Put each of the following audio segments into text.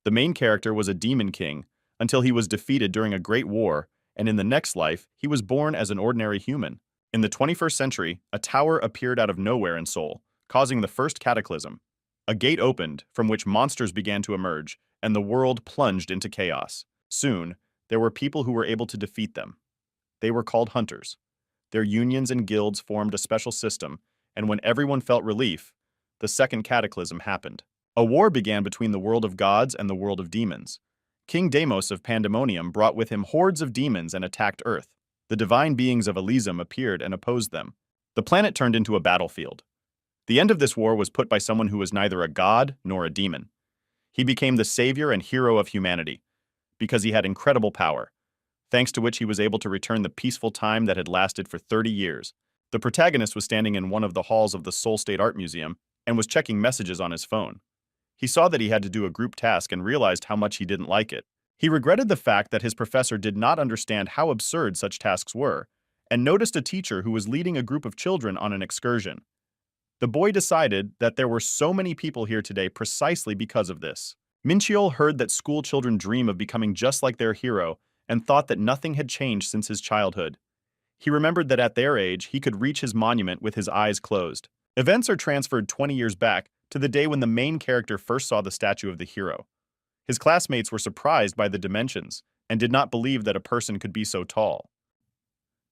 The main character was a demon king until he was defeated during a great war, and in the next life, he was born as an ordinary human. In the 21st century, a tower appeared out of nowhere in Seoul, causing the first cataclysm. A gate opened from which monsters began to emerge, and the world plunged into chaos. Soon, there were people who were able to defeat them. They were called hunters. Their unions and guilds formed a special system, and when everyone felt relief, the second cataclysm happened. A war began between the world of gods and the world of demons. King Deimos of Pandemonium brought with him hordes of demons and attacked Earth. The divine beings of Elysium appeared and opposed them. The planet turned into a battlefield. The end of this war was put by someone who was neither a god nor a demon. He became the savior and hero of humanity, because he had incredible power, thanks to which he was able to return the peaceful time that had lasted for 30 years. The protagonist was standing in one of the halls of the Seoul State Art Museum and was checking messages on his phone. He saw that he had to do a group task and realized how much he didn't like it. He regretted the fact that his professor did not understand how absurd such tasks were, and noticed a teacher who was leading a group of children on an excursion. The boy decided that there were so many people here today precisely because of this. Mincheol heard that school children dream of becoming just like their hero and thought that nothing had changed since his childhood. He remembered that at their age, he could reach his monument with his eyes closed. Events are transferred 20 years back to the day when the main character first saw the statue of the hero. His classmates were surprised by the dimensions and did not believe that a person could be so tall.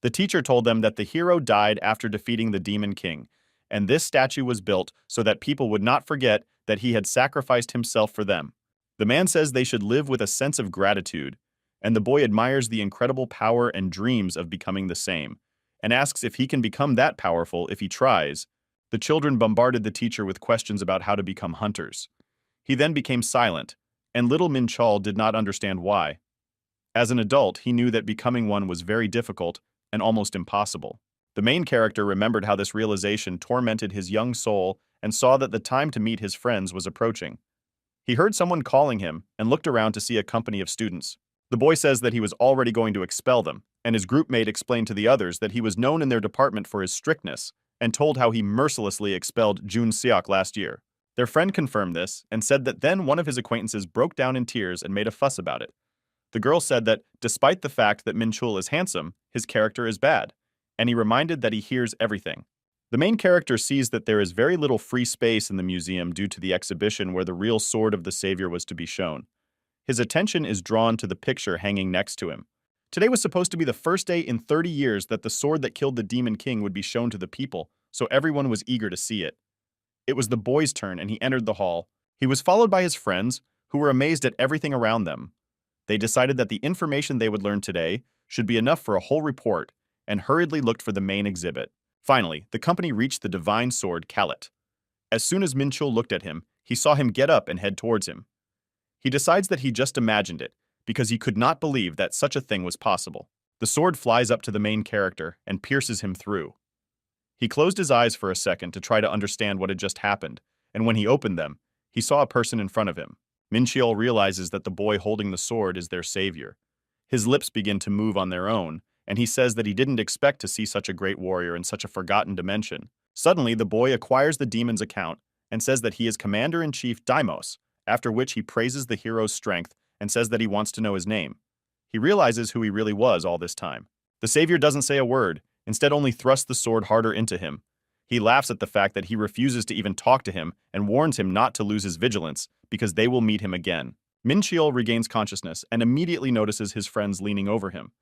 The teacher told them that the hero died after defeating the Demon King, and this statue was built so that people would not forget that he had sacrificed himself for them. The man says they should live with a sense of gratitude, and the boy admires the incredible power and dreams of becoming the same, and asks if he can become that powerful if he tries. The children bombarded the teacher with questions about how to become hunters. He then became silent, and little Minchol did not understand why. As an adult, he knew that becoming one was very difficult and almost impossible. The main character remembered how this realization tormented his young soul and saw that the time to meet his friends was approaching. He heard someone calling him and looked around to see a company of students. The boy says that he was already going to expel them, and his group mate explained to the others that he was known in their department for his strictness and told how he mercilessly expelled Jun Seok last year. Their friend confirmed this and said that then one of his acquaintances broke down in tears and made a fuss about it. The girl said that despite the fact that Minchul is handsome, his character is bad, and he reminded that he hears everything. The main character sees that there is very little free space in the museum due to the exhibition where the real sword of the savior was to be shown. His attention is drawn to the picture hanging next to him. Today was supposed to be the first day in 30 years that the sword that killed the Demon King would be shown to the people, so everyone was eager to see it. It was the boy's turn, and he entered the hall. He was followed by his friends, who were amazed at everything around them. They decided that the information they would learn today should be enough for a whole report, and hurriedly looked for the main exhibit. Finally, the company reached the divine sword Kalit. As soon as Minchul looked at him, he saw him get up and head towards him. He decides that he just imagined it, because he could not believe that such a thing was possible. The sword flies up to the main character and pierces him through. He closed his eyes for a second to try to understand what had just happened, and when he opened them, he saw a person in front of him. Mincheol realizes that the boy holding the sword is their savior. His lips begin to move on their own, and he says that he didn't expect to see such a great warrior in such a forgotten dimension. Suddenly, the boy acquires the demon's account and says that he is Commander-in-Chief Deimos, after which he praises the hero's strength and says that he wants to know his name. He realizes who he really was all this time. The savior doesn't say a word, instead only thrusts the sword harder into him. He laughs at the fact that he refuses to even talk to him and warns him not to lose his vigilance because they will meet him again. Mincheol regains consciousness and immediately notices his friends leaning over him.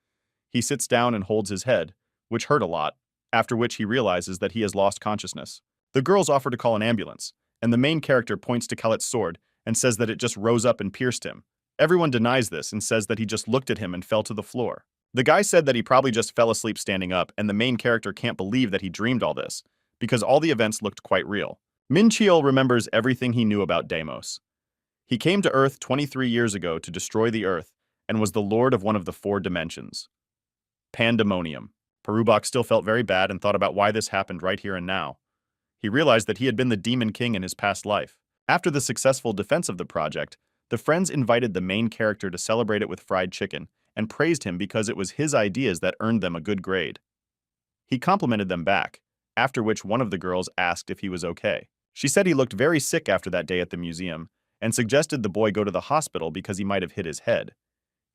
He sits down and holds his head, which hurt a lot, after which he realizes that he has lost consciousness. The girls offer to call an ambulance, and the main character points to Kalit's sword and says that it just rose up and pierced him. Everyone denies this and says that he just looked at him and fell to the floor. The guy said that he probably just fell asleep standing up, and the main character can't believe that he dreamed all this, because all the events looked quite real. Mincheol remembers everything he knew about Deimos. He came to Earth 23 years ago to destroy the Earth, and was the lord of one of the 4 dimensions. Pandemonium. Parubak still felt very bad and thought about why this happened right here and now. He realized that he had been the Demon King in his past life. After the successful defense of the project, the friends invited the main character to celebrate it with fried chicken, and praised him because it was his ideas that earned them a good grade. He complimented them back, after which one of the girls asked if he was okay. She said he looked very sick after that day at the museum, and suggested the boy go to the hospital because he might have hit his head.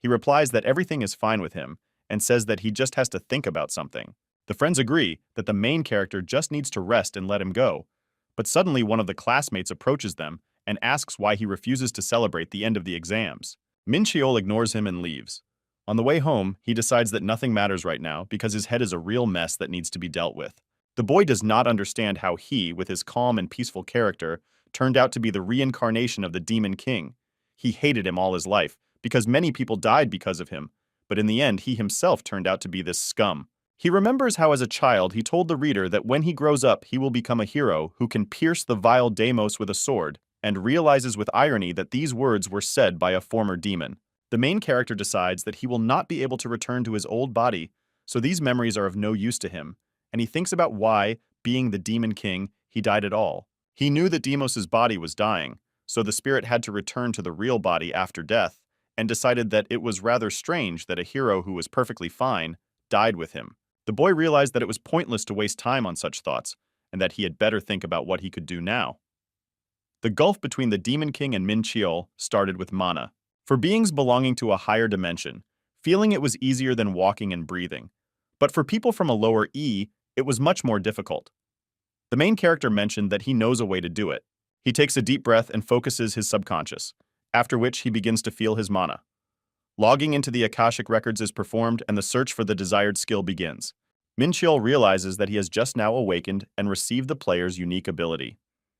He replies that everything is fine with him and says that he just has to think about something. The friends agree that the main character just needs to rest and let him go, but suddenly one of the classmates approaches them and asks why he refuses to celebrate the end of the exams. Min Cheol ignores him and leaves. On the way home, he decides that nothing matters right now because his head is a real mess that needs to be dealt with. The boy does not understand how he, with his calm and peaceful character, turned out to be the reincarnation of the Demon King. He hated him all his life, because many people died because of him, but in the end he himself turned out to be this scum. He remembers how as a child he told the reader that when he grows up he will become a hero who can pierce the vile Deimos with a sword, and realizes with irony that these words were said by a former demon. The main character decides that he will not be able to return to his old body, so these memories are of no use to him, and he thinks about why, being the Demon King, he died at all. He knew that Deimos's body was dying, so the spirit had to return to the real body after death, and decided that it was rather strange that a hero who was perfectly fine died with him. The boy realized that it was pointless to waste time on such thoughts, and that he had better think about what he could do now. The gulf between the Demon King and Min Cheol started with mana. For beings belonging to a higher dimension, feeling it was easier than walking and breathing. But for people from a lower E, it was much more difficult. The main character mentioned that he knows a way to do it. He takes a deep breath and focuses his subconscious, after which he begins to feel his mana. Logging into the Akashic records is performed and the search for the desired skill begins. Min Cheol realizes that he has just now awakened and received the player's unique ability.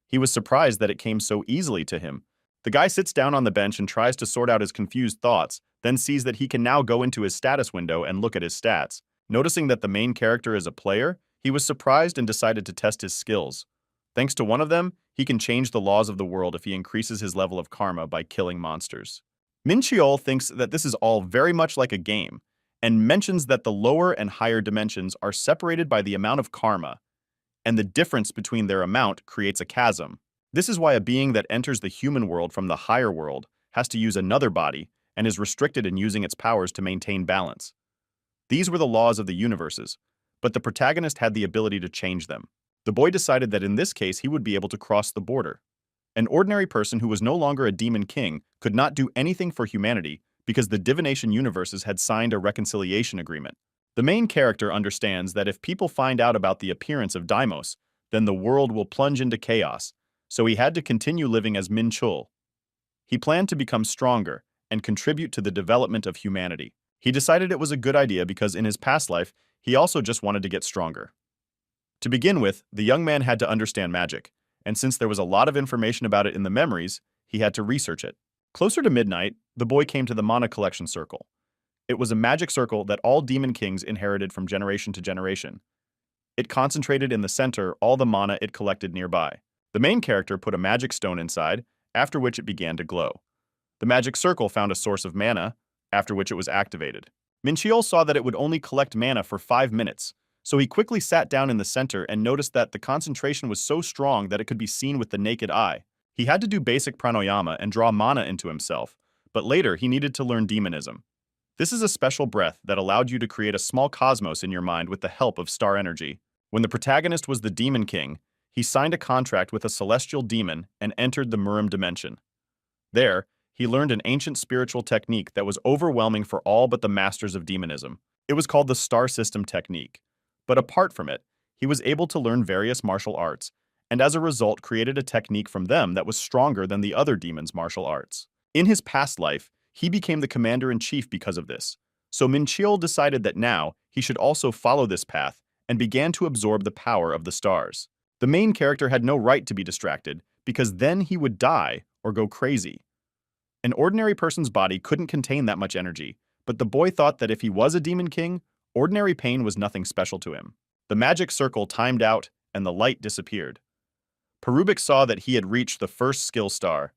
He was surprised that it came so easily to him. The guy sits down on the bench and tries to sort out his confused thoughts, then sees that he can now go into his status window and look at his stats. Noticing that the main character is a player, he was surprised and decided to test his skills. Thanks to one of them, he can change the laws of the world if he increases his level of karma by killing monsters. Min Cheol thinks that this is all very much like a game, and mentions that the lower and higher dimensions are separated by the amount of karma, and the difference between their amount creates a chasm. This is why a being that enters the human world from the higher world has to use another body and is restricted in using its powers to maintain balance. These were the laws of the universes, but the protagonist had the ability to change them. The boy decided that in this case he would be able to cross the border. An ordinary person who was no longer a demon king could not do anything for humanity because the divination universes had signed a reconciliation agreement. The main character understands that if people find out about the appearance of Deimos, then the world will plunge into chaos, so he had to continue living as Min Cheol. He planned to become stronger and contribute to the development of humanity. He decided it was a good idea because in his past life, he also just wanted to get stronger. To begin with, the young man had to understand magic, and since there was a lot of information about it in the memories, he had to research it. Closer to midnight, the boy came to the mana collection circle. It was a magic circle that all demon kings inherited from generation to generation. It concentrated in the center all the mana it collected nearby. The main character put a magic stone inside, after which it began to glow. The magic circle found a source of mana, after which it was activated. Min Cheol saw that it would only collect mana for 5 minutes, so he quickly sat down in the center and noticed that the concentration was so strong that it could be seen with the naked eye. He had to do basic pranayama and draw mana into himself, but later he needed to learn demonism. This is a special breath that allowed you to create a small cosmos in your mind with the help of star energy. When the protagonist was the Demon King, he signed a contract with a celestial demon and entered the Murim dimension. There, he learned an ancient spiritual technique that was overwhelming for all but the masters of demonism. It was called the star system technique. But apart from it, he was able to learn various martial arts, and as a result created a technique from them that was stronger than the other demons' martial arts. In his past life, he became the commander-in-chief because of this, so Min Cheol decided that now he should also follow this path and began to absorb the power of the stars. The main character had no right to be distracted, because then he would die or go crazy. An ordinary person's body couldn't contain that much energy, but the boy thought that if he was a demon king, ordinary pain was nothing special to him. The magic circle timed out, and the light disappeared. Perubik saw that he had reached the first skill star.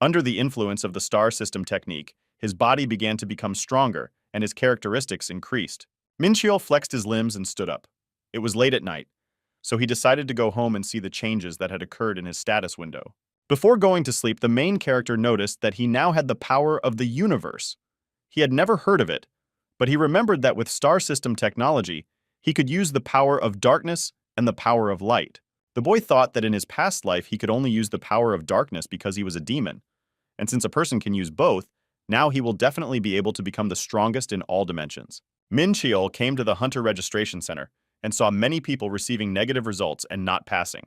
Under the influence of the star system technique, his body began to become stronger, and his characteristics increased. Min Cheol flexed his limbs and stood up. It was late at night, so he decided to go home and see the changes that had occurred in his status window. Before going to sleep, the main character noticed that he now had the power of the universe. He had never heard of it, but he remembered that with star system technology, he could use the power of darkness and the power of light. The boy thought that in his past life he could only use the power of darkness because he was a demon, and since a person can use both, now he will definitely be able to become the strongest in all dimensions. Min Cheol came to the Hunter Registration Center and saw many people receiving negative results and not passing.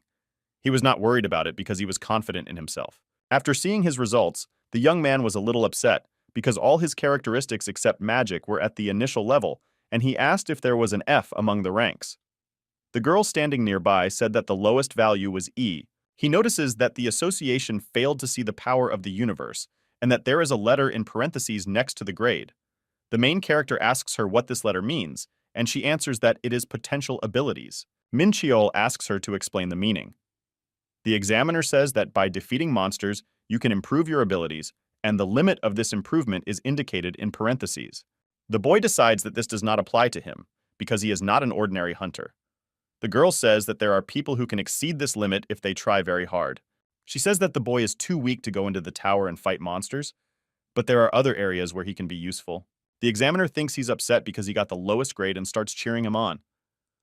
He was not worried about it because he was confident in himself. After seeing his results, the young man was a little upset because all his characteristics except magic were at the initial level, and he asked if there was an F among the ranks. The girl standing nearby said that the lowest value was E. He notices that the association failed to see the power of the universe, and that there is a letter in parentheses next to the grade. The main character asks her what this letter means, and she answers that it is potential abilities. Min Cheol asks her to explain the meaning. The examiner says that by defeating monsters, you can improve your abilities, and the limit of this improvement is indicated in parentheses. The boy decides that this does not apply to him, because he is not an ordinary hunter. The girl says that there are people who can exceed this limit if they try very hard. She says that the boy is too weak to go into the tower and fight monsters, but there are other areas where he can be useful. The examiner thinks he's upset because he got the lowest grade and starts cheering him on.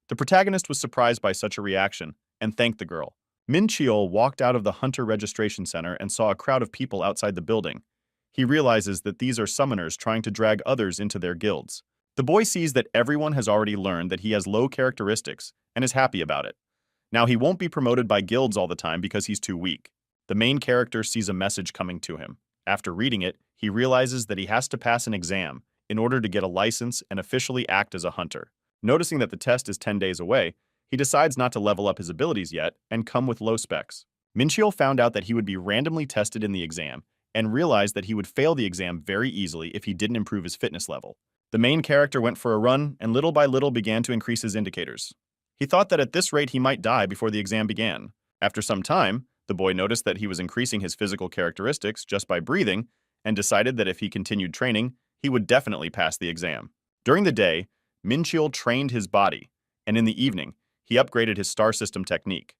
The protagonist was surprised by such a reaction and thanked the girl. Min Cheol walked out of the Hunter Registration Center and saw a crowd of people outside the building. He realizes that these are summoners trying to drag others into their guilds. The boy sees that everyone has already learned that he has low characteristics and is happy about it. Now he won't be promoted by guilds all the time because he's too weak. The main character sees a message coming to him. After reading it, he realizes that he has to pass an exam in order to get a license and officially act as a hunter. Noticing that the test is 10 days away, he decides not to level up his abilities yet and come with low specs. Min Cheol found out that he would be randomly tested in the exam and realized that he would fail the exam very easily if he didn't improve his fitness level. The main character went for a run and little by little began to increase his indicators. He thought that at this rate he might die before the exam began. After some time, the boy noticed that he was increasing his physical characteristics just by breathing and decided that if he continued training, he would definitely pass the exam. During the day, Min Cheol trained his body, and in the evening, he upgraded his star system technique.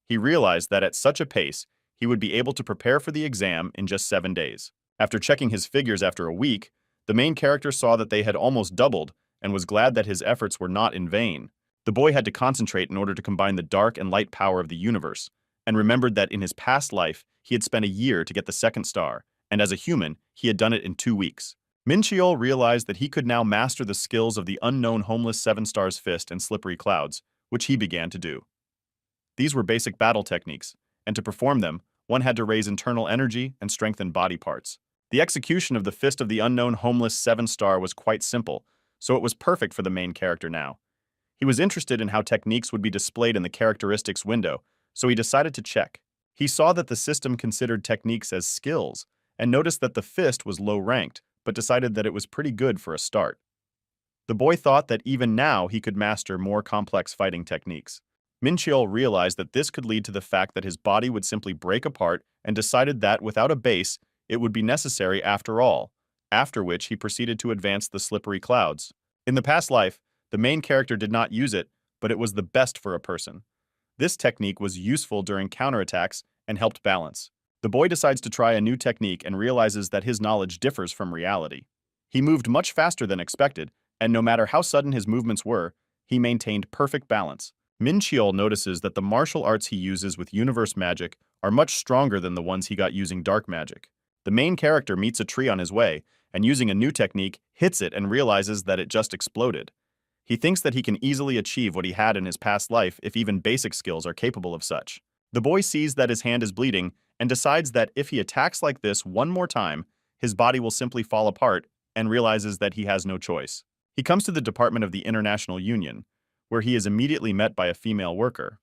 He realized that at such a pace, he would be able to prepare for the exam in just 7 days. After checking his figures after a week, the main character saw that they had almost doubled and was glad that his efforts were not in vain. The boy had to concentrate in order to combine the dark and light power of the universe, and remembered that in his past life, he had spent a year to get the second star, and as a human, he had done it in 2 weeks. Min Cheol realized that he could now master the skills of the unknown homeless 7 stars fist and slippery clouds, which he began to do. These were basic battle techniques, and to perform them, one had to raise internal energy and strengthen body parts. The execution of the fist of the unknown homeless 7 star was quite simple, so it was perfect for the main character now. He was interested in how techniques would be displayed in the characteristics window, so he decided to check. He saw that the system considered techniques as skills, and noticed that the fist was low-ranked, but decided that it was pretty good for a start. The boy thought that even now he could master more complex fighting techniques. Min Cheol realized that this could lead to the fact that his body would simply break apart and decided that without a base, it would be necessary after all, after which he proceeded to advance the slippery clouds. In the past life, the main character did not use it, but it was the best for a person. This technique was useful during counterattacks and helped balance. The boy decides to try a new technique and realizes that his knowledge differs from reality. He moved much faster than expected, and no matter how sudden his movements were, he maintained perfect balance. Min Cheol notices that the martial arts he uses with universe magic are much stronger than the ones he got using dark magic. The main character meets a tree on his way, and using a new technique, hits it and realizes that it just exploded. He thinks that he can easily achieve what he had in his past life if even basic skills are capable of such. The boy sees that his hand is bleeding and decides that if he attacks like this one more time, his body will simply fall apart and realizes that he has no choice. He comes to the Department of the International Union, where he is immediately met by a female worker.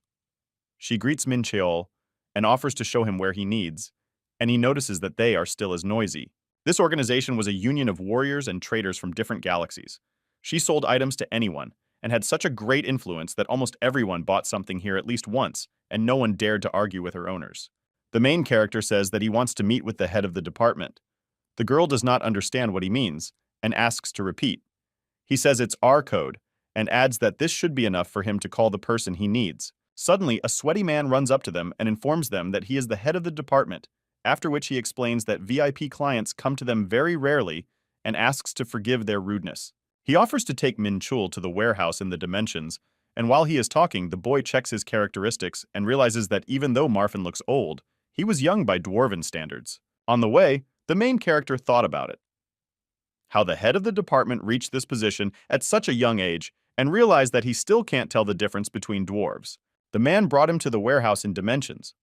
She greets Min Cheol and offers to show him where he needs, and he notices that they are still as noisy. This organization was a union of warriors and traders from different galaxies. She sold items to anyone, and had such a great influence that almost everyone bought something here at least once, and no one dared to argue with her owners. The main character says that he wants to meet with the head of the department. The girl does not understand what he means, and asks to repeat. He says it's our code, and adds that this should be enough for him to call the person he needs. Suddenly, a sweaty man runs up to them and informs them that he is the head of the department, after which he explains that VIP clients come to them very rarely and asks to forgive their rudeness. He offers to take Min Cheol to the warehouse in the dimensions, and while he is talking, the boy checks his characteristics and realizes that even though Marfin looks old, he was young by dwarven standards. On the way, the main character thought about it, how the head of the department reached this position at such a young age, and realized that he still can't tell the difference between dwarves. The man brought him to the warehouse in dimensions.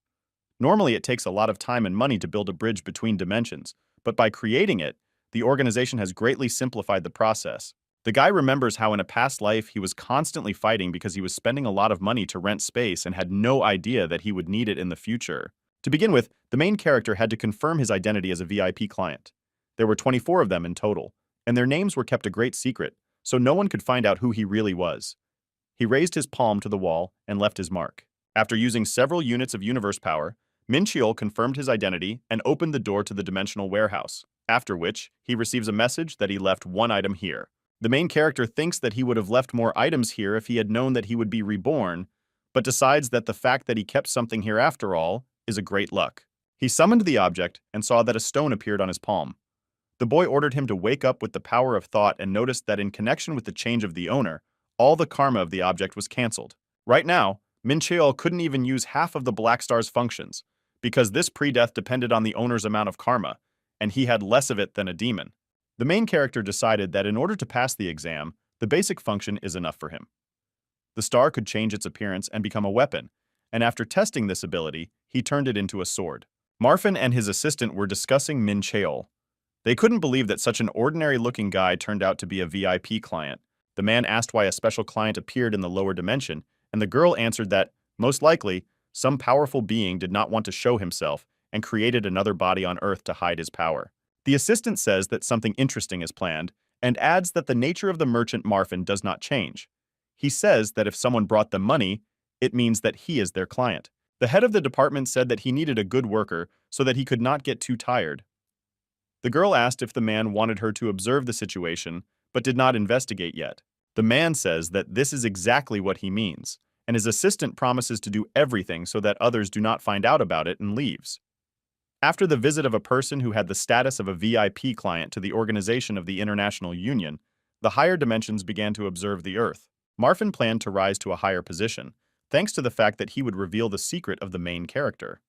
Normally, it takes a lot of time and money to build a bridge between dimensions, but by creating it, the organization has greatly simplified the process. The guy remembers how in a past life he was constantly fighting because he was spending a lot of money to rent space and had no idea that he would need it in the future. To begin with, the main character had to confirm his identity as a VIP client. There were 24 of them in total, and their names were kept a great secret, so no one could find out who he really was. He raised his palm to the wall and left his mark. After using several units of universe power, Min Cheol confirmed his identity and opened the door to the dimensional warehouse, after which he receives a message that he left one item here. The main character thinks that he would have left more items here if he had known that he would be reborn, but decides that the fact that he kept something here after all is a great luck. He summoned the object and saw that a stone appeared on his palm. The boy ordered him to wake up with the power of thought and noticed that in connection with the change of the owner, all the karma of the object was cancelled. Right now, Min Cheol couldn't even use half of the Black Star's functions, because this pre-death depended on the owner's amount of karma, and he had less of it than a demon. The main character decided that in order to pass the exam, the basic function is enough for him. The star could change its appearance and become a weapon, and after testing this ability, he turned it into a sword. Marfin and his assistant were discussing Min Cheol. They couldn't believe that such an ordinary-looking guy turned out to be a VIP client. The man asked why a special client appeared in the lower dimension, and the girl answered that, most likely, some powerful being did not want to show himself and created another body on Earth to hide his power. The assistant says that something interesting is planned, and adds that the nature of the merchant Marfin does not change. He says that if someone brought them money, it means that he is their client. The head of the department said that he needed a good worker so that he could not get too tired. The girl asked if the man wanted her to observe the situation, but did not investigate yet. The man says that this is exactly what he means, and his assistant promises to do everything so that others do not find out about it and leaves. After the visit of a person who had the status of a VIP client to the organization of the International Union, the higher dimensions began to observe the Earth. Marfin planned to rise to a higher position, thanks to the fact that he would reveal the secret of the main character.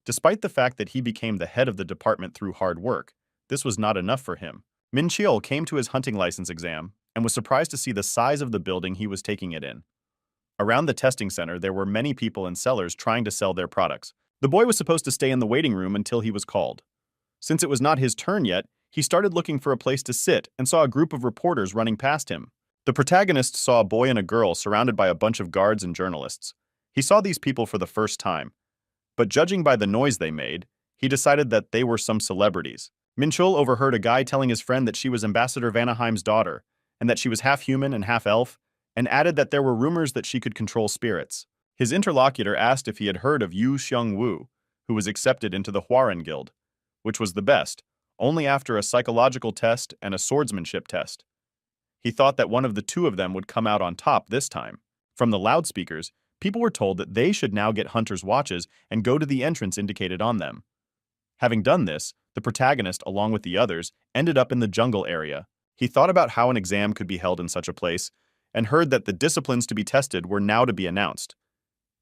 Despite the fact that he became the head of the department through hard work, this was not enough for him. Min Cheol came to his hunting license exam and was surprised to see the size of the building he was taking it in. Around the testing center, there were many people and sellers trying to sell their products. The boy was supposed to stay in the waiting room until he was called. Since it was not his turn yet, he started looking for a place to sit and saw a group of reporters running past him. The protagonist saw a boy and a girl surrounded by a bunch of guards and journalists. He saw these people for the first time, but judging by the noise they made, he decided that they were some celebrities. Min Cheol overheard a guy telling his friend that she was Ambassador Vanaheim's daughter, and that she was half human and half elf, and added that there were rumors that she could control spirits. His interlocutor asked if he had heard of Yu Xiong-Wu, who was accepted into the Huaran Guild, which was the best, only after a psychological test and a swordsmanship test. He thought that one of the two of them would come out on top this time. From the loudspeakers, people were told that they should now get hunters' watches and go to the entrance indicated on them. Having done this, the protagonist, along with the others, ended up in the jungle area. He thought about how an exam could be held in such a place, and heard that the disciplines to be tested were now to be announced.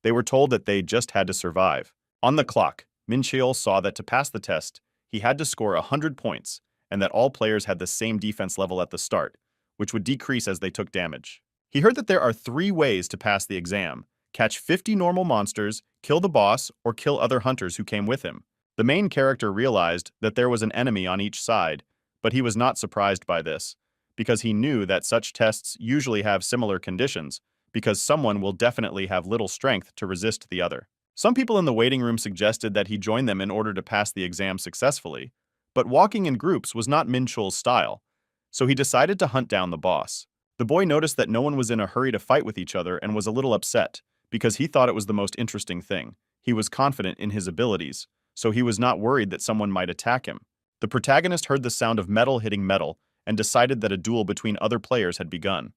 They were told that they just had to survive. On the clock, Min Cheol saw that to pass the test, he had to score 100 points, and that all players had the same defense level at the start, which would decrease as they took damage. He heard that there are 3 ways to pass the exam: catch 50 normal monsters, kill the boss, or kill other hunters who came with him. The main character realized that there was an enemy on each side, but he was not surprised by this, because he knew that such tests usually have similar conditions, because someone will definitely have little strength to resist the other. Some people in the waiting room suggested that he join them in order to pass the exam successfully, but walking in groups was not Min Cheol's style, so he decided to hunt down the boss. The boy noticed that no one was in a hurry to fight with each other and was a little upset, because he thought it was the most interesting thing. He was confident in his abilities, so he was not worried that someone might attack him. The protagonist heard the sound of metal hitting metal and decided that a duel between other players had begun.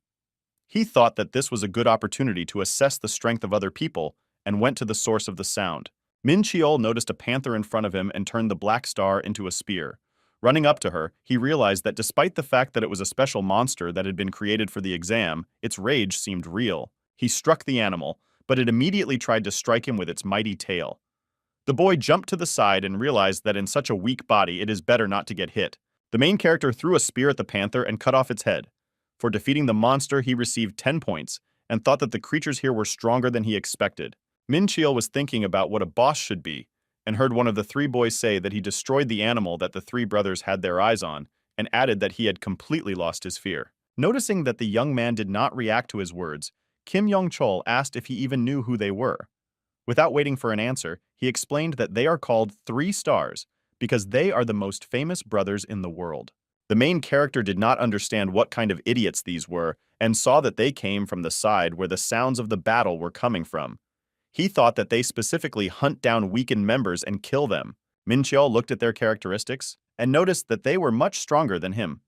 He thought that this was a good opportunity to assess the strength of other people and went to the source of the sound. Min Cheol noticed a panther in front of him and turned the black star into a spear. Running up to her, he realized that despite the fact that it was a special monster that had been created for the exam, its rage seemed real. He struck the animal, but it immediately tried to strike him with its mighty tail. The boy jumped to the side and realized that in such a weak body it is better not to get hit. The main character threw a spear at the panther and cut off its head. For defeating the monster, he received 10 points, and thought that the creatures here were stronger than he expected. Min Cheol was thinking about what a boss should be, and heard one of the three boys say that he destroyed the animal that the three brothers had their eyes on, and added that he had completely lost his fear. Noticing that the young man did not react to his words, Kim Yong-chol asked if he even knew who they were. Without waiting for an answer, he explained that they are called 3 stars because they are the most famous brothers in the world. The main character did not understand what kind of idiots these were and saw that they came from the side where the sounds of the battle were coming from. He thought that they specifically hunt down weakened members and kill them. Min Cheol looked at their characteristics and noticed that they were much stronger than him.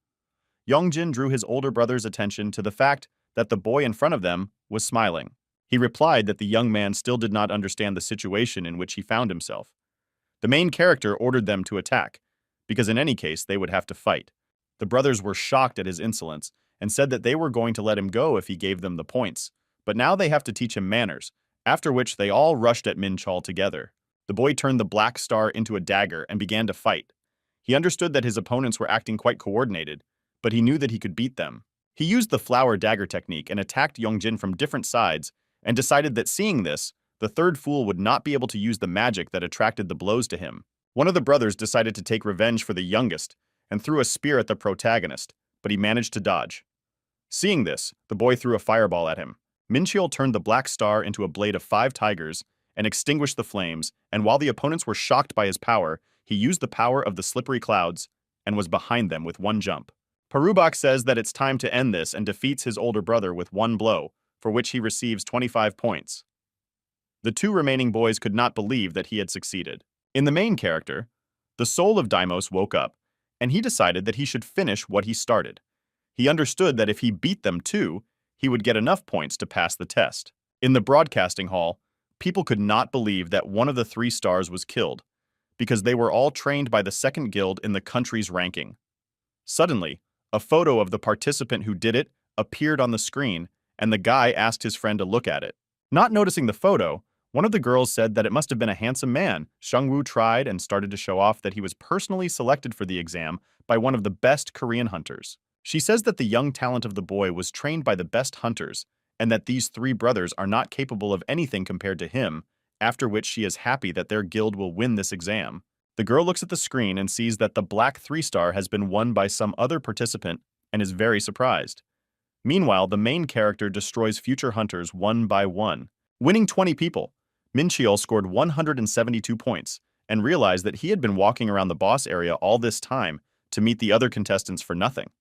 Yongjin drew his older brother's attention to the fact that the boy in front of them was smiling. He replied that the young man still did not understand the situation in which he found himself. The main character ordered them to attack, because in any case they would have to fight. The brothers were shocked at his insolence and said that they were going to let him go if he gave them the points, but now they have to teach him manners, after which they all rushed at Min Cheol together. The boy turned the black star into a dagger and began to fight. He understood that his opponents were acting quite coordinated, but he knew that he could beat them. He used the flower dagger technique and attacked Yongjin from different sides, and decided that seeing this, the third fool would not be able to use the magic that attracted the blows to him. One of the brothers decided to take revenge for the youngest and threw a spear at the protagonist, but he managed to dodge. Seeing this, the boy threw a fireball at him. Min Cheol turned the black star into a blade of 5 tigers and extinguished the flames, and while the opponents were shocked by his power, he used the power of the slippery clouds and was behind them with one jump. Parubak says that it's time to end this and defeats his older brother with one blow, for which he receives 25 points. The 2 remaining boys could not believe that he had succeeded. In the main character, the soul of Deimos woke up, and he decided that he should finish what he started. He understood that if he beat them too, he would get enough points to pass the test. In the broadcasting hall, people could not believe that one of the 3 stars was killed, because they were all trained by the 2nd guild in the country's ranking. Suddenly, a photo of the participant who did it appeared on the screen, and the guy asked his friend to look at it. Not noticing the photo, one of the girls said that it must have been a handsome man. Shungwoo tried and started to show off that he was personally selected for the exam by one of the best Korean hunters. She says that the young talent of the boy was trained by the best hunters, and that these 3 brothers are not capable of anything compared to him, after which she is happy that their guild will win this exam. The girl looks at the screen and sees that the black 3-star has been won by some other participant and is very surprised. Meanwhile, the main character destroys future hunters one by one. Winning 20 people, Min Cheol scored 172 points and realized that he had been walking around the boss area all this time to meet the other contestants for nothing.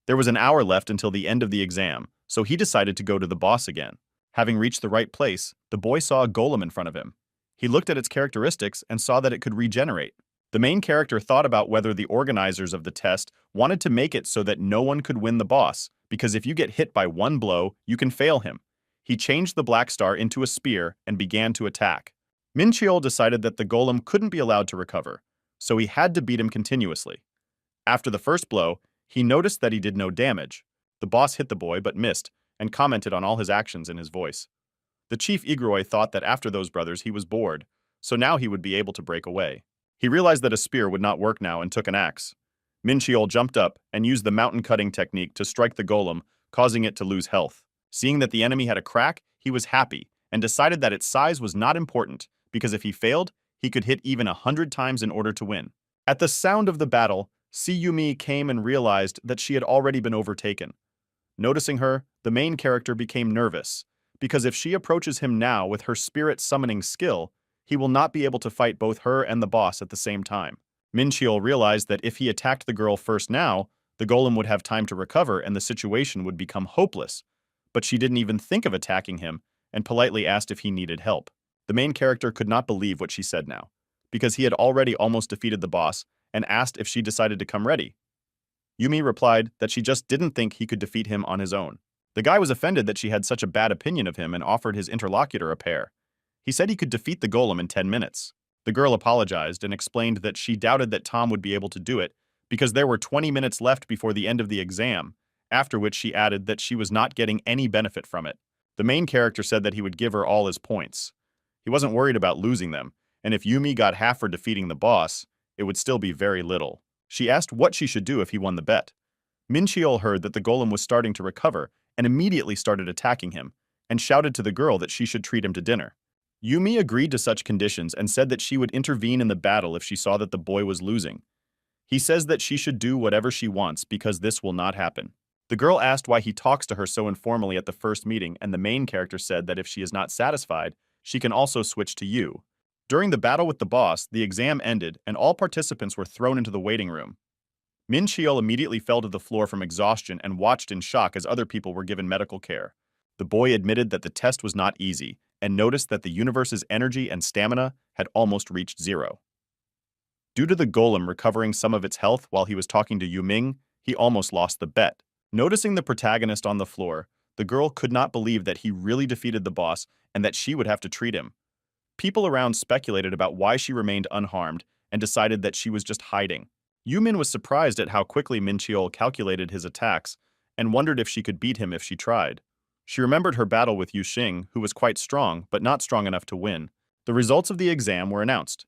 There was an hour left until the end of the exam, so he decided to go to the boss again. Having reached the right place, the boy saw a golem in front of him. He looked at its characteristics and saw that it could regenerate. The main character thought about whether the organizers of the test wanted to make it so that no one could win the boss, because if you get hit by one blow, you can fail him. He changed the black star into a spear and began to attack. Min Cheol decided that the golem couldn't be allowed to recover, so he had to beat him continuously. After the first blow, he noticed that he did no damage. The boss hit the boy but missed, and commented on all his actions in his voice. The chief Igroi thought that after those brothers he was bored, so now he would be able to break away. He realized that a spear would not work now and took an axe. Min Cheol jumped up and used the mountain cutting technique to strike the golem, causing it to lose health. Seeing that the enemy had a crack, he was happy and decided that its size was not important because if he failed, he could hit even 100 times in order to win. At the sound of the battle, Siyumi came and realized that she had already been overtaken. Noticing her, the main character became nervous, because if she approaches him now with her spirit summoning skill, he will not be able to fight both her and the boss at the same time. Min Cheol realized that if he attacked the girl first now, the golem would have time to recover and the situation would become hopeless. But she didn't even think of attacking him and politely asked if he needed help. The main character could not believe what she said now, because he had already almost defeated the boss and asked if she decided to come ready. Yumi replied that she just didn't think he could defeat him on his own. The guy was offended that she had such a bad opinion of him and offered his interlocutor a pair. He said he could defeat the golem in 10 minutes. The girl apologized and explained that she doubted that Tom would be able to do it because there were 20 minutes left before the end of the exam, after which she added that she was not getting any benefit from it. The main character said that he would give her all his points. He wasn't worried about losing them, and if Yumi got half for defeating the boss, it would still be very little. She asked what she should do if he won the bet. Min Cheol heard that the golem was starting to recover and immediately started attacking him, and shouted to the girl that she should treat him to dinner. Yumi agreed to such conditions and said that she would intervene in the battle if she saw that the boy was losing. He says that she should do whatever she wants because this will not happen. The girl asked why he talks to her so informally at the first meeting, and the main character said that if she is not satisfied, she can also switch to you. During the battle with the boss, the exam ended and all participants were thrown into the waiting room. Min Cheol immediately fell to the floor from exhaustion and watched in shock as other people were given medical care. The boy admitted that the test was not easy and noticed that the universe's energy and stamina had almost reached zero. Due to the golem recovering some of its health while he was talking to Yuming, he almost lost the bet. Noticing the protagonist on the floor, the girl could not believe that he really defeated the boss and that she would have to treat him. People around speculated about why she remained unharmed and decided that she was just hiding. Yumin was surprised at how quickly Min Cheol calculated his attacks and wondered if she could beat him if she tried. She remembered her battle with Yu Xing, who was quite strong but not strong enough to win. The results of the exam were announced.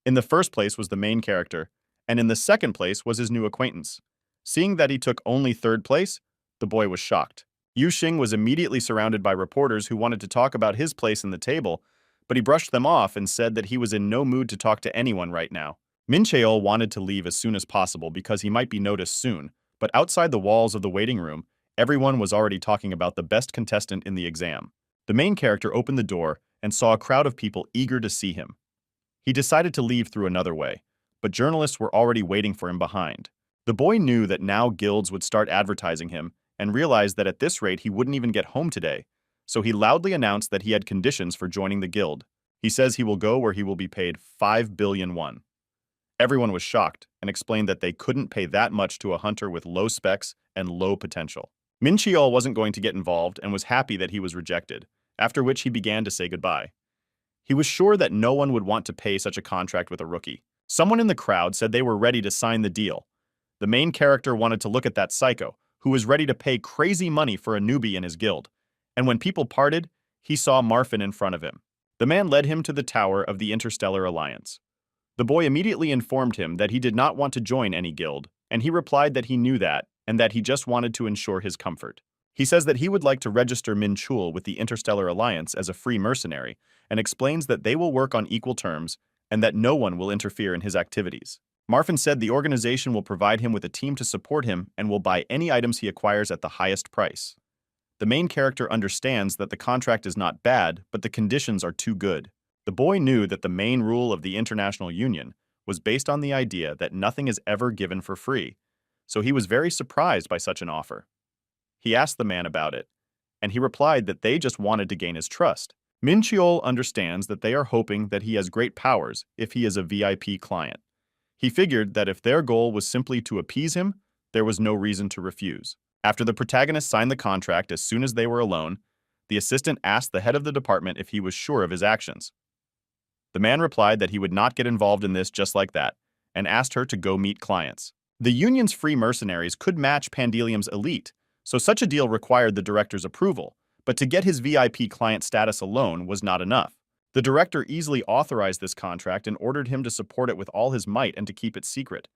In the first place was the main character, and in the second place was his new acquaintance. Seeing that he took only third place, the boy was shocked. Yu Xing was immediately surrounded by reporters who wanted to talk about his place in the table, but he brushed them off and said that he was in no mood to talk to anyone right now. Min Cheol wanted to leave as soon as possible because he might be noticed soon, but outside the walls of the waiting room, everyone was already talking about the best contestant in the exam. The main character opened the door and saw a crowd of people eager to see him. He decided to leave through another way, but journalists were already waiting for him behind. The boy knew that now guilds would start advertising him and realized that at this rate he wouldn't even get home today, so he loudly announced that he had conditions for joining the guild. He says he will go where he will be paid 5 billion won. Everyone was shocked and explained that they couldn't pay that much to a hunter with low specs and low potential. Min Cheol wasn't going to get involved and was happy that he was rejected, after which he began to say goodbye. He was sure that no one would want to pay such a contract with a rookie. Someone in the crowd said they were ready to sign the deal. The main character wanted to look at that psycho, who was ready to pay crazy money for a newbie in his guild. And when people parted, he saw Marfin in front of him. The man led him to the tower of the Interstellar Alliance. The boy immediately informed him that he did not want to join any guild, and he replied that he knew that and that he just wanted to ensure his comfort. He says that he would like to register Min Cheol with the Interstellar Alliance as a free mercenary and explains that they will work on equal terms and that no one will interfere in his activities. Marfin said the organization will provide him with a team to support him and will buy any items he acquires at the highest price. The main character understands that the contract is not bad, but the conditions are too good. The boy knew that the main rule of the International Union was based on the idea that nothing is ever given for free, so he was very surprised by such an offer. He asked the man about it, and he replied that they just wanted to gain his trust. Min Cheol understands that they are hoping that he has great powers if he is a VIP client. He figured that if their goal was simply to appease him, there was no reason to refuse. After the protagonist signed the contract as soon as they were alone, the assistant asked the head of the department if he was sure of his actions. The man replied that he would not get involved in this just like that, and asked her to go meet clients. The union's free mercenaries could match Pandelium's elite, so such a deal required the director's approval, but to get his VIP client status alone was not enough. The director easily authorized this contract and ordered him to support it with all his might and to keep it secret.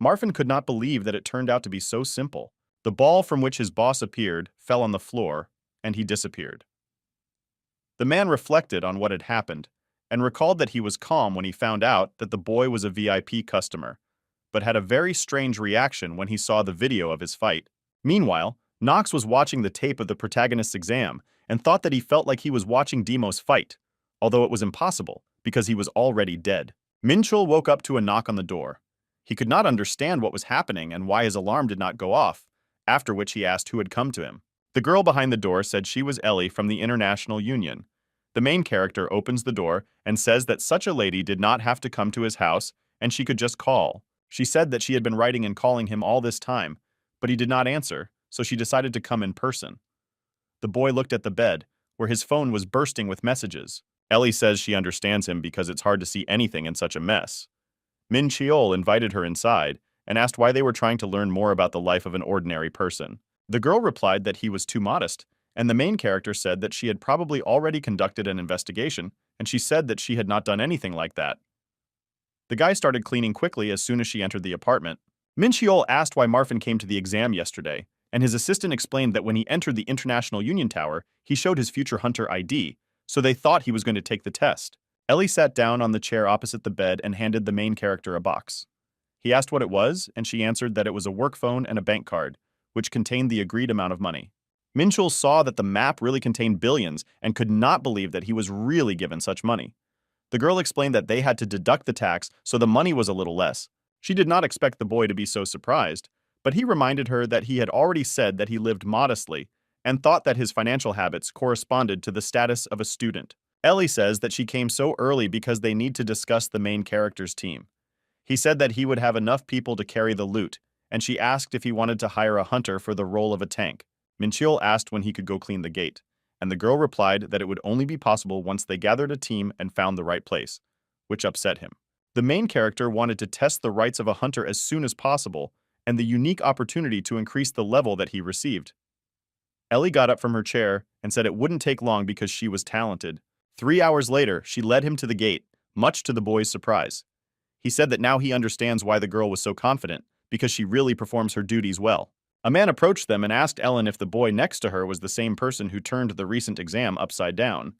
Marfin could not believe that it turned out to be so simple. The ball from which his boss appeared fell on the floor, and he disappeared. The man reflected on what had happened, and recalled that he was calm when he found out that the boy was a VIP customer, but had a very strange reaction when he saw the video of his fight. Meanwhile, Knox was watching the tape of the protagonist's exam and thought that he felt like he was watching Demo's fight, although it was impossible because he was already dead. Min Cheol woke up to a knock on the door. He could not understand what was happening and why his alarm did not go off, after which he asked who had come to him. The girl behind the door said she was Ellie from the International Union. The main character opens the door and says that such a lady did not have to come to his house and she could just call. She said that she had been writing and calling him all this time, but he did not answer, so she decided to come in person. The boy looked at the bed, where his phone was bursting with messages. Ellie says she understands him because it's hard to see anything in such a mess. Min Cheol invited her inside and asked why they were trying to learn more about the life of an ordinary person. The girl replied that he was too modest, and the main character said that she had probably already conducted an investigation and she said that she had not done anything like that. The guy started cleaning quickly as soon as she entered the apartment. Min Cheol asked why Marfin came to the exam yesterday, and his assistant explained that when he entered the International Union Tower, he showed his future hunter ID, so they thought he was going to take the test. Ellie sat down on the chair opposite the bed and handed the main character a box. He asked what it was, and she answered that it was a work phone and a bank card, which contained the agreed amount of money. Min Cheol saw that the map really contained billions and could not believe that he was really given such money. The girl explained that they had to deduct the tax, so the money was a little less. She did not expect the boy to be so surprised, but he reminded her that he had already said that he lived modestly and thought that his financial habits corresponded to the status of a student. Ellie says that she came so early because they need to discuss the main character's team. He said that he would have enough people to carry the loot, and she asked if he wanted to hire a hunter for the role of a tank. Min Cheol asked when he could go clean the gate, and the girl replied that it would only be possible once they gathered a team and found the right place, which upset him. The main character wanted to test the rights of a hunter as soon as possible and the unique opportunity to increase the level that he received. Ellie got up from her chair and said it wouldn't take long because she was talented. 3 hours later, she led him to the gate, much to the boy's surprise. He said that now he understands why the girl was so confident, because she really performs her duties well. A man approached them and asked Ellen if the boy next to her was the same person who turned the recent exam upside down.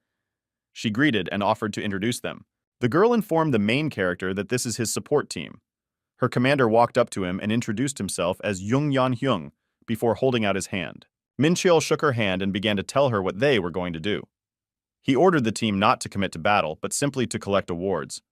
She greeted and offered to introduce them. The girl informed the main character that this is his support team. Her commander walked up to him and introduced himself as Jung Yan Hyung before holding out his hand. Min Cheol shook her hand and began to tell her what they were going to do. He ordered the team not to commit to battle, but simply to collect awards.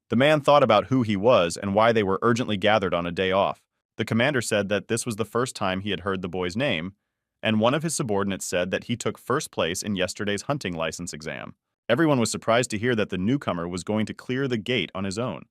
The man thought about who he was and why they were urgently gathered on a day off. The commander said that this was the first time he had heard the boy's name, and one of his subordinates said that he took first place in yesterday's hunting license exam. Everyone was surprised to hear that the newcomer was going to clear the gate on his own.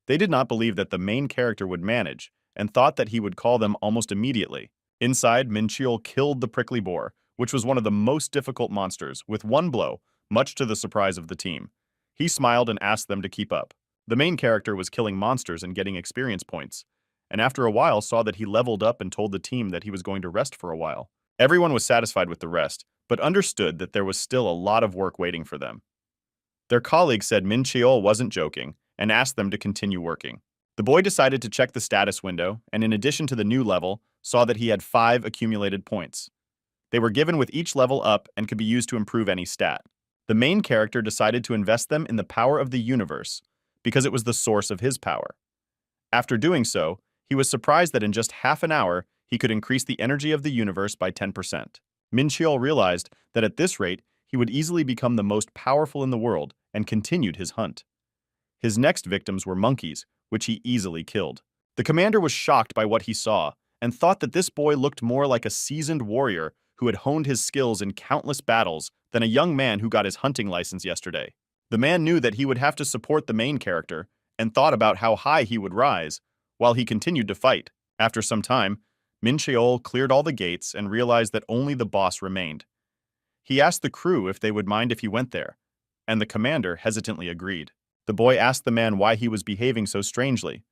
They did not believe that the main character would manage, and thought that he would call them almost immediately. Inside, Min Cheol killed the prickly boar, which was one of the most difficult monsters, with one blow, much to the surprise of the team. He smiled and asked them to keep up. The main character was killing monsters and getting experience points, and after a while saw that he leveled up and told the team that he was going to rest for a while. Everyone was satisfied with the rest, but understood that there was still a lot of work waiting for them. Their colleague said Min Cheol wasn't joking and asked them to continue working. The boy decided to check the status window, and in addition to the new level, saw that he had 5 accumulated points. They were given with each level up and could be used to improve any stat. The main character decided to invest them in the power of the universe, because it was the source of his power. After doing so, he was surprised that in just half an hour, he could increase the energy of the universe by 10%. Min Cheol realized that at this rate, he would easily become the most powerful in the world and continued his hunt. His next victims were monkeys, which he easily killed. The commander was shocked by what he saw and thought that this boy looked more like a seasoned warrior who had honed his skills in countless battles than a young man who got his hunting license yesterday. The man knew that he would have to support the main character and thought about how high he would rise while he continued to fight. After some time, Min Cheol cleared all the gates and realized that only the boss remained. He asked the crew if they would mind if he went there, and the commander hesitantly agreed. The boy asked the man why he was behaving so strangely.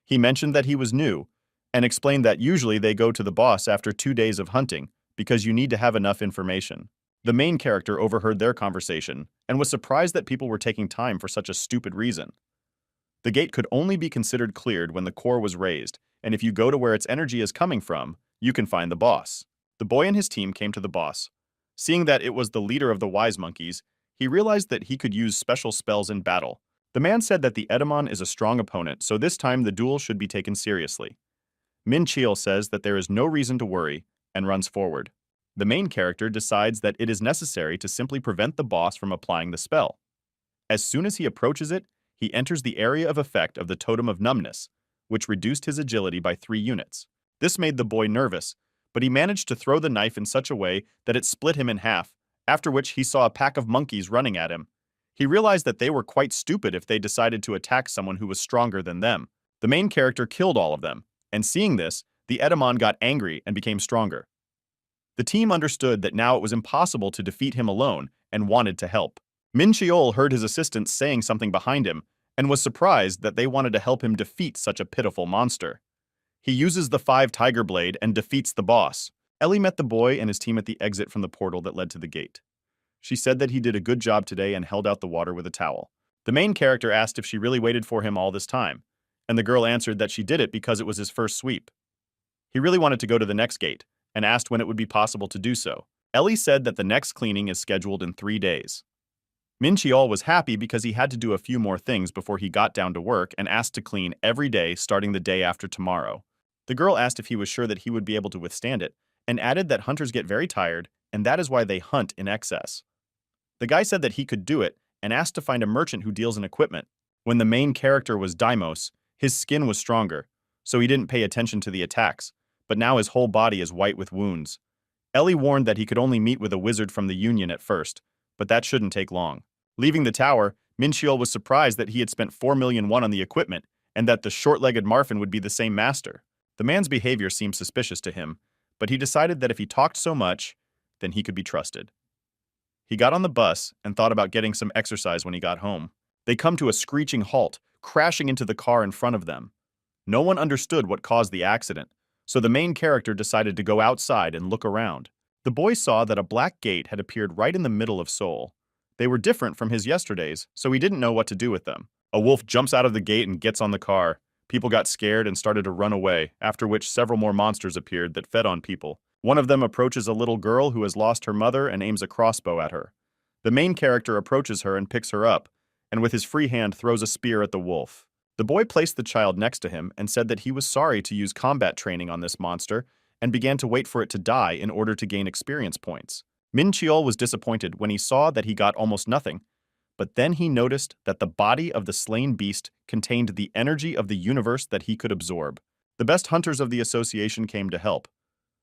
He mentioned that he was new, and explained that usually they go to the boss after 2 days of hunting because you need to have enough information. The main character overheard their conversation and was surprised that people were taking time for such a stupid reason. The gate could only be considered cleared when the core was raised, and if you go to where its energy is coming from, you can find the boss. The boy and his team came to the boss. Seeing that it was the leader of the wise monkeys, he realized that he could use special spells in battle. The man said that the Edamon is a strong opponent, so this time the duel should be taken seriously. Min Cheol says that there is no reason to worry and runs forward. The main character decides that it is necessary to simply prevent the boss from applying the spell. As soon as he approaches it, he enters the area of effect of the Totem of Numbness, which reduced his agility by 3 units. This made the boy nervous, but he managed to throw the knife in such a way that it split him in half, after which he saw a pack of monkeys running at him. He realized that they were quite stupid if they decided to attack someone who was stronger than them. The main character killed all of them, and seeing this, the Edamon got angry and became stronger. The team understood that now it was impossible to defeat him alone and wanted to help. Min Cheol heard his assistants saying something behind him and was surprised that they wanted to help him defeat such a pitiful monster. He uses the 5 Tiger Blade and defeats the boss. Ellie met the boy and his team at the exit from the portal that led to the gate. She said that he did a good job today and held out the water with a towel. The main character asked if she really waited for him all this time, and the girl answered that she did it because it was his first sweep. He really wanted to go to the next gate, and asked when it would be possible to do so. Ellie said that the next cleaning is scheduled in 3 days. Min Cheol was happy because he had to do a few more things before he got down to work and asked to clean every day starting the day after tomorrow. The girl asked if he was sure that he would be able to withstand it, and added that hunters get very tired, and that is why they hunt in excess. The guy said that he could do it, and asked to find a merchant who deals in equipment. When the main character was Deimos, his skin was stronger, so he didn't pay attention to the attacks, but now his whole body is white with wounds. Ellie warned that he could only meet with a wizard from the Union at first, but that shouldn't take long. Leaving the tower, Min Cheol was surprised that he had spent 4 million won on the equipment, and that the short-legged Marfin would be the same master. The man's behavior seemed suspicious to him, but he decided that if he talked so much, then he could be trusted. He got on the bus and thought about getting some exercise when he got home. They come to a screeching halt, crashing into the car in front of them. No one understood what caused the accident, so the main character decided to go outside and look around. The boy saw that a black gate had appeared right in the middle of Seoul. They were different from his yesterdays, so he didn't know what to do with them. A wolf jumps out of the gate and gets on the car. People got scared and started to run away, after which several more monsters appeared that fed on people. One of them approaches a little girl who has lost her mother and aims a crossbow at her. The main character approaches her and picks her up, and with his free hand throws a spear at the wolf. The boy placed the child next to him and said that he was sorry to use combat training on this monster and began to wait for it to die in order to gain experience points. Min Cheol was disappointed when he saw that he got almost nothing, but then he noticed that the body of the slain beast contained the energy of the universe that he could absorb. The best hunters of the association came to help,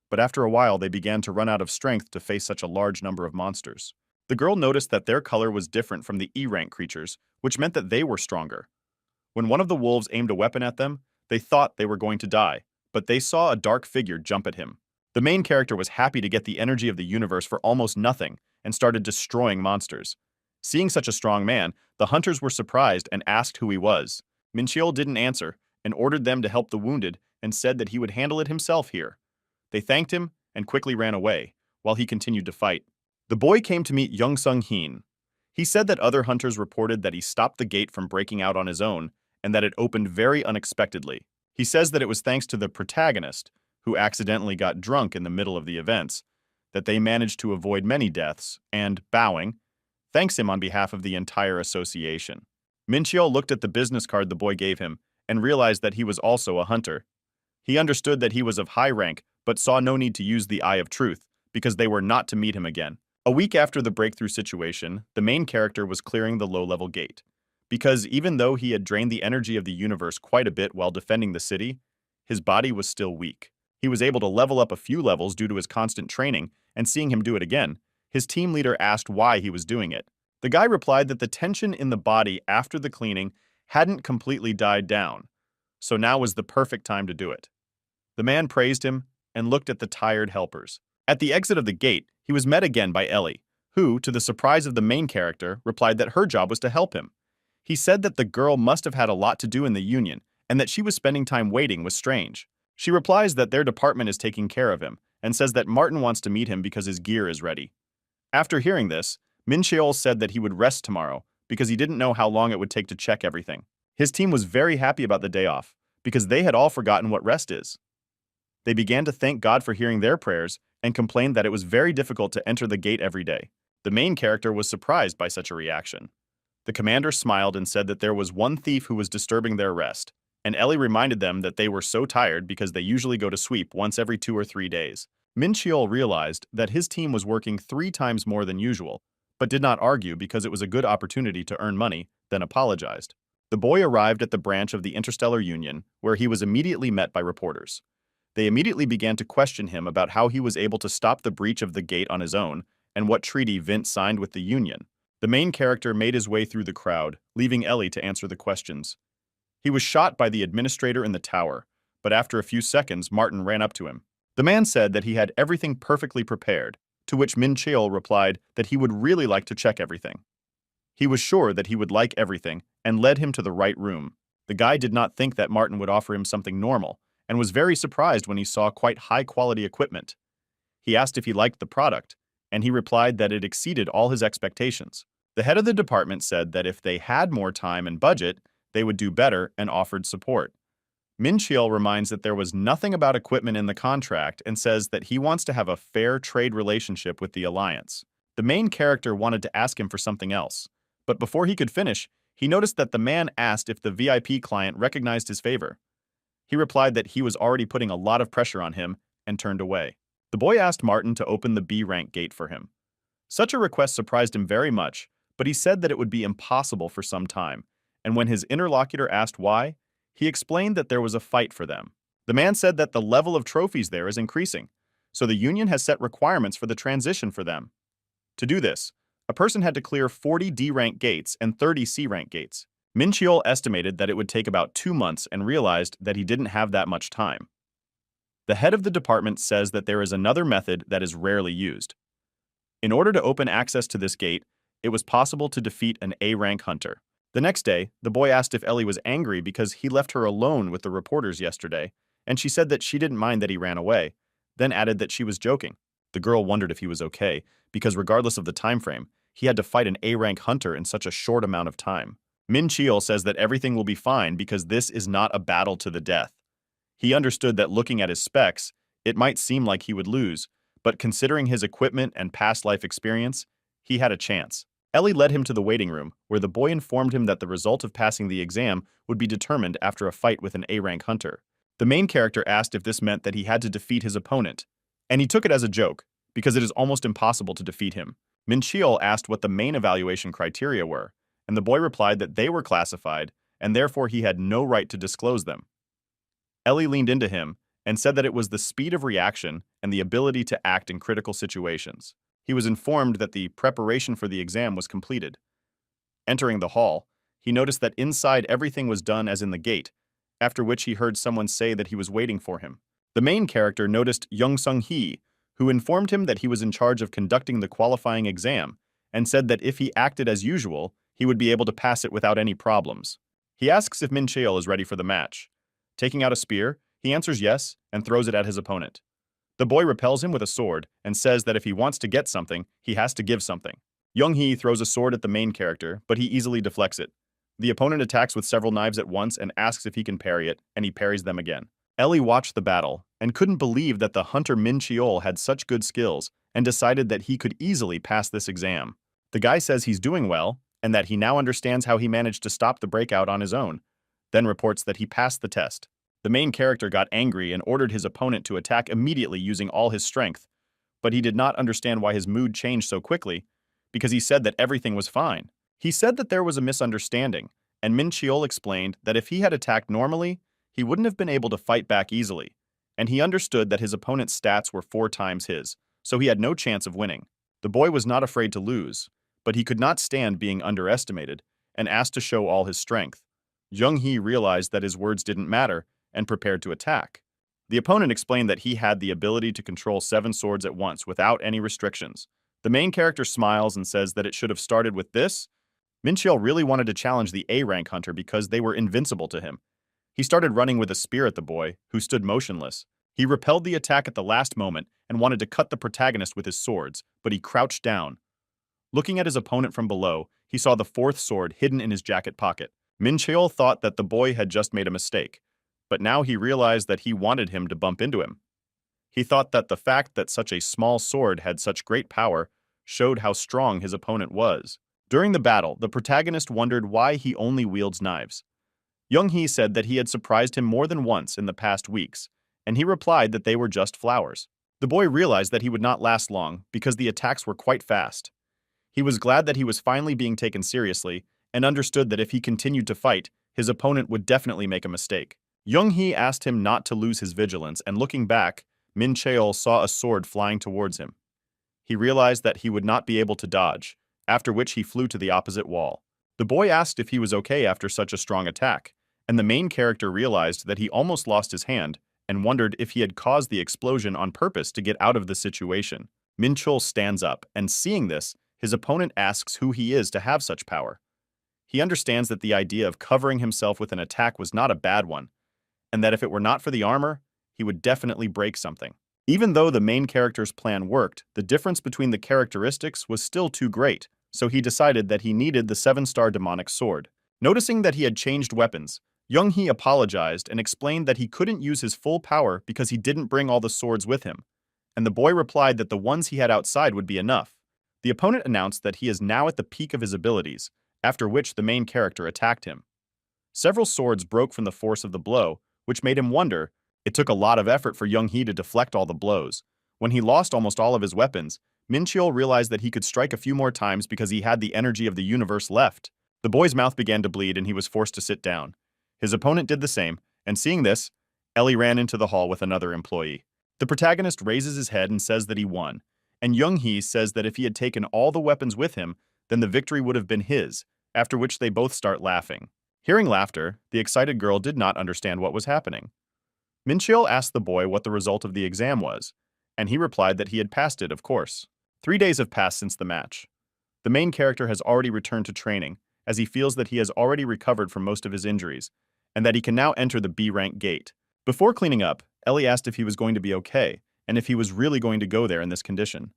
but after a while they began to run out of strength to face such a large number of monsters. The girl noticed that their color was different from the E-rank creatures, which meant that they were stronger. When one of the wolves aimed a weapon at them, they thought they were going to die, but they saw a dark figure jump at him. The main character was happy to get the energy of the universe for almost nothing and started destroying monsters. Seeing such a strong man, the hunters were surprised and asked who he was. Min Cheol didn't answer and ordered them to help the wounded and said that he would handle it himself here. They thanked him and quickly ran away, while he continued to fight. The boy came to meet Young Sung Heen. He said that other hunters reported that he stopped the gate from breaking out on his own and that it opened very unexpectedly. He says that it was thanks to the protagonist, who accidentally got drunk in the middle of the events, that they managed to avoid many deaths and, bowing, thanks him on behalf of the entire association. Min Cheol looked at the business card the boy gave him and realized that he was also a hunter. He understood that he was of high rank, but saw no need to use the Eye of Truth, because they were not to meet him again. A week after the breakthrough situation, the main character was clearing the low-level gate. Because even though he had drained the energy of the universe quite a bit while defending the city, his body was still weak. He was able to level up a few levels due to his constant training, and seeing him do it again, his team leader asked why he was doing it. The guy replied that the tension in the body after the cleaning hadn't completely died down, so now was the perfect time to do it. The man praised him and looked at the tired helpers. At the exit of the gate, he was met again by Ellie, who, to the surprise of the main character, replied that her job was to help him. He said that the girl must have had a lot to do in the Union, and that she was spending time waiting was strange. She replies that their department is taking care of him, and says that Martin wants to meet him because his gear is ready. After hearing this, Min Cheol said that he would rest tomorrow, because he didn't know how long it would take to check everything. His team was very happy about the day off, because they had all forgotten what rest is. They began to thank God for hearing their prayers, and complained that it was very difficult to enter the gate every day. The main character was surprised by such a reaction. The commander smiled and said that there was one thief who was disturbing their rest, and Ellie reminded them that they were so tired because they usually go to sweep once every 2 or 3 days. Min Cheol realized that his team was working 3 times more than usual, but did not argue because it was a good opportunity to earn money, then apologized. The boy arrived at the branch of the Interstellar Union, where he was immediately met by reporters. They immediately began to question him about how he was able to stop the breach of the gate on his own and what treaty Vint signed with the Union. The main character made his way through the crowd, leaving Ellie to answer the questions. He was shot by the administrator in the tower, but after a few seconds, Martin ran up to him. The man said that he had everything perfectly prepared, to which Min Cheol replied that he would really like to check everything. He was sure that he would like everything and led him to the right room. The guy did not think that Martin would offer him something normal, and was very surprised when he saw quite high-quality equipment. He asked if he liked the product, and he replied that it exceeded all his expectations. The head of the department said that if they had more time and budget, they would do better and offered support. Min Cheol reminds that there was nothing about equipment in the contract and says that he wants to have a fair trade relationship with the alliance. The main character wanted to ask him for something else, but before he could finish, he noticed that the man asked if the VIP client recognized his favor. He replied that he was already putting a lot of pressure on him and turned away. The boy asked Martin to open the B rank gate for him. Such a request surprised him very much, but he said that it would be impossible for some time, and when his interlocutor asked why, he explained that there was a fight for them. The man said that the level of trophies there is increasing, so the union has set requirements for the transition for them. To do this, a person had to clear 40 D-rank gates and 30 C-rank gates. Min Cheol estimated that it would take about 2 months and realized that he didn't have that much time. The head of the department says that there is another method that is rarely used. In order to open access to this gate, it was possible to defeat an A-rank hunter. The next day, the boy asked if Ellie was angry because he left her alone with the reporters yesterday, and she said that she didn't mind that he ran away, then added that she was joking. The girl wondered if he was okay, because regardless of the time frame, he had to fight an A-rank hunter in such a short amount of time. Min Cheol says that everything will be fine because this is not a battle to the death. He understood that looking at his specs, it might seem like he would lose, but considering his equipment and past life experience, he had a chance. Ellie led him to the waiting room, where the boy informed him that the result of passing the exam would be determined after a fight with an A-rank hunter. The main character asked if this meant that he had to defeat his opponent, and he took it as a joke, because it is almost impossible to defeat him. Min Cheol asked what the main evaluation criteria were, and the boy replied that they were classified, and therefore he had no right to disclose them. Ellie leaned into him and said that it was the speed of reaction and the ability to act in critical situations. He was informed that the preparation for the exam was completed. Entering the hall, he noticed that inside everything was done as in the gate, after which he heard someone say that he was waiting for him. The main character noticed Young Sung-hee, who informed him that he was in charge of conducting the qualifying exam, and said that if he acted as usual, he would be able to pass it without any problems. He asks if Min Cheol is ready for the match. Taking out a spear, he answers yes and throws it at his opponent. The boy repels him with a sword and says that if he wants to get something, he has to give something. Young-hee throws a sword at the main character, but he easily deflects it. The opponent attacks with several knives at once and asks if he can parry it, and he parries them again. Ellie watched the battle and couldn't believe that the hunter Min Cheol had such good skills and decided that he could easily pass this exam. The guy says he's doing well and that he now understands how he managed to stop the breakout on his own, then reports that he passed the test. The main character got angry and ordered his opponent to attack immediately using all his strength, but he did not understand why his mood changed so quickly, because he said that everything was fine. He said that there was a misunderstanding, and Min Cheol explained that if he had attacked normally, he wouldn't have been able to fight back easily, and he understood that his opponent's stats were 4 times his, so he had no chance of winning. The boy was not afraid to lose, but he could not stand being underestimated and asked to show all his strength. Young-hee realized that his words didn't matter and prepared to attack. The opponent explained that he had the ability to control 7 swords at once without any restrictions. The main character smiles and says that it should have started with this. Min Cheol really wanted to challenge the A-rank hunter because they were invincible to him. He started running with a spear at the boy, who stood motionless. He repelled the attack at the last moment and wanted to cut the protagonist with his swords, but he crouched down. Looking at his opponent from below, he saw the 4th sword hidden in his jacket pocket. Min Cheol thought that the boy had just made a mistake, but now he realized that he wanted him to bump into him. He thought that the fact that such a small sword had such great power showed how strong his opponent was. During the battle, the protagonist wondered why he only wields knives. Young-hee said that he had surprised him more than once in the past weeks, and he replied that they were just flowers. The boy realized that he would not last long because the attacks were quite fast. He was glad that he was finally being taken seriously and understood that if he continued to fight, his opponent would definitely make a mistake. Young-hee asked him not to lose his vigilance, and looking back, Min Cheol saw a sword flying towards him. He realized that he would not be able to dodge, after which he flew to the opposite wall. The boy asked if he was okay after such a strong attack, and the main character realized that he almost lost his hand and wondered if he had caused the explosion on purpose to get out of the situation. Min Cheol stands up, and seeing this, his opponent asks who he is to have such power. He understands that the idea of covering himself with an attack was not a bad one, and that if it were not for the armor, he would definitely break something. Even though the main character's plan worked, the difference between the characteristics was still too great, so he decided that he needed the 7-star demonic sword. Noticing that he had changed weapons, Young-hee apologized and explained that he couldn't use his full power because he didn't bring all the swords with him, and the boy replied that the ones he had outside would be enough. The opponent announced that he is now at the peak of his abilities, after which the main character attacked him. Several swords broke from the force of the blow, which made him wonder. It took a lot of effort for Young-hee to deflect all the blows. When he lost almost all of his weapons, Min-cheol realized that he could strike a few more times because he had the energy of the universe left. The boy's mouth began to bleed and he was forced to sit down. His opponent did the same, and seeing this, Ellie ran into the hall with another employee. The protagonist raises his head and says that he won, and Young-hee says that if he had taken all the weapons with him, then the victory would have been his, after which they both start laughing. Hearing laughter, the excited girl did not understand what was happening. Min-cheol asked the boy what the result of the exam was, and he replied that he had passed it, of course. 3 days have passed since the match. The main character has already returned to training, as he feels that he has already recovered from most of his injuries, and that he can now enter the B-rank gate. Before cleaning up, Ellie asked if he was going to be okay, and if he was really going to go there in this condition.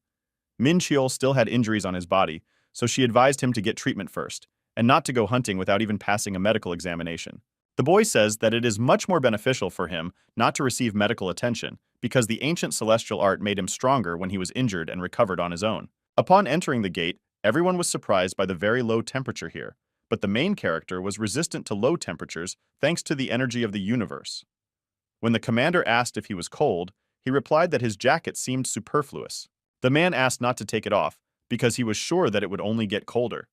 Min-cheol still had injuries on his body, so she advised him to get treatment first, and not to go hunting without even passing a medical examination. The boy says that it is much more beneficial for him not to receive medical attention, because the ancient celestial art made him stronger when he was injured and recovered on his own. Upon entering the gate, everyone was surprised by the very low temperature here, but the main character was resistant to low temperatures thanks to the energy of the universe. When the commander asked if he was cold, he replied that his jacket seemed superfluous. The man asked not to take it off, because he was sure that it would only get colder.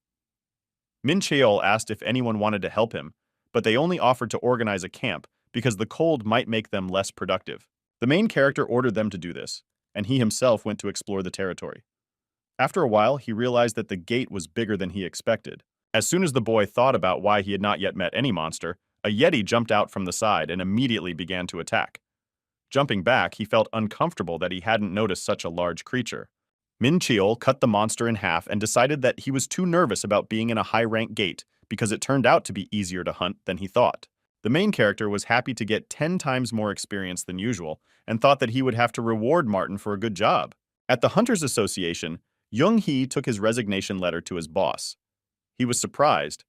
Min-cheol asked if anyone wanted to help him, but they only offered to organize a camp because the cold might make them less productive. The main character ordered them to do this, and he himself went to explore the territory. After a while, he realized that the gate was bigger than he expected. As soon as the boy thought about why he had not yet met any monster, a yeti jumped out from the side and immediately began to attack. Jumping back, he felt uncomfortable that he hadn't noticed such a large creature. Min-cheol cut the monster in half and decided that he was too nervous about being in a high-rank gate because it turned out to be easier to hunt than he thought. The main character was happy to get 10 times more experience than usual and thought that he would have to reward Martin for a good job. At the Hunters Association, Young-hee took his resignation letter to his boss. He was surprised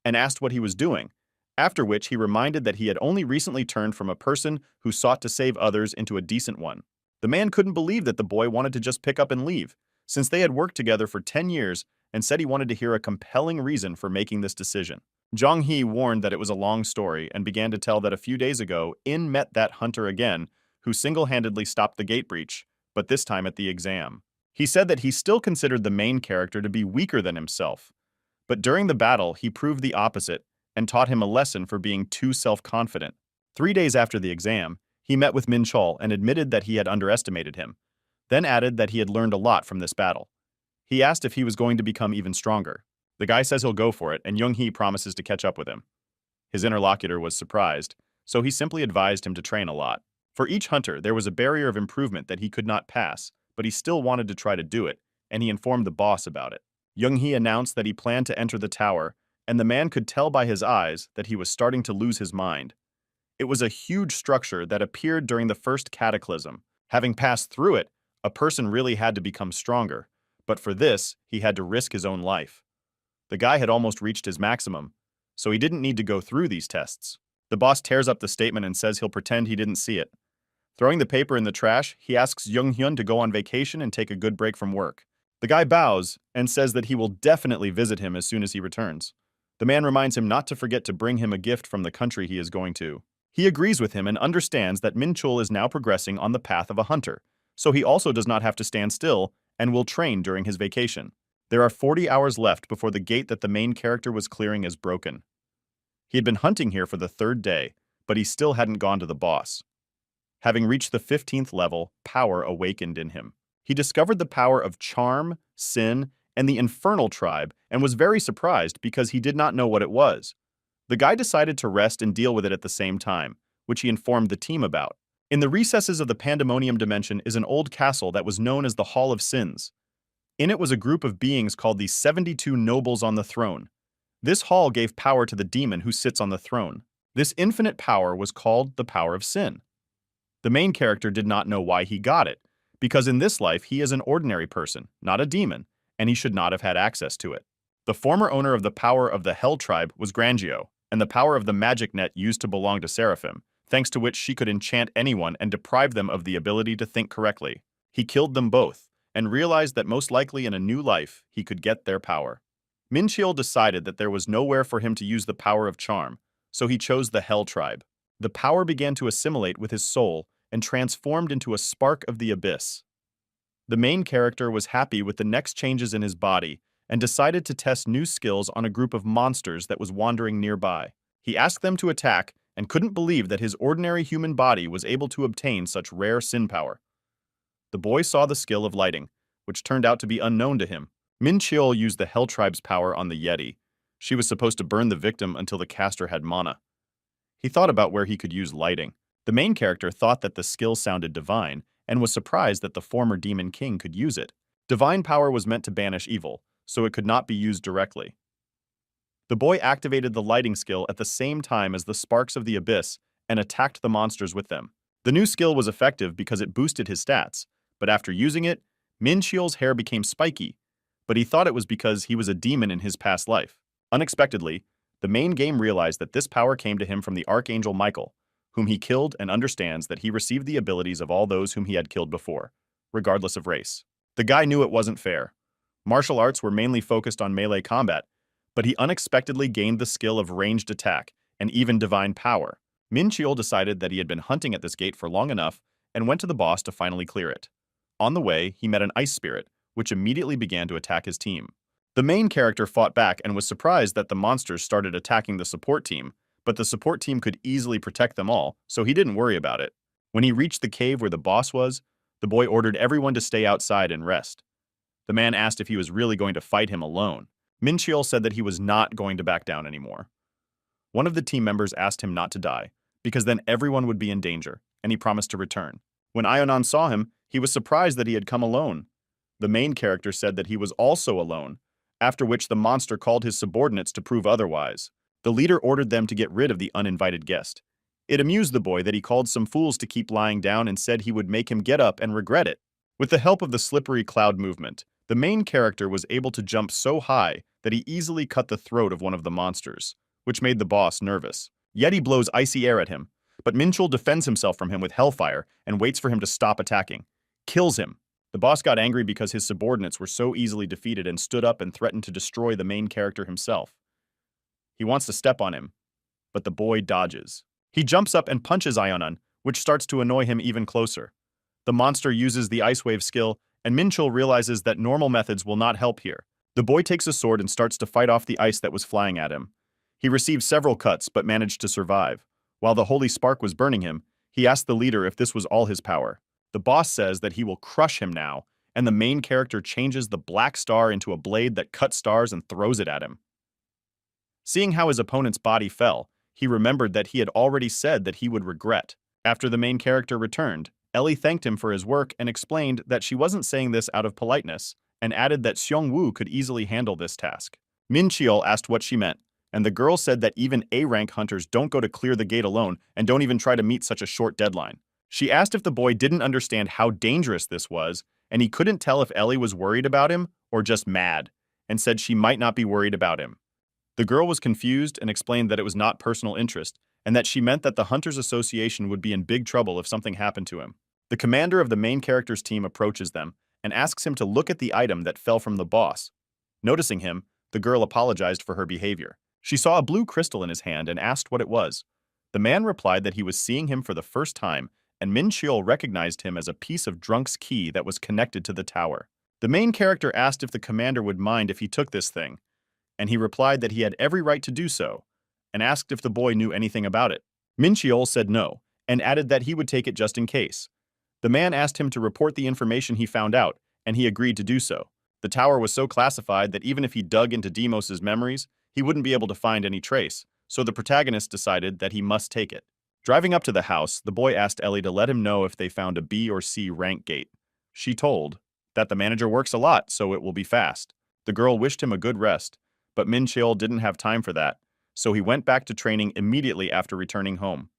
and asked what he was doing, after which he reminded that he had only recently turned from a person who sought to save others into a decent one. The man couldn't believe that the boy wanted to just pick up and leave, since they had worked together for 10 years and said he wanted to hear a compelling reason for making this decision. Jong-hee warned that it was a long story and began to tell that a few days ago, In met that hunter again, who single-handedly stopped the gate breach, but this time at the exam. He said that he still considered the main character to be weaker than himself, but during the battle he proved the opposite and taught him a lesson for being too self-confident. 3 days after the exam, he met with Min-cheol and admitted that he had underestimated him, then added that he had learned a lot from this battle. He asked if he was going to become even stronger. The guy says he'll go for it, and Young-hee promises to catch up with him. His interlocutor was surprised, so he simply advised him to train a lot. For each hunter, there was a barrier of improvement that he could not pass, but he still wanted to try to do it, and he informed the boss about it. Young-hee announced that he planned to enter the tower, and the man could tell by his eyes that he was starting to lose his mind. It was a huge structure that appeared during the first cataclysm. Having passed through it, a person really had to become stronger, but for this, he had to risk his own life. The guy had almost reached his maximum, so he didn't need to go through these tests. The boss tears up the statement and says he'll pretend he didn't see it. Throwing the paper in the trash, he asks Jung-hyun to go on vacation and take a good break from work. The guy bows and says that he will definitely visit him as soon as he returns. The man reminds him not to forget to bring him a gift from the country he is going to. He agrees with him and understands that Min-cheol is now progressing on the path of a hunter, so he also does not have to stand still and will train during his vacation. There are 40 hours left before the gate that the main character was clearing is broken. He had been hunting here for the 3rd day, but he still hadn't gone to the boss. Having reached the 15th level, power awakened in him. He discovered the power of charm, sin, and the infernal tribe and was very surprised because he did not know what it was. The guy decided to rest and deal with it at the same time, which he informed the team about. In the recesses of the Pandemonium dimension is an old castle that was known as the Hall of Sins. In it was a group of beings called the 72 Nobles on the Throne. This hall gave power to the demon who sits on the throne. This infinite power was called the power of sin. The main character did not know why he got it, because in this life he is an ordinary person, not a demon, and he should not have had access to it. The former owner of the power of the Hell tribe was Grangio, and the power of the magic net used to belong to Seraphim, thanks to which she could enchant anyone and deprive them of the ability to think correctly. He killed them both, and realized that most likely in a new life he could get their power. Minchiel decided that there was nowhere for him to use the power of charm, so he chose the Hell tribe. The power began to assimilate with his soul and transformed into a spark of the abyss. The main character was happy with the next changes in his body and decided to test new skills on a group of monsters that was wandering nearby. He asked them to attack and couldn't believe that his ordinary human body was able to obtain such rare sin power. The boy saw the skill of lighting, which turned out to be unknown to him. Min Cheol used the Hell Tribe's power on the Yeti. She was supposed to burn the victim until the caster had mana. He thought about where he could use lighting. The main character thought that the skill sounded divine and was surprised that the former Demon King could use it. Divine power was meant to banish evil, so it could not be used directly. The boy activated the lighting skill at the same time as the sparks of the abyss and attacked the monsters with them. The new skill was effective because it boosted his stats, but after using it, Min Cheol's hair became spiky, but he thought it was because he was a demon in his past life. Unexpectedly, the main game realized that this power came to him from the Archangel Michael, whom he killed, and understands that he received the abilities of all those whom he had killed before, regardless of race. The guy knew it wasn't fair. Martial arts were mainly focused on melee combat, but he unexpectedly gained the skill of ranged attack and even divine power. Min Cheol decided that he had been hunting at this gate for long enough and went to the boss to finally clear it. On the way, he met an ice spirit, which immediately began to attack his team. The main character fought back and was surprised that the monsters started attacking the support team, but the support team could easily protect them all, so he didn't worry about it. When he reached the cave where the boss was, the boy ordered everyone to stay outside and rest. The man asked if he was really going to fight him alone. Min Cheol said that he was not going to back down anymore. One of the team members asked him not to die, because then everyone would be in danger, and he promised to return. When Ionon saw him, he was surprised that he had come alone. The main character said that he was also alone, after which the monster called his subordinates to prove otherwise. The leader ordered them to get rid of the uninvited guest. It amused the boy that he called some fools to keep lying down and said he would make him get up and regret it. With the help of the slippery cloud movement, the main character was able to jump so high that he easily cut the throat of one of the monsters, which made the boss nervous. Yeti blows icy air at him, but Min Cheol defends himself from him with hellfire and waits for him to stop attacking. Kills him. The boss got angry because his subordinates were so easily defeated and stood up and threatened to destroy the main character himself. He wants to step on him, but the boy dodges. He jumps up and punches Ionon, which starts to annoy him even closer. The monster uses the Ice Wave skill, and Min Cheol realizes that normal methods will not help here. The boy takes a sword and starts to fight off the ice that was flying at him. He received several cuts but managed to survive. While the holy spark was burning him, he asked the leader if this was all his power. The boss says that he will crush him now, and the main character changes the black star into a blade that cuts stars and throws it at him. Seeing how his opponent's body fell, he remembered that he had already said that he would regret. After the main character returned, Ellie thanked him for his work and explained that she wasn't saying this out of politeness, and added that Xiong Wu could easily handle this task. Min Cheol asked what she meant, and the girl said that even A-rank hunters don't go to clear the gate alone and don't even try to meet such a short deadline. She asked if the boy didn't understand how dangerous this was, and he couldn't tell if Ellie was worried about him or just mad, and said she might not be worried about him. The girl was confused and explained that it was not personal interest, and that she meant that the Hunters Association would be in big trouble if something happened to him. The commander of the main character's team approaches them and asks him to look at the item that fell from the boss. Noticing him, the girl apologized for her behavior. She saw a blue crystal in his hand and asked what it was. The man replied that he was seeing him for the first time, and Min Cheol recognized him as a piece of Drunk's key that was connected to the tower. The main character asked if the commander would mind if he took this thing, and he replied that he had every right to do so, and asked if the boy knew anything about it. Min Cheol said no, and added that he would take it just in case. The man asked him to report the information he found out, and he agreed to do so. The tower was so classified that even if he dug into Demos's memories, he wouldn't be able to find any trace, so the protagonist decided that he must take it. Driving up to the house, the boy asked Ellie to let him know if they found a B or C rank gate. She told that the manager works a lot, so it will be fast. The girl wished him a good rest, but Min Cheol didn't have time for that, so he went back to training immediately after returning home.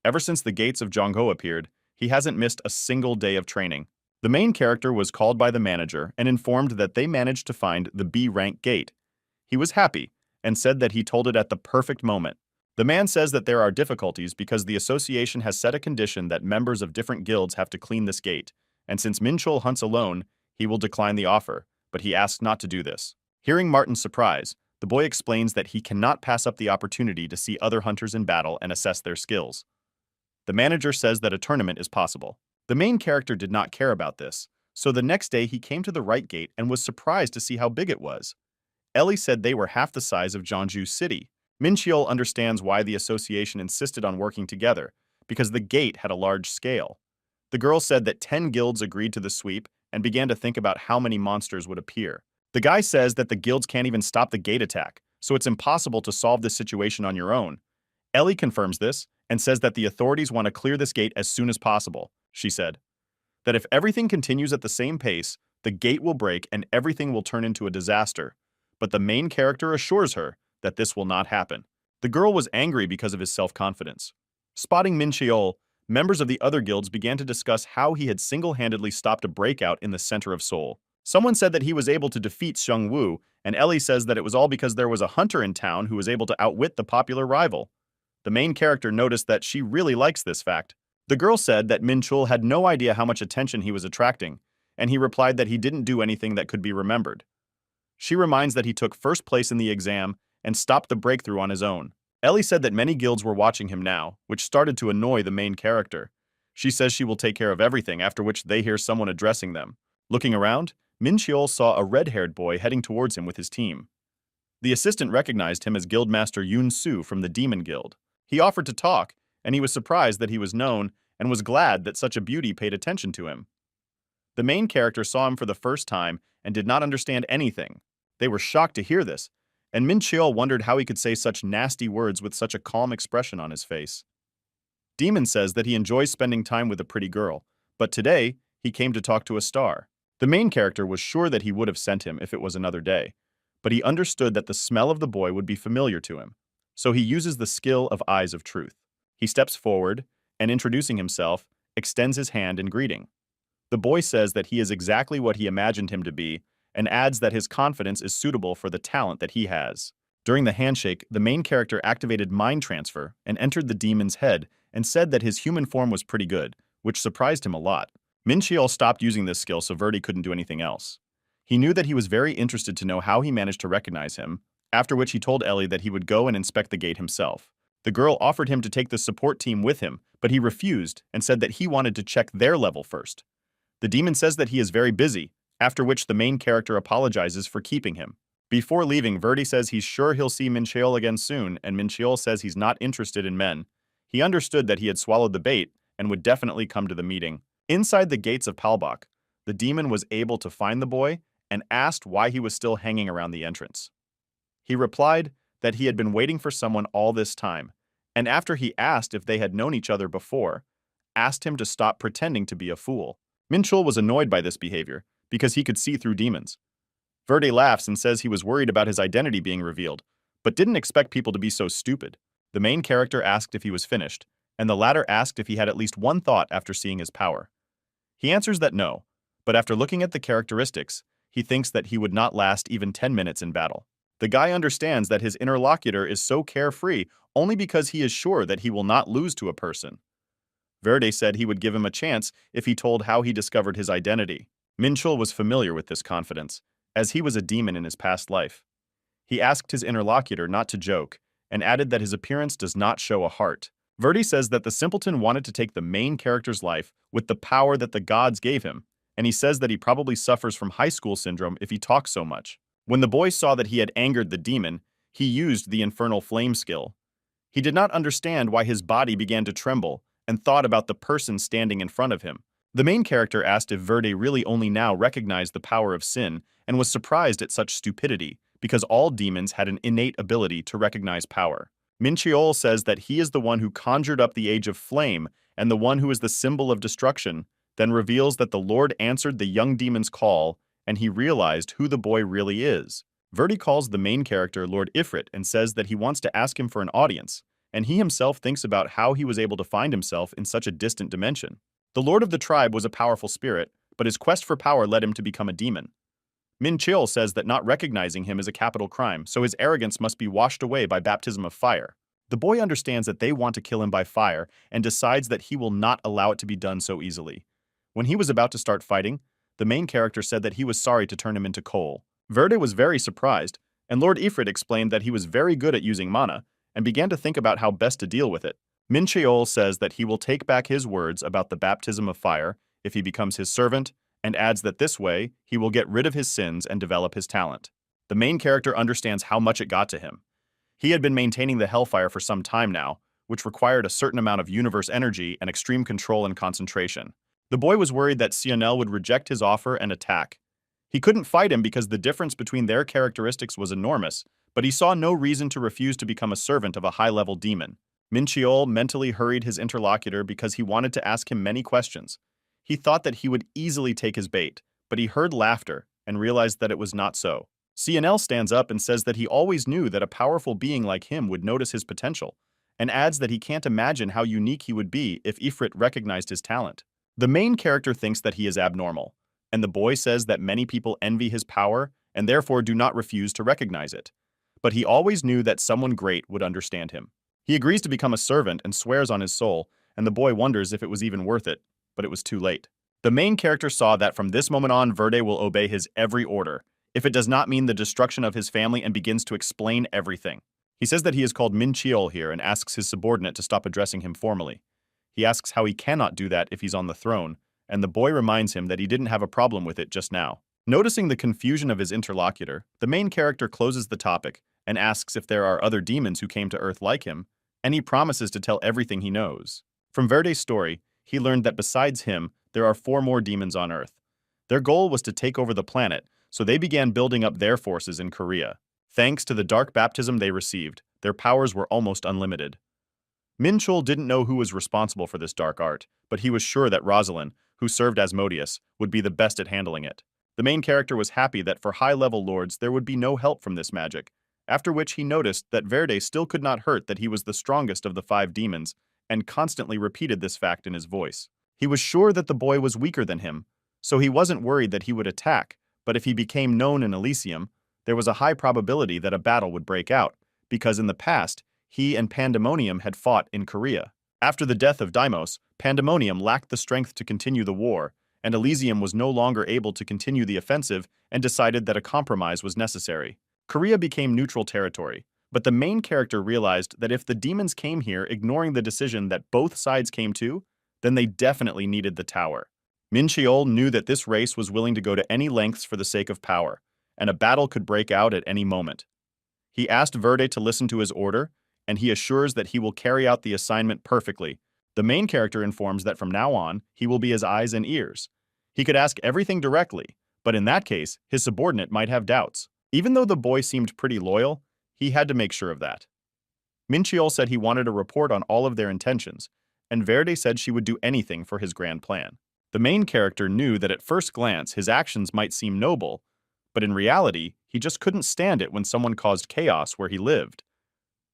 Ever since the gates of Zhongho appeared, He hasn't missed a single day of training. The main character was called by the manager and informed that they managed to find the B rank gate. He was happy and said that he told it at the perfect moment. The man says that there are difficulties because the association has set a condition that members of different guilds have to clean this gate, and since Minchul hunts alone, he will decline the offer, but he asks not to do this. Hearing Martin's surprise, the boy explains that he cannot pass up the opportunity to see other hunters in battle and assess their skills. The manager says that a tournament is possible. The main character did not care about this, so the next day he came to the right gate and was surprised to see how big it was. Ellie said they were half the size of Jeonju City. Mincheol understands why the association insisted on working together, because the gate had a large scale. The girl said that 10 guilds agreed to the sweep and began to think about how many monsters would appear. The guy says that the guilds can't even stop the gate attack, so it's impossible to solve this situation on your own. Ellie confirms this and says that the authorities want to clear this gate as soon as possible. She said that if everything continues at the same pace, the gate will break and everything will turn into a disaster. But the main character assures her that this will not happen. The girl was angry because of his self-confidence. Spotting Mincheol, members of the other guilds began to discuss how he had single-handedly stopped a breakout in the center of Seoul. Someone said that he was able to defeat Xiong Wu, and Ellie says that it was all because there was a hunter in town who was able to outwit the popular rival. The main character noticed that she really likes this fact. The girl said that Minchul had no idea how much attention he was attracting, and he replied that he didn't do anything that could be remembered. She reminds that he took first place in the exam and stopped the breakthrough on his own. Ellie said that many guilds were watching him now, which started to annoy the main character. She says she will take care of everything, after which they hear someone addressing them. Looking around, Mincheol saw a red-haired boy heading towards him with his team. The assistant recognized him as Guildmaster Yun Su from the Demon Guild. He offered to talk, and he was surprised that he was known and was glad that such a beauty paid attention to him. The main character saw him for the first time and did not understand anything. They were shocked to hear this, and Mincheol wondered how he could say such nasty words with such a calm expression on his face. Demon says that he enjoys spending time with a pretty girl, but today he came to talk to a star. The main character was sure that he would have sent him if it was another day, but he understood that the smell of the boy would be familiar to him, so he uses the skill of Eyes of Truth. He steps forward and, introducing himself, extends his hand in greeting. The boy says that he is exactly what he imagined him to be and adds that his confidence is suitable for the talent that he has. During the handshake, the main character activated mind transfer and entered the demon's head and said that his human form was pretty good, which surprised him a lot. Mincheol stopped using this skill so Verdi couldn't do anything else. He knew that he was very interested to know how he managed to recognize him, after which he told Ellie that he would go and inspect the gate himself. The girl offered him to take the support team with him, but he refused and said that he wanted to check their level first. The demon says that he is very busy, after which the main character apologizes for keeping him. Before leaving, Verdi says he's sure he'll see Mincheol again soon, and Mincheol says he's not interested in men. He understood that he had swallowed the bait and would definitely come to the meeting. Inside the gates of Palbach, the demon was able to find the boy and asked why he was still hanging around the entrance. He replied that he had been waiting for someone all this time, and after he asked if they had known each other before, asked him to stop pretending to be a fool. Minchul was annoyed by this behavior because he could see through demons. Verde laughs and says he was worried about his identity being revealed, but didn't expect people to be so stupid. The main character asked if he was finished, and the latter asked if he had at least one thought after seeing his power. He answers that no, but after looking at the characteristics, he thinks that he would not last even 10 minutes in battle. The guy understands that his interlocutor is so carefree only because he is sure that he will not lose to a person. Verde said he would give him a chance if he told how he discovered his identity. Minchul was familiar with this confidence, as he was a demon in his past life. He asked his interlocutor not to joke, and added that his appearance does not show a heart. Verde says that the simpleton wanted to take the main character's life with the power that the gods gave him, and he says that he probably suffers from high school syndrome if he talks so much. When the boy saw that he had angered the demon, he used the infernal flame skill. He did not understand why his body began to tremble and thought about the person standing in front of him. The main character asked if Verde really only now recognized the power of sin and was surprised at such stupidity because all demons had an innate ability to recognize power. Mincheol says that he is the one who conjured up the Age of Flame and the one who is the symbol of destruction, then reveals that the Lord answered the young demon's call and he realized who the boy really is. Verde calls the main character Lord Ifrit and says that he wants to ask him for an audience, and he himself thinks about how he was able to find himself in such a distant dimension. The lord of the tribe was a powerful spirit, but his quest for power led him to become a demon. Min Cheol says that not recognizing him is a capital crime, so his arrogance must be washed away by baptism of fire. The boy understands that they want to kill him by fire and decides that he will not allow it to be done so easily. When he was about to start fighting, the main character said that he was sorry to turn him into coal. Verde was very surprised, and Lord Ifrit explained that he was very good at using mana and began to think about how best to deal with it. Min Cheol says that he will take back his words about the baptism of fire if he becomes his servant, and adds that this way he will get rid of his sins and develop his talent. The main character understands how much it got to him. He had been maintaining the hellfire for some time now, which required a certain amount of universe energy and extreme control and concentration. The boy was worried that Sionel would reject his offer and attack. He couldn't fight him because the difference between their characteristics was enormous, but he saw no reason to refuse to become a servant of a high-level demon. Min Cheol mentally hurried his interlocutor because he wanted to ask him many questions. He thought that he would easily take his bait, but he heard laughter and realized that it was not so. Sionel stands up and says that he always knew that a powerful being like him would notice his potential, and adds that he can't imagine how unique he would be if Ifrit recognized his talent. The main character thinks that he is abnormal, and the boy says that many people envy his power and therefore do not refuse to recognize it. But he always knew that someone great would understand him. He agrees to become a servant and swears on his soul, and the boy wonders if it was even worth it, but it was too late. The main character saw that from this moment on, Verde will obey his every order, if it does not mean the destruction of his family, and begins to explain everything. He says that he is called Min Cheol here and asks his subordinate to stop addressing him formally. He asks how he cannot do that if he's on the throne, and the boy reminds him that he didn't have a problem with it just now. Noticing the confusion of his interlocutor, the main character closes the topic and asks if there are other demons who came to Earth like him, and he promises to tell everything he knows. From Verde's story, he learned that besides him, there are 4 more demons on Earth. Their goal was to take over the planet, so they began building up their forces in Korea. Thanks to the dark baptism they received, their powers were almost unlimited. Min Cheol didn't know who was responsible for this dark art, but he was sure that Rosalind, who served as Modius, would be the best at handling it. The main character was happy that for high-level lords there would be no help from this magic, after which he noticed that Verde still could not hurt that he was the strongest of the 5 demons, and constantly repeated this fact in his voice. He was sure that the boy was weaker than him, so he wasn't worried that he would attack, but if he became known in Elysium, there was a high probability that a battle would break out, because in the past, he and Pandemonium had fought in Korea. After the death of Deimos, Pandemonium lacked the strength to continue the war, and Elysium was no longer able to continue the offensive and decided that a compromise was necessary. Korea became neutral territory, but the main character realized that if the demons came here ignoring the decision that both sides came to, then they definitely needed the tower. Min Cheol knew that this race was willing to go to any lengths for the sake of power, and a battle could break out at any moment. He asked Verde to listen to his order, and he assures that he will carry out the assignment perfectly. The main character informs that from now on, he will be his eyes and ears. He could ask everything directly, but in that case, his subordinate might have doubts. Even though the boy seemed pretty loyal, he had to make sure of that. Min Cheol said he wanted a report on all of their intentions, and Verde said she would do anything for his grand plan. The main character knew that at first glance his actions might seem noble, but in reality, he just couldn't stand it when someone caused chaos where he lived.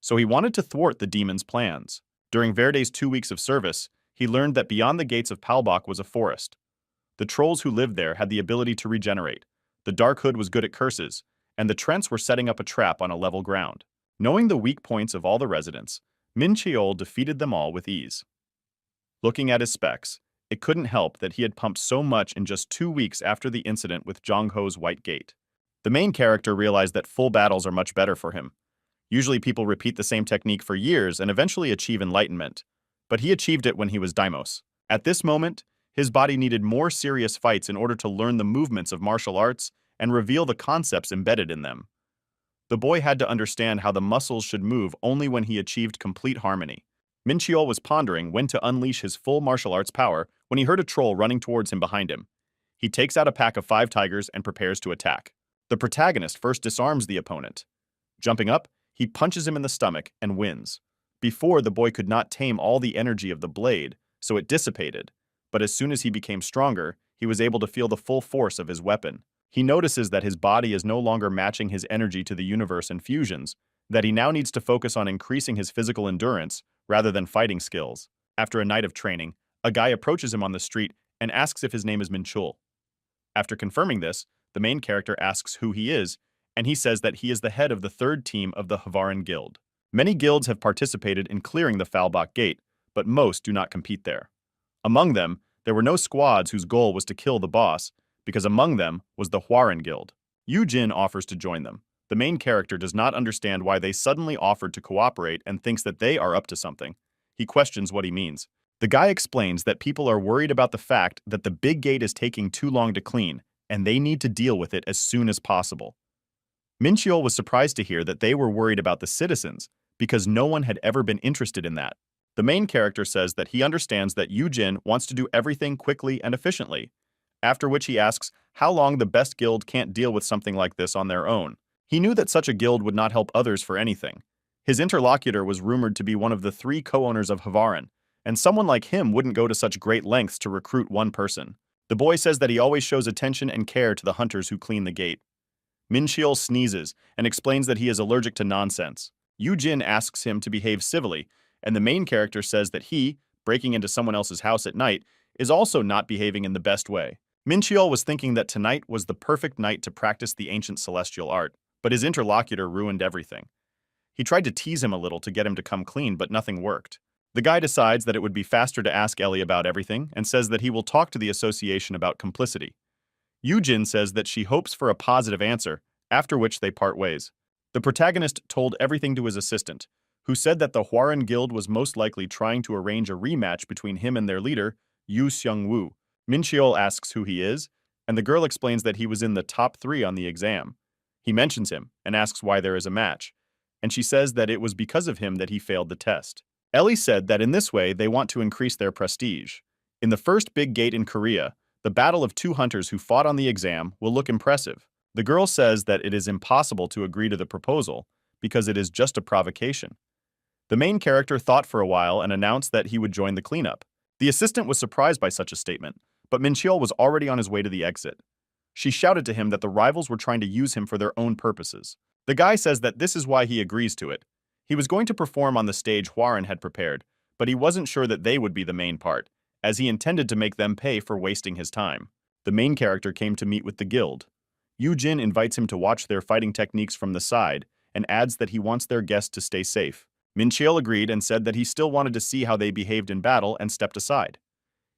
So he wanted to thwart the demon's plans. During Verde's 2 weeks of service, he learned that beyond the gates of Palbach was a forest. The trolls who lived there had the ability to regenerate, the Dark Hood was good at curses, and the Trents were setting up a trap on a level ground. Knowing the weak points of all the residents, Min Cheol defeated them all with ease. Looking at his specs, it couldn't help that he had pumped so much in just 2 weeks after the incident with Zhang Ho's White Gate. The main character realized that full battles are much better for him. Usually people repeat the same technique for years and eventually achieve enlightenment, but he achieved it when he was Deimos. At this moment, his body needed more serious fights in order to learn the movements of martial arts and reveal the concepts embedded in them. The boy had to understand how the muscles should move only when he achieved complete harmony. Min Cheol was pondering when to unleash his full martial arts power when he heard a troll running towards him behind him. He takes out a pack of 5 tigers and prepares to attack. The protagonist first disarms the opponent. Jumping up, he punches him in the stomach and wins. Before, the boy could not tame all the energy of the blade, so it dissipated, but as soon as he became stronger, he was able to feel the full force of his weapon. He notices that his body is no longer matching his energy to the universe and fusions, that he now needs to focus on increasing his physical endurance rather than fighting skills. After a night of training, A guy approaches him on the street and asks if his name is Minchul. After confirming this, the main character asks who he is, and he says that he is the head of the third team of the Havaran Guild. Many guilds have participated in clearing the Falbach Gate, but most do not compete there. Among them, there were no squads whose goal was to kill the boss, because among them was the Huaran Guild. Yu Jin offers to join them. The main character does not understand why they suddenly offered to cooperate and thinks that they are up to something. He questions what he means. The guy explains that people are worried about the fact that the big gate is taking too long to clean, and they need to deal with it as soon as possible. Minchiol was surprised to hear that they were worried about the citizens, because no one had ever been interested in that. The main character says that he understands that Yu Jin wants to do everything quickly and efficiently, after which he asks how long the best guild can't deal with something like this on their own. He knew that such a guild would not help others for anything. His interlocutor was rumored to be one of the 3 co-owners of Havaran, and someone like him wouldn't go to such great lengths to recruit one person. The boy says that he always shows attention and care to the hunters who clean the gate. Minchiol sneezes and explains that he is allergic to nonsense. Yu Jin asks him to behave civilly, and the main character says that he, breaking into someone else's house at night, is also not behaving in the best way. Minchiol was thinking that tonight was the perfect night to practice the ancient celestial art, but his interlocutor ruined everything. He tried to tease him a little to get him to come clean, but nothing worked. The guy decides that it would be faster to ask Ellie about everything and says that he will talk to the association about complicity. Yu Jin says that she hopes for a positive answer, after which they part ways. The protagonist told everything to his assistant, who said that the Huaran Guild was most likely trying to arrange a rematch between him and their leader, Yu Xiongwu. Minchiol asks who he is, and the girl explains that he was in the top 3 on the exam. He mentions him and asks why there is a match, and she says that it was because of him that he failed the test. Ellie said that in this way they want to increase their prestige. In the first big gate in Korea, the battle of 2 hunters who fought on the exam will look impressive. The girl says that it is impossible to agree to the proposal because it is just a provocation. The main character thought for a while and announced that he would join the cleanup. The assistant was surprised by such a statement, but Minchiol was already on his way to the exit. She shouted to him that the rivals were trying to use him for their own purposes. The guy says that this is why he agrees to it. He was going to perform on the stage Huaran had prepared, but he wasn't sure that they would be the main part, as he intended to make them pay for wasting his time. The main character came to meet with the guild. Yu Jin invites him to watch their fighting techniques from the side and adds that he wants their guest to stay safe. Minchiol agreed and said that he still wanted to see how they behaved in battle and stepped aside.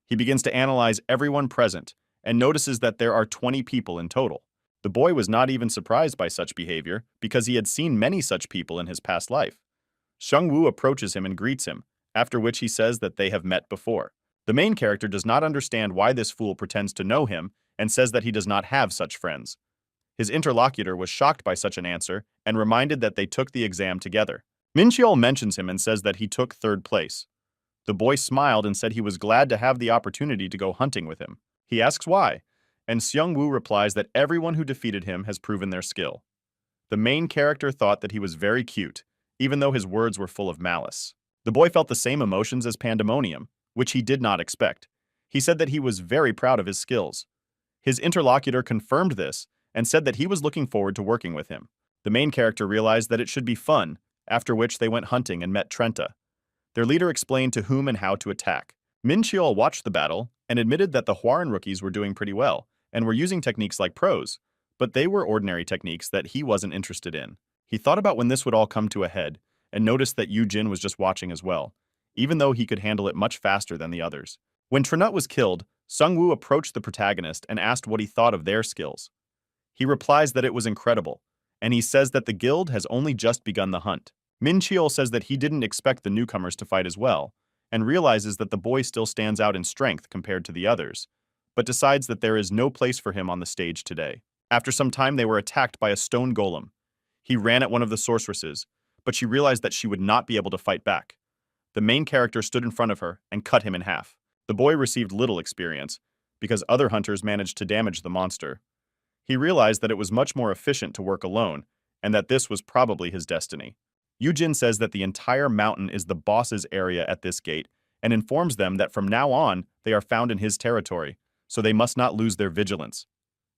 He begins to analyze everyone present and notices that there are 20 people in total. The boy was not even surprised by such behavior because he had seen many such people in his past life. Xiongwu approaches him and greets him, after which he says that they have met before. The main character does not understand why this fool pretends to know him and says that he does not have such friends. His interlocutor was shocked by such an answer and reminded that they took the exam together. Minchiol mentions him and says that he took 3rd place. The boy smiled and said he was glad to have the opportunity to go hunting with him. He asks why, and Xiongwu replies that everyone who defeated him has proven their skill. The main character thought that he was very cute, even though his words were full of malice. The boy felt the same emotions as Pandemonium, which he did not expect. He said that he was very proud of his skills. His interlocutor confirmed this and said that he was looking forward to working with him. The main character realized that it should be fun, after which they went hunting and met Trenta. Their leader explained to whom and how to attack. Minchiol watched the battle and admitted that the Huaran rookies were doing pretty well and were using techniques like pros, but they were ordinary techniques that he wasn't interested in. He thought about when this would all come to a head and noticed that Yu Jin was just watching as well, even though he could handle it much faster than the others. When Trinut was killed, Sungwoo approached the protagonist and asked what he thought of their skills. He replies that it was incredible, and he says that the guild has only just begun the hunt. Minchiol says that he didn't expect the newcomers to fight as well, and realizes that the boy still stands out in strength compared to the others, but decides that there is no place for him on the stage today. After some time, they were attacked by a stone golem. He ran at one of the sorceresses, but she realized that she would not be able to fight back. The main character stood in front of her and cut him in half. The boy received little experience, because other hunters managed to damage the monster. He realized that it was much more efficient to work alone, and that this was probably his destiny. Yu Jin says that the entire mountain is the boss's area at this gate, and informs them that from now on, they are found in his territory, so they must not lose their vigilance.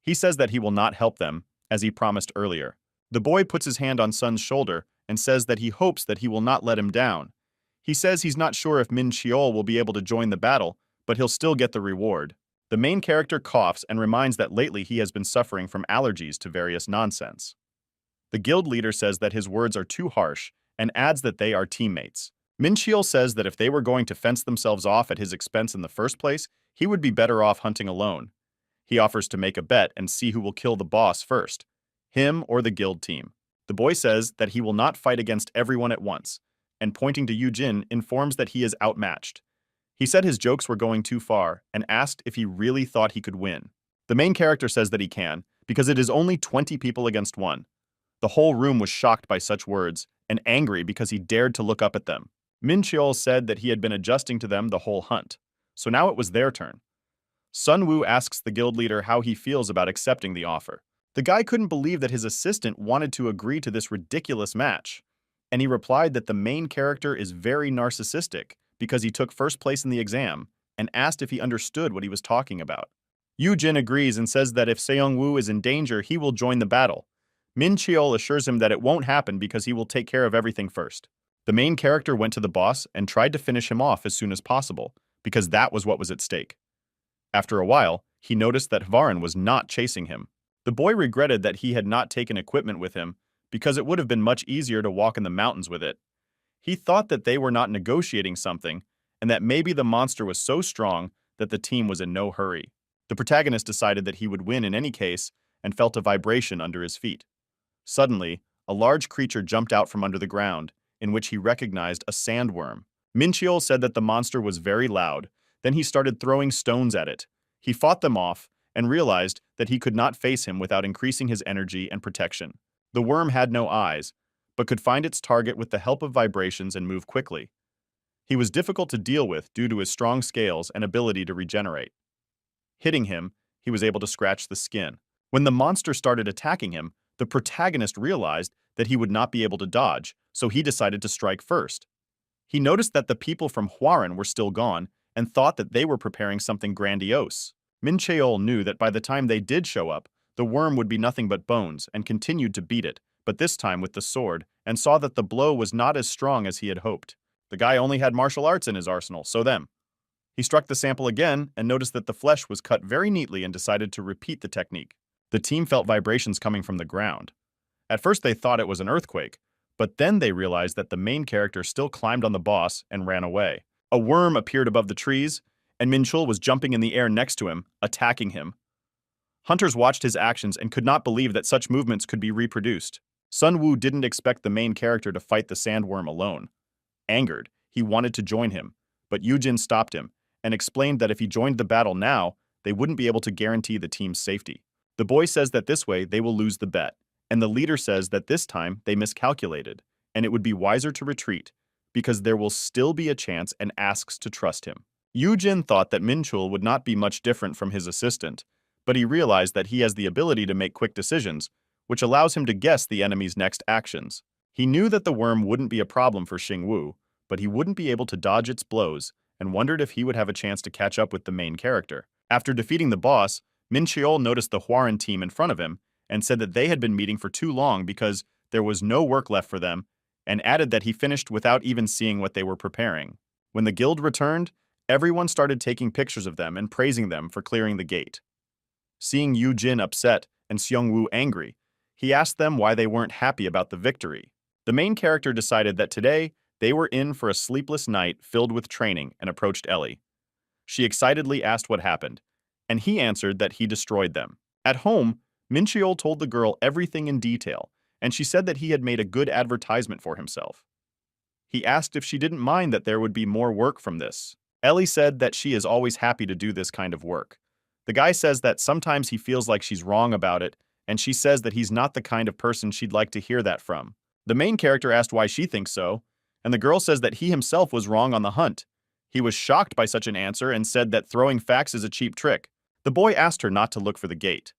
He says that he will not help them, as he promised earlier. The boy puts his hand on Sun's shoulder and says that he hopes that he will not let him down. He says he's not sure if Min Chiol will be able to join the battle, but he'll still get the reward. The main character coughs and reminds that lately he has been suffering from allergies to various nonsense. The guild leader says that his words are too harsh and adds that they are teammates. Minchiel says that if they were going to fence themselves off at his expense in the first place, he would be better off hunting alone. He offers to make a bet and see who will kill the boss first, him or the guild team. The boy says that he will not fight against everyone at once, and pointing to Yujin informs that he is outmatched. He said his jokes were going too far and asked if he really thought he could win. The main character says that he can, because it is only 20 people against one. The whole room was shocked by such words and angry because he dared to look up at them. Min Cheol said that he had been adjusting to them the whole hunt, so now it was their turn. Sun Wu asks the guild leader how he feels about accepting the offer. The guy couldn't believe that his assistant wanted to agree to this ridiculous match, and he replied that the main character is very narcissistic because he took first place in the exam and asked if he understood what he was talking about. Yu Jin agrees and says that if Seong Wu is in danger, he will join the battle. Min Cheol assures him that it won't happen because he will take care of everything first. The main character went to the boss and tried to finish him off as soon as possible, because that was what was at stake. After a while, he noticed that Hvaran was not chasing him. The boy regretted that he had not taken equipment with him, because it would have been much easier to walk in the mountains with it. He thought that they were not negotiating something, and that maybe the monster was so strong that the team was in no hurry. The protagonist decided that he would win in any case and felt a vibration under his feet. Suddenly, a large creature jumped out from under the ground, in which he recognized a sandworm. Minchiol said that the monster was very loud. Then he started throwing stones at it. He fought them off and realized that he could not face him without increasing his energy and protection. The worm had no eyes, but could find its target with the help of vibrations and move quickly. He was difficult to deal with due to his strong scales and ability to regenerate. Hitting him, he was able to scratch the skin. When the monster started attacking him, the protagonist realized that he would not be able to dodge, so he decided to strike first. He noticed that the people from Hwaran were still gone and thought that they were preparing something grandiose. Min Cheol knew that by the time they did show up, the worm would be nothing but bones and continued to beat it, but this time with the sword, and saw that the blow was not as strong as he had hoped. The guy only had martial arts in his arsenal, so them. He struck the sample again and noticed that the flesh was cut very neatly and decided to repeat the technique. The team felt vibrations coming from the ground. At first they thought it was an earthquake, but then they realized that the main character still climbed on the boss and ran away. A worm appeared above the trees, and Minchul was jumping in the air next to him, attacking him. Hunters watched his actions and could not believe that such movements could be reproduced. Sun Wu didn't expect the main character to fight the sandworm alone. Angered, he wanted to join him, but Yujin stopped him and explained that if he joined the battle now, they wouldn't be able to guarantee the team's safety. The boy says that this way they will lose the bet, and the leader says that this time they miscalculated, and it would be wiser to retreat, because there will still be a chance, and asks to trust him. Yujin thought that Minchul would not be much different from his assistant, but he realized that he has the ability to make quick decisions, which allows him to guess the enemy's next actions. He knew that the worm wouldn't be a problem for Xing Wu, but he wouldn't be able to dodge its blows, and wondered if he would have a chance to catch up with the main character. After defeating the boss, Min Cheol noticed the Hwaran team in front of him and said that they had been meeting for too long because there was no work left for them, and added that he finished without even seeing what they were preparing. When the guild returned, everyone started taking pictures of them and praising them for clearing the gate. Seeing Yu Jin upset and Seong Wu angry, he asked them why they weren't happy about the victory. The main character decided that today they were in for a sleepless night filled with training and approached Ellie. She excitedly asked what happened, and he answered that he destroyed them. At home, Minchiol told the girl everything in detail, and she said that he had made a good advertisement for himself. He asked if she didn't mind that there would be more work from this. Ellie said that she is always happy to do this kind of work. The guy says that sometimes he feels like she's wrong about it, and she says that he's not the kind of person she'd like to hear that from. The main character asked why she thinks so, and the girl says that he himself was wrong on the hunt. He was shocked by such an answer and said that throwing facts is a cheap trick. The boy asked her not to look for the gate.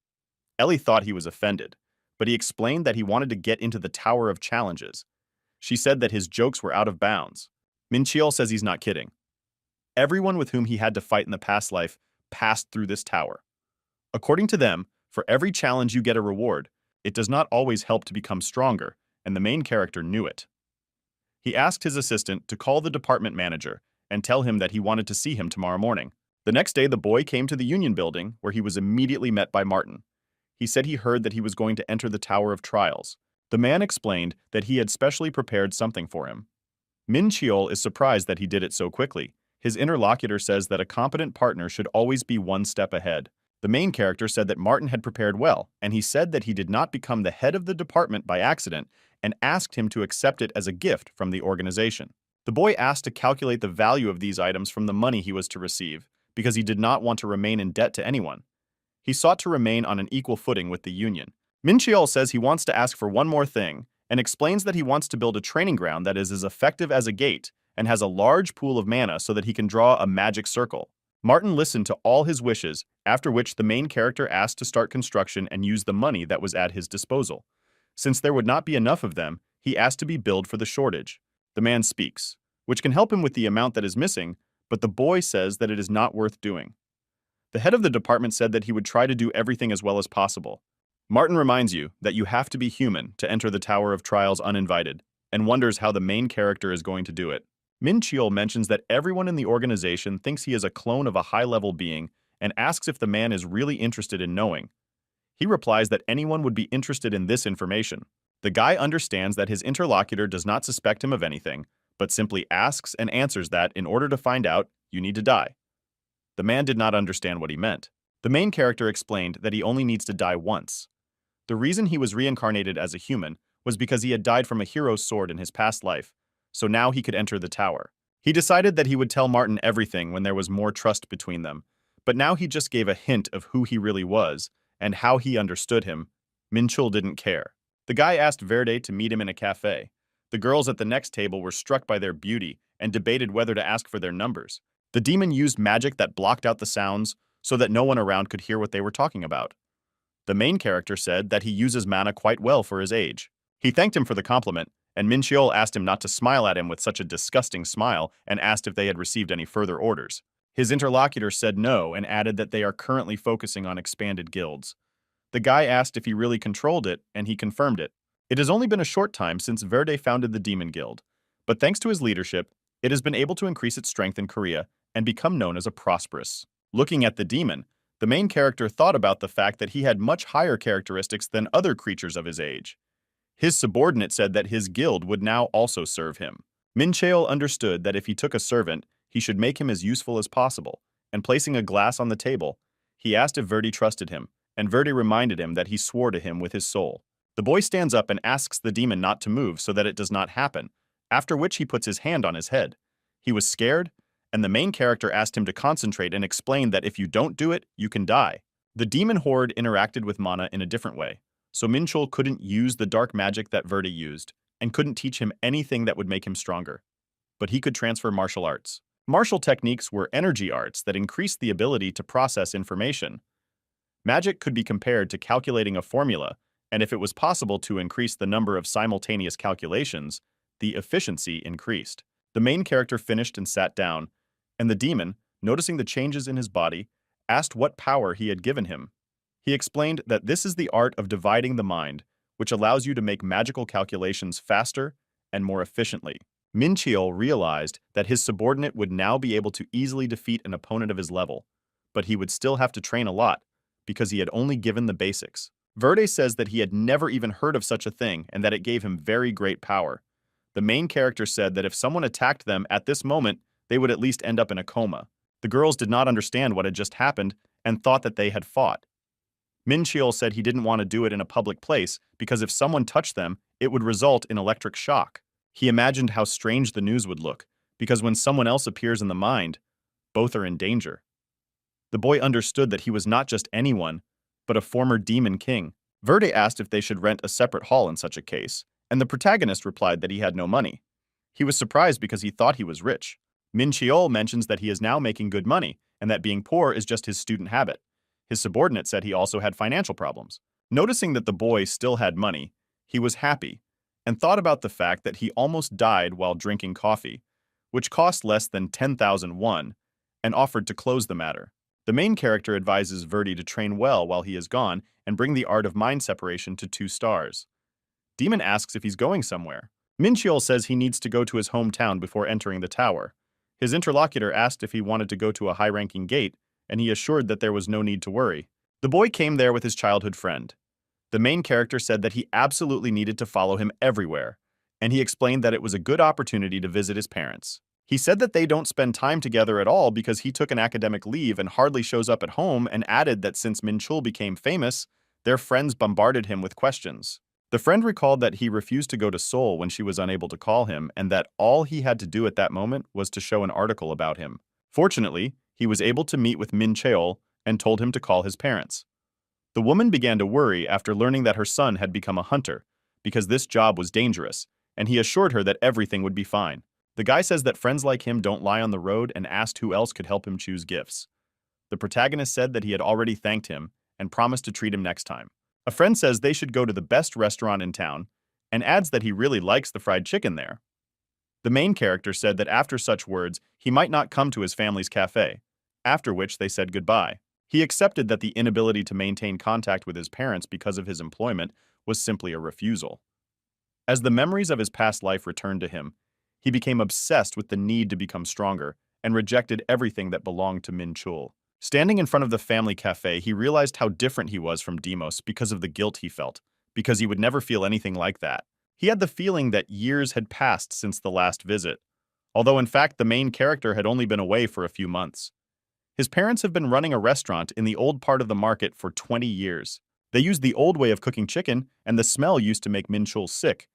Ellie thought he was offended, but he explained that he wanted to get into the Tower of Challenges. She said that his jokes were out of bounds. Minchiol says he's not kidding. Everyone with whom he had to fight in the past life passed through this tower. According to them, for every challenge you get a reward. It does not always help to become stronger, and the main character knew it. He asked his assistant to call the department manager and tell him that he wanted to see him tomorrow morning. The next day, the boy came to the Union building, where he was immediately met by Martin. He said he heard that he was going to enter the Tower of Trials. The man explained that he had specially prepared something for him. Min Cheol is surprised that he did it so quickly. His interlocutor says that a competent partner should always be one step ahead. The main character said that Martin had prepared well, and he said that he did not become the head of the department by accident and asked him to accept it as a gift from the organization. The boy asked to calculate the value of these items from the money he was to receive, because he did not want to remain in debt to anyone. He sought to remain on an equal footing with the Union. Min Cheol says he wants to ask for one more thing, and explains that he wants to build a training ground that is as effective as a gate and has a large pool of mana so that he can draw a magic circle. Martin listened to all his wishes, after which the main character asked to start construction and use the money that was at his disposal. Since there would not be enough of them, he asked to be billed for the shortage. The man speaks, which can help him with the amount that is missing, but the boy says that it is not worth doing. The head of the department said that he would try to do everything as well as possible. Martin reminds you that you have to be human to enter the Tower of Trials uninvited, and wonders how the main character is going to do it. Min Cheol mentions that everyone in the organization thinks he is a clone of a high-level being and asks if the man is really interested in knowing. He replies that anyone would be interested in this information. The guy understands that his interlocutor does not suspect him of anything, but simply asks and answers that in order to find out, you need to die. The man did not understand what he meant. The main character explained that he only needs to die once. The reason he was reincarnated as a human was because he had died from a hero's sword in his past life, so now he could enter the tower. He decided that he would tell Martin everything when there was more trust between them, but now he just gave a hint of who he really was and how he understood him. Min Cheol didn't care. The guy asked Verde to meet him in a cafe. The girls at the next table were struck by their beauty and debated whether to ask for their numbers. The demon used magic that blocked out the sounds so that no one around could hear what they were talking about. The main character said that he uses mana quite well for his age. He thanked him for the compliment, and Min Cheol asked him not to smile at him with such a disgusting smile and asked if they had received any further orders. His interlocutor said no and added that they are currently focusing on expanded guilds. The guy asked if he really controlled it, and he confirmed it. It has only been a short time since Verde founded the Demon Guild, but thanks to his leadership, it has been able to increase its strength in Korea and become known as a prosperous. Looking at the demon, the main character thought about the fact that he had much higher characteristics than other creatures of his age. His subordinate said that his guild would now also serve him. Min Cheol understood that if he took a servant, he should make him as useful as possible, and placing a glass on the table, he asked if Verde trusted him, and Verde reminded him that he swore to him with his soul. The boy stands up and asks the demon not to move so that it does not happen, after which he puts his hand on his head. He was scared, and the main character asked him to concentrate and explain that if you don't do it, you can die. The demon horde interacted with mana in a different way, so Min Cheol couldn't use the dark magic that Verde used, and couldn't teach him anything that would make him stronger. But he could transfer martial arts. Martial techniques were energy arts that increased the ability to process information. Magic could be compared to calculating a formula, and if it was possible to increase the number of simultaneous calculations, the efficiency increased. The main character finished and sat down, and the demon, noticing the changes in his body, asked what power he had given him. He explained that this is the art of dividing the mind, which allows you to make magical calculations faster and more efficiently. Min Cheol realized that his subordinate would now be able to easily defeat an opponent of his level, but he would still have to train a lot, because he had only given the basics. Verde says that he had never even heard of such a thing and that it gave him very great power. The main character said that if someone attacked them at this moment, they would at least end up in a coma. The girls did not understand what had just happened and thought that they had fought. Min Cheol said he didn't want to do it in a public place because if someone touched them, it would result in electric shock. He imagined how strange the news would look, because when someone else appears in the mind, both are in danger. The boy understood that he was not just anyone, but a former demon king. Verde asked if they should rent a separate hall in such a case, and the protagonist replied that he had no money. He was surprised because he thought he was rich. Min Cheol mentions that he is now making good money, and that being poor is just his student habit. His subordinate said he also had financial problems. Noticing that the boy still had money, he was happy, and thought about the fact that he almost died while drinking coffee, which cost less than 10,000 won, and offered to close the matter. The main character advises Verde to train well while he is gone and bring the art of mind separation to 2 stars. Demon asks if he's going somewhere. Min Cheol says he needs to go to his hometown before entering the tower. His interlocutor asked if he wanted to go to a high-ranking gate, and he assured that there was no need to worry. The boy came there with his childhood friend. The main character said that he absolutely needed to follow him everywhere, and he explained that it was a good opportunity to visit his parents. He said that they don't spend time together at all because he took an academic leave and hardly shows up at home, and added that since Min-chul became famous, their friends bombarded him with questions. The friend recalled that he refused to go to Seoul when she was unable to call him, and that all he had to do at that moment was to show an article about him. Fortunately, he was able to meet with Min Cheol and told him to call his parents. The woman began to worry after learning that her son had become a hunter, because this job was dangerous, and he assured her that everything would be fine. The guy says that friends like him don't lie on the road and asked who else could help him choose gifts. The protagonist said that he had already thanked him and promised to treat him next time. A friend says they should go to the best restaurant in town and adds that he really likes the fried chicken there. The main character said that after such words, he might not come to his family's cafe, after which they said goodbye. He accepted that the inability to maintain contact with his parents because of his employment was simply a refusal. As the memories of his past life returned to him, he became obsessed with the need to become stronger and rejected everything that belonged to Min Chul. Standing in front of the family cafe, he realized how different he was from Demos because of the guilt he felt, because he would never feel anything like that. He had the feeling that years had passed since the last visit, although in fact the main character had only been away for a few months. His parents have been running a restaurant in the old part of the market for 20 years. They used the old way of cooking chicken, and the smell used to make Min Chul sick.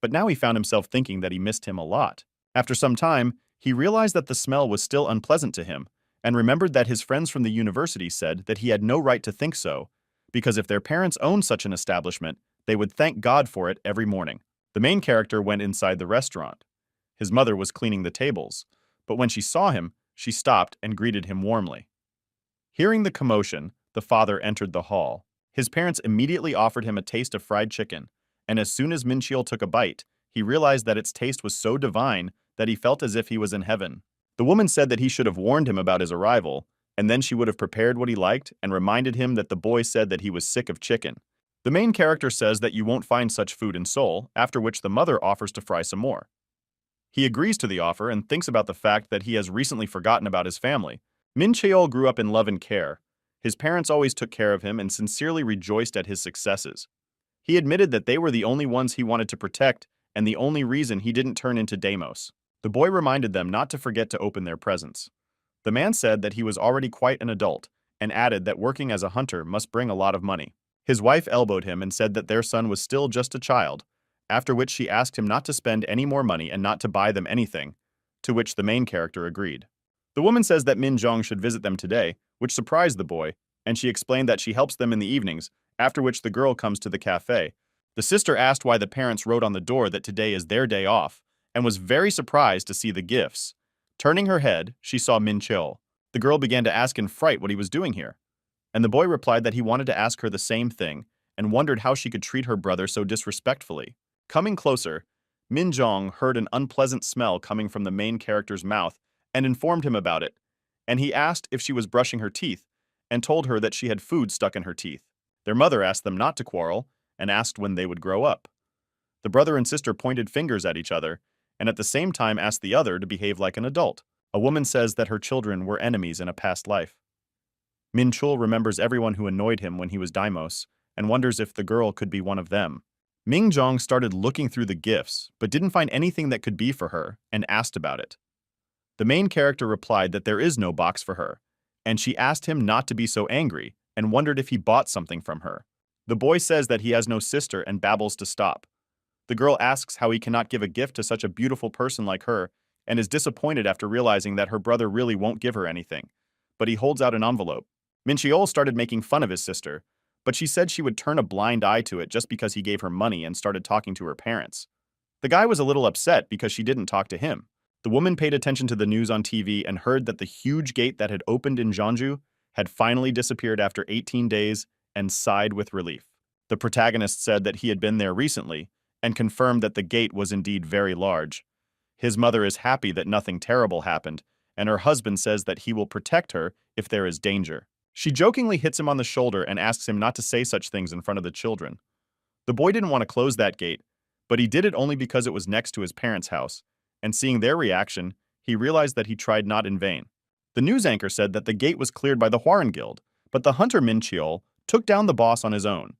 But now he found himself thinking that he missed him a lot. After some time, he realized that the smell was still unpleasant to him, and remembered that his friends from the university said that he had no right to think so, because if their parents owned such an establishment, they would thank God for it every morning. The main character went inside the restaurant. His mother was cleaning the tables, but when she saw him, she stopped and greeted him warmly. Hearing the commotion, the father entered the hall. His parents immediately offered him a taste of fried chicken, and as soon as Min Cheol took a bite, he realized that its taste was so divine that he felt as if he was in heaven. The woman said that he should have warned him about his arrival, and then she would have prepared what he liked and reminded him that the boy said that he was sick of chicken. The main character says that you won't find such food in Seoul, after which the mother offers to fry some more. He agrees to the offer and thinks about the fact that he has recently forgotten about his family. Min Cheol grew up in love and care. His parents always took care of him and sincerely rejoiced at his successes. He admitted that they were the only ones he wanted to protect and the only reason he didn't turn into Deimos. The boy reminded them not to forget to open their presents. The man said that he was already quite an adult and added that working as a hunter must bring a lot of money. His wife elbowed him and said that their son was still just a child, after which she asked him not to spend any more money and not to buy them anything, to which the main character agreed. The woman says that Min Jong should visit them today, which surprised the boy, and she explained that she helps them in the evenings, after which the girl comes to the cafe. The sister asked why the parents wrote on the door that today is their day off, and was very surprised to see the gifts. Turning her head, she saw Min Cheol. The girl began to ask in fright what he was doing here, and the boy replied that he wanted to ask her the same thing, and wondered how she could treat her brother so disrespectfully. Coming closer, Min Jong heard an unpleasant smell coming from the main character's mouth and informed him about it, and he asked if she was brushing her teeth and told her that she had food stuck in her teeth. Their mother asked them not to quarrel and asked when they would grow up. The brother and sister pointed fingers at each other and at the same time asked the other to behave like an adult. A woman says that her children were enemies in a past life. Min Chul remembers everyone who annoyed him when he was Daimos and wonders if the girl could be one of them. Ming Jong started looking through the gifts, but didn't find anything that could be for her, and asked about it. The main character replied that there is no box for her, and she asked him not to be so angry, and wondered if he bought something from her. The boy says that he has no sister and babbles to stop. The girl asks how he cannot give a gift to such a beautiful person like her, and is disappointed after realizing that her brother really won't give her anything, but he holds out an envelope. Min Cheol started making fun of his sister, but she said she would turn a blind eye to it just because he gave her money and started talking to her parents. The guy was a little upset because she didn't talk to him. The woman paid attention to the news on TV and heard that the huge gate that had opened in Jeonju had finally disappeared after 18 days and sighed with relief. The protagonist said that he had been there recently and confirmed that the gate was indeed very large. His mother is happy that nothing terrible happened, and her husband says that he will protect her if there is danger. She jokingly hits him on the shoulder and asks him not to say such things in front of the children. The boy didn't want to close that gate, but he did it only because it was next to his parents' house, and seeing their reaction, he realized that he tried not in vain. The news anchor said that the gate was cleared by the Huaran Guild, but the hunter Min Cheol took down the boss on his own.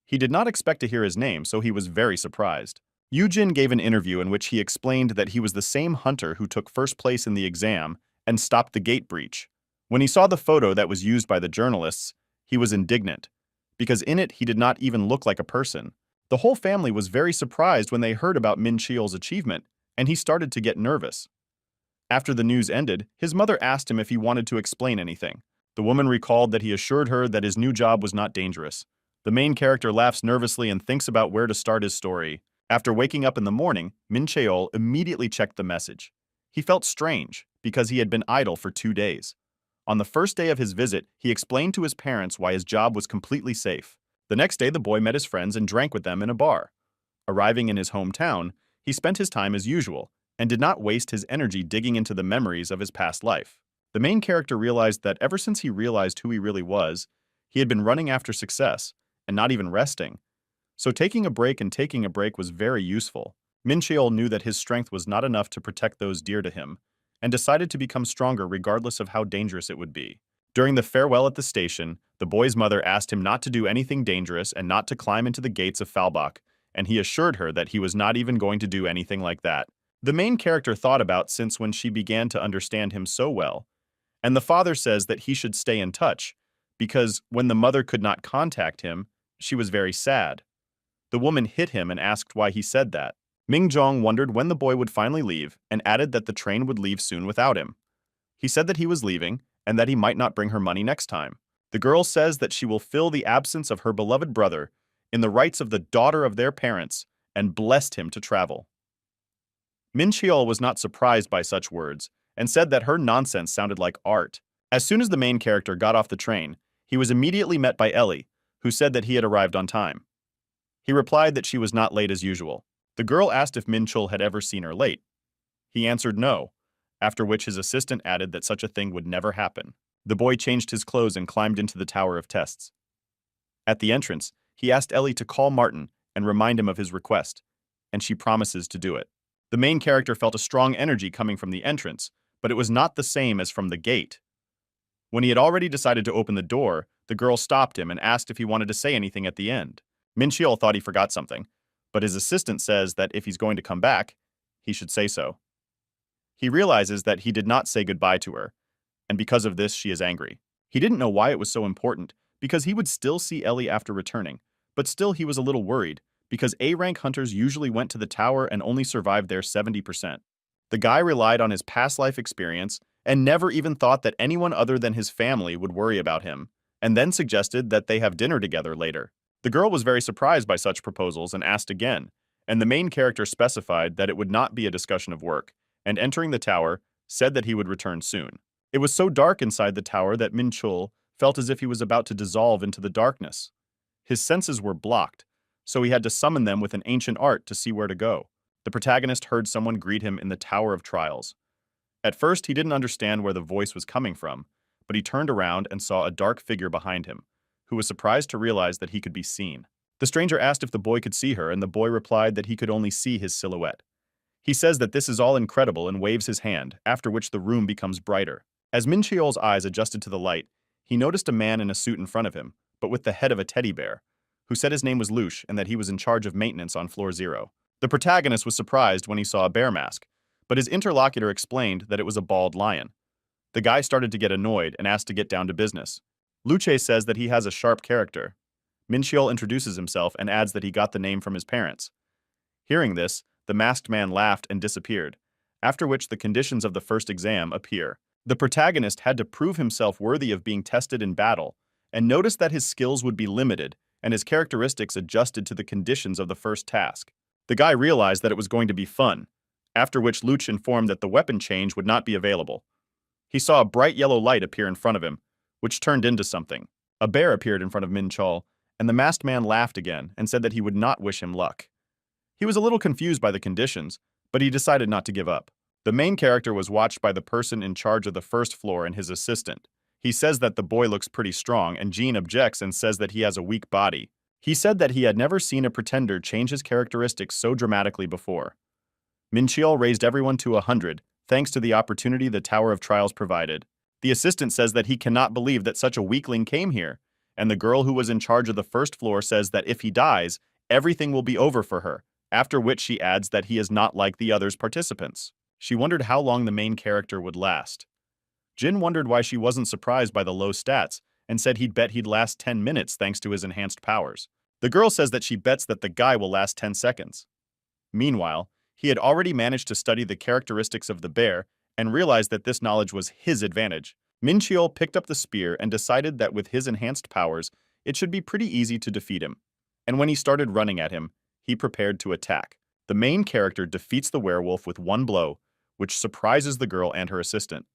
He did not expect to hear his name, so he was very surprised. Yujin gave an interview in which he explained that he was the same hunter who took first place in the exam and stopped the gate breach. When he saw the photo that was used by the journalists, he was indignant, because in it he did not even look like a person. The whole family was very surprised when they heard about Min Cheol's achievement, and he started to get nervous. After the news ended, his mother asked him if he wanted to explain anything. The woman recalled that he assured her that his new job was not dangerous. The main character laughs nervously and thinks about where to start his story. After waking up in the morning, Min Cheol immediately checked the message. He felt strange, because he had been idle for 2 days. On the first day of his visit, he explained to his parents why his job was completely safe. The next day, the boy met his friends and drank with them in a bar. Arriving in his hometown, he spent his time as usual, and did not waste his energy digging into the memories of his past life. The main character realized that ever since he realized who he really was, he had been running after success, and not even resting. So taking a break was very useful. Min Cheol knew that his strength was not enough to protect those dear to him, and decided to become stronger regardless of how dangerous it would be. During the farewell at the station, the boy's mother asked him not to do anything dangerous and not to climb into the gates of Falbach, and he assured her that he was not even going to do anything like that. The main character thought about since when she began to understand him so well, and the father says that he should stay in touch, because when the mother could not contact him, she was very sad. The woman hit him and asked why he said that. Ming Zhong wondered when the boy would finally leave and added that the train would leave soon without him. He said that he was leaving and that he might not bring her money next time. The girl says that she will fill the absence of her beloved brother in the rights of the daughter of their parents and blessed him to travel. Min Cheol was not surprised by such words and said that her nonsense sounded like art. As soon as the main character got off the train, he was immediately met by Ellie, who said that he had arrived on time. He replied that she was not late as usual. The girl asked if Min Cheol had ever seen her late. He answered no, after which his assistant added that such a thing would never happen. The boy changed his clothes and climbed into the Tower of Tests. At the entrance, he asked Ellie to call Martin and remind him of his request, and she promises to do it. The main character felt a strong energy coming from the entrance, but it was not the same as from the gate. When he had already decided to open the door, the girl stopped him and asked if he wanted to say anything at the end. Min Cheol thought he forgot something, but his assistant says that if he's going to come back, he should say so. He realizes that he did not say goodbye to her, and because of this she is angry. He didn't know why it was so important, because he would still see Ellie after returning, but still he was a little worried, because A-rank hunters usually went to the tower and only survived there 70%. The guy relied on his past life experience and never even thought that anyone other than his family would worry about him, and then suggested that they have dinner together later. The girl was very surprised by such proposals and asked again, and the main character specified that it would not be a discussion of work, and entering the tower, said that he would return soon. It was so dark inside the tower that Min Cheol felt as if he was about to dissolve into the darkness. His senses were blocked, so he had to summon them with an ancient art to see where to go. The protagonist heard someone greet him in the Tower of Trials. At first, he didn't understand where the voice was coming from, but he turned around and saw a dark figure behind him, who was surprised to realize that he could be seen. The stranger asked if the boy could see her, and the boy replied that he could only see his silhouette. He says that this is all incredible and waves his hand, after which the room becomes brighter. As Min Cheol's eyes adjusted to the light, he noticed a man in a suit in front of him, but with the head of a teddy bear, who said his name was Lush and that he was in charge of maintenance on floor 0. The protagonist was surprised when he saw a bear mask, but his interlocutor explained that it was a bald lion. The guy started to get annoyed and asked to get down to business. Luce says that he has a sharp character. Min Cheol introduces himself and adds that he got the name from his parents. Hearing this, the masked man laughed and disappeared, after which the conditions of the first exam appear. The protagonist had to prove himself worthy of being tested in battle, and noticed that his skills would be limited and his characteristics adjusted to the conditions of the first task. The guy realized that it was going to be fun, after which Luch informed that the weapon change would not be available. He saw a bright yellow light appear in front of him, which turned into something. A bear appeared in front of Min Cheol, and the masked man laughed again and said that he would not wish him luck. He was a little confused by the conditions, but he decided not to give up. The main character was watched by the person in charge of the first floor and his assistant. He says that the boy looks pretty strong, and Jean objects and says that he has a weak body. He said that he had never seen a pretender change his characteristics so dramatically before. Min Cheol raised everyone to 100, thanks to the opportunity the Tower of Trials provided. The assistant says that he cannot believe that such a weakling came here, and the girl who was in charge of the first floor says that if he dies, everything will be over for her, after which she adds that he is not like the others participants. She wondered how long the main character would last. Jin wondered why she wasn't surprised by the low stats, and said he'd bet he'd last 10 minutes thanks to his enhanced powers. The girl says that she bets that the guy will last 10 seconds. Meanwhile, he had already managed to study the characteristics of the bear and realized that this knowledge was his advantage. Min Cheol picked up the spear and decided that with his enhanced powers, it should be pretty easy to defeat him. And when he started running at him, he prepared to attack. The main character defeats the werewolf with one blow, which surprises the girl and her assistant.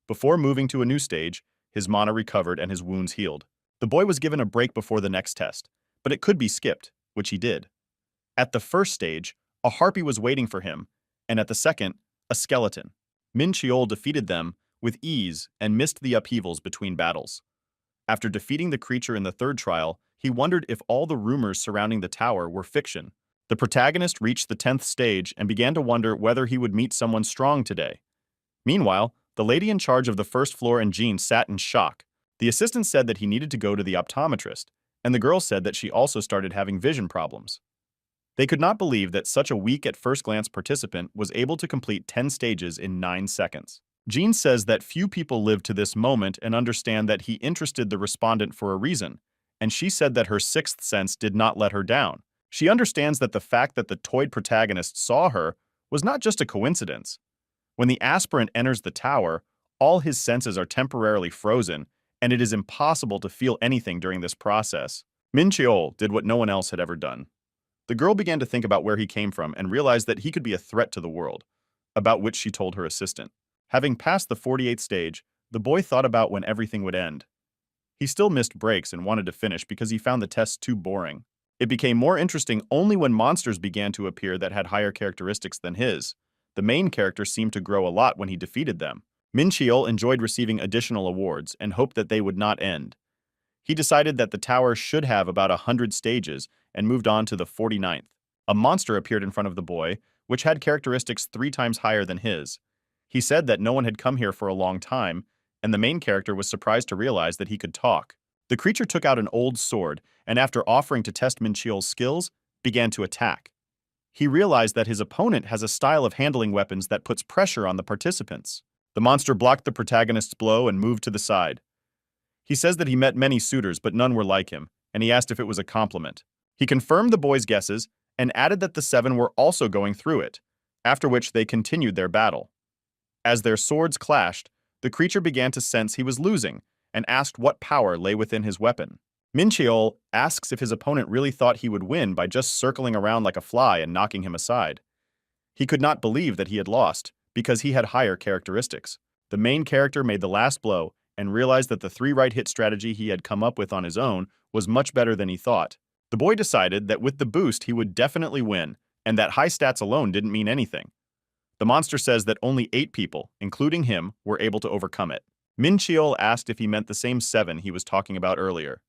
Before moving to a new stage, his mana recovered and his wounds healed. The boy was given a break before the next test, but it could be skipped, which he did. At the first stage, a harpy was waiting for him, and at the second, a skeleton. Min Cheol defeated them with ease and missed the upheavals between battles. After defeating the creature in the third trial, he wondered if all the rumors surrounding the tower were fiction. The protagonist reached the 10th stage and began to wonder whether he would meet someone strong today. Meanwhile, the lady in charge of the first floor and Jean sat in shock. The assistant said that he needed to go to the optometrist, and the girl said that she also started having vision problems. They could not believe that such a weak at first glance participant was able to complete 10 stages in 9 seconds. Jean says that few people live to this moment and understand that he interested the respondent for a reason, and she said that her sixth sense did not let her down. She understands that the fact that the toyed protagonist saw her was not just a coincidence. When the aspirant enters the tower, all his senses are temporarily frozen, and it is impossible to feel anything during this process. Min Cheol did what no one else had ever done. The girl began to think about where he came from and realized that he could be a threat to the world, about which she told her assistant. Having passed the 48th stage, the boy thought about when everything would end. He still missed breaks and wanted to finish because he found the tests too boring. It became more interesting only when monsters began to appear that had higher characteristics than his. The main character seemed to grow a lot when he defeated them. Min Cheol enjoyed receiving additional awards and hoped that they would not end. He decided that the tower should have about 100 stages and moved on to the 49th. A monster appeared in front of the boy, which had characteristics 3 times higher than his. He said that no one had come here for a long time, and the main character was surprised to realize that he could talk. The creature took out an old sword, and after offering to test Min Cheol's skills, began to attack. He realized that his opponent has a style of handling weapons that puts pressure on the participants. The monster blocked the protagonist's blow and moved to the side. He says that he met many suitors, but none were like him, and he asked if it was a compliment. He confirmed the boy's guesses and added that the 7 were also going through it, after which they continued their battle. As their swords clashed, the creature began to sense he was losing and asked what power lay within his weapon. Min Cheol asks if his opponent really thought he would win by just circling around like a fly and knocking him aside. He could not believe that he had lost, because he had higher characteristics. The main character made the last blow and realized that the 3 right hit strategy he had come up with on his own was much better than he thought. The boy decided that with the boost he would definitely win, and that high stats alone didn't mean anything. The monster says that only 8 people, including him, were able to overcome it. Min Cheol asked if he meant the same 7 he was talking about earlier.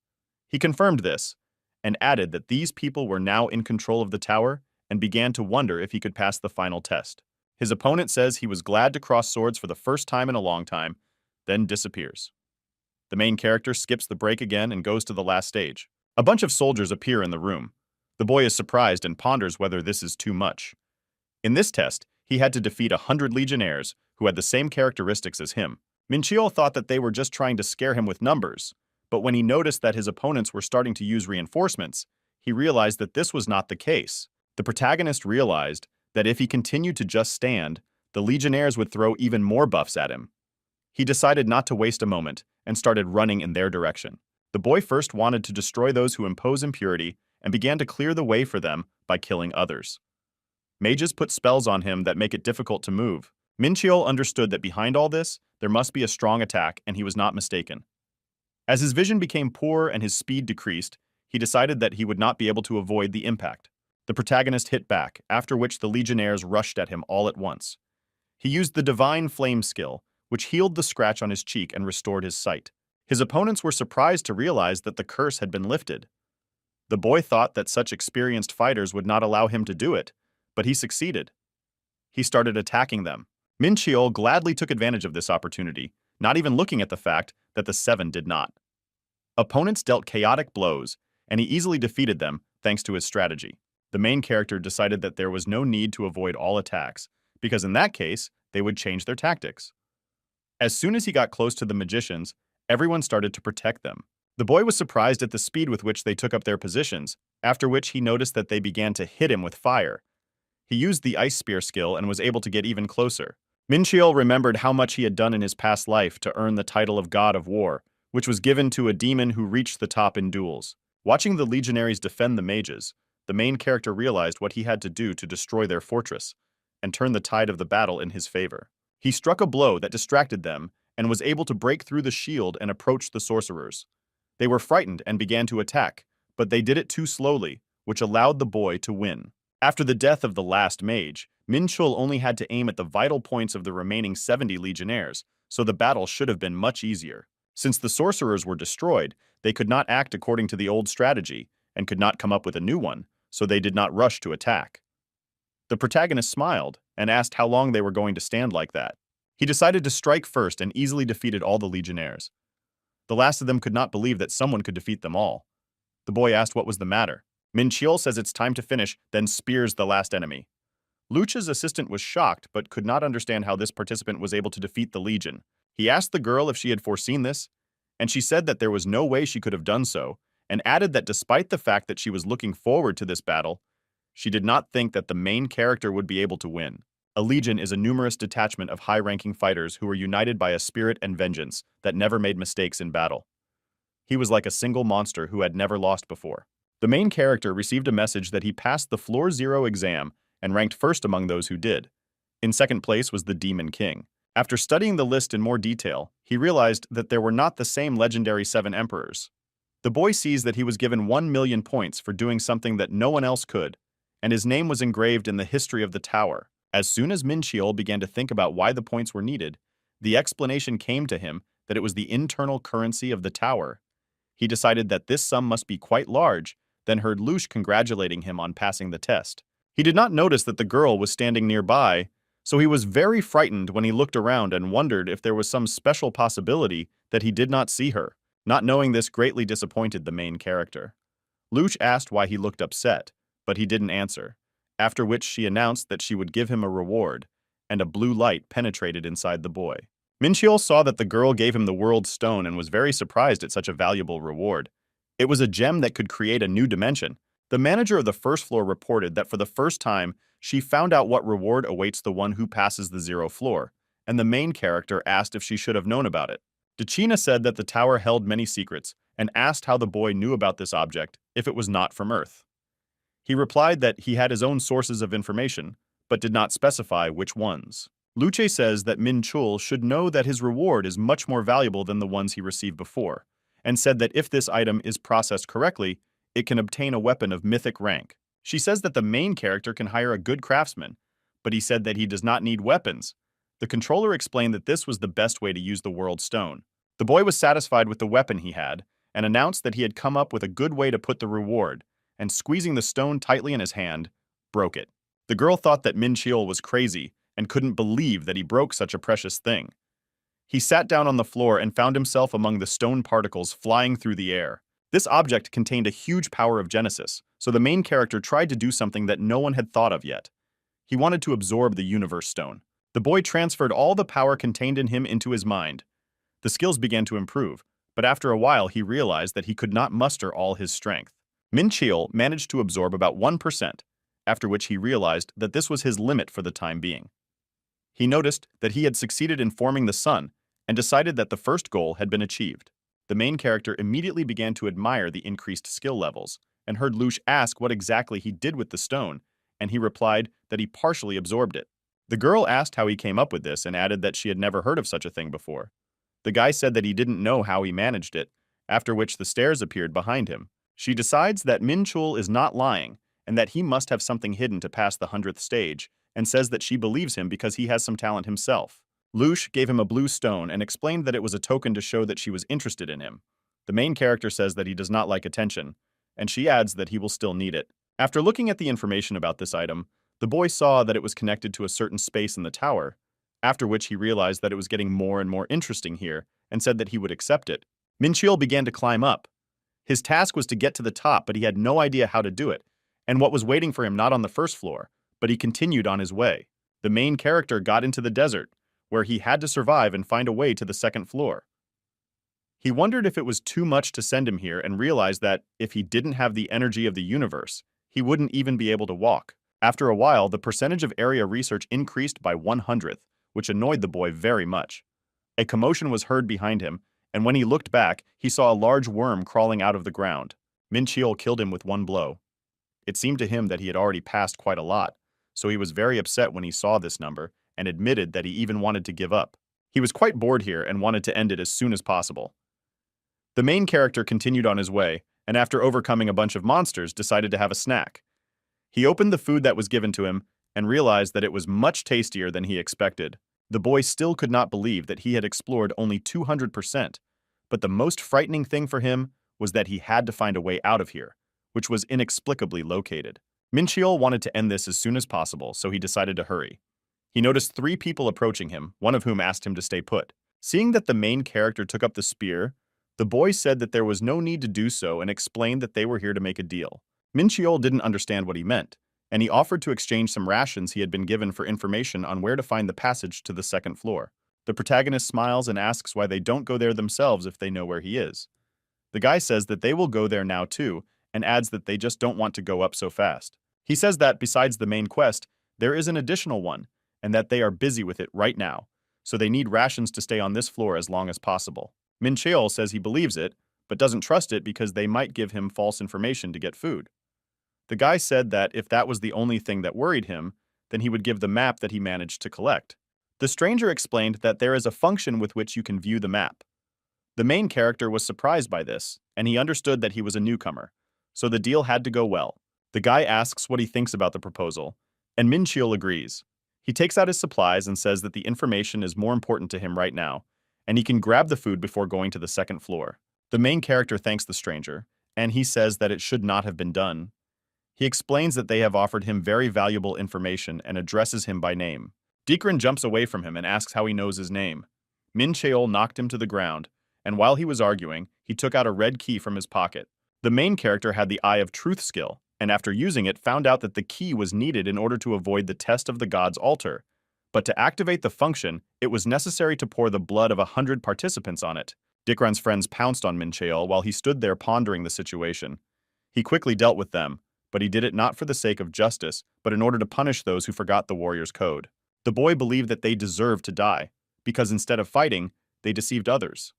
He confirmed this, and added that these people were now in control of the tower and began to wonder if he could pass the final test. His opponent says he was glad to cross swords for the first time in a long time, then disappears. The main character skips the break again and goes to the last stage. A bunch of soldiers appear in the room. The boy is surprised and ponders whether this is too much. In this test, he had to defeat 100 legionnaires who had the same characteristics as him. Min Cheol thought that they were just trying to scare him with numbers, but when he noticed that his opponents were starting to use reinforcements, he realized that this was not the case. The protagonist realized that if he continued to just stand, the legionnaires would throw even more buffs at him. He decided not to waste a moment and started running in their direction. The boy first wanted to destroy those who impose impurity and began to clear the way for them by killing others. Mages put spells on him that make it difficult to move. Min Cheol understood that behind all this, there must be a strong attack, and he was not mistaken. As his vision became poor and his speed decreased, he decided that he would not be able to avoid the impact. The protagonist hit back, after which the legionnaires rushed at him all at once. He used the Divine Flame skill, which healed the scratch on his cheek and restored his sight. His opponents were surprised to realize that the curse had been lifted. The boy thought that such experienced fighters would not allow him to do it, but he succeeded. He started attacking them. Min Cheol gladly took advantage of this opportunity, not even looking at the fact that the seven did not. Opponents dealt chaotic blows, and he easily defeated them thanks to his strategy. The main character decided that there was no need to avoid all attacks, because in that case, they would change their tactics. As soon as he got close to the magicians, everyone started to protect them. The boy was surprised at the speed with which they took up their positions, after which he noticed that they began to hit him with fire. He used the ice spear skill and was able to get even closer. Min Cheol remembered how much he had done in his past life to earn the title of God of War, which was given to a demon who reached the top in duels. Watching the legionaries defend the mages, the main character realized what he had to do to destroy their fortress and turn the tide of the battle in his favor. He struck a blow that distracted them and was able to break through the shield and approach the sorcerers. They were frightened and began to attack, but they did it too slowly, which allowed the boy to win. After the death of the last mage, Min Cheol only had to aim at the vital points of the remaining 70 legionnaires, so the battle should have been much easier. Since the sorcerers were destroyed, they could not act according to the old strategy and could not come up with a new one, so they did not rush to attack. The protagonist smiled and asked how long they were going to stand like that. He decided to strike first and easily defeated all the legionnaires. The last of them could not believe that someone could defeat them all. The boy asked what was the matter. Min Cheol says it's time to finish, then spears the last enemy. Lucha's assistant was shocked but could not understand how this participant was able to defeat the legion. He asked the girl if she had foreseen this, and she said that there was no way she could have done so, and added that despite the fact that she was looking forward to this battle, she did not think that the main character would be able to win. A legion is a numerous detachment of high-ranking fighters who were united by a spirit and vengeance that never made mistakes in battle. He was like a single monster who had never lost before. The main character received a message that he passed the Floor Zero exam and ranked first among those who did. In second place was the Demon King. After studying the list in more detail, he realized that there were not the same legendary 7 emperors. The boy sees that he was given 1 million points for doing something that no one else could, and his name was engraved in the history of the tower. As soon as Min Cheol began to think about why the points were needed, the explanation came to him that it was the internal currency of the tower. He decided that this sum must be quite large, then heard Lush congratulating him on passing the test. He did not notice that the girl was standing nearby, so he was very frightened when he looked around and wondered if there was some special possibility that he did not see her. Not knowing this greatly disappointed the main character. Lush asked why he looked upset, but he didn't answer, after which she announced that she would give him a reward, and a blue light penetrated inside the boy. Min Cheol saw that the girl gave him the world stone and was very surprised at such a valuable reward. It was a gem that could create a new dimension. The manager of the first floor reported that for the first time, she found out what reward awaits the one who passes the 0 floor, and the main character asked if she should have known about it. Dechina said that the tower held many secrets and asked how the boy knew about this object if it was not from Earth. He replied that he had his own sources of information, but did not specify which ones. Luce says that Min Cheol should know that his reward is much more valuable than the ones he received before, and said that if this item is processed correctly, it can obtain a weapon of mythic rank. She says that the main character can hire a good craftsman, but he said that he does not need weapons. The controller explained that this was the best way to use the world stone. The boy was satisfied with the weapon he had, and announced that he had come up with a good way to put the reward, and squeezing the stone tightly in his hand, broke it. The girl thought that Min Cheol was crazy and couldn't believe that he broke such a precious thing. He sat down on the floor and found himself among the stone particles flying through the air. This object contained a huge power of Genesis, so the main character tried to do something that no one had thought of yet. He wanted to absorb the universe stone. The boy transferred all the power contained in him into his mind. The skills began to improve, but after a while he realized that he could not muster all his strength. Min Cheol managed to absorb about 1%, after which he realized that this was his limit for the time being. He noticed that he had succeeded in forming the sun and decided that the first goal had been achieved. The main character immediately began to admire the increased skill levels and heard Lush ask what exactly he did with the stone, and he replied that he partially absorbed it. The girl asked how he came up with this and added that she had never heard of such a thing before. The guy said that he didn't know how he managed it, after which the stairs appeared behind him. She decides that Min Cheol is not lying and that he must have something hidden to pass the 100th stage, and says that she believes him because he has some talent himself. Lush gave him a blue stone and explained that it was a token to show that she was interested in him. The main character says that he does not like attention, and she adds that he will still need it. After looking at the information about this item, the boy saw that it was connected to a certain space in the tower, after which he realized that it was getting more and more interesting here and said that he would accept it. Mincheol began to climb up. His task was to get to the top, but he had no idea how to do it, and what was waiting for him not on the first floor, but he continued on his way. The main character got into the desert, where he had to survive and find a way to the second floor. He wondered if it was too much to send him here and realized that, if he didn't have the energy of the universe, he wouldn't even be able to walk. After a while, the percentage of area research increased by 1/100th, which annoyed the boy very much. A commotion was heard behind him, and when he looked back, he saw a large worm crawling out of the ground. Mincheol killed him with one blow. It seemed to him that he had already passed quite a lot, so he was very upset when he saw this number and admitted that he even wanted to give up. He was quite bored here and wanted to end it as soon as possible. The main character continued on his way, and after overcoming a bunch of monsters, decided to have a snack. He opened the food that was given to him and realized that it was much tastier than he expected. The boy still could not believe that he had explored only 200%, but the most frightening thing for him was that he had to find a way out of here, which was inexplicably located. Mincheol wanted to end this as soon as possible, so he decided to hurry. He noticed 3 people approaching him, one of whom asked him to stay put. Seeing that the main character took up the spear, the boy said that there was no need to do so and explained that they were here to make a deal. Mincheol didn't understand what he meant, and he offered to exchange some rations he had been given for information on where to find the passage to the second floor. The protagonist smiles and asks why they don't go there themselves if they know where he is. The guy says that they will go there now too, and adds that they just don't want to go up so fast. He says that, besides the main quest, there is an additional one, and that they are busy with it right now, so they need rations to stay on this floor as long as possible. Mincheol says he believes it, but doesn't trust it because they might give him false information to get food. The guy said that if that was the only thing that worried him, then he would give the map that he managed to collect. The stranger explained that there is a function with which you can view the map. The main character was surprised by this, and he understood that he was a newcomer, so the deal had to go well. The guy asks what he thinks about the proposal, and Mincheol agrees. He takes out his supplies and says that the information is more important to him right now, and he can grab the food before going to the second floor. The main character thanks the stranger, and he says that it should not have been done. He explains that they have offered him very valuable information and addresses him by name. Dekran jumps away from him and asks how he knows his name. Mincheol knocked him to the ground, and while he was arguing, he took out a red key from his pocket. The main character had the Eye of Truth skill, and after using it found out that the key was needed in order to avoid the test of the god's altar. But to activate the function, it was necessary to pour the blood of 100 participants on it. Dekran's friends pounced on Mincheol while he stood there pondering the situation. He quickly dealt with them, but he did it not for the sake of justice, but in order to punish those who forgot the warrior's code. The boy believed that they deserved to die, because instead of fighting, they deceived others.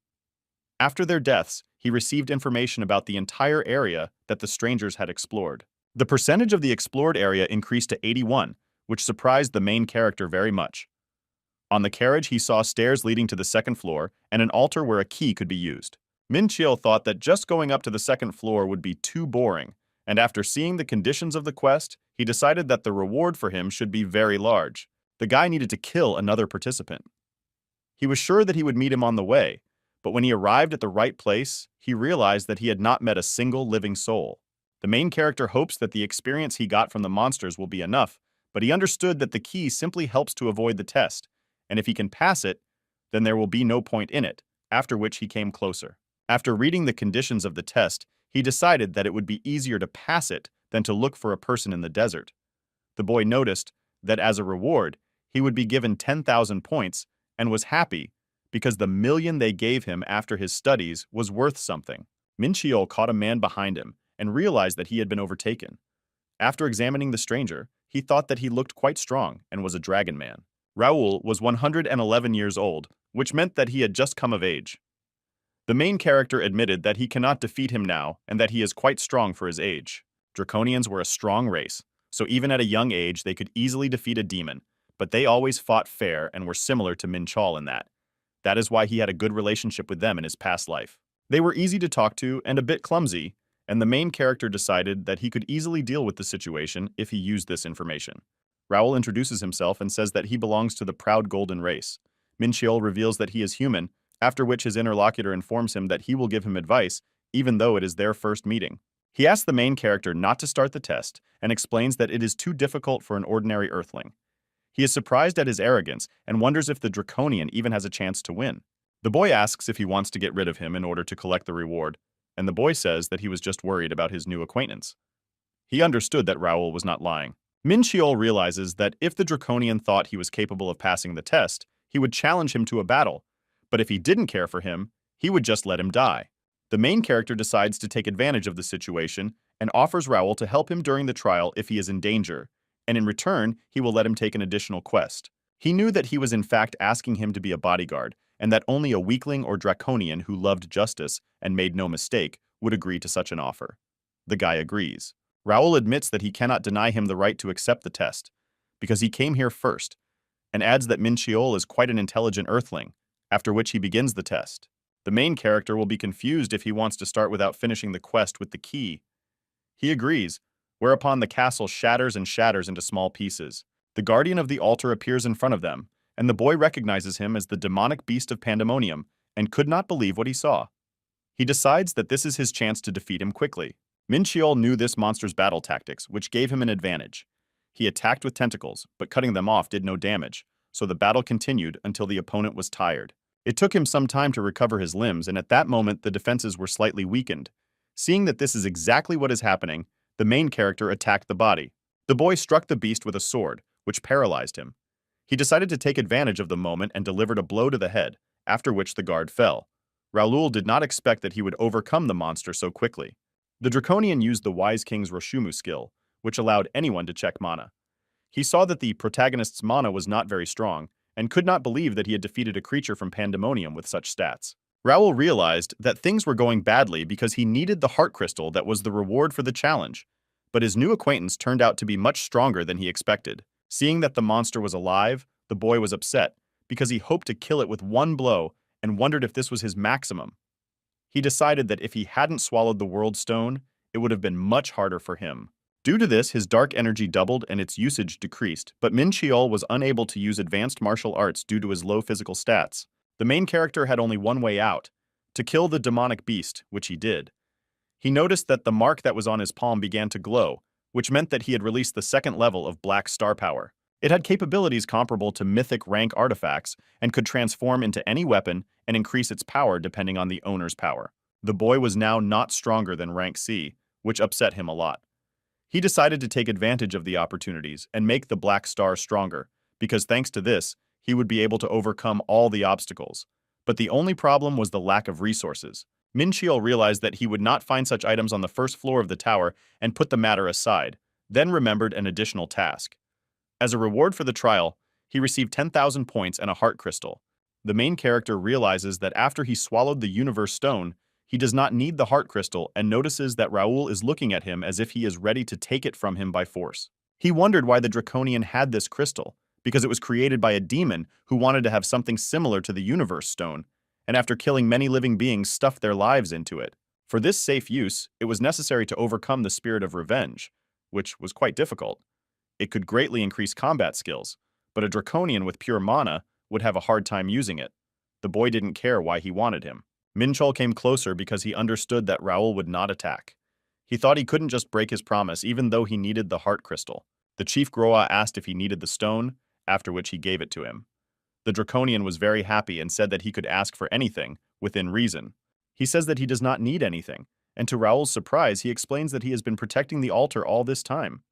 After their deaths, he received information about the entire area that the strangers had explored. The percentage of the explored area increased to 81, which surprised the main character very much. On the carriage, he saw stairs leading to the second floor and an altar where a key could be used. Mincheol thought that just going up to the second floor would be too boring, and after seeing the conditions of the quest, he decided that the reward for him should be very large. The guy needed to kill another participant. He was sure that he would meet him on the way, but when he arrived at the right place, he realized that he had not met a single living soul. The main character hopes that the experience he got from the monsters will be enough, but he understood that the key simply helps to avoid the test, and if he can pass it, then there will be no point in it, after which he came closer. After reading the conditions of the test, he decided that it would be easier to pass it than to look for a person in the desert. The boy noticed that as a reward, he would be given 10,000 points and was happy because the million they gave him after his studies was worth something. Mincheol caught a man behind him and realized that he had been overtaken. After examining the stranger, he thought that he looked quite strong and was a dragon man. Raoul was 111 years old, which meant that he had just come of age. The main character admitted that he cannot defeat him now and that he is quite strong for his age. Draconians were a strong race, so even at a young age they could easily defeat a demon, but they always fought fair and were similar to Mincheol in that. That is why he had a good relationship with them in his past life. They were easy to talk to and a bit clumsy, and the main character decided that he could easily deal with the situation if he used this information. Raoul introduces himself and says that he belongs to the proud golden race. Mincheol reveals that he is human, after which his interlocutor informs him that he will give him advice, even though it is their first meeting. He asks the main character not to start the test and explains that it is too difficult for an ordinary earthling. He is surprised at his arrogance and wonders if the Draconian even has a chance to win. The boy asks if he wants to get rid of him in order to collect the reward, and the boy says that he was just worried about his new acquaintance. He understood that Raoul was not lying. Min Cheol realizes that if the Draconian thought he was capable of passing the test, he would challenge him to a battle, but if he didn't care for him, he would just let him die. The main character decides to take advantage of the situation and offers Raoul to help him during the trial if he is in danger, and in return, he will let him take an additional quest. He knew that he was in fact asking him to be a bodyguard, and that only a weakling or Draconian who loved justice and made no mistake would agree to such an offer. The guy agrees. Raoul admits that he cannot deny him the right to accept the test, because he came here first, and adds that Min Cheol is quite an intelligent earthling, after which he begins the test. The main character will be confused if he wants to start without finishing the quest with the key. He agrees, whereupon the castle shatters and shatters into small pieces. The guardian of the altar appears in front of them, and the boy recognizes him as the demonic beast of Pandemonium and could not believe what he saw. He decides that this is his chance to defeat him quickly. Min Cheol knew this monster's battle tactics, which gave him an advantage. He attacked with tentacles, but cutting them off did no damage, so the battle continued until the opponent was tired. It took him some time to recover his limbs, and at that moment the defenses were slightly weakened. Seeing that this is exactly what is happening, the main character attacked the body. The boy struck the beast with a sword, which paralyzed him. He decided to take advantage of the moment and delivered a blow to the head, after which the guard fell. Raoul did not expect that he would overcome the monster so quickly. The Draconian used the Wise King's Roshumu skill, which allowed anyone to check mana. He saw that the protagonist's mana was not very strong, and could not believe that he had defeated a creature from Pandemonium with such stats. Raoul realized that things were going badly because he needed the heart crystal that was the reward for the challenge, but his new acquaintance turned out to be much stronger than he expected. Seeing that the monster was alive, the boy was upset, because he hoped to kill it with one blow and wondered if this was his maximum. He decided that if he hadn't swallowed the World Stone, it would have been much harder for him. Due to this, his dark energy doubled and its usage decreased, but Min Cheol was unable to use advanced martial arts due to his low physical stats. The main character had only one way out, to kill the demonic beast, which he did. He noticed that the mark that was on his palm began to glow, which meant that he had released the second level of Black Star Power. It had capabilities comparable to mythic rank artifacts and could transform into any weapon and increase its power depending on the owner's power. The boy was now not stronger than rank C, which upset him a lot. He decided to take advantage of the opportunities and make the Black Star stronger, because thanks to this, he would be able to overcome all the obstacles. But the only problem was the lack of resources. Min Cheol realized that he would not find such items on the first floor of the tower and put the matter aside, then remembered an additional task. As a reward for the trial, he received 10,000 points and a heart crystal. The main character realizes that after he swallowed the Universe Stone, he does not need the heart crystal and notices that Raoul is looking at him as if he is ready to take it from him by force. He wondered why the Draconian had this crystal, because it was created by a demon who wanted to have something similar to the Universe Stone, and after killing many living beings stuffed their lives into it. For this safe use, it was necessary to overcome the spirit of revenge, which was quite difficult. It could greatly increase combat skills, but a Draconian with pure mana would have a hard time using it. The boy didn't care why he wanted him. Min Cheol came closer because he understood that Raoul would not attack. He thought he couldn't just break his promise even though he needed the heart crystal. The chief Groa asked if he needed the stone, after which he gave it to him. The Draconian was very happy and said that he could ask for anything, within reason. He says that he does not need anything, and to Raoul's surprise he explains that he has been protecting the altar all this time.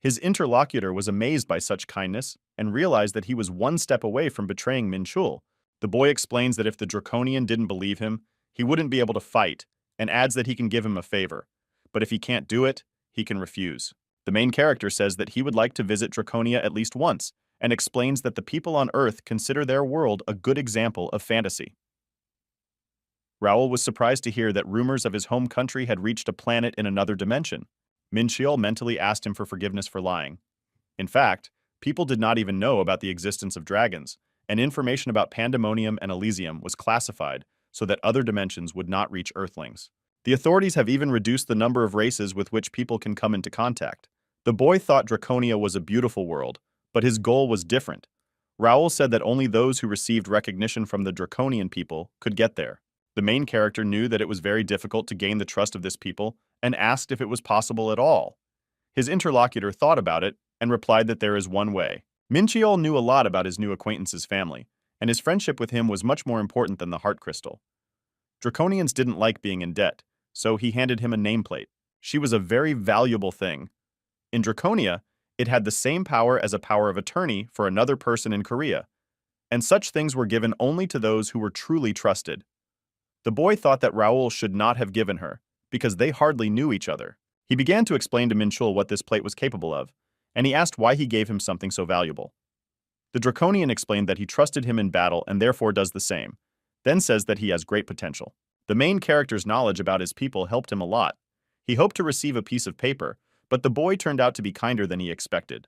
His interlocutor was amazed by such kindness and realized that he was one step away from betraying Min Cheol. The boy explains that if the Draconian didn't believe him, he wouldn't be able to fight, and adds that he can give him a favor. But if he can't do it, he can refuse. The main character says that he would like to visit Draconia at least once, and explains that the people on Earth consider their world a good example of fantasy. Raoul was surprised to hear that rumors of his home country had reached a planet in another dimension. Min Cheol mentally asked him for forgiveness for lying. In fact, people did not even know about the existence of dragons, and information about Pandemonium and Elysium was classified so that other dimensions would not reach Earthlings. The authorities have even reduced the number of races with which people can come into contact. The boy thought Draconia was a beautiful world, but his goal was different. Raoul said that only those who received recognition from the Draconian people could get there. The main character knew that it was very difficult to gain the trust of this people and asked if it was possible at all. His interlocutor thought about it and replied that there is one way. Minchiol knew a lot about his new acquaintance's family, and his friendship with him was much more important than the heart crystal. Draconians didn't like being in debt, so he handed him a nameplate. She was a very valuable thing. In Draconia, it had the same power as a power of attorney for another person in Korea, and such things were given only to those who were truly trusted. The boy thought that Raoul should not have given her, because they hardly knew each other. He began to explain to Minchul what this plate was capable of, and he asked why he gave him something so valuable. The Draconian explained that he trusted him in battle and therefore does the same, then says that he has great potential. The main character's knowledge about his people helped him a lot. He hoped to receive a piece of paper, but the boy turned out to be kinder than he expected.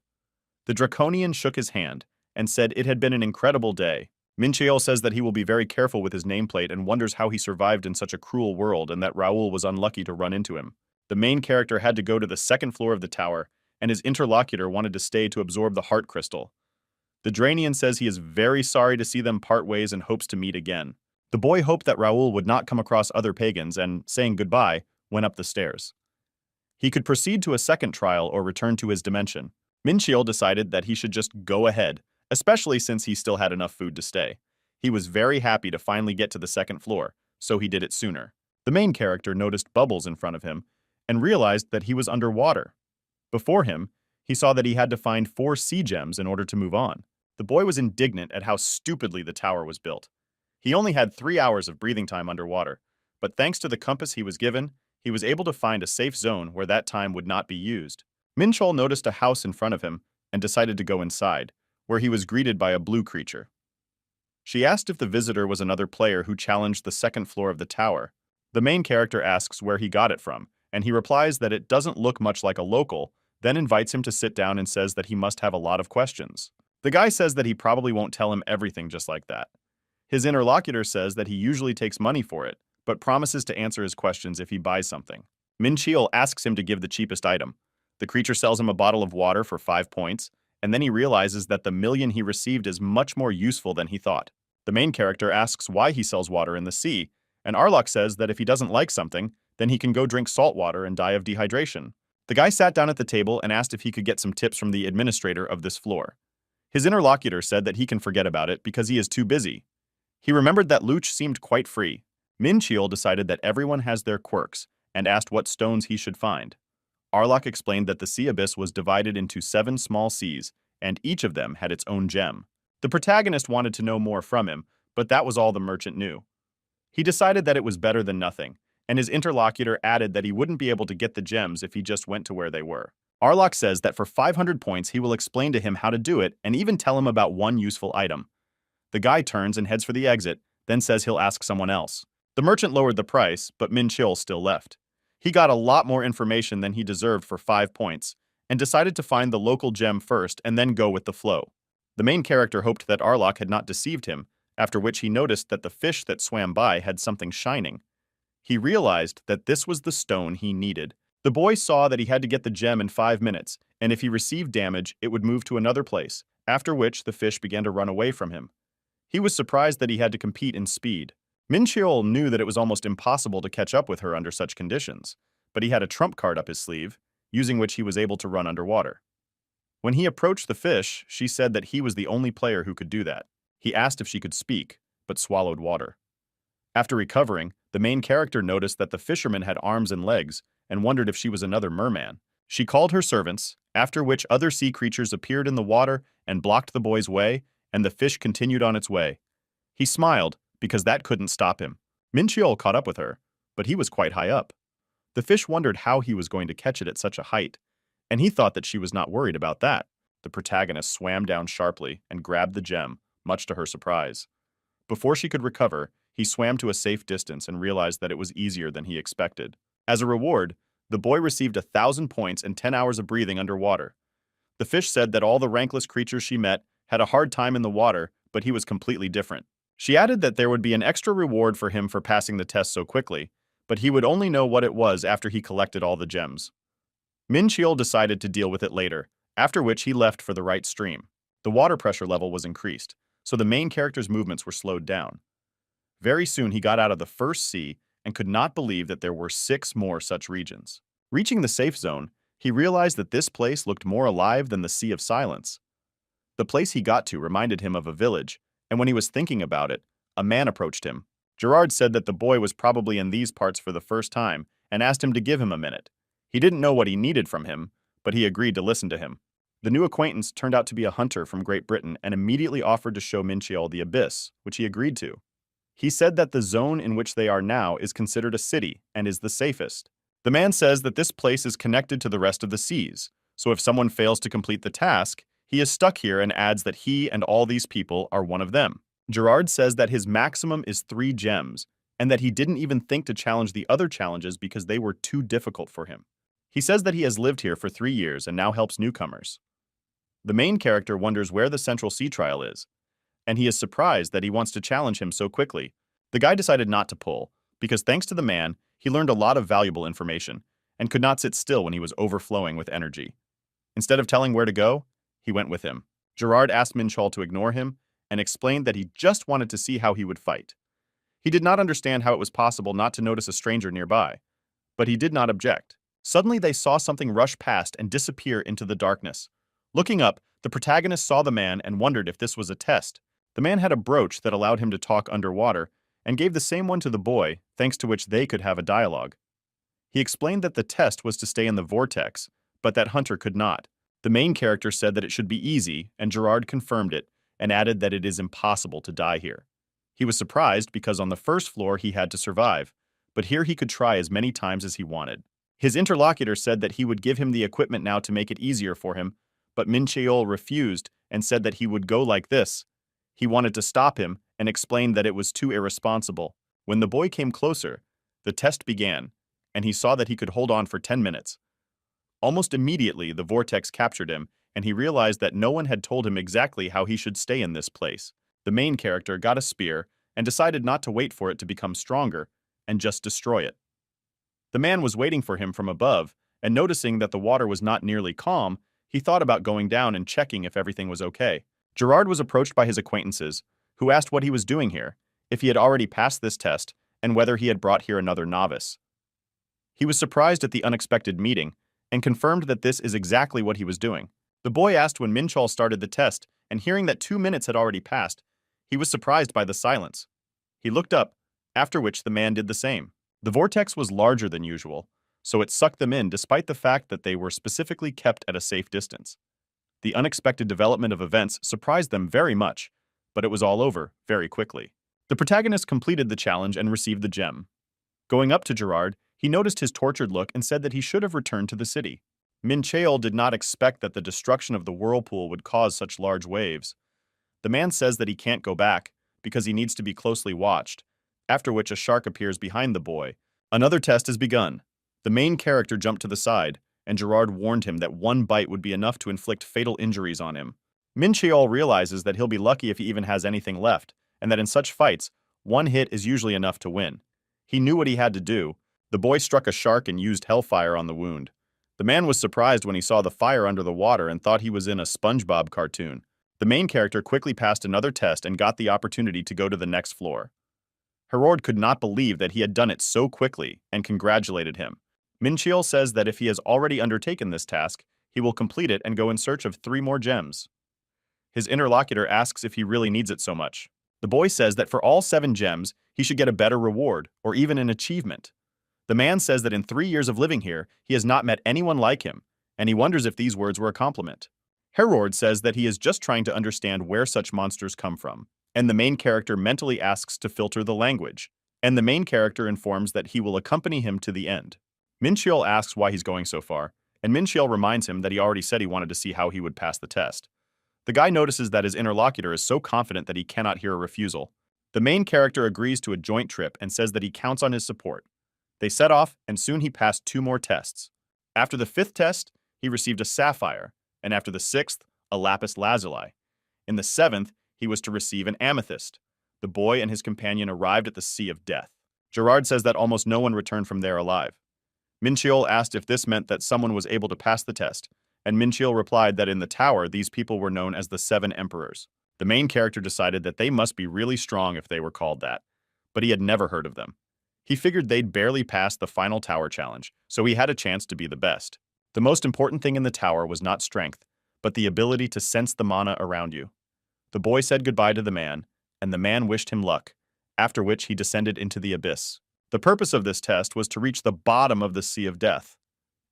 The Draconian shook his hand and said it had been an incredible day. Minchiel says that he will be very careful with his nameplate and wonders how he survived in such a cruel world and that Raoul was unlucky to run into him. The main character had to go to the second floor of the tower, and his interlocutor wanted to stay to absorb the heart crystal. The Dranian says he is very sorry to see them part ways and hopes to meet again. The boy hoped that Raoul would not come across other pagans and, saying goodbye, went up the stairs. He could proceed to a second trial or return to his dimension. Minchiel decided that he should just go ahead, especially since he still had enough food to stay. He was very happy to finally get to the second floor, so he did it sooner. The main character noticed bubbles in front of him and realized that he was underwater. Before him, he saw that he had to find 4 sea gems in order to move on. The boy was indignant at how stupidly the tower was built. He only had 3 hours of breathing time underwater, but thanks to the compass he was given, he was able to find a safe zone where that time would not be used. Minchol noticed a house in front of him and decided to go inside, where he was greeted by a blue creature. She asked if the visitor was another player who challenged the second floor of the tower. The main character asks where he got it from, and he replies that it doesn't look much like a local, then invites him to sit down and says that he must have a lot of questions. The guy says that he probably won't tell him everything just like that. His interlocutor says that he usually takes money for it, but promises to answer his questions if he buys something. Minchiel asks him to give the cheapest item. The creature sells him a bottle of water for 5 points, and then he realizes that the million he received is much more useful than he thought. The main character asks why he sells water in the sea, and Arlok says that if he doesn't like something, then he can go drink salt water and die of dehydration. The guy sat down at the table and asked if he could get some tips from the administrator of this floor. His interlocutor said that he can forget about it because he is too busy. He remembered that Luch seemed quite free. Minchiel decided that everyone has their quirks and asked what stones he should find. Arlok explained that the sea abyss was divided into 7 small seas, and each of them had its own gem. The protagonist wanted to know more from him, but that was all the merchant knew. He decided that it was better than nothing, and his interlocutor added that he wouldn't be able to get the gems if he just went to where they were. Arlok says that for 500 points he will explain to him how to do it and even tell him about one useful item. The guy turns and heads for the exit, then says he'll ask someone else. The merchant lowered the price, but Minchiel still left. He got a lot more information than he deserved for 5 points, and decided to find the local gem first and then go with the flow. The main character hoped that Arlok had not deceived him, after which he noticed that the fish that swam by had something shining. He realized that this was the stone he needed. The boy saw that he had to get the gem in 5 minutes, and if he received damage, it would move to another place, after which the fish began to run away from him. He was surprised that he had to compete in speed. Minchiol knew that it was almost impossible to catch up with her under such conditions, but he had a trump card up his sleeve, using which he was able to run underwater. When he approached the fish, she said that he was the only player who could do that. He asked if she could speak, but swallowed water. After recovering, the main character noticed that the fisherman had arms and legs and wondered if she was another merman. She called her servants, after which other sea creatures appeared in the water and blocked the boy's way, and the fish continued on its way. He smiled, because that couldn't stop him. Minchiol caught up with her, but he was quite high up. The fish wondered how he was going to catch it at such a height, and he thought that she was not worried about that. The protagonist swam down sharply and grabbed the gem, much to her surprise. Before she could recover, he swam to a safe distance and realized that it was easier than he expected. As a reward, the boy received 1,000 points and 10 hours of breathing underwater. The fish said that all the rankless creatures she met had a hard time in the water, but he was completely different. She added that there would be an extra reward for him for passing the test so quickly, but he would only know what it was after he collected all the gems. Minchiel decided to deal with it later, after which he left for the right stream. The water pressure level was increased, so the main character's movements were slowed down. Very soon he got out of the first sea and could not believe that there were 6 more such regions. Reaching the safe zone, he realized that this place looked more alive than the Sea of Silence. The place he got to reminded him of a village, and when he was thinking about it, a man approached him. Gerard said that the boy was probably in these parts for the first time and asked him to give him a minute. He didn't know what he needed from him, but he agreed to listen to him. The new acquaintance turned out to be a hunter from Great Britain and immediately offered to show Minchiel the abyss, which he agreed to. He said that the zone in which they are now is considered a city and is the safest. The man says that this place is connected to the rest of the seas, so if someone fails to complete the task, he is stuck here and adds that he and all these people are one of them. Gerard says that his maximum is 3 gems, and that he didn't even think to challenge the other challenges because they were too difficult for him. He says that he has lived here for 3 years and now helps newcomers. The main character wonders where the Central Sea Trial is, and he is surprised that he wants to challenge him so quickly. The guy decided not to pull, because thanks to the man, he learned a lot of valuable information, and could not sit still when he was overflowing with energy. Instead of telling where to go, he went with him. Gerard asked Minchiel to ignore him, and explained that he just wanted to see how he would fight. He did not understand how it was possible not to notice a stranger nearby, but he did not object. Suddenly they saw something rush past and disappear into the darkness. Looking up, the protagonist saw the man and wondered if this was a test. The man had a brooch that allowed him to talk underwater, and gave the same one to the boy, thanks to which they could have a dialogue. He explained that the test was to stay in the vortex, but that Hunter could not. The main character said that it should be easy, and Gerard confirmed it, and added that it is impossible to die here. He was surprised because on the first floor he had to survive, but here he could try as many times as he wanted. His interlocutor said that he would give him the equipment now to make it easier for him, but Minchiel refused and said that he would go like this. He wanted to stop him and explained that it was too irresponsible. When the boy came closer, the test began, and he saw that he could hold on for 10 minutes. Almost immediately, the vortex captured him, and he realized that no one had told him exactly how he should stay in this place. The main character got a spear and decided not to wait for it to become stronger and just destroy it. The man was waiting for him from above, and noticing that the water was not nearly calm, he thought about going down and checking if everything was okay. Gerard was approached by his acquaintances, who asked what he was doing here, if he had already passed this test, and whether he had brought here another novice. He was surprised at the unexpected meeting, and confirmed that this is exactly what he was doing. The boy asked when Minchiel started the test, and hearing that 2 minutes had already passed, he was surprised by the silence. He looked up, after which the man did the same. The vortex was larger than usual, so it sucked them in despite the fact that they were specifically kept at a safe distance. The unexpected development of events surprised them very much, but it was all over very quickly. The protagonist completed the challenge and received the gem. Going up to Gerard, he noticed his tortured look and said that he should have returned to the city. Minchiel did not expect that the destruction of the whirlpool would cause such large waves. The man says that he can't go back because he needs to be closely watched, after which a shark appears behind the boy. Another test has begun. The main character jumped to the side, and Gerard warned him that one bite would be enough to inflict fatal injuries on him. Minchiel realizes that he'll be lucky if he even has anything left, and that in such fights, one hit is usually enough to win. He knew what he had to do. The boy struck a shark and used hellfire on the wound. The man was surprised when he saw the fire under the water and thought he was in a SpongeBob cartoon. The main character quickly passed another test and got the opportunity to go to the next floor. Gerard could not believe that he had done it so quickly and congratulated him. Minchiel says that if he has already undertaken this task, he will complete it and go in search of 3 more gems. His interlocutor asks if he really needs it so much. The boy says that for all 7 gems, he should get a better reward or even an achievement. The man says that in 3 years of living here, he has not met anyone like him, and he wonders if these words were a compliment. Gerard says that he is just trying to understand where such monsters come from, and the main character mentally asks to filter the language, and the main character informs that he will accompany him to the end. Minchiel asks why he's going so far, and Minchiel reminds him that he already said he wanted to see how he would pass the test. The guy notices that his interlocutor is so confident that he cannot hear a refusal. The main character agrees to a joint trip and says that he counts on his support. They set off, and soon he passed 2 more tests. After the 5th test, he received a sapphire, and after the 6th, a lapis lazuli. In the 7th, he was to receive an amethyst. The boy and his companion arrived at the Sea of Death. Gerard says that almost no one returned from there alive. Minchiel asked if this meant that someone was able to pass the test, and Minchiel replied that in the tower these people were known as the 7 Emperors. The main character decided that they must be really strong if they were called that, but he had never heard of them. He figured they'd barely passed the final tower challenge, so he had a chance to be the best. The most important thing in the tower was not strength, but the ability to sense the mana around you. The boy said goodbye to the man, and the man wished him luck, after which he descended into the abyss. The purpose of this test was to reach the bottom of the Sea of Death.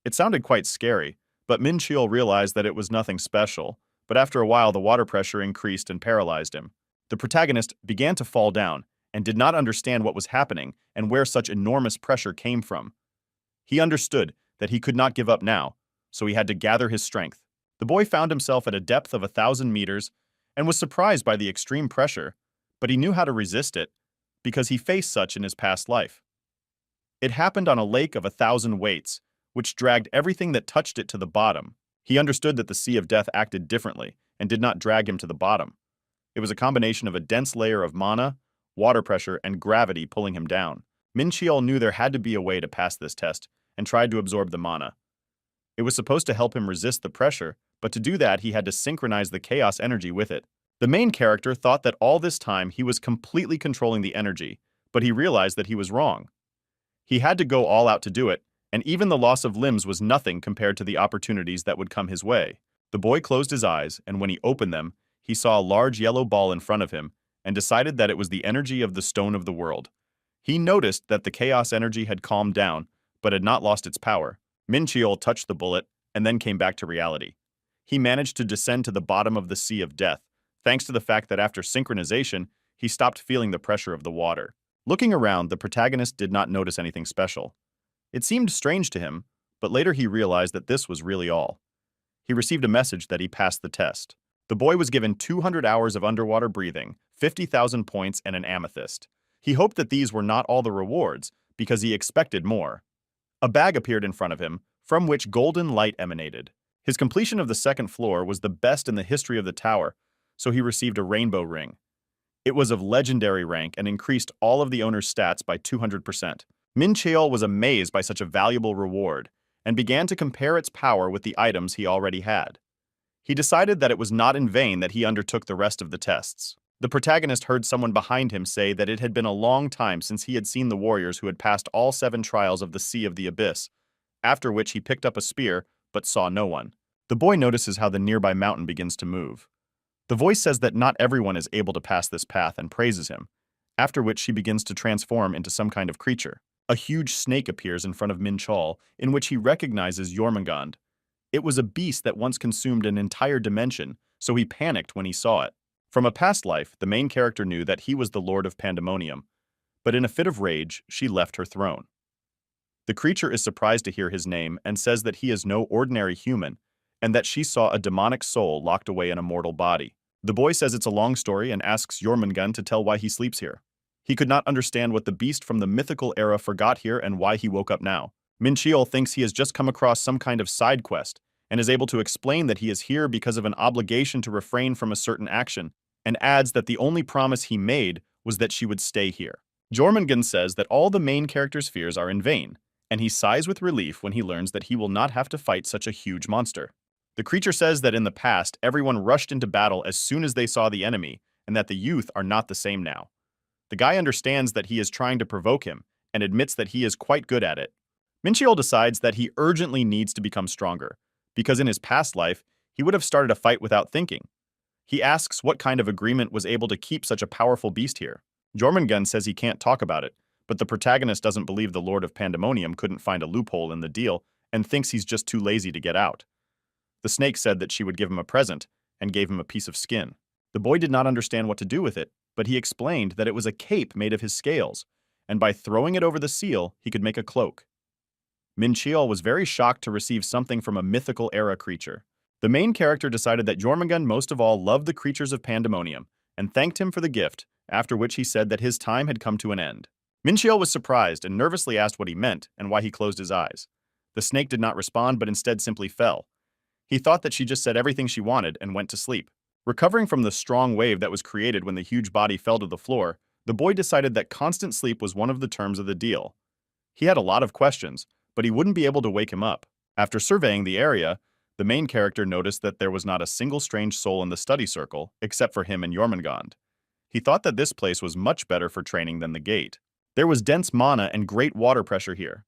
It sounded quite scary, but Min Cheol realized that it was nothing special, but after a while the water pressure increased and paralyzed him. The protagonist began to fall down and did not understand what was happening and where such enormous pressure came from. He understood that he could not give up now, so he had to gather his strength. The boy found himself at a depth of 1,000 meters and was surprised by the extreme pressure, but he knew how to resist it because he faced such in his past life. It happened on a lake of 1,000 weights, which dragged everything that touched it to the bottom. He understood that the Sea of Death acted differently and did not drag him to the bottom. It was a combination of a dense layer of mana, water pressure, and gravity pulling him down. Min Cheol knew there had to be a way to pass this test and tried to absorb the mana. It was supposed to help him resist the pressure, but to do that he had to synchronize the chaos energy with it. The main character thought that all this time he was completely controlling the energy, but he realized that he was wrong. He had to go all out to do it, and even the loss of limbs was nothing compared to the opportunities that would come his way. The boy closed his eyes, and when he opened them, he saw a large yellow ball in front of him and decided that it was the energy of the Stone of the World. He noticed that the chaos energy had calmed down, but had not lost its power. Min Cheol touched the bullet and then came back to reality. He managed to descend to the bottom of the Sea of Death, thanks to the fact that after synchronization, he stopped feeling the pressure of the water. Looking around, the protagonist did not notice anything special. It seemed strange to him, but later he realized that this was really all. He received a message that he passed the test. The boy was given 200 hours of underwater breathing, 50,000 points, and an amethyst. He hoped that these were not all the rewards, because he expected more. A bag appeared in front of him, from which golden light emanated. His completion of the second floor was the best in the history of the tower, so he received a rainbow ring. It was of legendary rank and increased all of the owner's stats by 200%. Min Cheol was amazed by such a valuable reward and began to compare its power with the items he already had. He decided that it was not in vain that he undertook the rest of the tests. The protagonist heard someone behind him say that it had been a long time since he had seen the warriors who had passed all 7 trials of the Sea of the Abyss, after which he picked up a spear but saw no one. The boy notices how the nearby mountain begins to move. The voice says that not everyone is able to pass this path and praises him, after which she begins to transform into some kind of creature. A huge snake appears in front of Min Cheol, in which he recognizes Jormungand. It was a beast that once consumed an entire dimension, so he panicked when he saw it. From a past life, the main character knew that he was the Lord of Pandemonium, but in a fit of rage, she left her throne. The creature is surprised to hear his name and says that he is no ordinary human, and that she saw a demonic soul locked away in a mortal body. The boy says it's a long story and asks Jormungand to tell why he sleeps here. He could not understand what the beast from the mythical era forgot here and why he woke up now. Min Cheol thinks he has just come across some kind of side quest and is able to explain that he is here because of an obligation to refrain from a certain action, and adds that the only promise he made was that she would stay here. Jormungand says that all the main character's fears are in vain, and he sighs with relief when he learns that he will not have to fight such a huge monster. The creature says that in the past, everyone rushed into battle as soon as they saw the enemy, and that the youth are not the same now. The guy understands that he is trying to provoke him, and admits that he is quite good at it. Min Cheol decides that he urgently needs to become stronger, because in his past life, he would have started a fight without thinking. He asks what kind of agreement was able to keep such a powerful beast here. Jormungand says he can't talk about it, but the protagonist doesn't believe the Lord of Pandemonium couldn't find a loophole in the deal and thinks he's just too lazy to get out. The snake said that she would give him a present and gave him a piece of skin. The boy did not understand what to do with it, but he explained that it was a cape made of his scales, and by throwing it over the seal, he could make a cloak. Min Cheol was very shocked to receive something from a mythical era creature. The main character decided that Jormungand most of all loved the creatures of Pandemonium, and thanked him for the gift, after which he said that his time had come to an end. Min Cheol was surprised and nervously asked what he meant and why he closed his eyes. The snake did not respond but instead simply fell. He thought that she just said everything she wanted and went to sleep. Recovering from the strong wave that was created when the huge body fell to the floor, the boy decided that constant sleep was one of the terms of the deal. He had a lot of questions, but he wouldn't be able to wake him up. After surveying the area, the main character noticed that there was not a single strange soul in the study circle, except for him and Jormungand. He thought that this place was much better for training than the gate. There was dense mana and great water pressure here.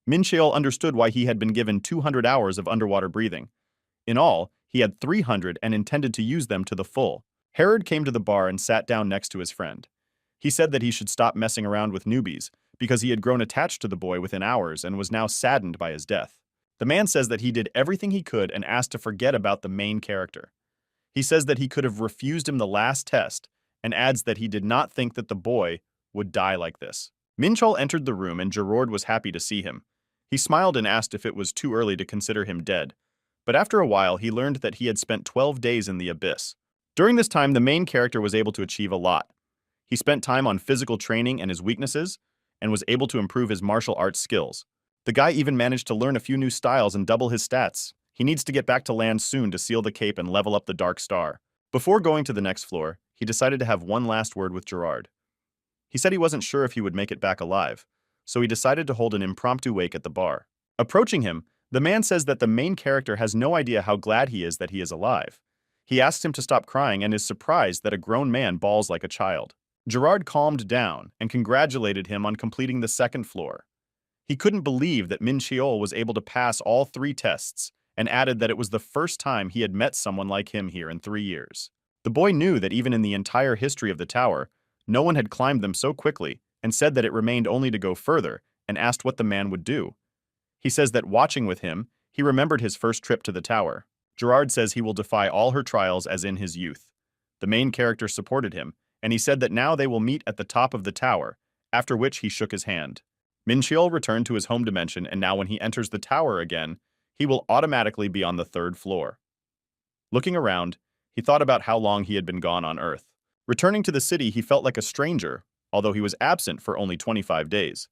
Min Cheol understood why he had been given 200 hours of underwater breathing. In all, He had 300 and intended to use them to the full. Herod came to the bar and sat down next to his friend. He said that he should stop messing around with newbies because he had grown attached to the boy within hours and was now saddened by his death. The man says that he did everything he could and asked to forget about the main character. He says that he could have refused him the last test and adds that he did not think that the boy would die like this. Minchol entered the room and Gerard was happy to see him. He smiled and asked if it was too early to consider him dead. But after a while, he learned that he had spent 12 days in the abyss. During this time, the main character was able to achieve a lot. He spent time on physical training and his weaknesses, and was able to improve his martial arts skills. The guy even managed to learn a few new styles and double his stats. He needs to get back to land soon to seal the cape and level up the Dark Star. Before going to the next floor, he decided to have one last word with Gerard. He said he wasn't sure if he would make it back alive, so he decided to hold an impromptu wake at the bar. Approaching him, the man says that the main character has no idea how glad he is that he is alive. He asks him to stop crying and is surprised that a grown man bawls like a child. Gerard calmed down and congratulated him on completing the second floor. He couldn't believe that Minchol was able to pass all 3 tests and added that it was the first time he had met someone like him here in 3 years. The boy knew that even in the entire history of the tower, no one had climbed them so quickly and said that it remained only to go further and asked what the man would do. He says that watching with him, he remembered his first trip to the tower. Gerard says he will defy all her trials as in his youth. The main character supported him, and he said that now they will meet at the top of the tower, after which he shook his hand. Minchol returned to his home dimension, and now when he enters the tower again, he will automatically be on the 3rd floor. Looking around, he thought about how long he had been gone on Earth. Returning to the city, he felt like a stranger, although he was absent for only 25 days.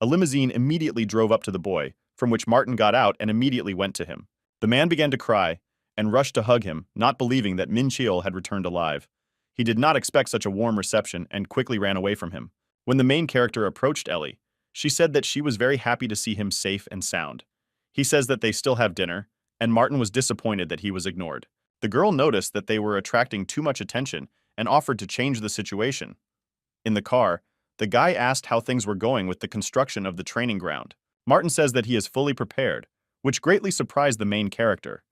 A limousine immediately drove up to the boy, from which Martin got out and immediately went to him. The man began to cry and rushed to hug him, not believing that Minchol had returned alive. He did not expect such a warm reception and quickly ran away from him. When the main character approached Ellie, she said that she was very happy to see him safe and sound. He says that they still have dinner, and Martin was disappointed that he was ignored. The girl noticed that they were attracting too much attention and offered to change the situation. In the car, the guy asked how things were going with the construction of the training ground. Martin says that he is fully prepared, which greatly surprised the main character.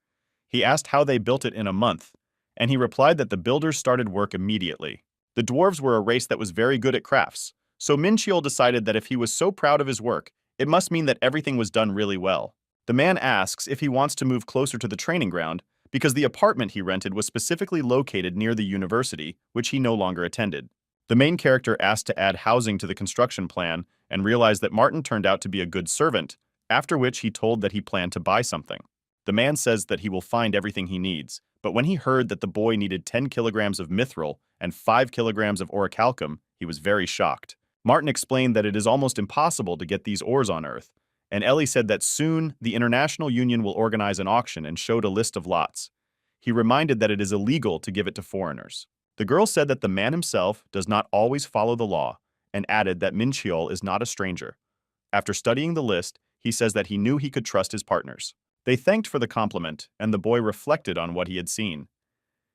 He asked how they built it in a month, and he replied that the builders started work immediately. The dwarves were a race that was very good at crafts, so Minchol decided that if he was so proud of his work, it must mean that everything was done really well. The man asks if he wants to move closer to the training ground because the apartment he rented was specifically located near the university, which he no longer attended. The main character asked to add housing to the construction plan and realized that Martin turned out to be a good servant, after which he told that he planned to buy something. The man says that he will find everything he needs, but when he heard that the boy needed 10 kilograms of mithril and 5 kilograms of orichalcum, he was very shocked. Martin explained that it is almost impossible to get these ores on Earth, and Ellie said that soon the International Union will organize an auction and showed a list of lots. He reminded that it is illegal to give it to foreigners. The girl said that the man himself does not always follow the law, and added that Minchol is not a stranger. After studying the list, he says that he knew he could trust his partners. They thanked for the compliment, and the boy reflected on what he had seen.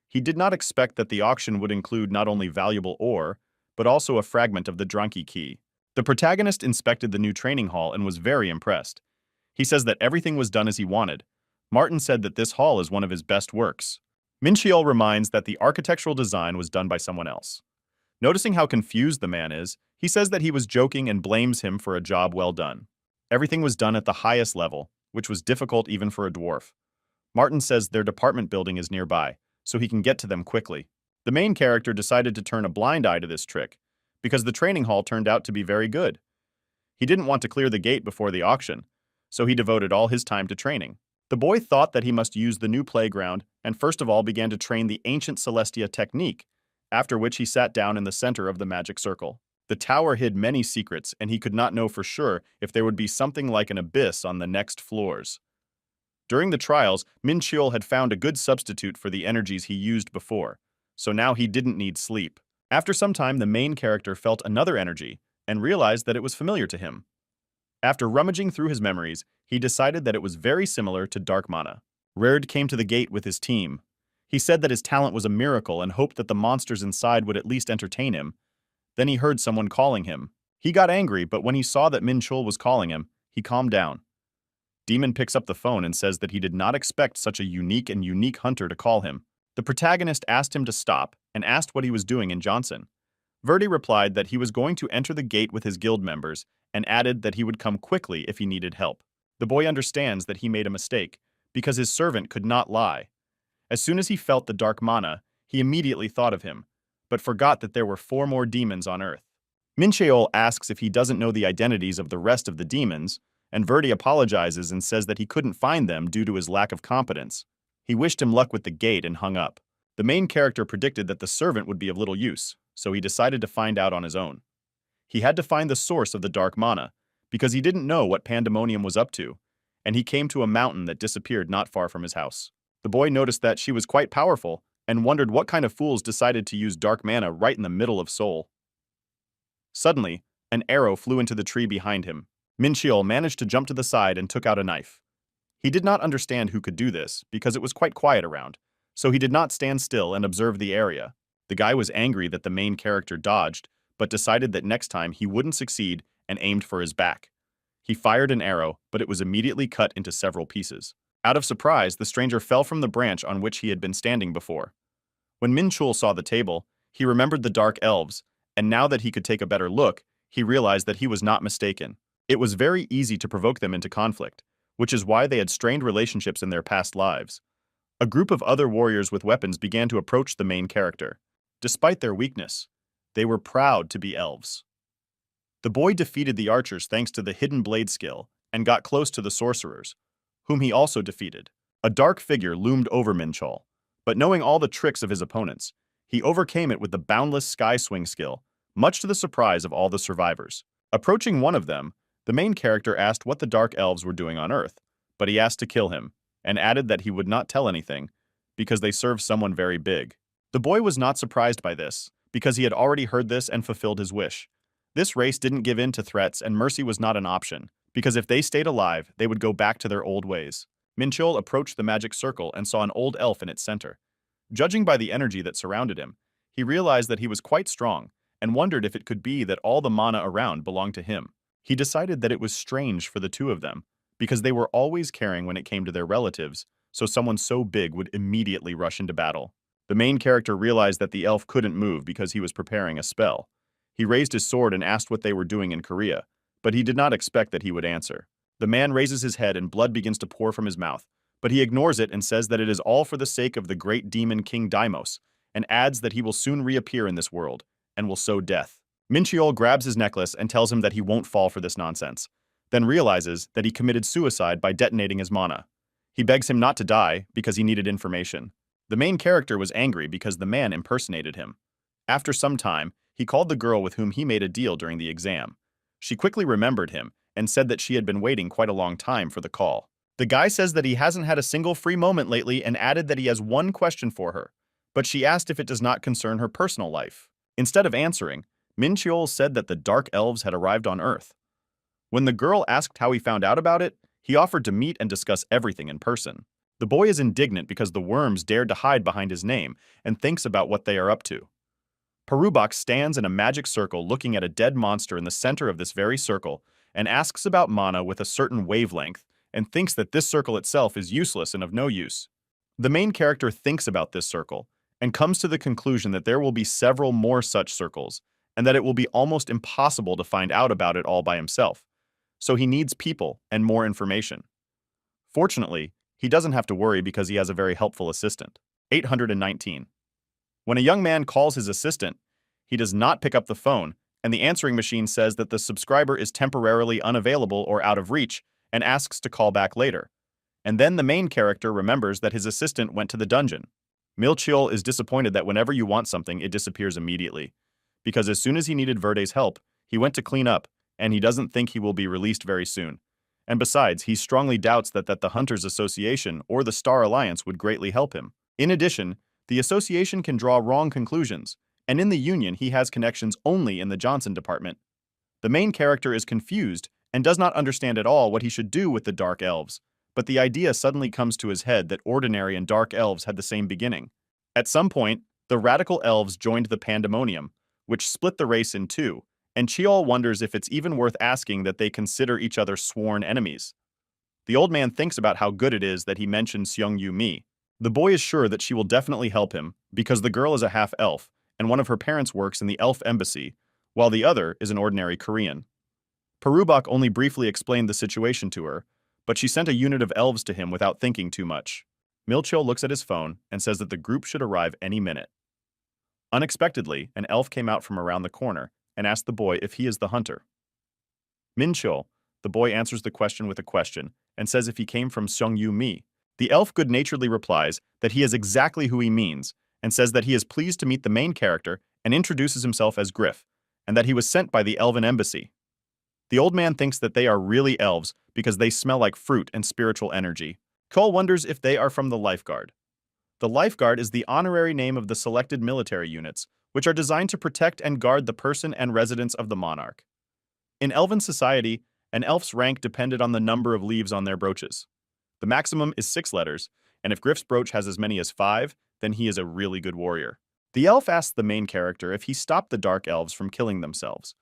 He did not expect that the auction would include not only valuable ore, but also a fragment of the Drunky key. The protagonist inspected the new training hall and was very impressed. He says that everything was done as he wanted. Martin said that this hall is one of his best works. Minchol reminds that the architectural design was done by someone else. Noticing how confused the man is, he says that he was joking and blames him for a job well done. Everything was done at the highest level, which was difficult even for a dwarf. Martin says their department building is nearby, so he can get to them quickly. The main character decided to turn a blind eye to this trick, because the training hall turned out to be very good. He didn't want to clear the gate before the auction, so he devoted all his time to training. The boy thought that he must use the new playground and first of all began to train the ancient Celestia technique, after which he sat down in the center of the magic circle. The tower hid many secrets, and he could not know for sure if there would be something like an abyss on the next floors. During the trials, Minchol had found a good substitute for the energies he used before, so now he didn't need sleep. After some time, the main character felt another energy and realized that it was familiar to him. After rummaging through his memories, he decided that it was very similar to dark mana. Rerd came to the gate with his team. He said that his talent was a miracle and hoped that the monsters inside would at least entertain him. Then he heard someone calling him. He got angry, but when he saw that Minchol was calling him, he calmed down. Demon picks up the phone and says that he did not expect such a unique hunter to call him. The protagonist asked him to stop and asked what he was doing in Johnson. Verdi replied that he was going to enter the gate with his guild members and added that he would come quickly if he needed help. The boy understands that he made a mistake because his servant could not lie. As soon as he felt the dark mana, he immediately thought of him, but forgot that there were 4 more demons on Earth. Mincheol asks if he doesn't know the identities of the rest of the demons, and Verdi apologizes and says that he couldn't find them due to his lack of competence. He wished him luck with the gate and hung up. The main character predicted that the servant would be of little use, so he decided to find out on his own. He had to find the source of the dark mana, because he didn't know what Pandemonium was up to, and he came to a mountain that disappeared not far from his house. The boy noticed that she was quite powerful and wondered what kind of fools decided to use dark mana right in the middle of Seoul. Suddenly, an arrow flew into the tree behind him. Mincheol managed to jump to the side and took out a knife. He did not understand who could do this because it was quite quiet around, so he did not stand still and observe the area. The guy was angry that the main character dodged, but decided that next time he wouldn't succeed and aimed for his back. He fired an arrow, but it was immediately cut into several pieces. Out of surprise, the stranger fell from the branch on which he had been standing before. When Mincheol saw the table, he remembered the dark elves, and now that he could take a better look, he realized that he was not mistaken. It was very easy to provoke them into conflict, which is why they had strained relationships in their past lives. A group of other warriors with weapons began to approach the main character. Despite their weakness, they were proud to be elves. The boy defeated the archers thanks to the hidden blade skill and got close to the sorcerers, whom he also defeated. A dark figure loomed over Mincheol, but knowing all the tricks of his opponents, he overcame it with the boundless sky swing skill, much to the surprise of all the survivors. Approaching one of them, the main character asked what the dark elves were doing on Earth, but he asked to kill him, and added that he would not tell anything, because they served someone very big. The boy was not surprised by this, because he had already heard this and fulfilled his wish. This race didn't give in to threats, and mercy was not an option, because if they stayed alive, they would go back to their old ways. Mincheol approached the magic circle and saw an old elf in its center. Judging by the energy that surrounded him, he realized that he was quite strong, and wondered if it could be that all the mana around belonged to him. He decided that it was strange for the two of them, because they were always caring when it came to their relatives, so someone so big would immediately rush into battle. The main character realized that the elf couldn't move because he was preparing a spell. He raised his sword and asked what they were doing in Korea, but he did not expect that he would answer. The man raises his head and blood begins to pour from his mouth, but he ignores it and says that it is all for the sake of the great demon King Deimos, and adds that he will soon reappear in this world, and will sow death. Mincheol grabs his necklace and tells him that he won't fall for this nonsense, then realizes that he committed suicide by detonating his mana. He begs him not to die because he needed information. The main character was angry because the man impersonated him. After some time, he called the girl with whom he made a deal during the exam. She quickly remembered him and said that she had been waiting quite a long time for the call. The guy says that he hasn't had a single free moment lately and added that he has one question for her, but she asked if it does not concern her personal life. Instead of answering, Mincheol said that the dark elves had arrived on Earth. When the girl asked how he found out about it, he offered to meet and discuss everything in person. The boy is indignant because the worms dared to hide behind his name and thinks about what they are up to. Parubak stands in a magic circle looking at a dead monster in the center of this very circle and asks about mana with a certain wavelength and thinks that this circle itself is useless and of no use. The main character thinks about this circle and comes to the conclusion that there will be several more such circles and that it will be almost impossible to find out about it all by himself, so he needs people and more information. Fortunately, he doesn't have to worry because he has a very helpful assistant. 819. When a young man calls his assistant, he does not pick up the phone, and the answering machine says that the subscriber is temporarily unavailable or out of reach and asks to call back later. And then the main character remembers that his assistant went to the dungeon. Mincheol is disappointed that whenever you want something, it disappears immediately, because as soon as he needed Verde's help, he went to clean up, and he doesn't think he will be released very soon. And besides, he strongly doubts that the Hunters Association or the Star Alliance would greatly help him. In addition, the association can draw wrong conclusions, and in the Union he has connections only in the Johnson department. The main character is confused and does not understand at all what he should do with the Dark Elves, but the idea suddenly comes to his head that ordinary and Dark Elves had the same beginning. At some point, the Radical Elves joined the Pandemonium, which split the race in two, and Cheol wonders if it's even worth asking that they consider each other sworn enemies. The old man thinks about how good it is that he mentioned Seong Yu Mi. The boy is sure that she will definitely help him because the girl is a half-elf, and one of her parents works in the elf embassy, while the other is an ordinary Korean. Parubak only briefly explained the situation to her, but she sent a unit of elves to him without thinking too much. Milcho looks at his phone and says that the group should arrive any minute. Unexpectedly, an elf came out from around the corner and asked the boy if he is the hunter. Mincho, the boy answers the question with a question and says if he came from Seongyu Mi. The elf good-naturedly replies that he is exactly who he means and says that he is pleased to meet the main character and introduces himself as Griff, and that he was sent by the elven embassy. The old man thinks that they are really elves because they smell like fruit and spiritual energy. Cole wonders if they are from the lifeguard. The lifeguard is the honorary name of the selected military units, which are designed to protect and guard the person and residence of the monarch. In elven society, an elf's rank depended on the number of leaves on their brooches. The maximum is 6 letters, and if Griff's brooch has as many as 5, then he is a really good warrior. The elf asks the main character if he stopped the dark elves from killing themselves,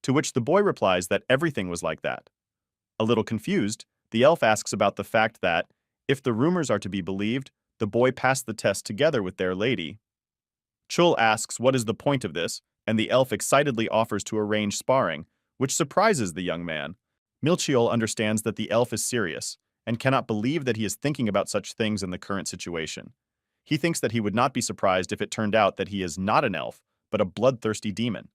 to which the boy replies that everything was like that. A little confused, the elf asks about the fact that, if the rumors are to be believed, the boy passed the test together with their lady. Chul asks what is the point of this, and the elf excitedly offers to arrange sparring, which surprises the young man. Milchiol understands that the elf is serious, and cannot believe that he is thinking about such things in the current situation. He thinks that he would not be surprised if it turned out that he is not an elf, but a bloodthirsty demon.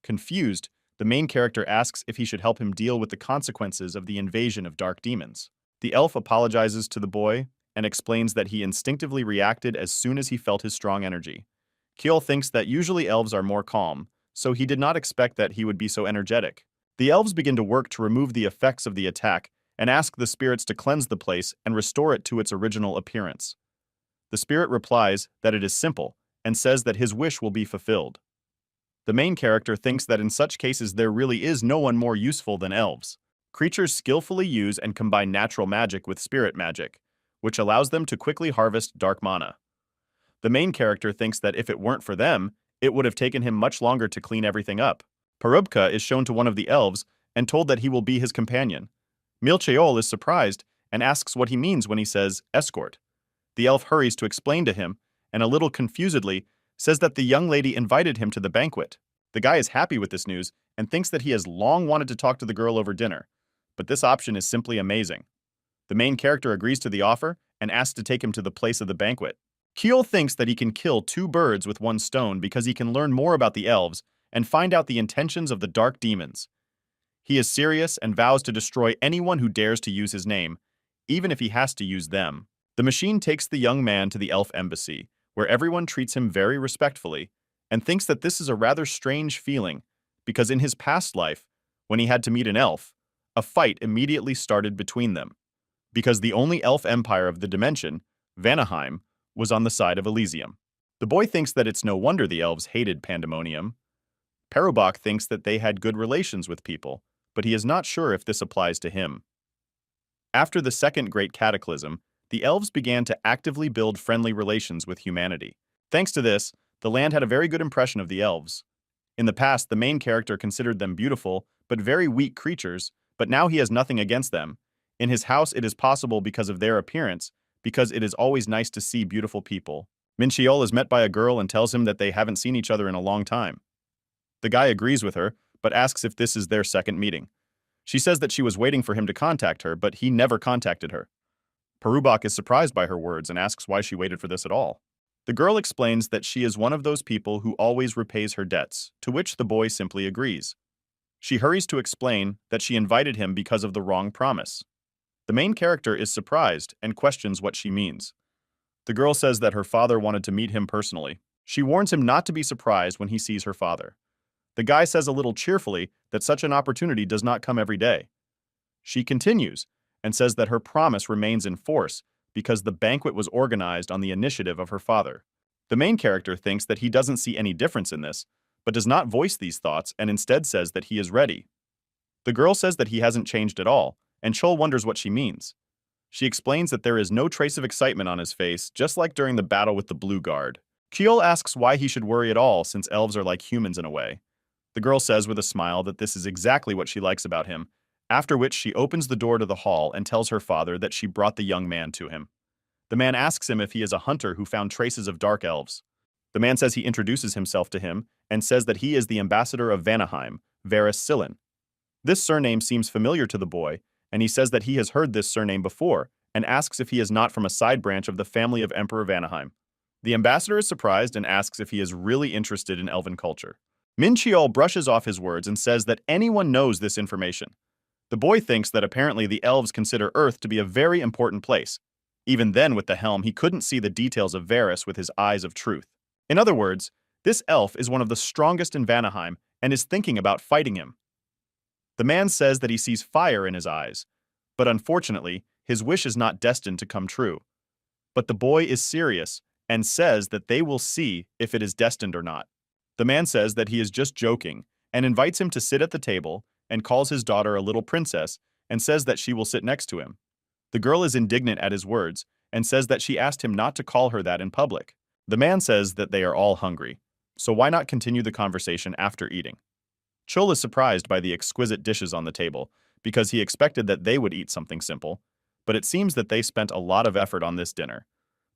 Confused, the main character asks if he should help him deal with the consequences of the invasion of dark demons. The elf apologizes to the boy and explains that he instinctively reacted as soon as he felt his strong energy. Kjol thinks that usually elves are more calm, so he did not expect that he would be so energetic. The elves begin to work to remove the effects of the attack and ask the spirits to cleanse the place and restore it to its original appearance. The spirit replies that it is simple and says that his wish will be fulfilled. The main character thinks that in such cases there really is no one more useful than elves. Creatures skillfully use and combine natural magic with spirit magic, which allows them to quickly harvest dark mana. The main character thinks that if it weren't for them, it would have taken him much longer to clean everything up. Parubka is shown to one of the elves and told that he will be his companion. Milcheol is surprised and asks what he means when he says escort. The elf hurries to explain to him, and a little confusedly says that the young lady invited him to the banquet. The guy is happy with this news and thinks that he has long wanted to talk to the girl over dinner, but this option is simply amazing. The main character agrees to the offer and asks to take him to the place of the banquet. Kjol thinks that he can kill 2 birds with 1 stone because he can learn more about the elves and find out the intentions of the dark demons. He is serious and vows to destroy anyone who dares to use his name, even if he has to use them. The machine takes the young man to the elf embassy, where everyone treats him very respectfully, and thinks that this is a rather strange feeling, because in his past life, when he had to meet an elf, a fight immediately started between them, because the only elf empire of the dimension, Vanaheim, was on the side of Elysium. The boy thinks that it's no wonder the elves hated Pandemonium. Parubak thinks that they had good relations with people, but he is not sure if this applies to him. After the second great cataclysm, the elves began to actively build friendly relations with humanity. Thanks to this, the land had a very good impression of the elves. In the past, the main character considered them beautiful, but very weak creatures, but now he has nothing against them. In his house, it is possible because of their appearance, because it is always nice to see beautiful people. Minchiol is met by a girl and tells him that they haven't seen each other in a long time. The guy agrees with her, but asks if this is their second meeting. She says that she was waiting for him to contact her, but he never contacted her. Parubak is surprised by her words and asks why she waited for this at all. The girl explains that she is one of those people who always repays her debts, to which the boy simply agrees. She hurries to explain that she invited him because of the wrong promise. The main character is surprised and questions what she means. The girl says that her father wanted to meet him personally. She warns him not to be surprised when he sees her father. The guy says a little cheerfully that such an opportunity does not come every day. She continues and says that her promise remains in force because the banquet was organized on the initiative of her father. The main character thinks that he doesn't see any difference in this, but does not voice these thoughts and instead says that he is ready. The girl says that he hasn't changed at all, and Chol wonders what she means. She explains that there is no trace of excitement on his face, just like during the battle with the Blue Guard. Kjol asks why he should worry at all since elves are like humans in a way. The girl says with a smile that this is exactly what she likes about him, after which she opens the door to the hall and tells her father that she brought the young man to him. The man asks him if he is a hunter who found traces of dark elves. The man says he introduces himself to him and says that he is the ambassador of Vanaheim, Varys Sillen. This surname seems familiar to the boy, and he says that he has heard this surname before and asks if he is not from a side branch of the family of Emperor Vanaheim. The ambassador is surprised and asks if he is really interested in elven culture. Min Cheol brushes off his words and says that anyone knows this information. The boy thinks that apparently the elves consider Earth to be a very important place. Even then, with the helm, he couldn't see the details of Varys with his eyes of truth. In other words, this elf is one of the strongest in Vanaheim and is thinking about fighting him. The man says that he sees fire in his eyes, but unfortunately, his wish is not destined to come true. But the boy is serious and says that they will see if it is destined or not. The man says that he is just joking and invites him to sit at the table and calls his daughter a little princess and says that she will sit next to him. The girl is indignant at his words and says that she asked him not to call her that in public. The man says that they are all hungry, so why not continue the conversation after eating? Chul is surprised by the exquisite dishes on the table because he expected that they would eat something simple, but it seems that they spent a lot of effort on this dinner.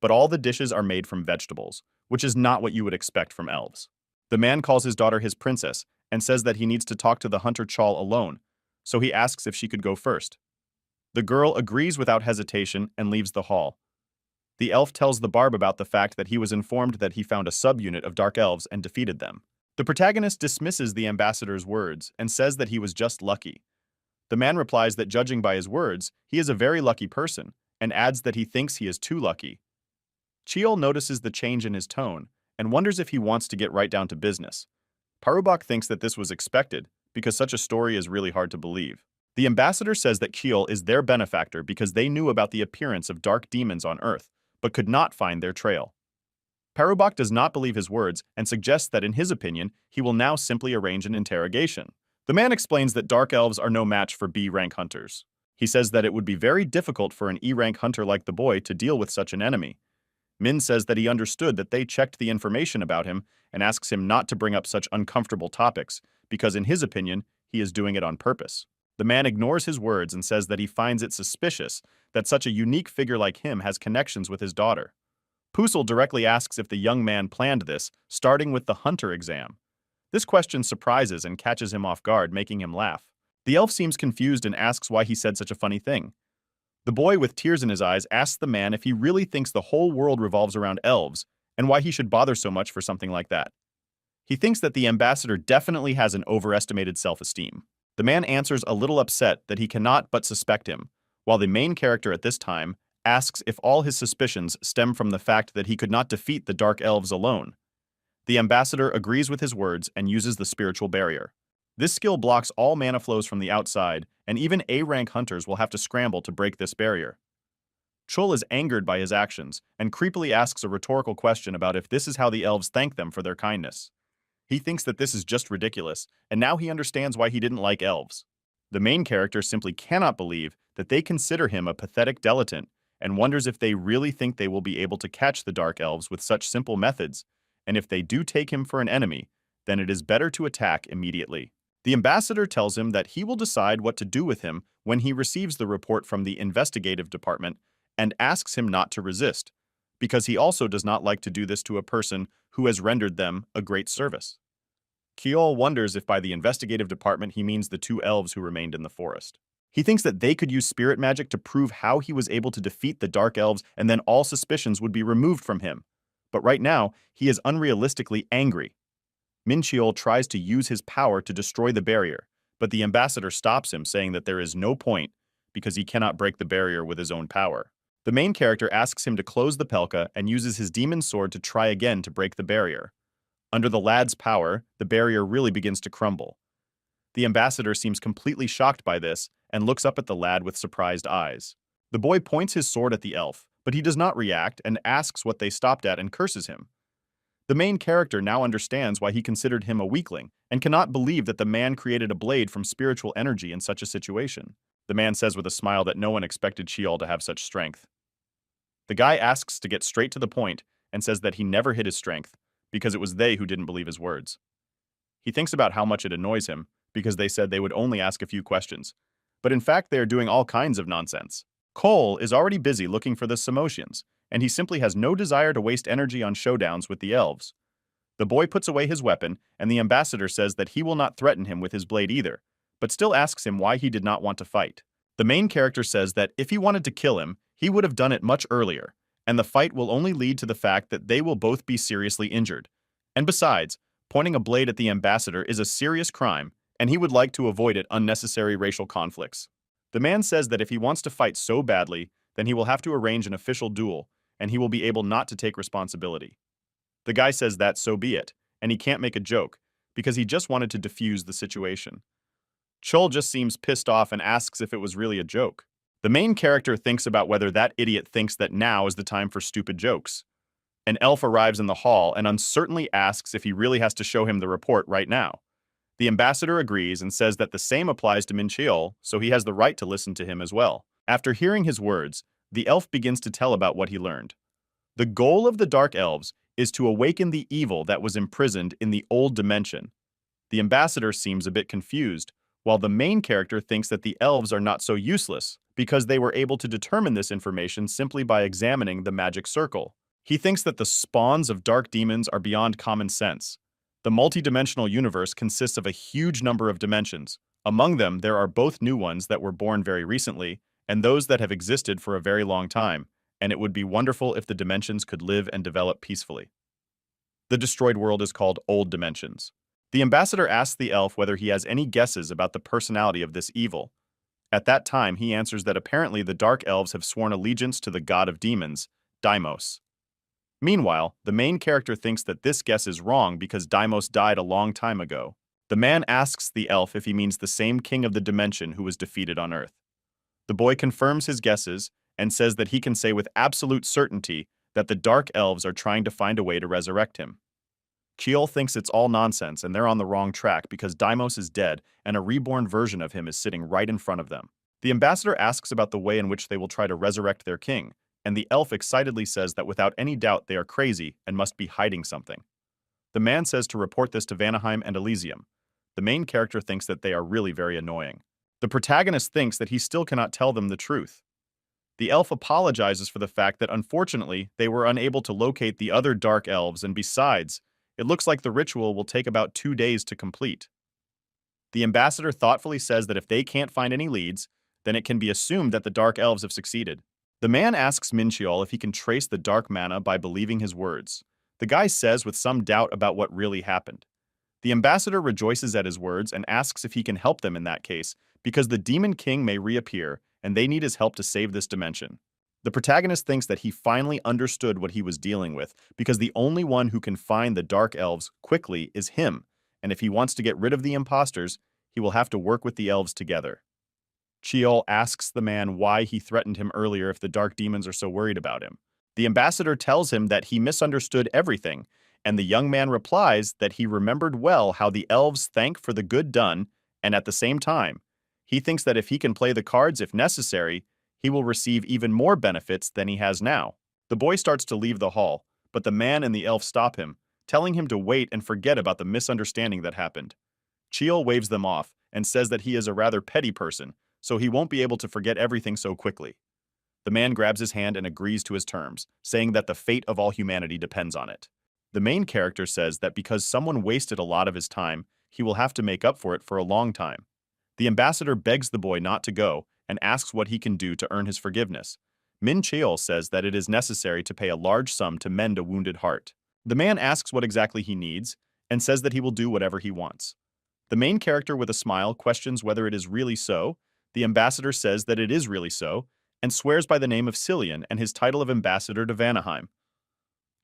But all the dishes are made from vegetables, which is not what you would expect from elves. The man calls his daughter his princess and says that he needs to talk to the hunter Chul alone, so he asks if she could go first. The girl agrees without hesitation and leaves the hall. The elf tells the barb about the fact that he was informed that he found a subunit of dark elves and defeated them. The protagonist dismisses the ambassador's words and says that he was just lucky. The man replies that judging by his words, he is a very lucky person, and adds that he thinks he is too lucky. Cheol notices the change in his tone and wonders if he wants to get right down to business. Parubok thinks that this was expected because such a story is really hard to believe. The ambassador says that Cheol is their benefactor because they knew about the appearance of dark demons on Earth, but could not find their trail. Parubok does not believe his words and suggests that in his opinion, he will now simply arrange an interrogation. The man explains that dark elves are no match for B-rank hunters. He says that it would be very difficult for an E-rank hunter like the boy to deal with such an enemy. Min says that he understood that they checked the information about him and asks him not to bring up such uncomfortable topics because in his opinion, he is doing it on purpose. The man ignores his words and says that he finds it suspicious that such a unique figure like him has connections with his daughter. Pusel directly asks if the young man planned this, starting with the hunter exam. This question surprises and catches him off guard, making him laugh. The elf seems confused and asks why he said such a funny thing. The boy, with tears in his eyes, asks the man if he really thinks the whole world revolves around elves and why he should bother so much for something like that. He thinks that the ambassador definitely has an overestimated self-esteem. The man answers a little upset that he cannot but suspect him, while the main character at this time asks if all his suspicions stem from the fact that he could not defeat the dark elves alone. The ambassador agrees with his words and uses the spiritual barrier. This skill blocks all mana flows from the outside, and even A-rank hunters will have to scramble to break this barrier. Chul is angered by his actions and creepily asks a rhetorical question about if this is how the elves thank them for their kindness. He thinks that this is just ridiculous, and now he understands why he didn't like elves. The main character simply cannot believe that they consider him a pathetic dilettante and wonders if they really think they will be able to catch the dark elves with such simple methods, and if they do take him for an enemy, then it is better to attack immediately. The ambassador tells him that he will decide what to do with him when he receives the report from the investigative department and asks him not to resist, because he also does not like to do this to a person who has rendered them a great service. Cheol wonders if by the investigative department he means the two elves who remained in the forest. He thinks that they could use spirit magic to prove how he was able to defeat the dark elves and then all suspicions would be removed from him. But right now, he is unrealistically angry. Min Cheol tries to use his power to destroy the barrier, but the ambassador stops him, saying that there is no point because he cannot break the barrier with his own power. The main character asks him to close the Pelka and uses his demon sword to try again to break the barrier. Under the lad's power, the barrier really begins to crumble. The ambassador seems completely shocked by this and looks up at the lad with surprised eyes. The boy points his sword at the elf, but he does not react and asks what they stopped at and curses him. The main character now understands why he considered him a weakling and cannot believe that the man created a blade from spiritual energy in such a situation. The man says with a smile that no one expected Cheol to have such strength. The guy asks to get straight to the point and says that he never hid his strength because it was they who didn't believe his words. He thinks about how much it annoys him because they said they would only ask a few questions, but in fact they are doing all kinds of nonsense. Cole is already busy looking for the Samosians, and he simply has no desire to waste energy on showdowns with the elves. The boy puts away his weapon, and the ambassador says that he will not threaten him with his blade either, but still asks him why he did not want to fight. The main character says that if he wanted to kill him, he would have done it much earlier, and the fight will only lead to the fact that they will both be seriously injured. And besides, pointing a blade at the ambassador is a serious crime, and he would like to avoid unnecessary racial conflicts. The man says that if he wants to fight so badly, then he will have to arrange an official duel, and he will be able not to take responsibility. The guy says that so be it, and he can't make a joke, because he just wanted to defuse the situation. Chol just seems pissed off and asks if it was really a joke. The main character thinks about whether that idiot thinks that now is the time for stupid jokes. An elf arrives in the hall and uncertainly asks if he really has to show him the report right now. The ambassador agrees and says that the same applies to Minchiol, so he has the right to listen to him as well. After hearing his words, the elf begins to tell about what he learned. The goal of the Dark Elves is to awaken the evil that was imprisoned in the old dimension. The ambassador seems a bit confused, while the main character thinks that the elves are not so useless, because they were able to determine this information simply by examining the magic circle. He thinks that the spawns of dark demons are beyond common sense. The multidimensional universe consists of a huge number of dimensions. Among them, there are both new ones that were born very recently, and those that have existed for a very long time, and it would be wonderful if the dimensions could live and develop peacefully. The destroyed world is called Old Dimensions. The ambassador asks the elf whether he has any guesses about the personality of this evil. At that time, he answers that apparently the Dark Elves have sworn allegiance to the god of demons, Deimos. Meanwhile, the main character thinks that this guess is wrong because Deimos died a long time ago. The man asks the elf if he means the same king of the dimension who was defeated on Earth. The boy confirms his guesses and says that he can say with absolute certainty that the Dark Elves are trying to find a way to resurrect him. Chiol thinks it's all nonsense and they're on the wrong track because Deimos is dead and a reborn version of him is sitting right in front of them. The ambassador asks about the way in which they will try to resurrect their king, and the elf excitedly says that without any doubt they are crazy and must be hiding something. The man says to report this to Vanaheim and Elysium. The main character thinks that they are really very annoying. The protagonist thinks that he still cannot tell them the truth. The elf apologizes for the fact that unfortunately they were unable to locate the other Dark Elves, and besides, it looks like the ritual will take about 2 days to complete. The ambassador thoughtfully says that if they can't find any leads, then it can be assumed that the Dark Elves have succeeded. The man asks Minchiol if he can trace the dark mana by believing his words. The guy says with some doubt about what really happened. The ambassador rejoices at his words and asks if he can help them in that case, because the Demon King may reappear and they need his help to save this dimension. The protagonist thinks that he finally understood what he was dealing with, because the only one who can find the Dark Elves quickly is him, and if he wants to get rid of the imposters, he will have to work with the elves together. Chiol asks the man why he threatened him earlier if the dark demons are so worried about him. The ambassador tells him that he misunderstood everything, and the young man replies that he remembered well how the elves thank for the good done, and at the same time, he thinks that if he can play the cards if necessary, he will receive even more benefits than he has now. The boy starts to leave the hall, but the man and the elf stop him, telling him to wait and forget about the misunderstanding that happened. Chiol waves them off and says that he is a rather petty person, so he won't be able to forget everything so quickly. The man grabs his hand and agrees to his terms, saying that the fate of all humanity depends on it. The main character says that because someone wasted a lot of his time, he will have to make up for it for a long time. The ambassador begs the boy not to go and asks what he can do to earn his forgiveness. Min Cheol says that it is necessary to pay a large sum to mend a wounded heart. The man asks what exactly he needs and says that he will do whatever he wants. The main character with a smile questions whether it is really so. The ambassador says that it is really so and swears by the name of Cillian and his title of ambassador to Vanaheim.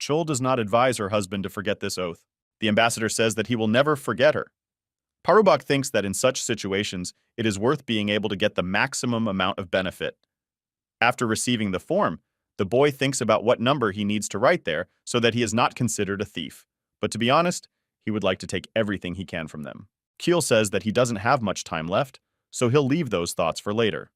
Chol does not advise her husband to forget this oath. The ambassador says that he will never forget her. Parubak thinks that in such situations, it is worth being able to get the maximum amount of benefit. After receiving the form, the boy thinks about what number he needs to write there so that he is not considered a thief. But to be honest, he would like to take everything he can from them. Keel says that he doesn't have much time left, so he'll leave those thoughts for later.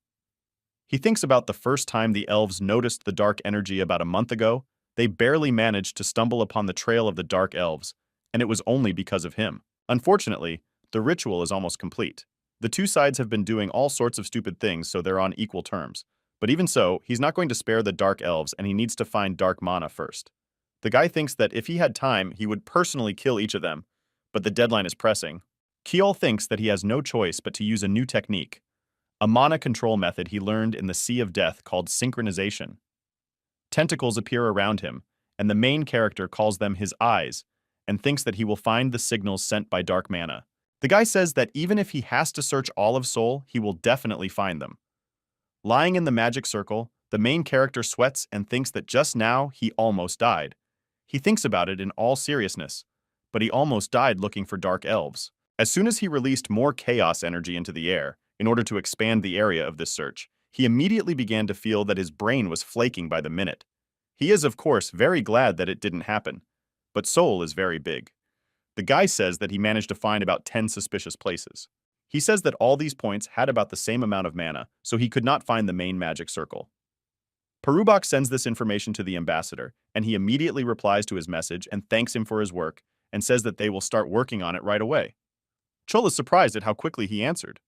He thinks about the first time the elves noticed the dark energy about a month ago. They barely managed to stumble upon the trail of the dark elves, and it was only because of him. Unfortunately, the ritual is almost complete. The two sides have been doing all sorts of stupid things, so they're on equal terms. But even so, he's not going to spare the dark elves, and he needs to find dark mana first. The guy thinks that if he had time, he would personally kill each of them, but the deadline is pressing. Kiel thinks that he has no choice but to use a new technique, a mana control method he learned in the Sea of Death called synchronization. Tentacles appear around him, and the main character calls them his eyes, and thinks that he will find the signals sent by dark mana. The guy says that even if he has to search all of Seoul, he will definitely find them. Lying in the magic circle, the main character sweats and thinks that just now he almost died. He thinks about it in all seriousness, but he almost died looking for dark elves. As soon as he released more chaos energy into the air, in order to expand the area of this search, he immediately began to feel that his brain was flaking by the minute. He is, of course, very glad that it didn't happen, but Seoul is very big. The guy says that he managed to find about 10 suspicious places. He says that all these points had about the same amount of mana, so he could not find the main magic circle. Perubak sends this information to the ambassador, and he immediately replies to his message and thanks him for his work, and says that they will start working on it right away. Chul is surprised at how quickly he answered.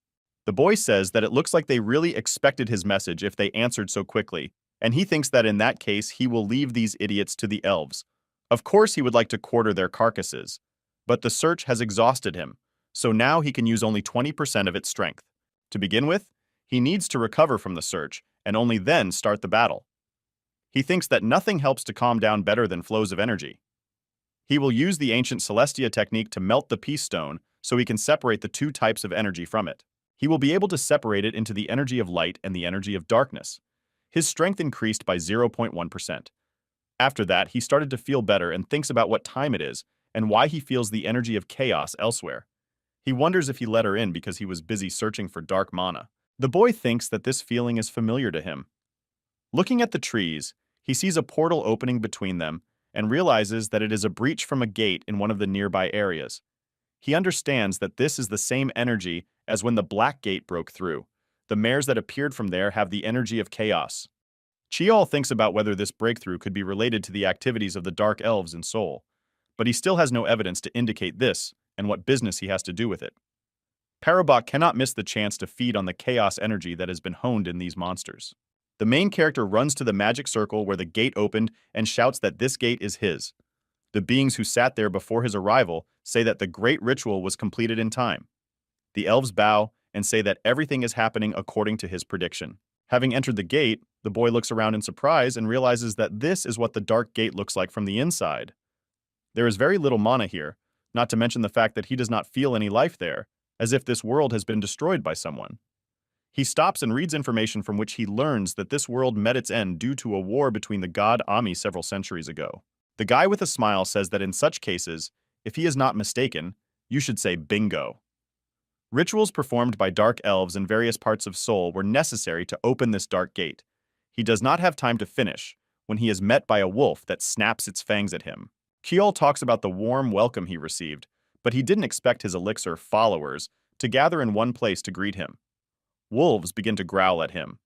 The boy says that it looks like they really expected his message if they answered so quickly, and he thinks that in that case he will leave these idiots to the elves. Of course he would like to quarter their carcasses, but the search has exhausted him, so now he can use only 20% of its strength. To begin with, he needs to recover from the search, and only then start the battle. He thinks that nothing helps to calm down better than flows of energy. He will use the ancient Celestia technique to melt the peace stone so he can separate the two types of energy from it. He will be able to separate it into the energy of light and the energy of darkness. His strength increased by 0.1%. After that, he started to feel better and thinks about what time it is and why he feels the energy of chaos elsewhere. He wonders if he let her in because he was busy searching for dark mana. The boy thinks that this feeling is familiar to him. Looking at the trees, he sees a portal opening between them and realizes that it is a breach from a gate in one of the nearby areas. He understands that this is the same energy as when the Black Gate broke through. The mares that appeared from there have the energy of chaos. Chiol thinks about whether this breakthrough could be related to the activities of the Dark Elves in Seoul, but he still has no evidence to indicate this and what business he has to do with it. Parabok cannot miss the chance to feed on the chaos energy that has been honed in these monsters. The main character runs to the magic circle where the gate opened and shouts that this gate is his. The beings who sat there before his arrival say that the great ritual was completed in time. The elves bow and say that everything is happening according to his prediction. Having entered the gate, the boy looks around in surprise and realizes that this is what the dark gate looks like from the inside. There is very little mana here, not to mention the fact that he does not feel any life there, as if this world has been destroyed by someone. He stops and reads information from which he learns that this world met its end due to a war between the god Ami several centuries ago. The guy with a smile says that in such cases, if he is not mistaken, you should say bingo. Rituals performed by dark elves in various parts of Seoul were necessary to open this dark gate. He does not have time to finish when he is met by a wolf that snaps its fangs at him. Kiol talks about the warm welcome he received, but he didn't expect his elixir followers to gather in one place to greet him. Wolves begin to growl at him.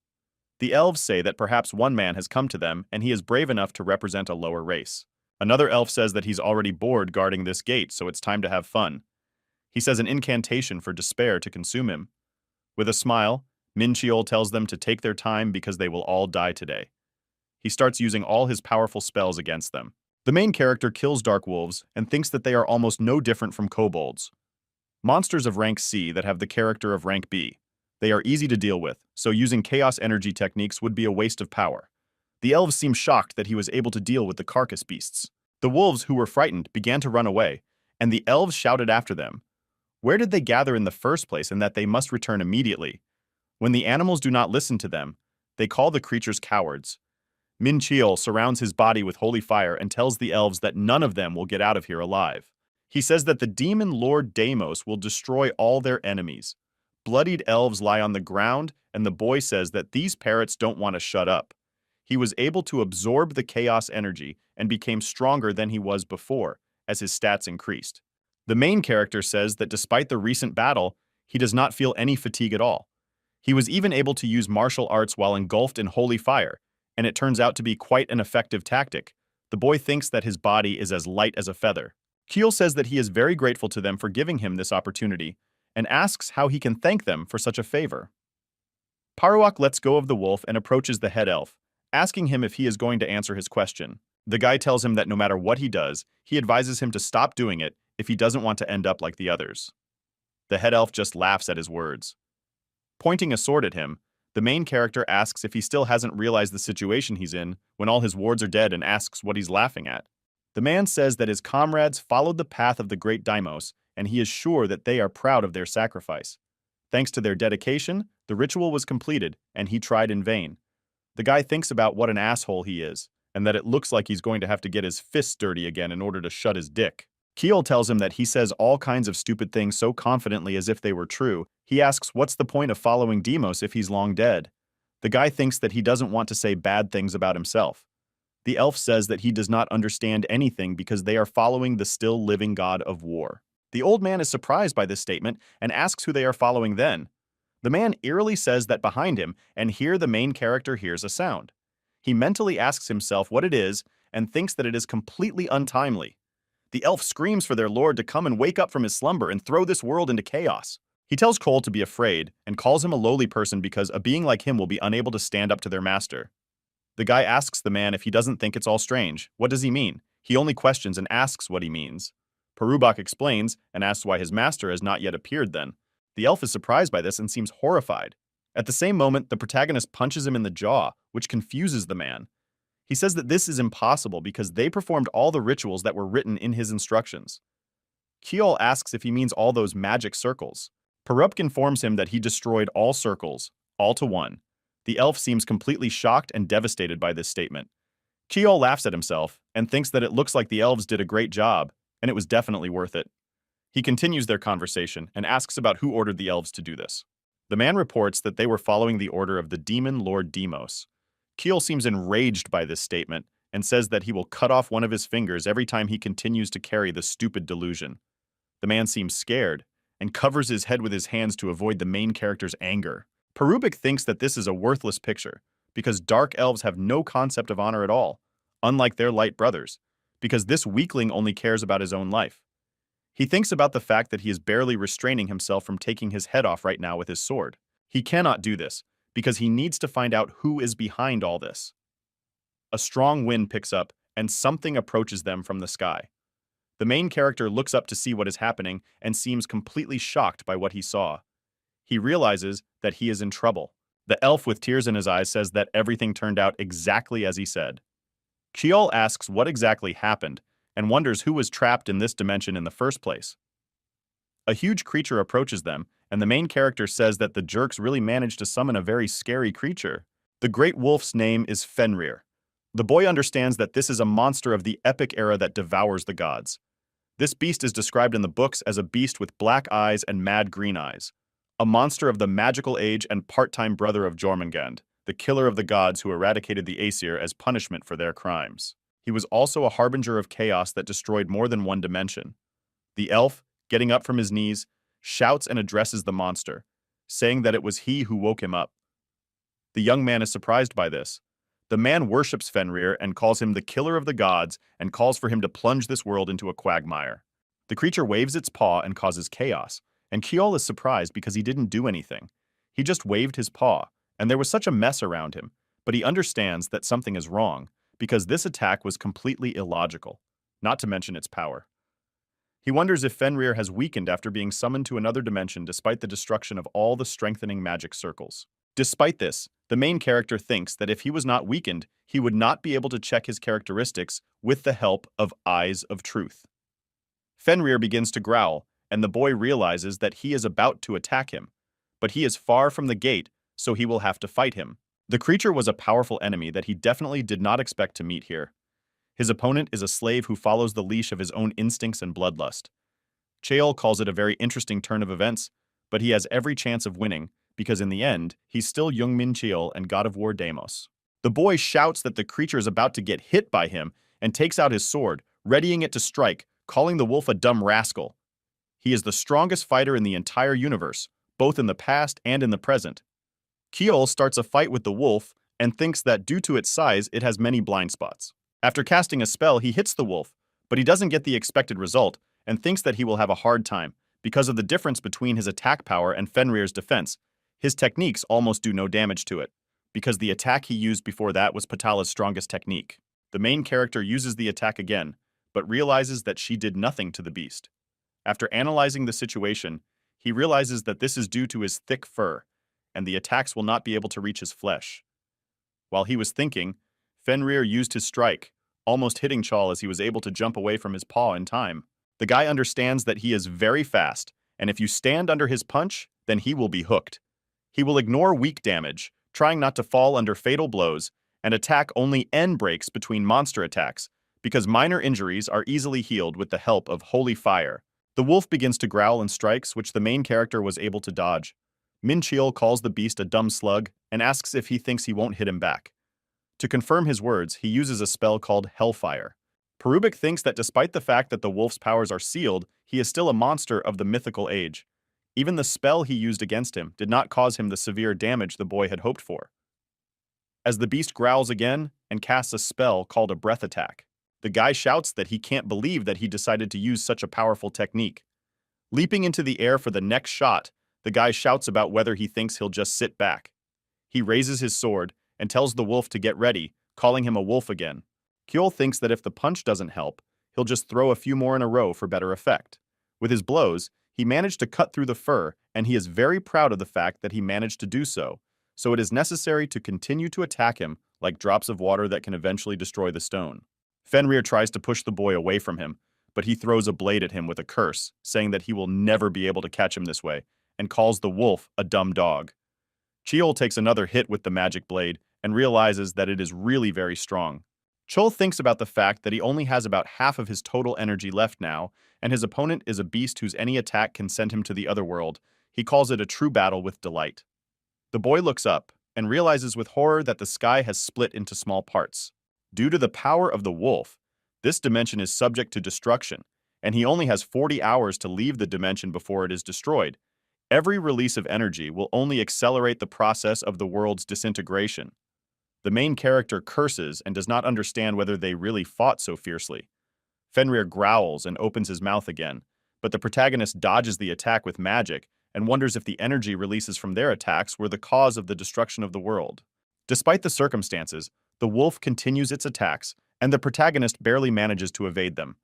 The elves say that perhaps one man has come to them and he is brave enough to represent a lower race. Another elf says that he's already bored guarding this gate, so it's time to have fun. He says an incantation for despair to consume him. With a smile, Min Cheol tells them to take their time because they will all die today. He starts using all his powerful spells against them. The main character kills dark wolves and thinks that they are almost no different from kobolds. Monsters of rank C that have the character of rank B. They are easy to deal with, so using chaos energy techniques would be a waste of power. The elves seem shocked that he was able to deal with the carcass beasts. The wolves, who were frightened, began to run away, and the elves shouted after them. Where did they gather in the first place, and that they must return immediately? When the animals do not listen to them, they call the creatures cowards. Min Cheol surrounds his body with holy fire and tells the elves that none of them will get out of here alive. He says that the demon lord Deimos will destroy all their enemies. Bloodied elves lie on the ground, and the boy says that these parrots don't want to shut up. He was able to absorb the chaos energy and became stronger than he was before, as his stats increased. The main character says that despite the recent battle, he does not feel any fatigue at all. He was even able to use martial arts while engulfed in holy fire, and it turns out to be quite an effective tactic. The boy thinks that his body is as light as a feather. Kiel says that he is very grateful to them for giving him this opportunity, and asks how he can thank them for such a favor. Paruak lets go of the wolf and approaches the head elf, asking him if he is going to answer his question. The guy tells him that no matter what he does, he advises him to stop doing it if he doesn't want to end up like the others. The head elf just laughs at his words. Pointing a sword at him, the main character asks if he still hasn't realized the situation he's in when all his wards are dead and asks what he's laughing at. The man says that his comrades followed the path of the great Deimos, and he is sure that they are proud of their sacrifice. Thanks to their dedication, the ritual was completed, and he tried in vain. The guy thinks about what an asshole he is, and that it looks like he's going to have to get his fists dirty again in order to shut his dick. Keel tells him that he says all kinds of stupid things so confidently as if they were true. He asks what's the point of following Deimos if he's long dead. The guy thinks that he doesn't want to say bad things about himself. The elf says that he does not understand anything because they are following the still living god of war. The old man is surprised by this statement and asks who they are following then. The man eerily says that behind him, and here the main character hears a sound. He mentally asks himself what it is and thinks that it is completely untimely. The elf screams for their lord to come and wake up from his slumber and throw this world into chaos. He tells Cole to be afraid and calls him a lowly person because a being like him will be unable to stand up to their master. The guy asks the man if he doesn't think it's all strange. What does he mean? He only questions and asks what he means. Parubak explains and asks why his master has not yet appeared then. The elf is surprised by this and seems horrified. At the same moment, the protagonist punches him in the jaw, which confuses the man. He says that this is impossible because they performed all the rituals that were written in his instructions. Kiol asks if he means all those magic circles. Parubak informs him that he destroyed all circles, all to one. The elf seems completely shocked and devastated by this statement. Kiol laughs at himself and thinks that it looks like the elves did a great job, and it was definitely worth it. He continues their conversation and asks about who ordered the elves to do this. The man reports that they were following the order of the demon Lord Deimos. Kiel seems enraged by this statement and says that he will cut off one of his fingers every time he continues to carry the stupid delusion. The man seems scared and covers his head with his hands to avoid the main character's anger. Parubik thinks that this is a worthless picture because dark elves have no concept of honor at all, unlike their light brothers, because this weakling only cares about his own life. He thinks about the fact that he is barely restraining himself from taking his head off right now with his sword. He cannot do this because he needs to find out who is behind all this. A strong wind picks up and something approaches them from the sky. The main character looks up to see what is happening and seems completely shocked by what he saw. He realizes that he is in trouble. The elf with tears in his eyes says that everything turned out exactly as he said. Kiol asks what exactly happened and wonders who was trapped in this dimension in the first place. A huge creature approaches them, and the main character says that the jerks really managed to summon a very scary creature. The great wolf's name is Fenrir. The boy understands that this is a monster of the epic era that devours the gods. This beast is described in the books as a beast with black eyes and mad green eyes, a monster of the magical age and part-time brother of Jormungand, the killer of the gods who eradicated the Aesir as punishment for their crimes. He was also a harbinger of chaos that destroyed more than one dimension. The elf, getting up from his knees, shouts and addresses the monster, saying that it was he who woke him up. The young man is surprised by this. The man worships Fenrir and calls him the killer of the gods and calls for him to plunge this world into a quagmire. The creature waves its paw and causes chaos, and Kiol is surprised because he didn't do anything. He just waved his paw, and there was such a mess around him, but he understands that something is wrong, because this attack was completely illogical, not to mention its power. He wonders if Fenrir has weakened after being summoned to another dimension despite the destruction of all the strengthening magic circles. Despite this, the main character thinks that if he was not weakened, he would not be able to check his characteristics with the help of Eyes of Truth. Fenrir begins to growl, and the boy realizes that he is about to attack him, but he is far from the gate, so he will have to fight him. The creature was a powerful enemy that he definitely did not expect to meet here. His opponent is a slave who follows the leash of his own instincts and bloodlust. Chaol calls it a very interesting turn of events, but he has every chance of winning, because in the end, he's still Jungmin Chaol and God of War Deimos. The boy shouts that the creature is about to get hit by him and takes out his sword, readying it to strike, calling the wolf a dumb rascal. He is the strongest fighter in the entire universe, both in the past and in the present. Kiol starts a fight with the wolf and thinks that due to its size, it has many blind spots. After casting a spell, he hits the wolf, but he doesn't get the expected result and thinks that he will have a hard time Because of the difference between his attack power and Fenrir's defense, his techniques almost do no damage to it, because the attack he used before that was Patala's strongest technique. The main character uses the attack again, but realizes that she did nothing to the beast. After analyzing the situation, he realizes that this is due to his thick fur, and the attacks will not be able to reach his flesh. While he was thinking, Fenrir used his strike, almost hitting Chal as he was able to jump away from his paw in time. The guy understands that he is very fast, and if you stand under his punch, then he will be hooked. He will ignore weak damage, trying not to fall under fatal blows, and attack only N breaks between monster attacks, because minor injuries are easily healed with the help of holy fire. The wolf begins to growl and strikes, which the main character was able to dodge. Min Cheol calls the beast a dumb slug and asks if he thinks he won't hit him back. To confirm his words, he uses a spell called Hellfire. Parubik thinks that despite the fact that the wolf's powers are sealed, he is still a monster of the mythical age. Even the spell he used against him did not cause him the severe damage the boy had hoped for. As the beast growls again and casts a spell called a breath attack, the guy shouts that he can't believe that he decided to use such a powerful technique. Leaping into the air for the next shot, the guy shouts about whether he thinks he'll just sit back. He raises his sword and tells the wolf to get ready, calling him a wolf again. Kjol thinks that if the punch doesn't help, he'll just throw a few more in a row for better effect. With his blows, he managed to cut through the fur, and he is very proud of the fact that he managed to do so it is necessary to continue to attack him like drops of water that can eventually destroy the stone. Fenrir tries to push the boy away from him, but he throws a blade at him with a curse, saying that he will never be able to catch him this way, and calls the wolf a dumb dog. Cheol takes another hit with the magic blade and realizes that it is really very strong. Chol thinks about the fact that he only has about half of his total energy left now, and his opponent is a beast whose any attack can send him to the other world. He calls it a true battle with delight. The boy looks up and realizes with horror that the sky has split into small parts. Due to the power of the wolf, this dimension is subject to destruction, and he only has 40 hours to leave the dimension before it is destroyed. Every release of energy will only accelerate the process of the world's disintegration. The main character curses and does not understand whether they really fought so fiercely. Fenrir growls and opens his mouth again, but the protagonist dodges the attack with magic and wonders if the energy releases from their attacks were the cause of the destruction of the world. Despite the circumstances, the wolf continues its attacks, and the protagonist barely manages to evade them.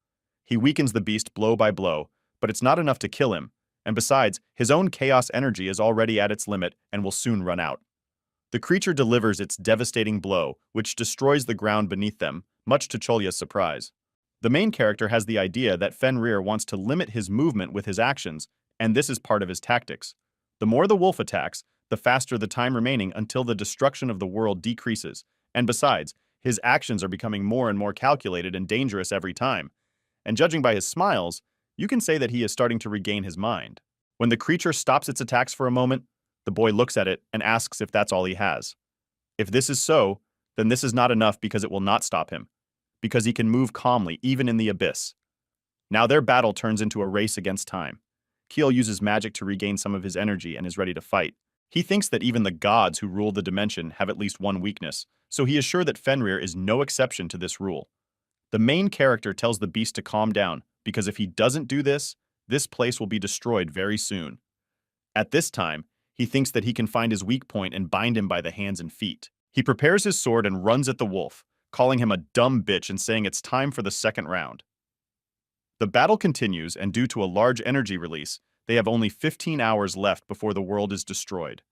He weakens the beast blow by blow, but it's not enough to kill him, and besides, his own chaos energy is already at its limit and will soon run out. The creature delivers its devastating blow, which destroys the ground beneath them, much to Cholya's surprise. The main character has the idea that Fenrir wants to limit his movement with his actions, and this is part of his tactics. The more the wolf attacks, the faster the time remaining until the destruction of the world decreases, and besides, his actions are becoming more and more calculated and dangerous every time. And judging by his smiles, you can say that he is starting to regain his mind. When the creature stops its attacks for a moment, the boy looks at it and asks if that's all he has. If this is so, then this is not enough because it will not stop him, because he can move calmly even in the abyss. Now their battle turns into a race against time. Kjol uses magic to regain some of his energy and is ready to fight. He thinks that even the gods who rule the dimension have at least one weakness, so he is sure that Fenrir is no exception to this rule. The main character tells the beast to calm down, because if he doesn't do this, this place will be destroyed very soon. At this time, he thinks that he can find his weak point and bind him by the hands and feet. He prepares his sword and runs at the wolf, calling him a dumb bitch and saying it's time for the second round. The battle continues, and due to a large energy release, they have only 15 hours left before the world is destroyed.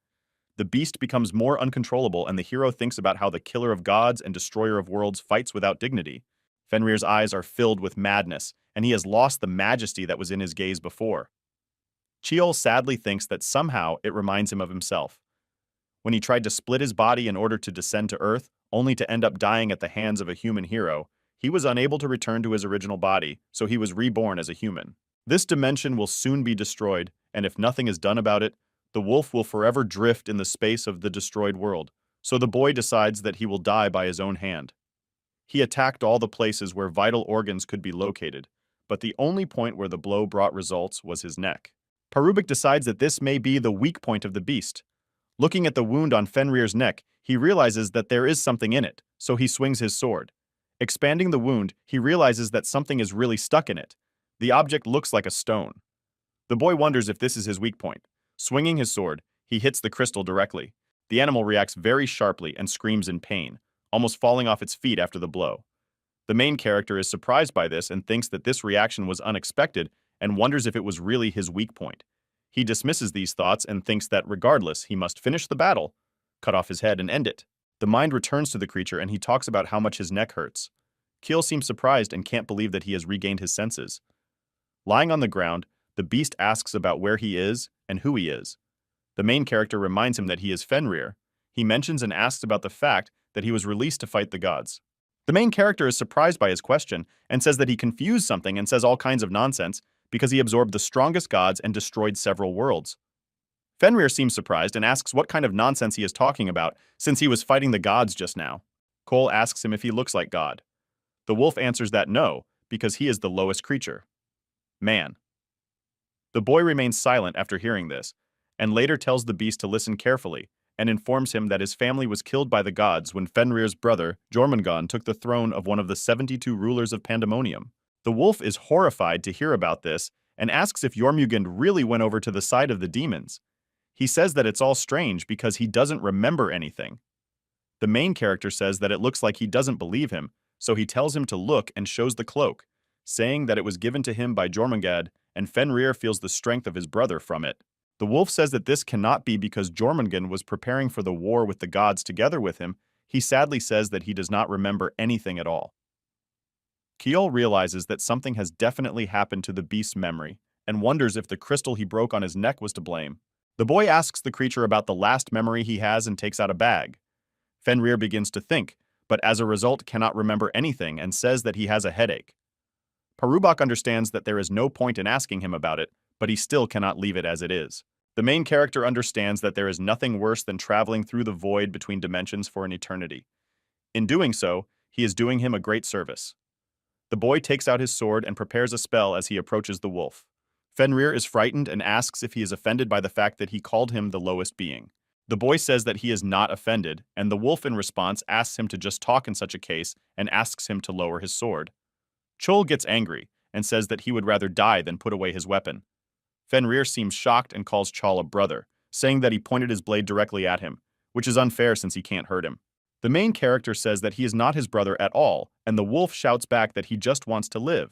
The beast becomes more uncontrollable, and the hero thinks about how the killer of gods and destroyer of worlds fights without dignity. Fenrir's eyes are filled with madness, and he has lost the majesty that was in his gaze before. Cheol sadly thinks that somehow it reminds him of himself. When he tried to split his body in order to descend to Earth, only to end up dying at the hands of a human hero, he was unable to return to his original body, so he was reborn as a human. This dimension will soon be destroyed, and if nothing is done about it, the wolf will forever drift in the space of the destroyed world, so the boy decides that he will die by his own hand. He attacked all the places where vital organs could be located, but the only point where the blow brought results was his neck. Parubik decides that this may be the weak point of the beast. Looking at the wound on Fenrir's neck, he realizes that there is something in it, so he swings his sword. Expanding the wound, he realizes that something is really stuck in it. The object looks like a stone. The boy wonders if this is his weak point. Swinging his sword, he hits the crystal directly. The animal reacts very sharply and screams in pain, almost falling off its feet after the blow. The main character is surprised by this and thinks that this reaction was unexpected and wonders if it was really his weak point. He dismisses these thoughts and thinks that regardless, he must finish the battle, cut off his head and end it. The mind returns to the creature and he talks about how much his neck hurts. Keel seems surprised and can't believe that he has regained his senses. Lying on the ground, the beast asks about where he is and who he is. The main character reminds him that he is Fenrir. He mentions and asks about the fact that he was released to fight the gods. The main character is surprised by his question and says that he confused something and says all kinds of nonsense because he absorbed the strongest gods and destroyed several worlds. Fenrir seems surprised and asks what kind of nonsense he is talking about since he was fighting the gods just now. Cole asks him if he looks like God. The wolf answers that no, because he is the lowest creature. Man. The boy remains silent after hearing this, and later tells the beast to listen carefully, and informs him that his family was killed by the gods when Fenrir's brother, Jormungand, took the throne of one of the 72 rulers of Pandemonium. The wolf is horrified to hear about this and asks if Jormungand really went over to the side of the demons. He says that it's all strange because he doesn't remember anything. The main character says that it looks like he doesn't believe him, so he tells him to look and shows the cloak, saying that it was given to him by Jormungand and Fenrir feels the strength of his brother from it. The wolf says that this cannot be because Jormungand was preparing for the war with the gods together with him. He sadly says that he does not remember anything at all. Kjol realizes that something has definitely happened to the beast's memory and wonders if the crystal he broke on his neck was to blame. The boy asks the creature about the last memory he has and takes out a bag. Fenrir begins to think, but as a result cannot remember anything and says that he has a headache. Parubak understands that there is no point in asking him about it, but he still cannot leave it as it is. The main character understands that there is nothing worse than traveling through the void between dimensions for an eternity. In doing so, he is doing him a great service. The boy takes out his sword and prepares a spell as he approaches the wolf. Fenrir is frightened and asks if he is offended by the fact that he called him the lowest being. The boy says that he is not offended, and the wolf in response asks him to just talk in such a case and asks him to lower his sword. Chol gets angry and says that he would rather die than put away his weapon. Fenrir seems shocked and calls Chol a brother, saying that he pointed his blade directly at him, which is unfair since he can't hurt him. The main character says that he is not his brother at all, and the wolf shouts back that he just wants to live.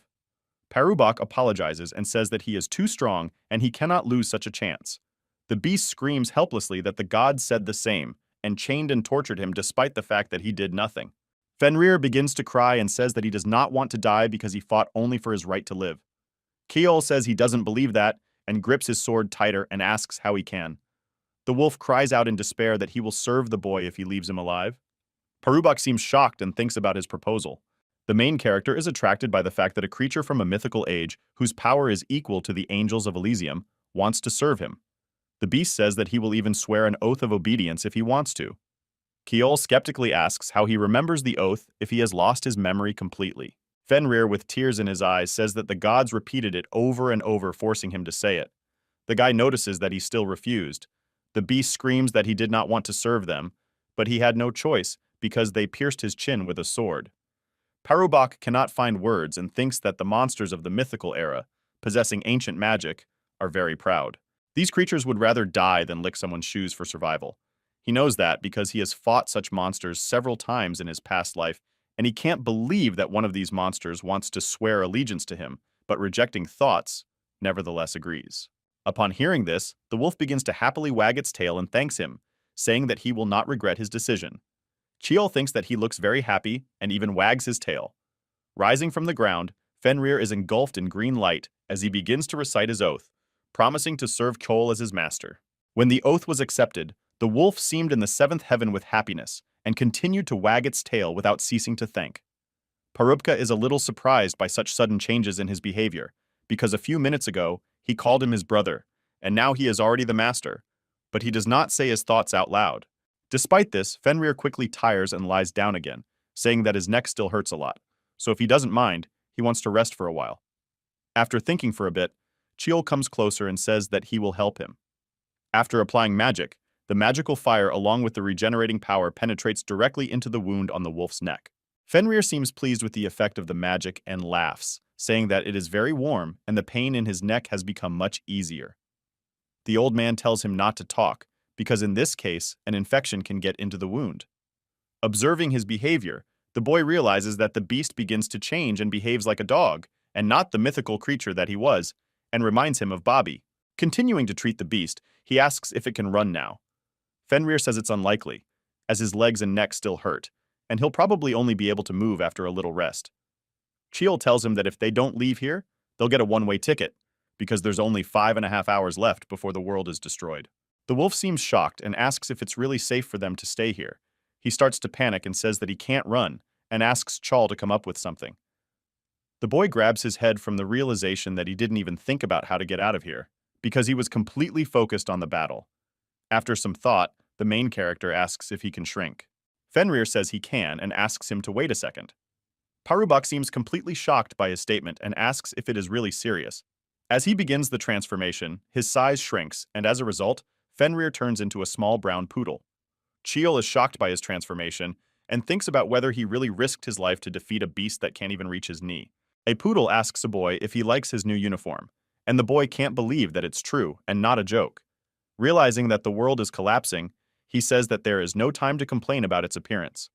Parubak apologizes and says that he is too strong and he cannot lose such a chance. The beast screams helplessly that the gods said the same, and chained and tortured him despite the fact that he did nothing. Fenrir begins to cry and says that he does not want to die because he fought only for his right to live. Kjol says he doesn't believe that, and grips his sword tighter and asks how he can. The wolf cries out in despair that he will serve the boy if he leaves him alive. Parubak seems shocked and thinks about his proposal. The main character is attracted by the fact that a creature from a mythical age, whose power is equal to the angels of Elysium, wants to serve him. The beast says that he will even swear an oath of obedience if he wants to. Kjol skeptically asks how he remembers the oath if he has lost his memory completely. Fenrir, with tears in his eyes, says that the gods repeated it over and over, forcing him to say it. The guy notices that he still refused. The beast screams that he did not want to serve them, but he had no choice because they pierced his chin with a sword. Parubak cannot find words and thinks that the monsters of the mythical era, possessing ancient magic, are very proud. These creatures would rather die than lick someone's shoes for survival. He knows that because he has fought such monsters several times in his past life, and he can't believe that one of these monsters wants to swear allegiance to him, but rejecting thoughts, nevertheless agrees. Upon hearing this, the wolf begins to happily wag its tail and thanks him, saying that he will not regret his decision. Kjol thinks that he looks very happy and even wags his tail. Rising from the ground, Fenrir is engulfed in green light as he begins to recite his oath, promising to serve Kjol as his master. When the oath was accepted, the wolf seemed in the seventh heaven with happiness and continued to wag its tail without ceasing to thank. Parubka is a little surprised by such sudden changes in his behavior, because a few minutes ago, he called him his brother, and now he is already the master, but he does not say his thoughts out loud. Despite this, Fenrir quickly tires and lies down again, saying that his neck still hurts a lot, so if he doesn't mind, he wants to rest for a while. After thinking for a bit, Kjol comes closer and says that he will help him. After applying magic, the magical fire along with the regenerating power penetrates directly into the wound on the wolf's neck. Fenrir seems pleased with the effect of the magic and laughs, saying that it is very warm and the pain in his neck has become much easier. The old man tells him not to talk, because in this case, an infection can get into the wound. Observing his behavior, the boy realizes that the beast begins to change and behaves like a dog, and not the mythical creature that he was, and reminds him of Bobby. Continuing to treat the beast, he asks if it can run now. Fenrir says it's unlikely, as his legs and neck still hurt, and he'll probably only be able to move after a little rest. Chiel tells him that if they don't leave here, they'll get a one-way ticket, because there's only 5.5 hours left before the world is destroyed. The wolf seems shocked and asks if it's really safe for them to stay here. He starts to panic and says that he can't run, and asks Chal to come up with something. The boy grabs his head from the realization that he didn't even think about how to get out of here, because he was completely focused on the battle. After some thought, the main character asks if he can shrink. Fenrir says he can and asks him to wait a second. Parubak seems completely shocked by his statement and asks if it is really serious. As he begins the transformation, his size shrinks, and as a result, Fenrir turns into a small brown poodle. Chiel is shocked by his transformation and thinks about whether he really risked his life to defeat a beast that can't even reach his knee. A poodle asks a boy if he likes his new uniform, and the boy can't believe that it's true and not a joke. Realizing that the world is collapsing, he says that there is no time to complain about its appearance.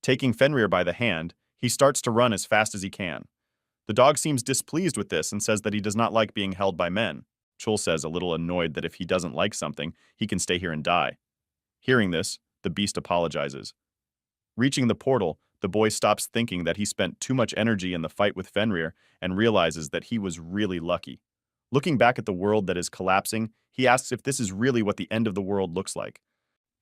Taking Fenrir by the hand, he starts to run as fast as he can. The dog seems displeased with this and says that he does not like being held by men. Chul says, a little annoyed, that if he doesn't like something, he can stay here and die. Hearing this, the beast apologizes. Reaching the portal, the boy stops thinking that he spent too much energy in the fight with Fenrir and realizes that he was really lucky. Looking back at the world that is collapsing, he asks if this is really what the end of the world looks like.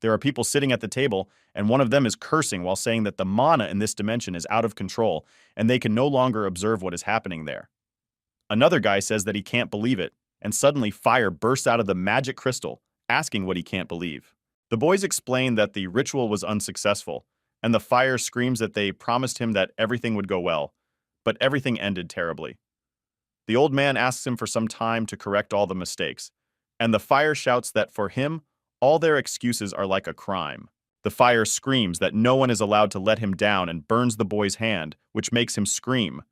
There are people sitting at the table, and one of them is cursing while saying that the mana in this dimension is out of control, and they can no longer observe what is happening there. Another guy says that he can't believe it, and suddenly fire bursts out of the magic crystal, asking what he can't believe. The boys explain that the ritual was unsuccessful, and the fire screams that they promised him that everything would go well, but everything ended terribly. The old man asks him for some time to correct all the mistakes, and the fire shouts that for him, all their excuses are like a crime. The fire screams that no one is allowed to let him down and burns the boy's hand, which makes him scream.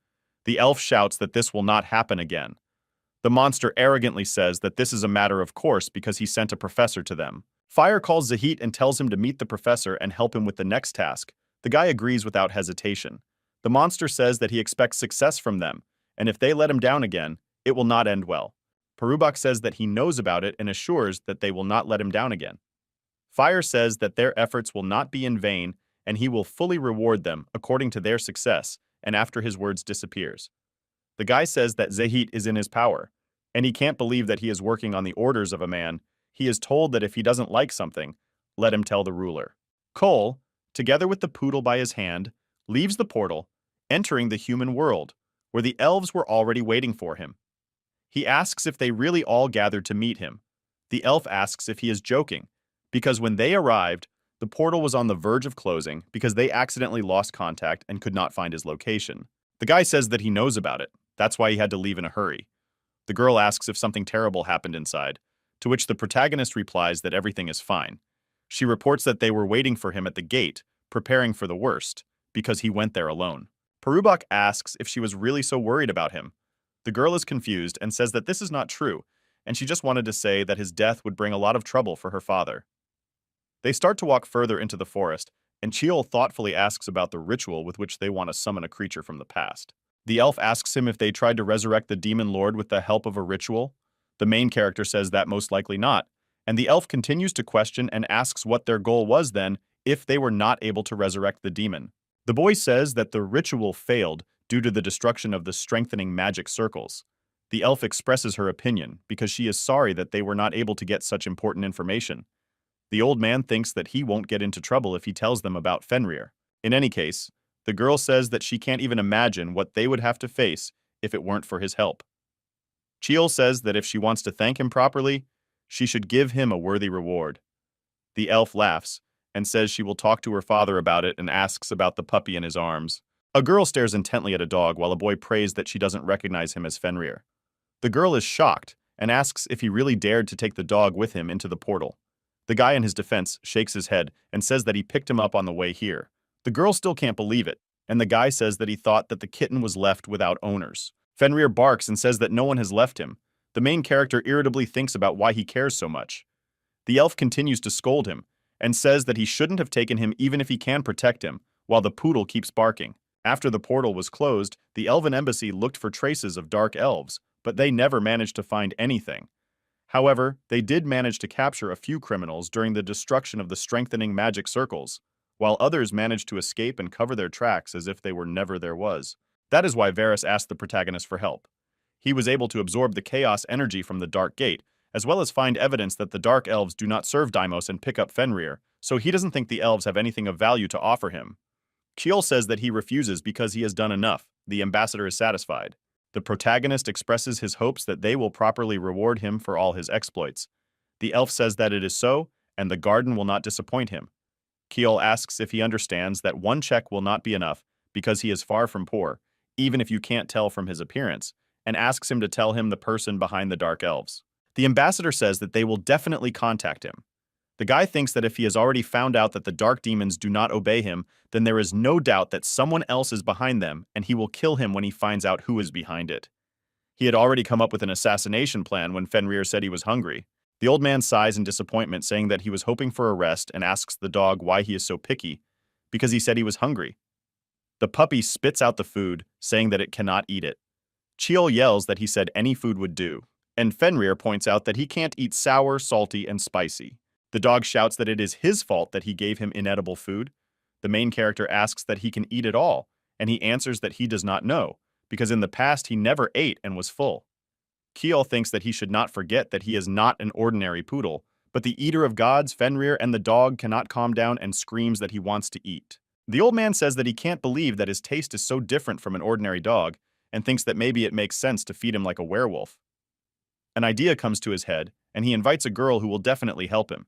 The elf shouts that this will not happen again. The monster arrogantly says that this is a matter of course because he sent a professor to them. Fire calls Zahit and tells him to meet the professor and help him with the next task. The guy agrees without hesitation. The monster says that he expects success from them, and if they let him down again, it will not end well. Parubak says that he knows about it and assures that they will not let him down again. Fire says that their efforts will not be in vain and he will fully reward them according to their success, and after his words disappears. The guy says that Zahit is in his power, and he can't believe that he is working on the orders of a man. He is told that if he doesn't like something, let him tell the ruler. Cole, together with the poodle by his hand, leaves the portal, entering the human world, where the elves were already waiting for him. He asks if they really all gathered to meet him. The elf asks if he is joking, because when they arrived, the portal was on the verge of closing because they accidentally lost contact and could not find his location. The guy says that he knows about it. That's why he had to leave in a hurry. The girl asks if something terrible happened inside, to which the protagonist replies that everything is fine. She reports that they were waiting for him at the gate, preparing for the worst, because he went there alone. Parubak asks if she was really so worried about him. The girl is confused and says that this is not true, and she just wanted to say that his death would bring a lot of trouble for her father. They start to walk further into the forest, and Chiel thoughtfully asks about the ritual with which they want to summon a creature from the past. The elf asks him if they tried to resurrect the demon lord with the help of a ritual. The main character says that most likely not, and the elf continues to question and asks what their goal was then if they were not able to resurrect the demon. The boy says that the ritual failed due to the destruction of the strengthening magic circles. The elf expresses her opinion because she is sorry that they were not able to get such important information. The old man thinks that he won't get into trouble if he tells them about Fenrir. In any case, the girl says that she can't even imagine what they would have to face if it weren't for his help. Chiel says that if she wants to thank him properly, she should give him a worthy reward. The elf laughs and says she will talk to her father about it and asks about the puppy in his arms. A girl stares intently at a dog while a boy prays that she doesn't recognize him as Fenrir. The girl is shocked and asks if he really dared to take the dog with him into the portal. The guy in his defense shakes his head and says that he picked him up on the way here. The girl still can't believe it, and the guy says that he thought that the kitten was left without owners. Fenrir barks and says that no one has left him. The main character irritably thinks about why he cares so much. The elf continues to scold him and says that he shouldn't have taken him even if he can protect him, while the poodle keeps barking. After the portal was closed, the elven embassy looked for traces of dark elves, but they never managed to find anything. However, they did manage to capture a few criminals during the destruction of the strengthening magic circles, while others managed to escape and cover their tracks as if they were never there was. That is why Varys asked the protagonist for help. He was able to absorb the chaos energy from the Dark Gate, as well as find evidence that the Dark Elves do not serve Deimos and pick up Fenrir, so he doesn't think the elves have anything of value to offer him. Kjell says that he refuses because he has done enough. The ambassador is satisfied. The protagonist expresses his hopes that they will properly reward him for all his exploits. The elf says that it is so, and the garden will not disappoint him. Kjell asks if he understands that one check will not be enough because he is far from poor, even if you can't tell from his appearance, and asks him to tell him the person behind the Dark Elves. The ambassador says that they will definitely contact him. The guy thinks that if he has already found out that the dark demons do not obey him, then there is no doubt that someone else is behind them, and he will kill him when he finds out who is behind it. He had already come up with an assassination plan when Fenrir said he was hungry. The old man sighs in disappointment, saying that he was hoping for a rest, and asks the dog why he is so picky, because he said he was hungry. The puppy spits out the food, saying that it cannot eat it. Kjell yells that he said any food would do, and Fenrir points out that he can't eat sour, salty, and spicy. The dog shouts that it is his fault that he gave him inedible food. The main character asks that he can eat it all, and he answers that he does not know, because in the past he never ate and was full. Kjell thinks that he should not forget that he is not an ordinary poodle, but the eater of gods, Fenrir, and the dog cannot calm down and screams that he wants to eat. The old man says that he can't believe that his taste is so different from an ordinary dog, and thinks that maybe it makes sense to feed him like a werewolf. An idea comes to his head, and he invites a girl who will definitely help him.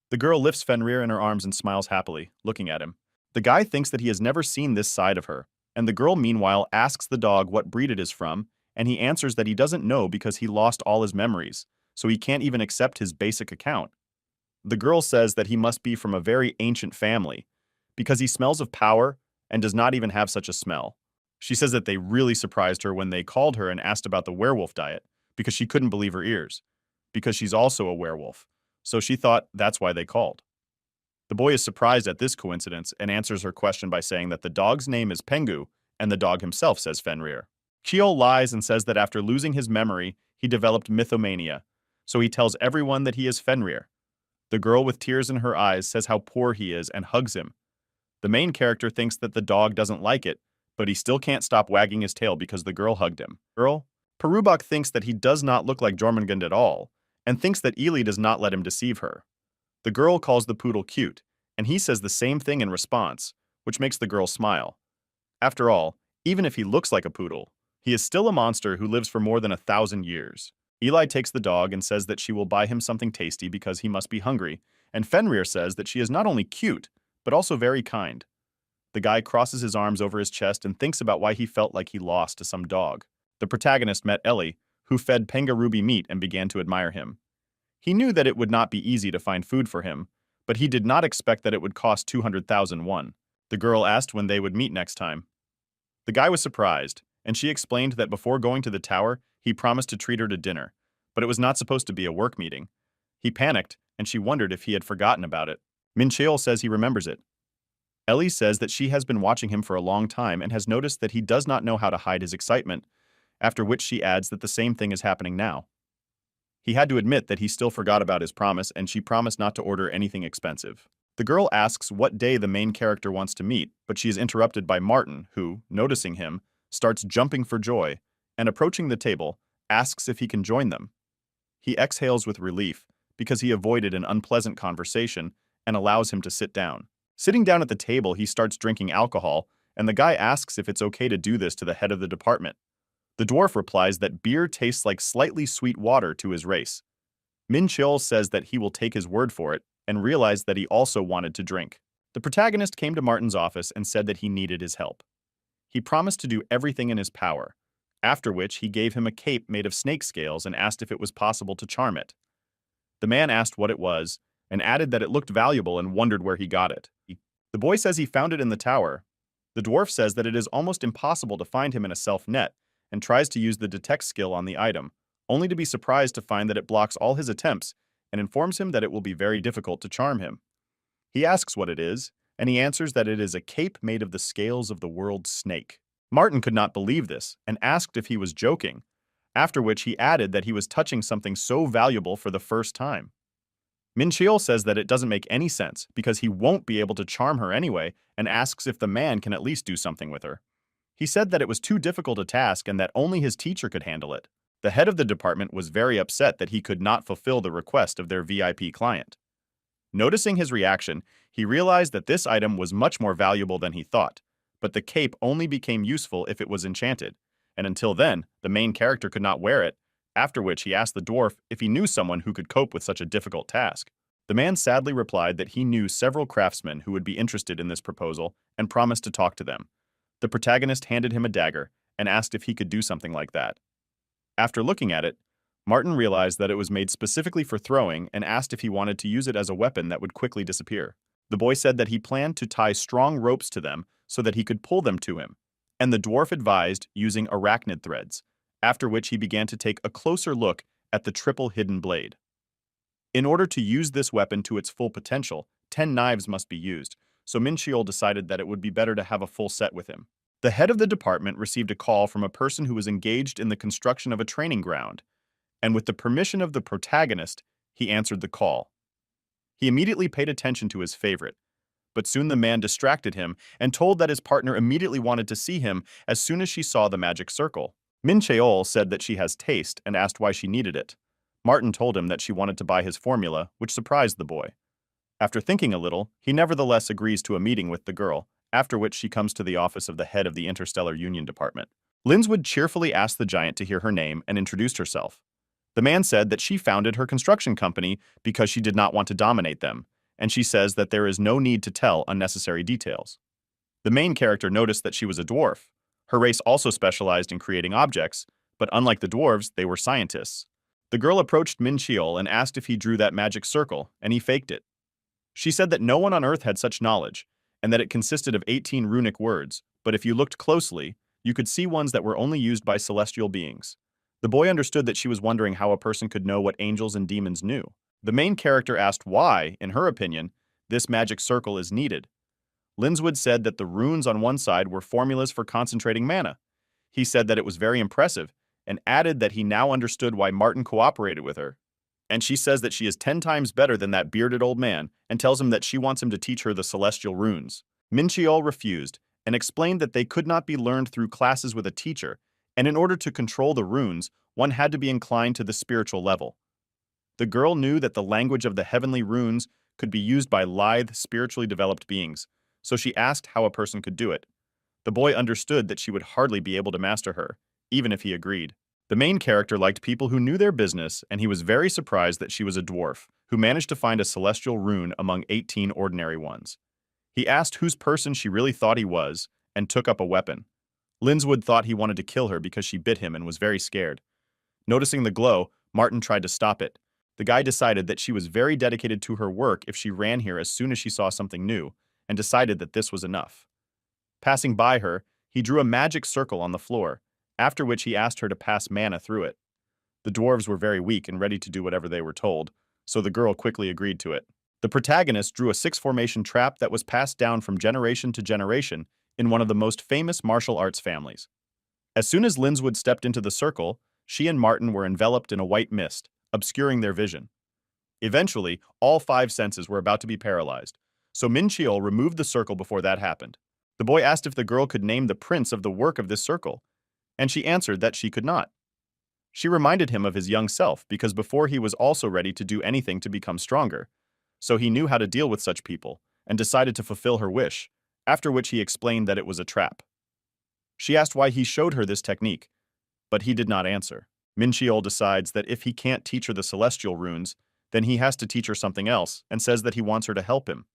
The girl lifts Fenrir in her arms and smiles happily, looking at him. The guy thinks that he has never seen this side of her, and the girl meanwhile asks the dog what breed it is from, and he answers that he doesn't know because he lost all his memories, so he can't even accept his basic account. The girl says that he must be from a very ancient family, because he smells of power and does not even have such a smell. She says that they really surprised her when they called her and asked about the werewolf diet, because she couldn't believe her ears, because she's also a werewolf. So she thought that's why they called. The boy is surprised at this coincidence and answers her question by saying that the dog's name is Pengu, and the dog himself says Fenrir. Kjell lies and says that after losing his memory, he developed mythomania, so he tells everyone that he is Fenrir. The girl with tears in her eyes says how poor he is and hugs him. The main character thinks that the dog doesn't like it, but he still can't stop wagging his tail because the girl hugged him. Perubak thinks that he does not look like Jormungand at all, and thinks that Ely does not let him deceive her. The girl calls the poodle cute, and he says the same thing in response, which makes the girl smile. After all, even if he looks like a poodle, he is still a monster who lives for more than 1,000 years. Eli takes the dog and says that she will buy him something tasty because he must be hungry, and Fenrir says that she is not only cute, but also very kind. The guy crosses his arms over his chest and thinks about why he felt like he lost to some dog. The protagonist met Ellie, who fed Penga Ruby meat and began to admire him. He knew that it would not be easy to find food for him, but he did not expect that it would cost 200,000 won. The girl asked when they would meet next time. The guy was surprised, and she explained that before going to the tower, he promised to treat her to dinner, but it was not supposed to be a work meeting. He panicked, and she wondered if he had forgotten about it. Mincheol says he remembers it. Ellie says that she has been watching him for a long time and has noticed that he does not know how to hide his excitement, after which she adds that the same thing is happening now. He had to admit that he still forgot about his promise, and she promised not to order anything expensive. The girl asks what day the main character wants to meet, but she is interrupted by Martin, who, noticing him, starts jumping for joy, and approaching the table, asks if he can join them. He exhales with relief, because he avoided an unpleasant conversation, and allows him to sit down. Sitting down at the table, he starts drinking alcohol, and the guy asks if it's okay to do this to the head of the department. The dwarf replies that beer tastes like slightly sweet water to his race. Mincheol says that he will take his word for it, and realized that he also wanted to drink. The protagonist came to Martin's office and said that he needed his help. He promised to do everything in his power, after which he gave him a cape made of snake scales and asked if it was possible to charm it. The man asked what it was, and added that it looked valuable and wondered where he got it. The boy says he found it in the tower. The dwarf says that it is almost impossible to find him in a self-net, and tries to use the detect skill on the item, only to be surprised to find that it blocks all his attempts and informs him that it will be very difficult to charm him. He asks what it is, and he answers that it is a cape made of the scales of the world's snake. Martin could not believe this and asked if he was joking, after which he added that he was touching something so valuable for the first time. Min Cheol says that it doesn't make any sense because he won't be able to charm her anyway and asks if the man can at least do something with her. He said that it was too difficult a task and that only his teacher could handle it. The head of the department was very upset that he could not fulfill the request of their VIP client. Noticing his reaction, he realized that this item was much more valuable than he thought, but the cape only became useful if it was enchanted, and until then, the main character could not wear it, after which he asked the dwarf if he knew someone who could cope with such a difficult task. The man sadly replied that he knew several craftsmen who would be interested in this proposal and promised to talk to them. The protagonist handed him a dagger and asked if he could do something like that. After looking at it, Martin realized that it was made specifically for throwing and asked if he wanted to use it as a weapon that would quickly disappear. The boy said that he planned to tie strong ropes to them so that he could pull them to him, and the dwarf advised using arachnid threads, after which he began to take a closer look at the triple hidden blade. In order to use this weapon to its full potential, 10 knives must be used, so Min Cheol decided that it would be better to have a full set with him. The head of the department received a call from a person who was engaged in the construction of a training ground, and with the permission of the protagonist, he answered the call. He immediately paid attention to his favorite, but soon the man distracted him and told that his partner immediately wanted to see him as soon as she saw the magic circle. Min Cheol said that she has taste and asked why she needed it. Martin told him that she wanted to buy his formula, which surprised the boy. After thinking a little, he nevertheless agrees to a meeting with the girl, after which she comes to the office of the head of the Interstellar Union Department. Lindswood cheerfully asked the giant to hear her name and introduced herself. The man said that she founded her construction company because she did not want to dominate them, and she says that there is no need to tell unnecessary details. The main character noticed that she was a dwarf. Her race also specialized in creating objects, but unlike the dwarves, they were scientists. The girl approached Min Cheol and asked if he drew that magic circle, and he faked it. She said that no one on Earth had such knowledge, and that it consisted of 18 runic words, but if you looked closely, you could see ones that were only used by celestial beings. The boy understood that she was wondering how a person could know what angels and demons knew. The main character asked why, in her opinion, this magic circle is needed. Lindswood said that the runes on one side were formulas for concentrating mana. He said that it was very impressive, and added that he now understood why Martin cooperated with her. And she says that she is 10 times better than that bearded old man, and tells him that she wants him to teach her the celestial runes. Min Cheol refused, and explained that they could not be learned through classes with a teacher, and in order to control the runes, one had to be inclined to the spiritual level. The girl knew that the language of the heavenly runes could be used by lithe, spiritually developed beings, so she asked how a person could do it. The boy understood that she would hardly be able to master her, even if he agreed. The main character liked people who knew their business, and he was very surprised that she was a dwarf, who managed to find a celestial rune among 18 ordinary ones. He asked whose person she really thought he was, and took up a weapon. Lindswood thought he wanted to kill her because she bit him and was very scared. Noticing the glow, Martin tried to stop it. The guy decided that she was very dedicated to her work if she ran here as soon as she saw something new, and decided that this was enough. Passing by her, he drew a magic circle on the floor, after which he asked her to pass mana through it. The dwarves were very weak and ready to do whatever they were told, so the girl quickly agreed to it. The protagonist drew a 6-formation trap that was passed down from generation to generation in one of the most famous martial arts families. As soon as Lindswood stepped into the circle, she and Martin were enveloped in a white mist, obscuring their vision. Eventually, all 5 senses were about to be paralyzed, so Min Cheol removed the circle before that happened. The boy asked if the girl could name the prince of the work of this circle, and she answered that she could not. She reminded him of his young self because before he was also ready to do anything to become stronger, so he knew how to deal with such people and decided to fulfill her wish, after which he explained that it was a trap. She asked why he showed her this technique, but he did not answer. Min Cheol decides that if he can't teach her the celestial runes, then he has to teach her something else and says that he wants her to help him.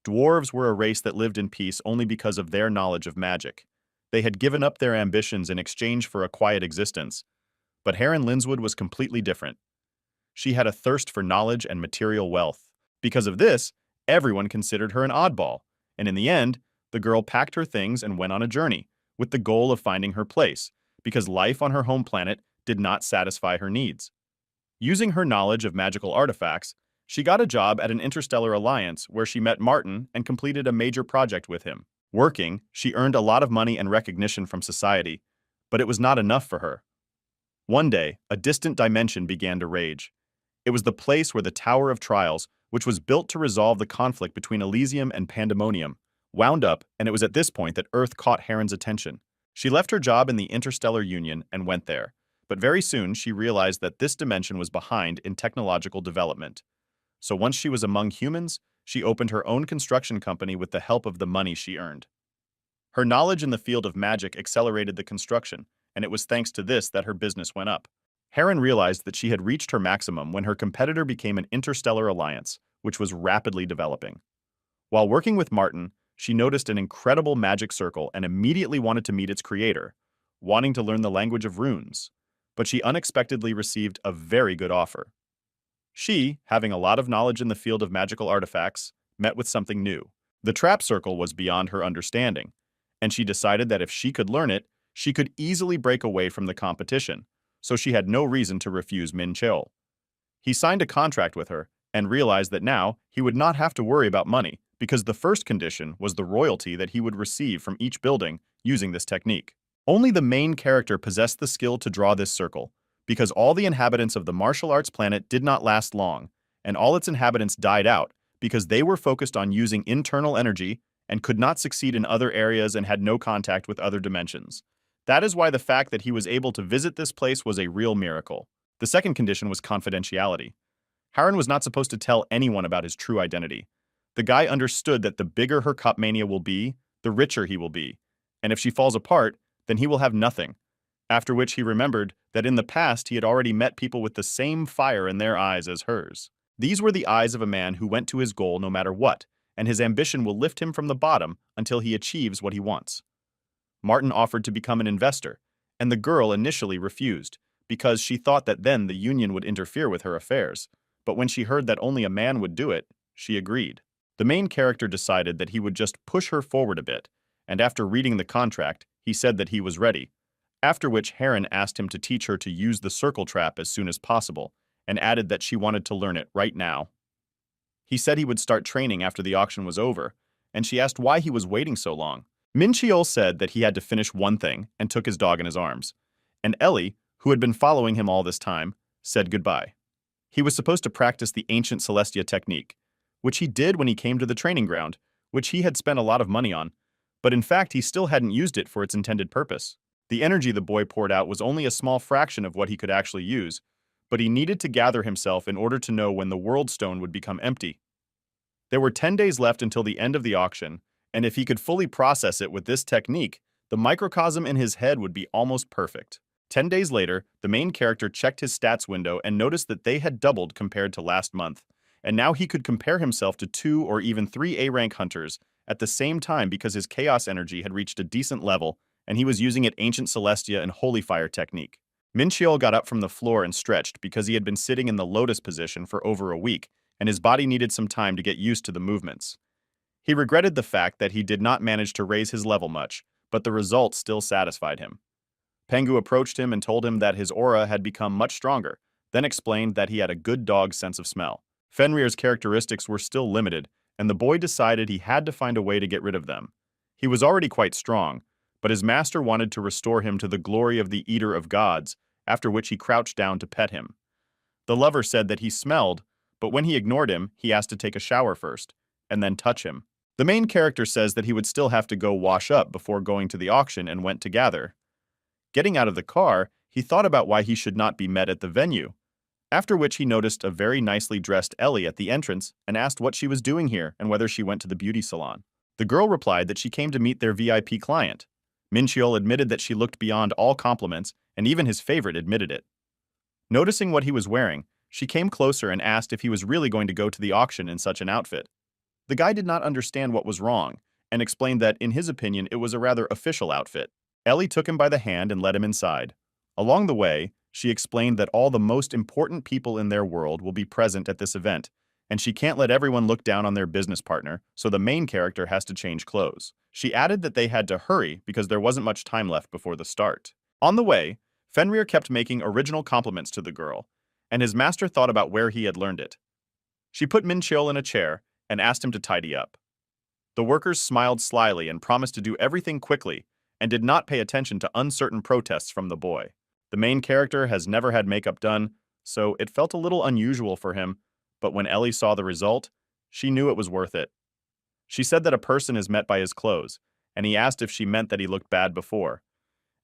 Dwarves were a race that lived in peace only because of their knowledge of magic. They had given up their ambitions in exchange for a quiet existence, but Heron Lindswood was completely different. She had a thirst for knowledge and material wealth. Because of this, everyone considered her an oddball, and in the end, the girl packed her things and went on a journey, with the goal of finding her place, because life on her home planet did not satisfy her needs. Using her knowledge of magical artifacts, she got a job at an interstellar alliance where she met Martin and completed a major project with him. Working, she earned a lot of money and recognition from society, but it was not enough for her. One day, a distant dimension began to rage. It was the place where the Tower of Trials, which was built to resolve the conflict between Elysium and Pandemonium, wound up, and it was at this point that Earth caught Heron's attention. She left her job in the Interstellar Union and went there, but very soon she realized that this dimension was behind in technological development. So once she was among humans, she opened her own construction company with the help of the money she earned. Her knowledge in the field of magic accelerated the construction, and it was thanks to this that her business went up. Heron realized that she had reached her maximum when her competitor became an interstellar alliance, which was rapidly developing. While working with Martin, she noticed an incredible magic circle and immediately wanted to meet its creator, wanting to learn the language of runes. But she unexpectedly received a very good offer. She, having a lot of knowledge in the field of magical artifacts, met with something new. The trap circle was beyond her understanding, and she decided that if she could learn it, she could easily break away from the competition, so she had no reason to refuse Min Cheol. He signed a contract with her and realized that now he would not have to worry about money because the first condition was the royalty that he would receive from each building using this technique. Only the main character possessed the skill to draw this circle, because all the inhabitants of the martial arts planet did not last long, and all its inhabitants died out because they were focused on using internal energy and could not succeed in other areas and had no contact with other dimensions. That is why the fact that he was able to visit this place was a real miracle. The second condition was confidentiality. Heron was not supposed to tell anyone about his true identity. The guy understood that the bigger her cup mania will be, the richer he will be, and if she falls apart, then he will have nothing. After which he remembered that in the past he had already met people with the same fire in their eyes as hers. These were the eyes of a man who went to his goal no matter what, and his ambition will lift him from the bottom until he achieves what he wants. Martin offered to become an investor, and the girl initially refused, because she thought that then the union would interfere with her affairs, but when she heard that only a man would do it, she agreed. The main character decided that he would just push her forward a bit, and after reading the contract, he said that he was ready, after which Heron asked him to teach her to use the circle trap as soon as possible, and added that she wanted to learn it right now. He said he would start training after the auction was over, and she asked why he was waiting so long. Min Cheol said that he had to finish one thing and took his dog in his arms, and Ellie, who had been following him all this time, said goodbye. He was supposed to practice the ancient Celestia technique, which he did when he came to the training ground, which he had spent a lot of money on, but in fact he still hadn't used it for its intended purpose. The energy the boy poured out was only a small fraction of what he could actually use, but he needed to gather himself in order to know when the World Stone would become empty. There were 10 days left until the end of the auction, and if he could fully process it with this technique, the microcosm in his head would be almost perfect. 10 days later, the main character checked his stats window and noticed that they had doubled compared to last month, and now he could compare himself to 2 or even 3 A-rank hunters at the same time because his chaos energy had reached a decent level and he was using it ancient Celestia and holy fire technique. Min Cheol got up from the floor and stretched because he had been sitting in the lotus position for over a week, and his body needed some time to get used to the movements. He regretted the fact that he did not manage to raise his level much, but the results still satisfied him. Pengu approached him and told him that his aura had become much stronger, then explained that he had a good dog sense of smell. Fenrir's characteristics were still limited, and the boy decided he had to find a way to get rid of them. He was already quite strong, but his master wanted to restore him to the glory of the Eater of Gods, after which he crouched down to pet him. The lover said that he smelled, but when he ignored him, he asked to take a shower first, and then touch him. The main character says that he would still have to go wash up before going to the auction and went to gather. Getting out of the car, he thought about why he should not be met at the venue, after which he noticed a very nicely dressed Ellie at the entrance and asked what she was doing here and whether she went to the beauty salon. The girl replied that she came to meet their VIP client. Min Cheol admitted that she looked beyond all compliments, and even his favorite admitted it. Noticing what he was wearing, she came closer and asked if he was really going to go to the auction in such an outfit. The guy did not understand what was wrong, and explained that, in his opinion, it was a rather official outfit. Ellie took him by the hand and led him inside. Along the way, she explained that all the most important people in their world will be present at this event, and she can't let everyone look down on their business partner, so the main character has to change clothes. She added that they had to hurry because there wasn't much time left before the start. On the way, Fenrir kept making original compliments to the girl, and his master thought about where he had learned it. She put Min Cheol in a chair and asked him to tidy up. The workers smiled slyly and promised to do everything quickly and did not pay attention to uncertain protests from the boy. The main character has never had makeup done, so it felt a little unusual for him, but when Ellie saw the result, she knew it was worth it. She said that a person is met by his clothes, and he asked if she meant that he looked bad before,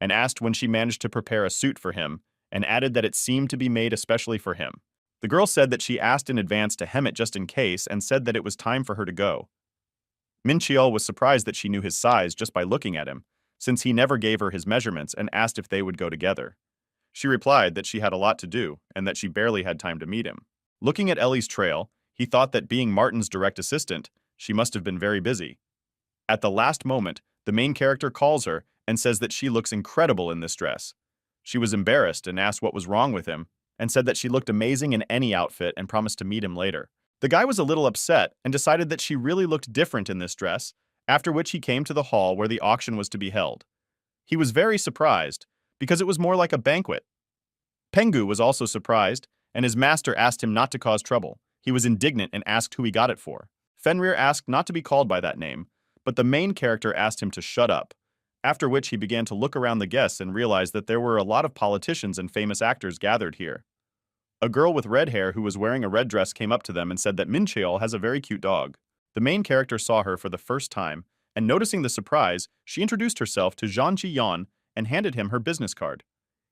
and asked when she managed to prepare a suit for him, and added that it seemed to be made especially for him. The girl said that she asked in advance to hem it just in case and said that it was time for her to go. Min Cheol was surprised that she knew his size just by looking at him, since he never gave her his measurements and asked if they would go together. She replied that she had a lot to do and that she barely had time to meet him. Looking at Ellie's trail, he thought that being Martin's direct assistant, she must have been very busy. At the last moment, the main character calls her and says that she looks incredible in this dress. She was embarrassed and asked what was wrong with him, and said that she looked amazing in any outfit and promised to meet him later. The guy was a little upset and decided that she really looked different in this dress, after which he came to the hall where the auction was to be held. He was very surprised, because it was more like a banquet. Pengu was also surprised, and his master asked him not to cause trouble. He was indignant and asked who he got it for. Fenrir asked not to be called by that name, but the main character asked him to shut up, after which he began to look around the guests and realized that there were a lot of politicians and famous actors gathered here. A girl with red hair who was wearing a red dress came up to them and said that Min Cheol has a very cute dog. The main character saw her for the first time, and noticing the surprise, she introduced herself to Zhang Jiyan and handed him her business card.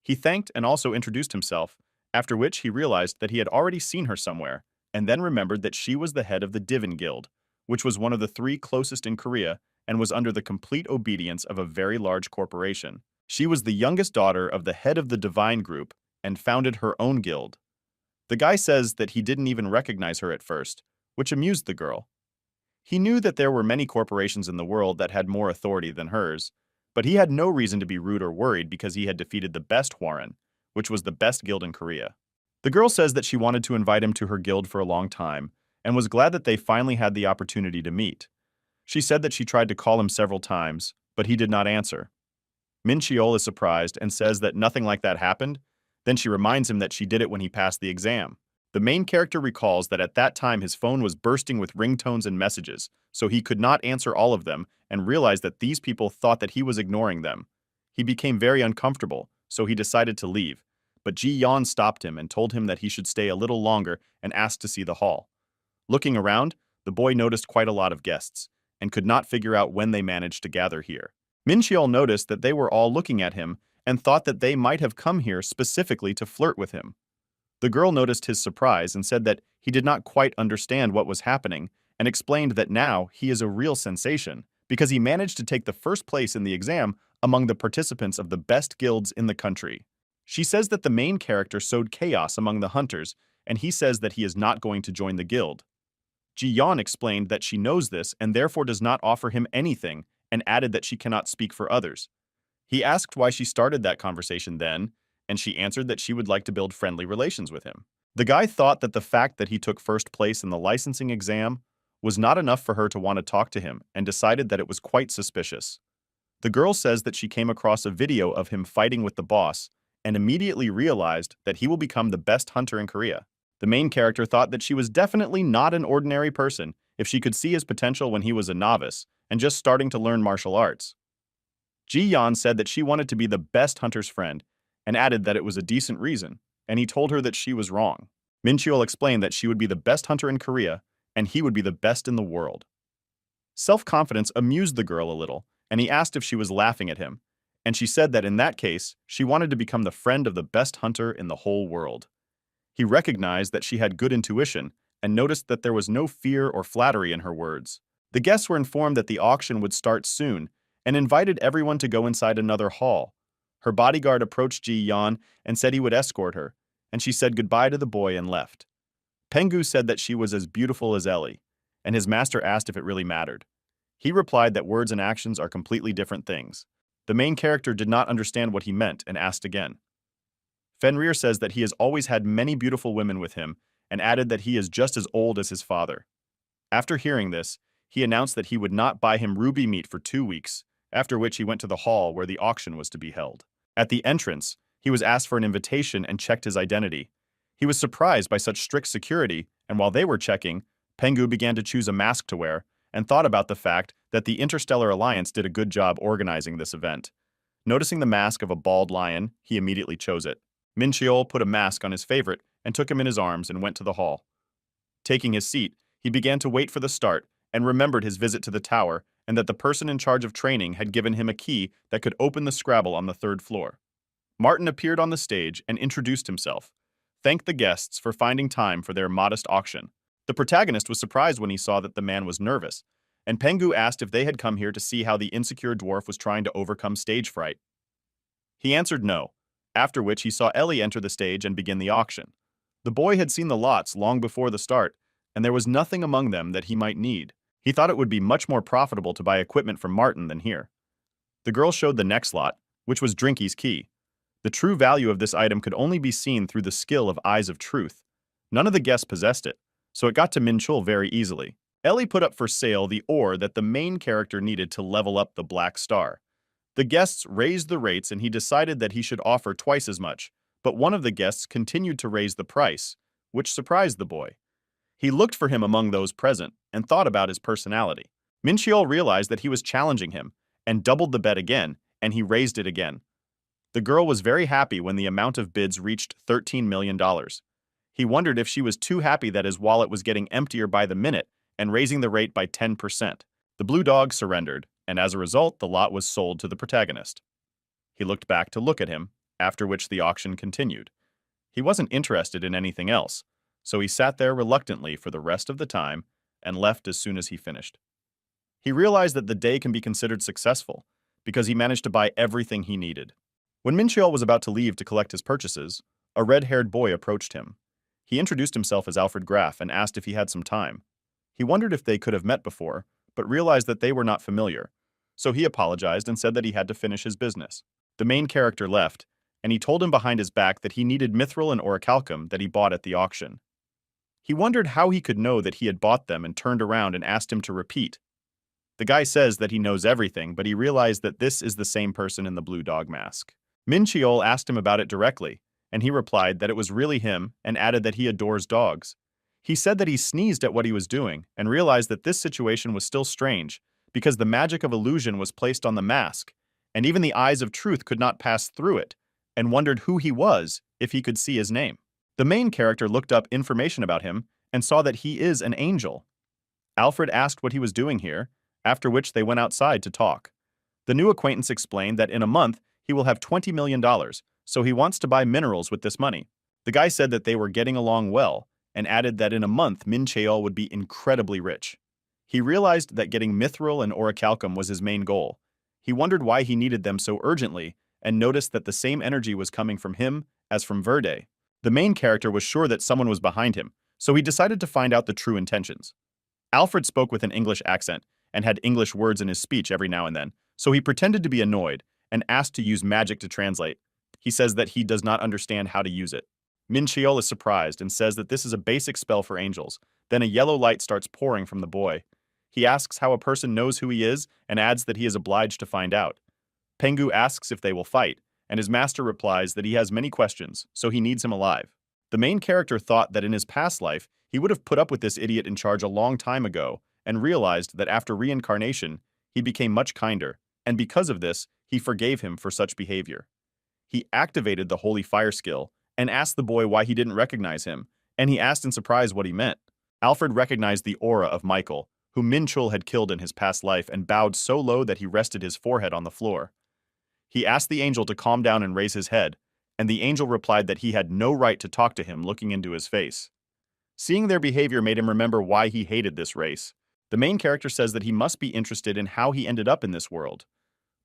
He thanked and also introduced himself, after which he realized that he had already seen her somewhere, and then remembered that she was the head of the Divin Guild, which was one of the 3 closest in Korea and was under the complete obedience of a very large corporation. She was the youngest daughter of the head of the Divine Group and founded her own guild. The guy says that he didn't even recognize her at first, which amused the girl. He knew that there were many corporations in the world that had more authority than hers, but he had no reason to be rude or worried because he had defeated the best Hwarren, which was the best guild in Korea. The girl says that she wanted to invite him to her guild for a long time, and was glad that they finally had the opportunity to meet. She said that she tried to call him several times, but he did not answer. Min Cheol is surprised and says that nothing like that happened. Then she reminds him that she did it when he passed the exam. The main character recalls that at that time his phone was bursting with ringtones and messages, so he could not answer all of them and realized that these people thought that he was ignoring them. He became very uncomfortable, so he decided to leave, but Ji Yan stopped him and told him that he should stay a little longer and asked to see the hall. Looking around, the boy noticed quite a lot of guests, and could not figure out when they managed to gather here. Min Cheol noticed that they were all looking at him and thought that they might have come here specifically to flirt with him. The girl noticed his surprise and said that he did not quite understand what was happening and explained that now he is a real sensation because he managed to take the first place in the exam among the participants of the best guilds in the country. She says that the main character sowed chaos among the hunters, and he says that he is not going to join the guild. Ji Yan explained that she knows this and therefore does not offer him anything and added that she cannot speak for others. He asked why she started that conversation then, and she answered that she would like to build friendly relations with him. The guy thought that the fact that he took first place in the licensing exam was not enough for her to want to talk to him and decided that it was quite suspicious. The girl says that she came across a video of him fighting with the boss and immediately realized that he will become the best hunter in Korea. The main character thought that she was definitely not an ordinary person if she could see his potential when he was a novice and just starting to learn martial arts. Ji Yan said that she wanted to be the best hunter's friend and added that it was a decent reason, and he told her that she was wrong. Min Cheol explained that she would be the best hunter in Korea and he would be the best in the world. Self-confidence amused the girl a little, and he asked if she was laughing at him, and she said that in that case, she wanted to become the friend of the best hunter in the whole world. He recognized that she had good intuition and noticed that there was no fear or flattery in her words. The guests were informed that the auction would start soon and invited everyone to go inside another hall. Her bodyguard approached Ji Yan and said he would escort her, and she said goodbye to the boy and left. Pengu said that she was as beautiful as Ellie, and his master asked if it really mattered. He replied that words and actions are completely different things. The main character did not understand what he meant and asked again. Fenrir says that he has always had many beautiful women with him and added that he is just as old as his father. After hearing this, he announced that he would not buy him ruby meat for 2 weeks, after which he went to the hall where the auction was to be held. At the entrance, he was asked for an invitation and checked his identity. He was surprised by such strict security, and while they were checking, Pengu began to choose a mask to wear and thought about the fact that the Interstellar Alliance did a good job organizing this event. Noticing the mask of a bald lion, he immediately chose it. Min Cheol put a mask on his favorite and took him in his arms and went to the hall. Taking his seat, he began to wait for the start and remembered his visit to the tower and that the person in charge of training had given him a key that could open the Scrabble on the third floor. Martin appeared on the stage and introduced himself, thanked the guests for finding time for their modest auction. The protagonist was surprised when he saw that the man was nervous, and Pengu asked if they had come here to see how the insecure dwarf was trying to overcome stage fright. He answered no, after which he saw Ellie enter the stage and begin the auction. The boy had seen the lots long before the start, and there was nothing among them that he might need. He thought it would be much more profitable to buy equipment from Martin than here. The girl showed the next lot, which was Drinky's key. The true value of this item could only be seen through the skill of Eyes of Truth. None of the guests possessed it, so it got to Min Chul very easily. Ellie put up for sale the ore that the main character needed to level up the Black Star. The guests raised the rates and he decided that he should offer twice as much, but one of the guests continued to raise the price, which surprised the boy. He looked for him among those present and thought about his personality. Min Cheol realized that he was challenging him and doubled the bet again, and he raised it again. The girl was very happy when the amount of bids reached $13 million. He wondered if she was too happy that his wallet was getting emptier by the minute and raising the rate by 10%. The blue dog surrendered, and as a result, the lot was sold to the protagonist. He looked back to look at him, after which the auction continued. He wasn't interested in anything else, so he sat there reluctantly for the rest of the time and left as soon as he finished. He realized that the day can be considered successful because he managed to buy everything he needed. When Min Cheol was about to leave to collect his purchases, a red-haired boy approached him. He introduced himself as Alfred Graf and asked if he had some time. He wondered if they could have met before, but realized that they were not familiar, so he apologized and said that he had to finish his business. The main character left, and he told him behind his back that he needed mithril and orichalcum that he bought at the auction. He wondered how he could know that he had bought them and turned around and asked him to repeat. The guy says that he knows everything, but he realized that this is the same person in the blue dog mask. Min Cheol asked him about it directly, and he replied that it was really him and added that he adores dogs. He said that he sneezed at what he was doing and realized that this situation was still strange because the magic of illusion was placed on the mask, and even the Eyes of Truth could not pass through it, and wondered who he was if he could see his name. The main character looked up information about him and saw that he is an angel. Alfred asked what he was doing here, after which they went outside to talk. The new acquaintance explained that in a month he will have $20 million, so he wants to buy minerals with this money. The guy said that they were getting along well, and added that in a month Min Cheol would be incredibly rich. He realized that getting mithril and orichalcum was his main goal. He wondered why he needed them so urgently, and noticed that the same energy was coming from him as from Verde. The main character was sure that someone was behind him, so he decided to find out the true intentions. Alfred spoke with an English accent, and had English words in his speech every now and then, so he pretended to be annoyed, and asked to use magic to translate. He says that he does not understand how to use it. Min Cheol is surprised and says that this is a basic spell for angels. Then a yellow light starts pouring from the boy. He asks how a person knows who he is and adds that he is obliged to find out. Pengu asks if they will fight, and his master replies that he has many questions, so he needs him alive. The main character thought that in his past life, he would have put up with this idiot in charge a long time ago, and realized that after reincarnation, he became much kinder, and because of this, he forgave him for such behavior. He activated the Holy Fire skill and asked the boy why he didn't recognize him, and he asked in surprise what he meant. Alfred recognized the aura of Michael, whom Min Chul had killed in his past life, and bowed so low that he rested his forehead on the floor. He asked the angel to calm down and raise his head, and the angel replied that he had no right to talk to him looking into his face. Seeing their behavior made him remember why he hated this race. The main character says that he must be interested in how he ended up in this world.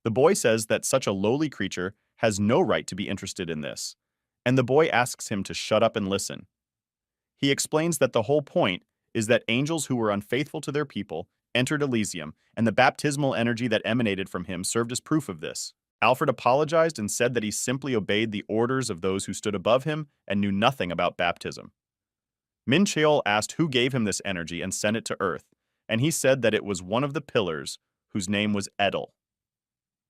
The boy says that such a lowly creature has no right to be interested in this, and the boy asks him to shut up and listen. He explains that the whole point is that angels who were unfaithful to their people entered Elysium, and the baptismal energy that emanated from him served as proof of this. Alfred apologized and said that he simply obeyed the orders of those who stood above him and knew nothing about baptism. Min Cheol asked who gave him this energy and sent it to Earth, and he said that it was one of the pillars whose name was Edel.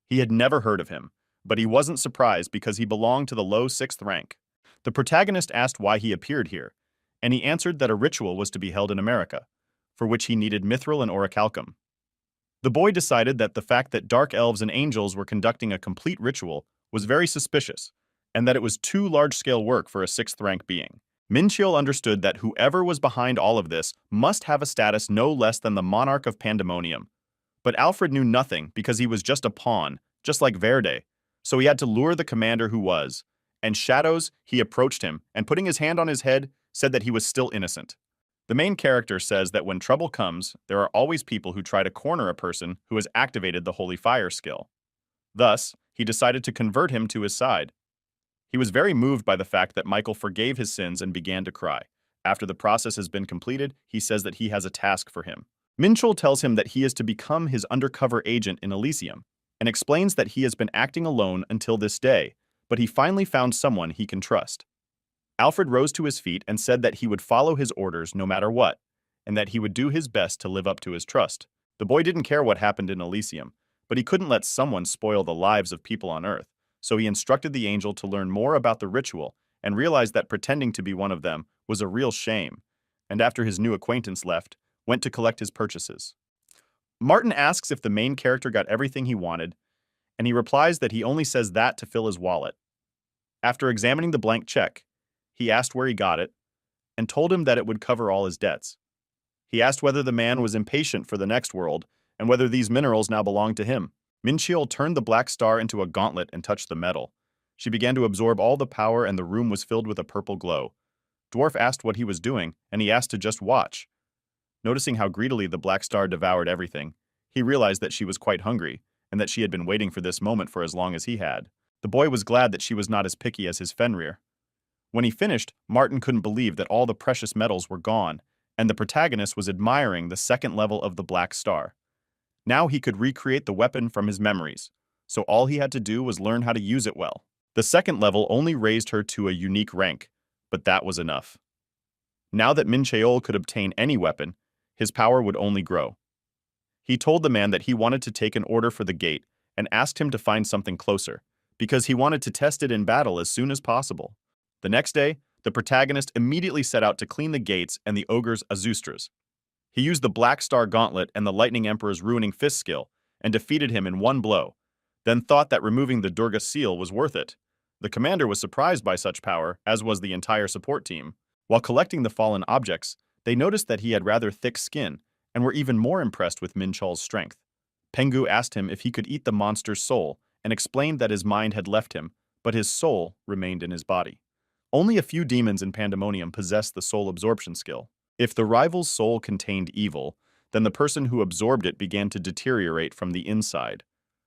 He had never heard of him, but he wasn't surprised because he belonged to the low 6th rank. The protagonist asked why he appeared here, and he answered that a ritual was to be held in America, for which he needed mithril and orichalcum. The boy decided that the fact that dark elves and angels were conducting a complete ritual was very suspicious, and that it was too large-scale work for a 6th rank being. Minchiel understood that whoever was behind all of this must have a status no less than the monarch of Pandemonium. But Alfred knew nothing because he was just a pawn, just like Verde, so he had to lure the commander who was. And Shadows, he approached him, and putting his hand on his head, said that he was still innocent. The main character says that when trouble comes, there are always people who try to corner a person who has activated the Holy Fire skill. Thus, he decided to convert him to his side. He was very moved by the fact that Michael forgave his sins and began to cry. After the process has been completed, he says that he has a task for him. Minchel tells him that he is to become his undercover agent in Elysium, and explains that he has been acting alone until this day, but he finally found someone he can trust. Alfred rose to his feet and said that he would follow his orders no matter what, and that he would do his best to live up to his trust. The boy didn't care what happened in Elysium, but he couldn't let someone spoil the lives of people on Earth, so he instructed the angel to learn more about the ritual and realized that pretending to be one of them was a real shame, and after his new acquaintance left, went to collect his purchases. Martin asks if the main character got everything he wanted, and he replies that he only says that to fill his wallet. After examining the blank check, he asked where he got it, and told him that it would cover all his debts. He asked whether the man was impatient for the next world, and whether these minerals now belonged to him. Minchiel turned the black star into a gauntlet and touched the metal. She began to absorb all the power and the room was filled with a purple glow. Dwarf asked what he was doing, and he asked to just watch. Noticing how greedily the black star devoured everything, he realized that she was quite hungry, and that she had been waiting for this moment for as long as he had. The boy was glad that she was not as picky as his Fenrir. When he finished, Martin couldn't believe that all the precious metals were gone, and the protagonist was admiring the second level of the black star. Now he could recreate the weapon from his memories, so all he had to do was learn how to use it well. The second level only raised her to a unique rank, but that was enough. Now that Mincheol could obtain any weapon, his power would only grow. He told the man that he wanted to take an order for the gate and asked him to find something closer, because he wanted to test it in battle as soon as possible. The next day, the protagonist immediately set out to clean the gates and the ogre's Azustras. He used the Black Star Gauntlet and the Lightning Emperor's Ruining Fist skill and defeated him in one blow, then thought that removing the Durga seal was worth it. The commander was surprised by such power, as was the entire support team. While collecting the fallen objects, they noticed that he had rather thick skin and were even more impressed with Minchol's strength. Pengu asked him if he could eat the monster's soul and explained that his mind had left him, but his soul remained in his body. Only a few demons in Pandemonium possessed the soul absorption skill. If the rival's soul contained evil, then the person who absorbed it began to deteriorate from the inside.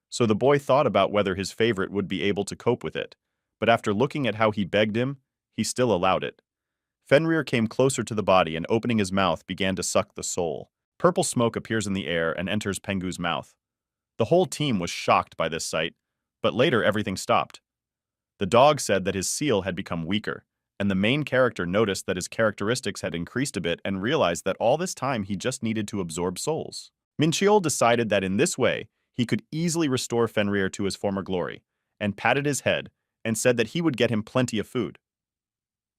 So the boy thought about whether his favorite would be able to cope with it, but after looking at how he begged him, he still allowed it. Fenrir came closer to the body and opening his mouth began to suck the soul. Purple smoke appears in the air and enters Pengu's mouth. The whole team was shocked by this sight, but later everything stopped. The dog said that his seal had become weaker, and the main character noticed that his characteristics had increased a bit and realized that all this time he just needed to absorb souls. Minchiol decided that in this way, he could easily restore Fenrir to his former glory, and patted his head and said that he would get him plenty of food.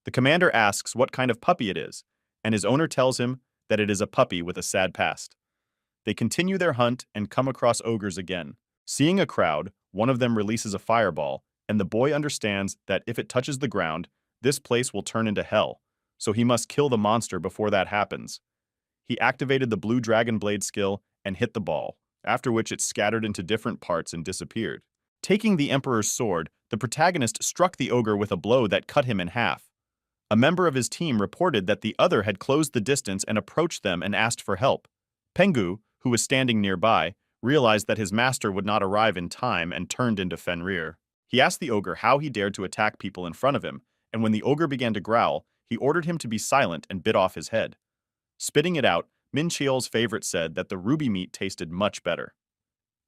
The commander asks what kind of puppy it is, and his owner tells him that it is a puppy with a sad past. They continue their hunt and come across ogres again. Seeing a crowd, one of them releases a fireball, and the boy understands that if it touches the ground, this place will turn into hell, so he must kill the monster before that happens. He activated the blue dragon blade skill and hit the ball, after which it scattered into different parts and disappeared. Taking the Emperor's sword, the protagonist struck the ogre with a blow that cut him in half. A member of his team reported that the other had closed the distance and approached them and asked for help. Pengu, who was standing nearby, realized that his master would not arrive in time and turned into Fenrir. He asked the ogre how he dared to attack people in front of him, and when the ogre began to growl, he ordered him to be silent and bit off his head. Spitting it out, Minchiel's favorite said that the ruby meat tasted much better.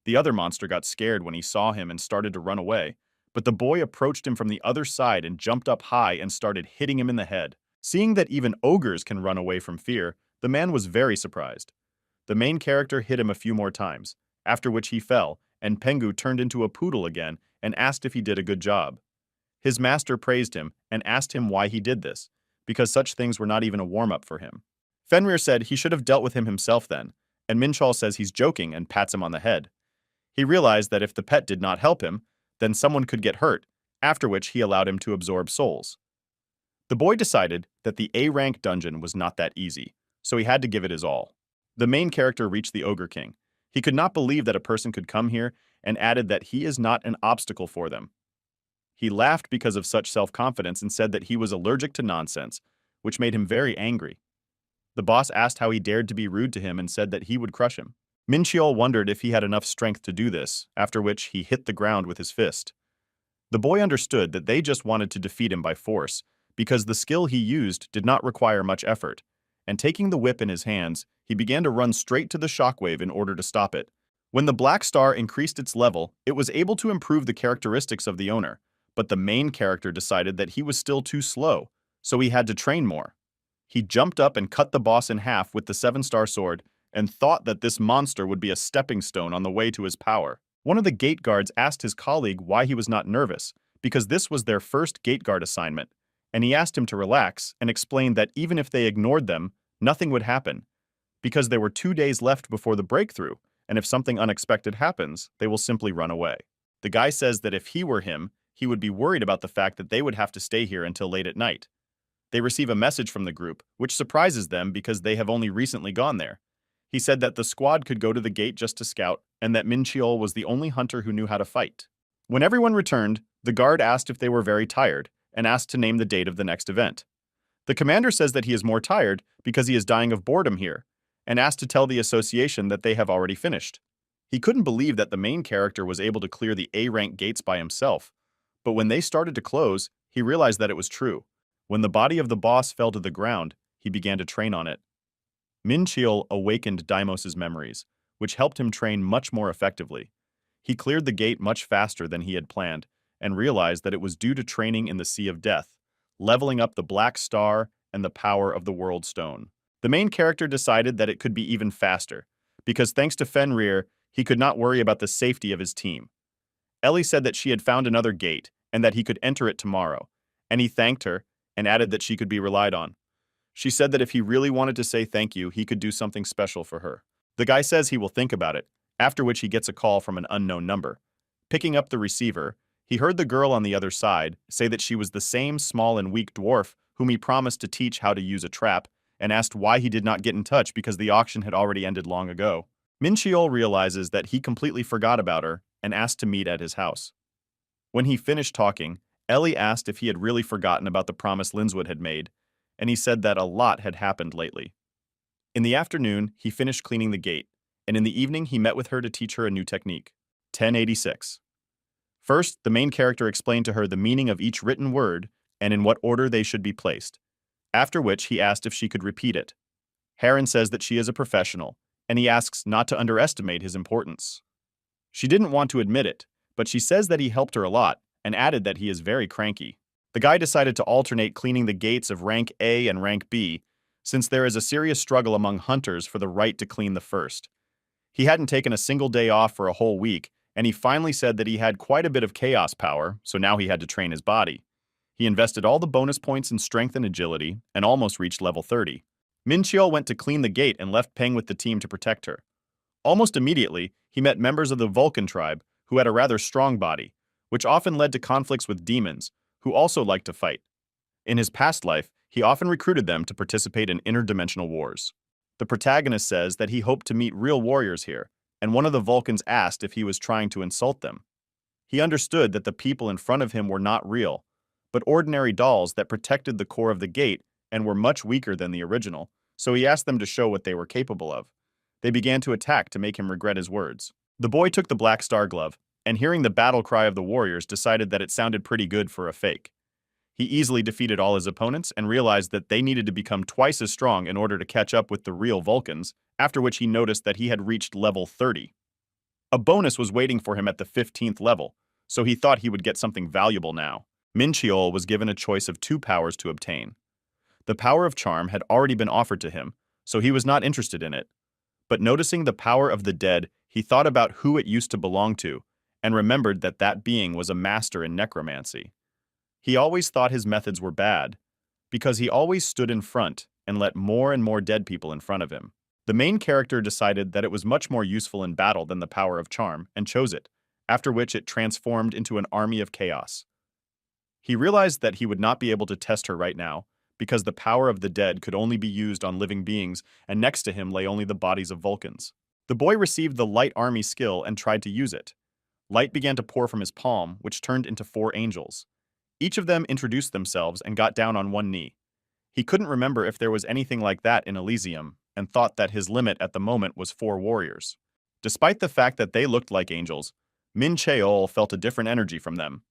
The other monster got scared when he saw him and started to run away, but the boy approached him from the other side and jumped up high and started hitting him in the head. Seeing that even ogres can run away from fear, the man was very surprised. The main character hit him a few more times, after which he fell, and Pengu turned into a poodle again and asked if he did a good job. His master praised him and asked him why he did this, because such things were not even a warm-up for him. Fenrir said he should have dealt with him himself then, and Minchol says he's joking and pats him on the head. He realized that if the pet did not help him, then someone could get hurt, after which he allowed him to absorb souls. The boy decided that the A-rank dungeon was not that easy, so he had to give it his all. The main character reached the Ogre King. He could not believe that a person could come here and added that he is not an obstacle for them. He laughed because of such self-confidence and said that he was allergic to nonsense, which made him very angry. The boss asked how he dared to be rude to him and said that he would crush him. Minchiol wondered if he had enough strength to do this, after which he hit the ground with his fist. The boy understood that they just wanted to defeat him by force, because the skill he used did not require much effort, and taking the whip in his hands, he began to run straight to the shockwave in order to stop it. When the Black Star increased its level, it was able to improve the characteristics of the owner, but the main character decided that he was still too slow, so he had to train more. He jumped up and cut the boss in half with the 7-star sword and thought that this monster would be a stepping stone on the way to his power. One of the gate guards asked his colleague why he was not nervous, because this was their first gate guard assignment, and he asked him to relax and explained that even if they ignored them, nothing would happen, because there were 2 days left before the breakthrough, and if something unexpected happens, they will simply run away. The guy says that if he were him, he would be worried about the fact that they would have to stay here until late at night. They receive a message from the group, which surprises them because they have only recently gone there. He said that the squad could go to the gate just to scout, and that Minchiol was the only hunter who knew how to fight. When everyone returned, the guard asked if they were very tired, and asked to name the date of the next event. The commander says that he is more tired because he is dying of boredom here, and asked to tell the association that they have already finished. He couldn't believe that the main character was able to clear the A-rank gates by himself, but when they started to close, he realized that it was true. When the body of the boss fell to the ground, he began to train on it. Minchiol awakened Deimos' memories, which helped him train much more effectively. He cleared the gate much faster than he had planned, and realized that it was due to training in the Sea of Death, leveling up the Black Star and the power of the World Stone. The main character decided that it could be even faster, because thanks to Fenrir, he could not worry about the safety of his team. Ellie said that she had found another gate, and that he could enter it tomorrow, and he thanked her, and added that she could be relied on. She said that if he really wanted to say thank you, he could do something special for her. The guy says he will think about it, after which he gets a call from an unknown number. Picking up the receiver, he heard the girl on the other side say that she was the same small and weak dwarf whom he promised to teach how to use a trap, and asked why he did not get in touch because the auction had already ended long ago. Minchiol realizes that he completely forgot about her and asked to meet at his house. When he finished talking, Ellie asked if he had really forgotten about the promise Linswood had made, and he said that a lot had happened lately. In the afternoon, he finished cleaning the gate, and in the evening he met with her to teach her a new technique. 1086. First, the main character explained to her the meaning of each written word and in what order they should be placed, after which he asked if she could repeat it. Heron says that she is a professional, and he asks not to underestimate his importance. She didn't want to admit it, but she says that he helped her a lot, and added that he is very cranky. The guy decided to alternate cleaning the gates of rank A and rank B, since there is a serious struggle among hunters for the right to clean the first. He hadn't taken a single day off for a whole week, and he finally said that he had quite a bit of chaos power, so now he had to train his body. He invested all the bonus points in strength and agility, and almost reached level 30. Minchiol went to clean the gate and left Peng with the team to protect her. Almost immediately, he met members of the Vulcan tribe, who had a rather strong body, which often led to conflicts with demons, who also liked to fight. In his past life, he often recruited them to participate in interdimensional wars. The protagonist says that he hoped to meet real warriors here, and one of the Vulcans asked if he was trying to insult them. He understood that the people in front of him were not real, but ordinary dolls that protected the core of the gate and were much weaker than the original, so he asked them to show what they were capable of. They began to attack to make him regret his words. The boy took the Black Star glove, and hearing the battle cry of the warriors decided that it sounded pretty good for a fake. He easily defeated all his opponents and realized that they needed to become twice as strong in order to catch up with the real Vulcans, after which he noticed that he had reached level 30. A bonus was waiting for him at the 15th level, so he thought he would get something valuable now. Minchiol was given a choice of 2 powers to obtain. The power of charm had already been offered to him, so he was not interested in it. But noticing the power of the dead, he thought about who it used to belong to, and remembered that that being was a master in necromancy. He always thought his methods were bad, because he always stood in front and let more and more dead people in front of him. The main character decided that it was much more useful in battle than the power of charm, and chose it, after which it transformed into an army of chaos. He realized that he would not be able to test her right now, because the power of the dead could only be used on living beings, and next to him lay only the bodies of Vulcans. The boy received the light army skill and tried to use it. Light began to pour from his palm, which turned into 4 angels. Each of them introduced themselves and got down on one knee. He couldn't remember if there was anything like that in Elysium, and thought that his limit at the moment was 4 warriors. Despite the fact that they looked like angels, Min Cheol felt a different energy from them.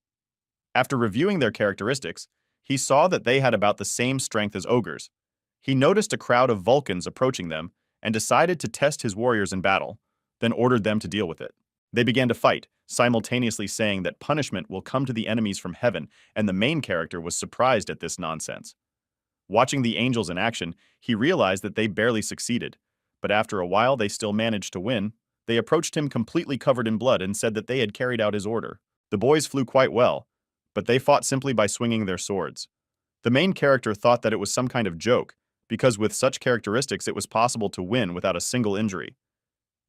After reviewing their characteristics, he saw that they had about the same strength as ogres. He noticed a crowd of Vulcans approaching them and decided to test his warriors in battle, then ordered them to deal with it. They began to fight, simultaneously saying that punishment will come to the enemies from heaven, and the main character was surprised at this nonsense. Watching the angels in action, he realized that they barely succeeded, but after a while they still managed to win. They approached him completely covered in blood and said that they had carried out his order. The boys flew quite well, but they fought simply by swinging their swords. The main character thought that it was some kind of joke, because with such characteristics it was possible to win without a single injury.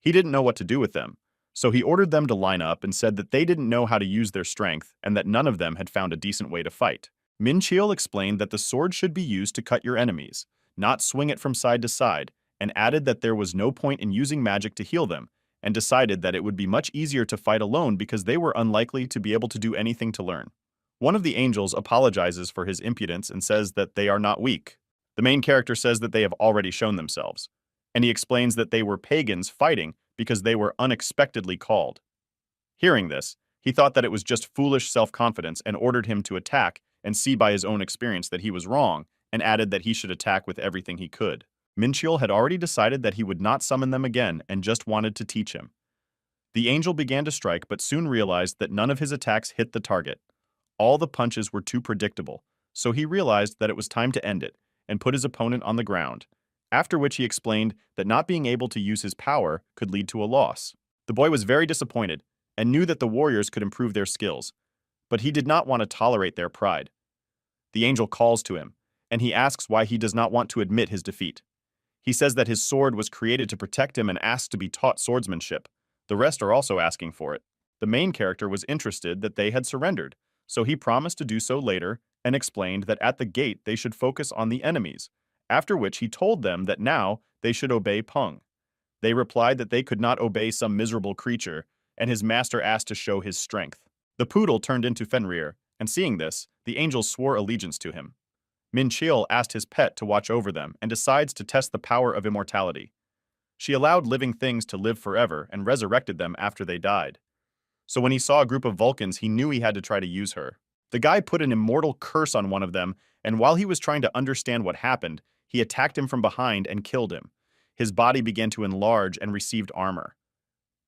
He didn't know what to do with them, so he ordered them to line up and said that they didn't know how to use their strength and that none of them had found a decent way to fight. Min Cheol explained that the sword should be used to cut your enemies, not swing it from side to side, and added that there was no point in using magic to heal them, and decided that it would be much easier to fight alone because they were unlikely to be able to do anything to learn. One of the angels apologizes for his impudence and says that they are not weak. The main character says that they have already shown themselves, and he explains that they were pagans fighting because they were unexpectedly called. Hearing this, he thought that it was just foolish self-confidence and ordered him to attack and see by his own experience that he was wrong, and added that he should attack with everything he could. Min Cheol had already decided that he would not summon them again and just wanted to teach him. The angel began to strike but soon realized that none of his attacks hit the target. All the punches were too predictable, so he realized that it was time to end it and put his opponent on the ground, after which he explained that not being able to use his power could lead to a loss. The boy was very disappointed and knew that the warriors could improve their skills, but he did not want to tolerate their pride. The angel calls to him, and he asks why he does not want to admit his defeat. He says that his sword was created to protect him and asks to be taught swordsmanship. The rest are also asking for it. The main character was interested that they had surrendered, so he promised to do so later and explained that at the gate they should focus on the enemies, after which he told them that now they should obey Pung. They replied that they could not obey some miserable creature, and his master asked to show his strength. The poodle turned into Fenrir, and seeing this, the angels swore allegiance to him. Min Cheol asked his pet to watch over them and decides to test the power of immortality. She allowed living things to live forever and resurrected them after they died. So when he saw a group of Vulcans, he knew he had to try to use her. The guy put an immortal curse on one of them, and while he was trying to understand what happened, he attacked him from behind and killed him. His body began to enlarge and received armor.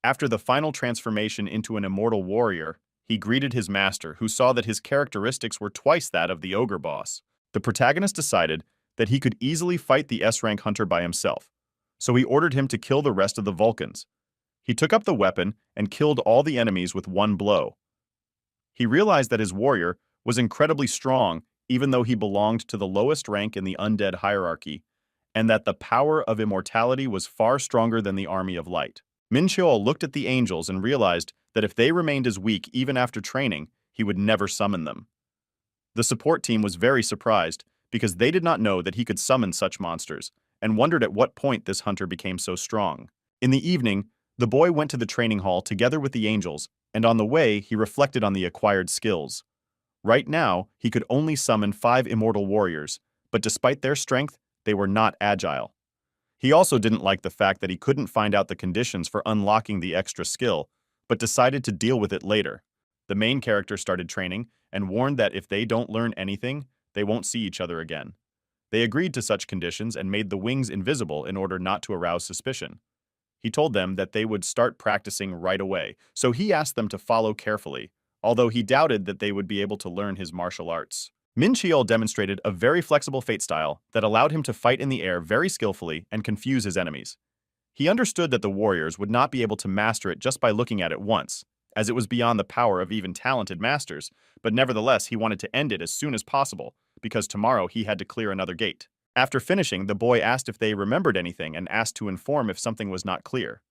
After the final transformation into an immortal warrior, he greeted his master, who saw that his characteristics were twice that of the ogre boss. The protagonist decided that he could easily fight the S-rank hunter by himself, so he ordered him to kill the rest of the Vulcans. He took up the weapon and killed all the enemies with one blow. He realized that his warrior was incredibly strong even though he belonged to the lowest rank in the undead hierarchy, and that the power of immortality was far stronger than the army of light. Min Cheol looked at the angels and realized that if they remained as weak even after training, he would never summon them. The support team was very surprised because they did not know that he could summon such monsters, and wondered at what point this hunter became so strong. In the evening, the boy went to the training hall together with the angels, and on the way he reflected on the acquired skills. Right now, he could only summon 5 immortal warriors, but despite their strength, they were not agile. He also didn't like the fact that he couldn't find out the conditions for unlocking the extra skill, but decided to deal with it later. The main character started training and warned that if they don't learn anything, they won't see each other again. They agreed to such conditions and made the wings invisible in order not to arouse suspicion. He told them that they would start practicing right away, so he asked them to follow carefully, although he doubted that they would be able to learn his martial arts. Min Cheol demonstrated a very flexible fate style that allowed him to fight in the air very skillfully and confuse his enemies. He understood that the warriors would not be able to master it just by looking at it once, as it was beyond the power of even talented masters, but nevertheless he wanted to end it as soon as possible, because tomorrow he had to clear another gate. After finishing, the boy asked if they remembered anything and asked to inform if something was not clear.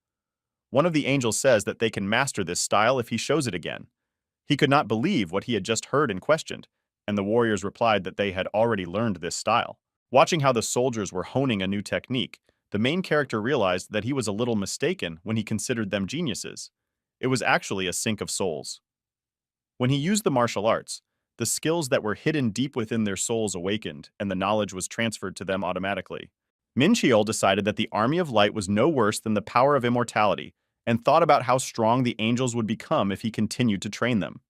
One of the angels says that they can master this style if he shows it again. He could not believe what he had just heard and questioned, and the warriors replied that they had already learned this style. Watching how the soldiers were honing a new technique, the main character realized that he was a little mistaken when he considered them geniuses. It was actually a sink of souls. When he used the martial arts, the skills that were hidden deep within their souls awakened, and the knowledge was transferred to them automatically. Min Cheol decided that the Army of Light was no worse than the power of immortality, and thought about how strong the angels would become if he continued to train them.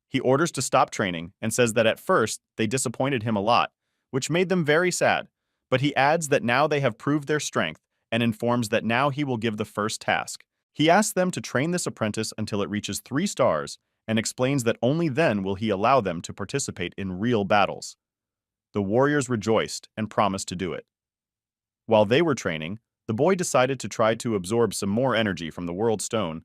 He orders to stop training and says that at first they disappointed him a lot, which made them very sad, but he adds that now they have proved their strength and informs that now he will give the first task. He asks them to train this apprentice until it reaches 3 stars and explains that only then will he allow them to participate in real battles. The warriors rejoiced and promised to do it. While they were training, the boy decided to try to absorb some more energy from the World Stone,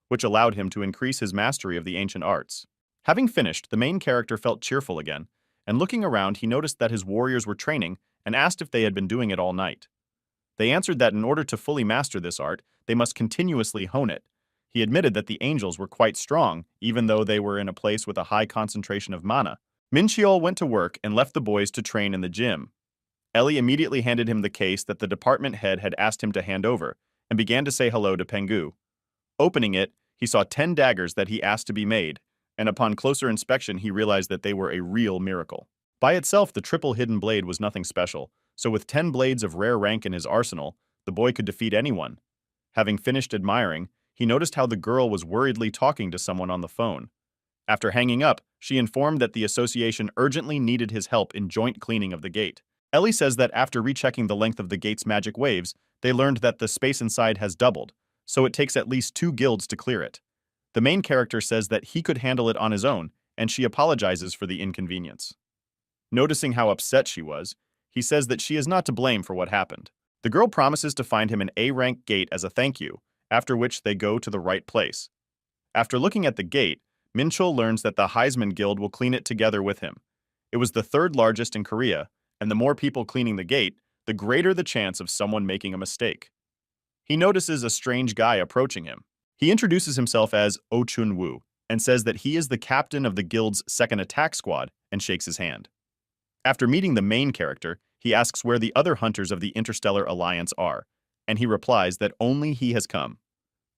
which allowed him to increase his mastery of the ancient arts. Having finished, the main character felt cheerful again, and looking around he noticed that his warriors were training and asked if they had been doing it all night. They answered that in order to fully master this art, they must continuously hone it. He admitted that the angels were quite strong, even though they were in a place with a high concentration of mana. Min Cheol went to work and left the boys to train in the gym. Ellie immediately handed him the case that the department head had asked him to hand over, and began to say hello to Pengu. Opening it, he saw 10 daggers that he asked to be made, and upon closer inspection he realized that they were a real miracle. By itself, the triple hidden blade was nothing special, so with 10 blades of rare rank in his arsenal, the boy could defeat anyone. Having finished admiring, he noticed how the girl was worriedly talking to someone on the phone. After hanging up, she informed that the association urgently needed his help in joint cleaning of the gate. Ellie says that after rechecking the length of the gate's magic waves, they learned that the space inside has doubled, so it takes at least 2 guilds to clear it. The main character says that he could handle it on his own, and she apologizes for the inconvenience. Noticing how upset she was, he says that she is not to blame for what happened. The girl promises to find him an A-rank gate as a thank you, after which they go to the right place. After looking at the gate, Min Cheol learns that the Heisman Guild will clean it together with him. It was the 3rd largest in Korea, and the more people cleaning the gate, the greater the chance of someone making a mistake. He notices a strange guy approaching him. He introduces himself as Oh Chun Woo and says that he is the captain of the guild's 2nd attack squad and shakes his hand. After meeting the main character, he asks where the other hunters of the Interstellar Alliance are, and he replies that only he has come.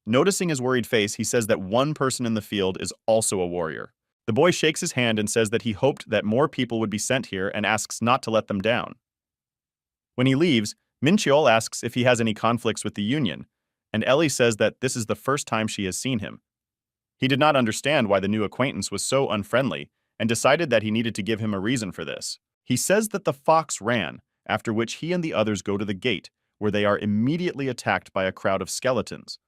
Noticing his worried face, he says that one person in the field is also a warrior. The boy shakes his hand and says that he hoped that more people would be sent here and asks not to let them down. When he leaves, Min Cheol asks if he has any conflicts with the Union, and Ellie says that this is the first time she has seen him. He did not understand why the new acquaintance was so unfriendly and decided that he needed to give him a reason for this. He says that the fox ran, after which he and the others go to the gate, where they are immediately attacked by a crowd of skeletons.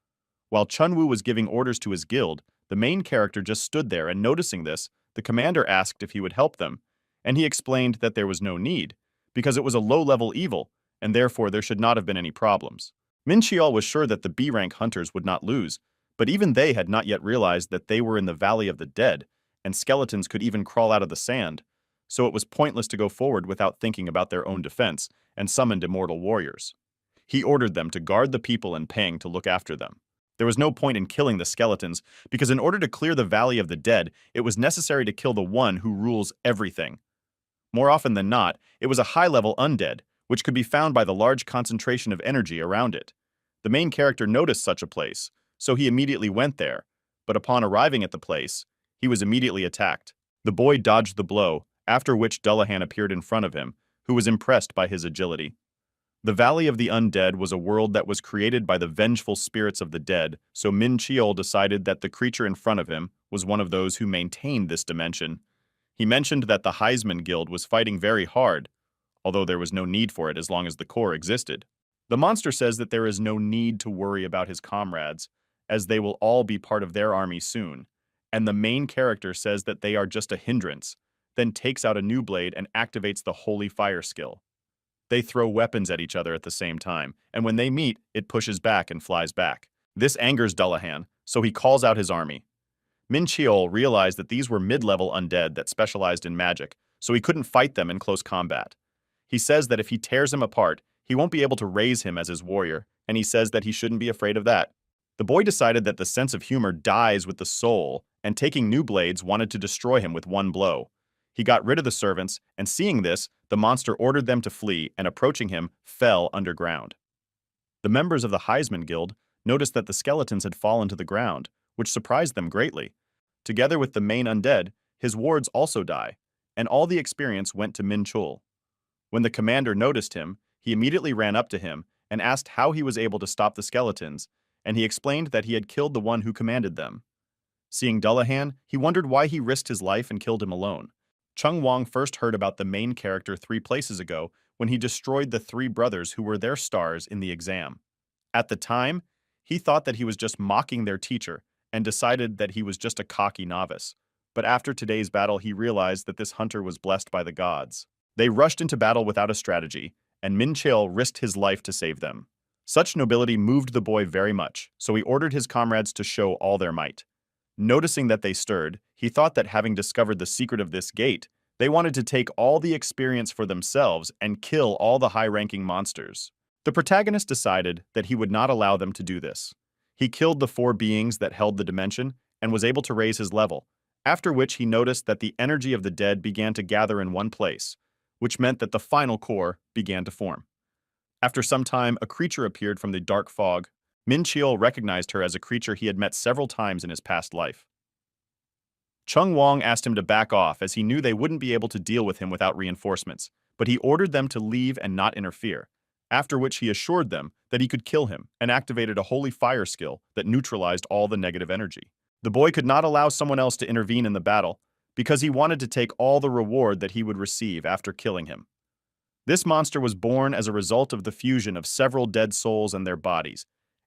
While Chunwoo was giving orders to his guild, the main character just stood there, and noticing this, the commander asked if he would help them, and he explained that there was no need, because it was a low-level evil, and therefore there should not have been any problems. Min Cheol was sure that the B-rank hunters would not lose, but even they had not yet realized that they were in the Valley of the Dead, and skeletons could even crawl out of the sand, so it was pointless to go forward without thinking about their own defense, and summoned immortal warriors. He ordered them to guard the people and Pang to look after them. There was no point in killing the skeletons, because in order to clear the Valley of the Dead, it was necessary to kill the one who rules everything. More often than not, it was a high-level undead, which could be found by the large concentration of energy around it. The main character noticed such a place, so he immediately went there, but upon arriving at the place, he was immediately attacked. The boy dodged the blow, after which Dullahan appeared in front of him, who was impressed by his agility. The Valley of the Undead was a world that was created by the vengeful spirits of the dead, so Min Cheol decided that the creature in front of him was one of those who maintained this dimension. He mentioned that the Heisman Guild was fighting very hard, although there was no need for it as long as the core existed. The monster says that there is no need to worry about his comrades, as they will all be part of their army soon, and the main character says that they are just a hindrance, then takes out a new blade and activates the Holy Fire skill. They throw weapons at each other at the same time, and when they meet, it pushes back and flies back. This angers Dullahan, so he calls out his army. Min Cheol realized that these were mid-level undead that specialized in magic, so he couldn't fight them in close combat. He says that if he tears him apart, he won't be able to raise him as his warrior, and he says that he shouldn't be afraid of that. The boy decided that the sense of humor dies with the soul, and taking new blades wanted to destroy him with one blow. He got rid of the servants, and seeing this, the monster ordered them to flee and approaching him, fell underground. The members of the Heisman Guild noticed that the skeletons had fallen to the ground, which surprised them greatly. Together with the main undead, his wards also die, and all the experience went to Min Chul. When the commander noticed him, he immediately ran up to him and asked how he was able to stop the skeletons, and he explained that he had killed the one who commanded them. Seeing Dullahan, he wondered why he risked his life and killed him alone. Chung Wang first heard about the main character 3 places ago when he destroyed the 3 brothers who were their stars in the exam. At the time, he thought that he was just mocking their teacher and decided that he was just a cocky novice. But after today's battle, he realized that this hunter was blessed by the gods. They rushed into battle without a strategy, and Min Cheol risked his life to save them. Such nobility moved the boy very much, so he ordered his comrades to show all their might. Noticing that they stirred, he thought that having discovered the secret of this gate, they wanted to take all the experience for themselves and kill all the high-ranking monsters. The protagonist decided that he would not allow them to do this. He killed the 4 beings that held the dimension and was able to raise his level, after which he noticed that the energy of the dead began to gather in one place, which meant that the final core began to form. After some time, a creature appeared from the dark fog. Min Cheol recognized her as a creature he had met several times in his past life. Chung Wang asked him to back off as he knew they wouldn't be able to deal with him without reinforcements, but he ordered them to leave and not interfere, after which he assured them that he could kill him and activated a holy fire skill that neutralized all the negative energy. The boy could not allow someone else to intervene in the battle because he wanted to take all the reward that he would receive after killing him. This monster was born as a result of the fusion of several dead souls and their bodies,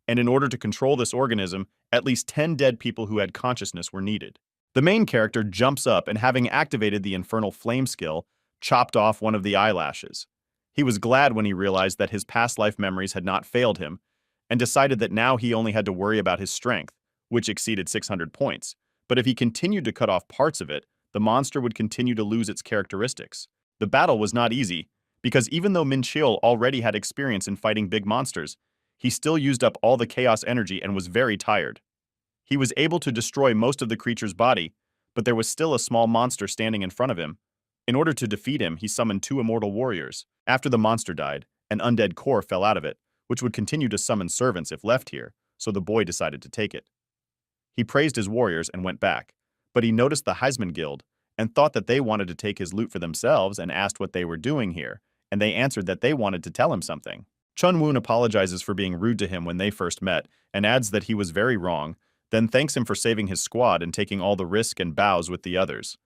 and in order to control this organism, at least 10 dead people who had consciousness were needed. The main character jumps up and, having activated the infernal flame skill, chopped off one of the eyelashes. He was glad when he realized that his past life memories had not failed him, and decided that now he only had to worry about his strength, which exceeded 600 points. But if he continued to cut off parts of it, the monster would continue to lose its characteristics. The battle was not easy, because even though Min Cheol already had experience in fighting big monsters, he still used up all the chaos energy and was very tired. He was able to destroy most of the creature's body, but there was still a small monster standing in front of him. In order to defeat him, he summoned 2 immortal warriors. After the monster died, an undead core fell out of it, which would continue to summon servants if left here, so the boy decided to take it. He praised his warriors and went back, but he noticed the Heisman Guild and thought that they wanted to take his loot for themselves and asked what they were doing here, and they answered that they wanted to tell him something. Chun Woon apologizes for being rude to him when they first met and adds that he was very wrong, then thanks him for saving his squad and taking all the risk and bows with the others.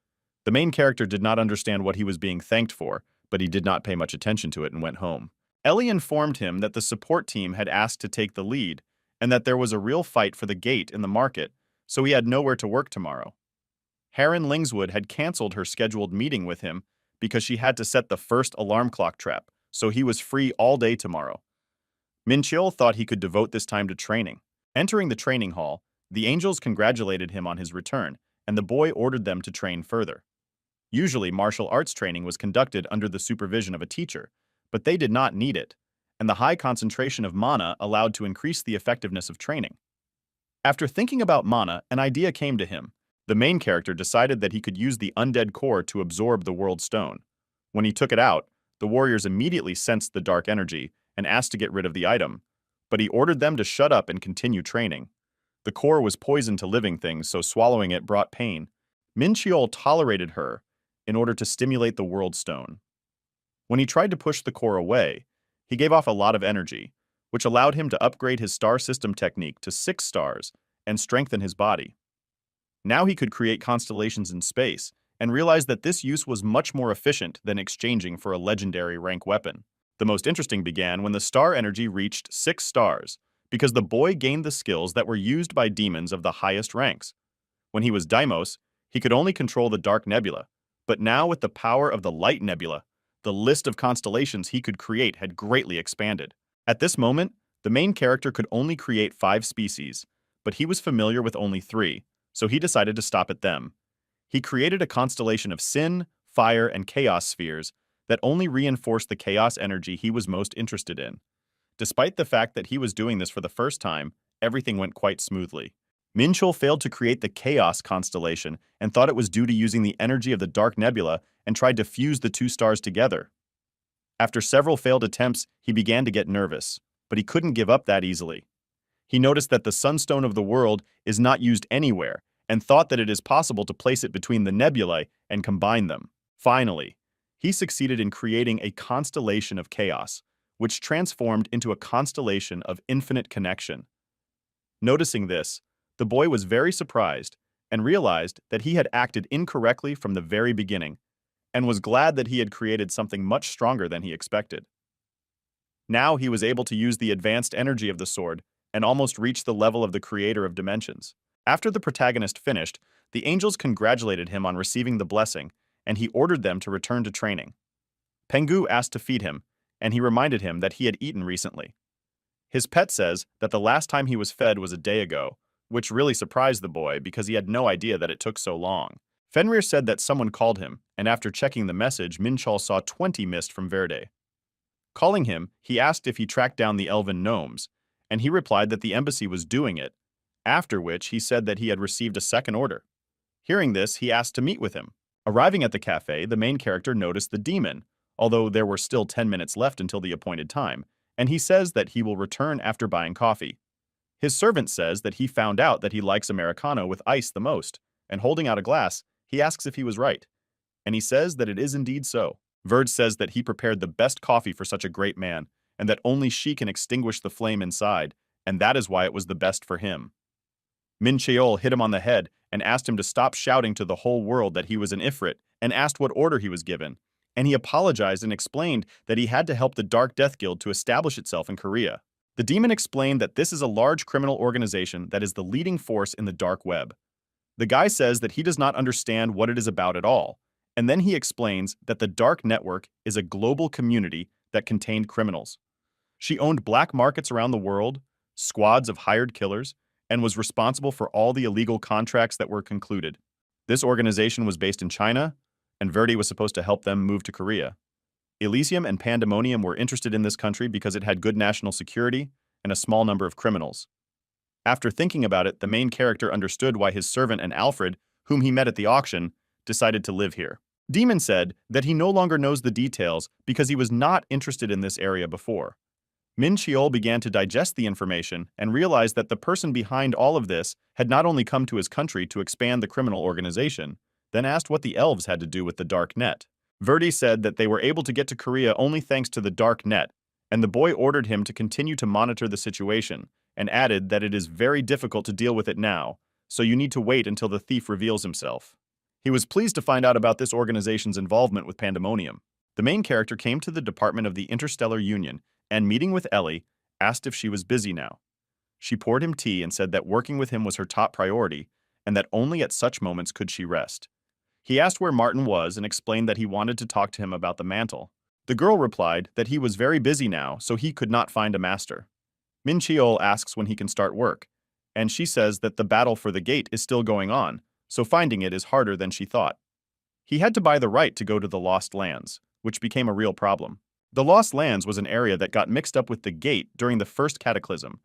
The main character did not understand what he was being thanked for, but he did not pay much attention to it and went home. Ellie informed him that the support team had asked to take the lead and that there was a real fight for the gate in the market, so he had nowhere to work tomorrow. Heron Lingswood had canceled her scheduled meeting with him because she had to set the first alarm clock trap, so he was free all day tomorrow. Min Cheol thought he could devote this time to training. Entering the training hall, the angels congratulated him on his return, and the boy ordered them to train further. Usually, martial arts training was conducted under the supervision of a teacher, but they did not need it, and the high concentration of mana allowed to increase the effectiveness of training. After thinking about mana, an idea came to him. The main character decided that he could use the undead core to absorb the world stone. When he took it out, the warriors immediately sensed the dark energy and asked to get rid of the item, but he ordered them to shut up and continue training. The core was poison to living things, so swallowing it brought pain. Min Cheol tolerated her in order to stimulate the world stone. When he tried to push the core away, he gave off a lot of energy, which allowed him to upgrade his star system technique to 6 stars and strengthen his body. Now he could create constellations in space and realized that this use was much more efficient than exchanging for a legendary rank weapon. The most interesting began when the star energy reached 6 stars, because the boy gained the skills that were used by demons of the highest ranks. When he was Deimos, he could only control the Dark Nebula, but now with the power of the Light Nebula, the list of constellations he could create had greatly expanded. At this moment, the main character could only create 5 species, but he was familiar with only 3, so he decided to stop at them. He created a constellation of sin, fire, and chaos spheres that only reinforced the chaos energy he was most interested in. Despite the fact that he was doing this for the first time, everything went quite smoothly. Minchul failed to create the Chaos constellation and thought it was due to using the energy of the Dark Nebula and tried to fuse the two stars together. After several failed attempts, he began to get nervous, but he couldn't give up that easily. He noticed that the Sunstone of the World is not used anywhere and thought that it is possible to place it between the nebulae and combine them. Finally, he succeeded in creating a constellation of chaos, which transformed into a constellation of infinite connection. Noticing this, the boy was very surprised and realized that he had acted incorrectly from the very beginning, and was glad that he had created something much stronger than he expected. Now he was able to use the advanced energy of the sword and almost reach the level of the creator of dimensions. After the protagonist finished, the angels congratulated him on receiving the blessing, and he ordered them to return to training. Pengu asked to feed him, and he reminded him that he had eaten recently. His pet says that the last time he was fed was a day ago, which really surprised the boy because he had no idea that it took so long. Fenrir said that someone called him, and after checking the message, Minchul saw 20 missed from Verde. Calling him, he asked if he tracked down the elven gnomes, and he replied that the embassy was doing it, after which he said that he had received a second order. Hearing this, he asked to meet with him. Arriving at the cafe, the main character noticed the demon, although there were still 10 minutes left until the appointed time, and he says that he will return after buying coffee. His servant says that he found out that he likes Americano with ice the most, and holding out a glass, he asks if he was right, and he says that it is indeed so. Verd says that he prepared the best coffee for such a great man, and that only she can extinguish the flame inside, and that is why it was the best for him. Min Cheol hit him on the head and asked him to stop shouting to the whole world that he was an Ifrit, and asked what order he was given, and he apologized and explained that he had to help the Dark Death Guild to establish itself in Korea. The demon explained that this is a large criminal organization that is the leading force in the dark web. The guy says that he does not understand what it is about at all, and then he explains that the Dark Network is a global community that contained criminals. She owned black markets around the world, squads of hired killers, and was responsible for all the illegal contracts that were concluded. This organization was based in China, and Verdi was supposed to help them move to Korea. Elysium and Pandemonium were interested in this country because it had good national security and a small number of criminals. After thinking about it, the main character understood why his servant and Alfred, whom he met at the auction, decided to live here. Demon said that he no longer knows the details because he was not interested in this area before. Min Cheol began to digest the information and realized that the person behind all of this had not only come to his country to expand the criminal organization, then asked what the elves had to do with the dark net. Verdi said that they were able to get to Korea only thanks to the dark net, and the boy ordered him to continue to monitor the situation, and added that it is very difficult to deal with it now, so you need to wait until the thief reveals himself. He was pleased to find out about this organization's involvement with Pandemonium. The main character came to the department of the Interstellar Union and, meeting with Ellie, asked if she was busy now. She poured him tea and said that working with him was her top priority, and that only at such moments could she rest. He asked where Martin was and explained that he wanted to talk to him about the mantle. The girl replied that he was very busy now, so he could not find a master. Min Cheol asks when he can start work, and she says that the battle for the gate is still going on, so finding it is harder than she thought. He had to buy the right to go to the Lost Lands, which became a real problem. The Lost Lands was an area that got mixed up with the gate during the first cataclysm,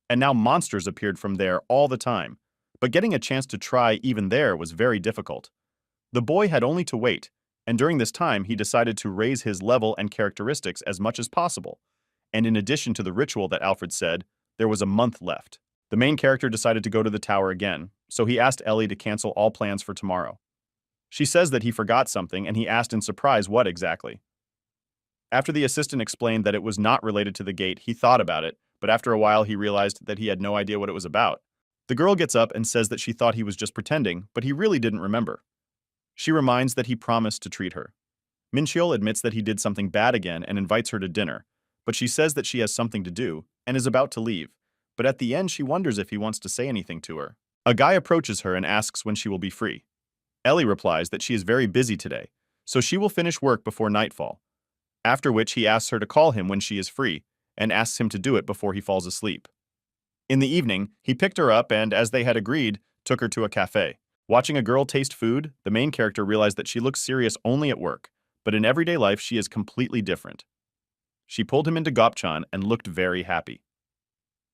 and now monsters appeared from there all the time, but getting a chance to try even there was very difficult. The boy had only to wait, and during this time he decided to raise his level and characteristics as much as possible, and in addition to the ritual that Alfred said, there was a month left. The main character decided to go to the tower again, so he asked Ellie to cancel all plans for tomorrow. She says that he forgot something, and he asked in surprise what exactly. After the assistant explained that it was not related to the gate, he thought about it, but after a while he realized that he had no idea what it was about. The girl gets up and says that she thought he was just pretending, but he really didn't remember. She reminds that he promised to treat her. Min Cheol admits that he did something bad again and invites her to dinner, but she says that she has something to do and is about to leave, but at the end she wonders if he wants to say anything to her. A guy approaches her and asks when she will be free. Ellie replies that she is very busy today, so she will finish work before nightfall, after which he asks her to call him when she is free and asks him to do it before he falls asleep. In the evening, he picked her up and, as they had agreed, took her to a cafe. Watching a girl taste food, the main character realized that she looks serious only at work, but in everyday life she is completely different. She pulled him into Gopchan and looked very happy.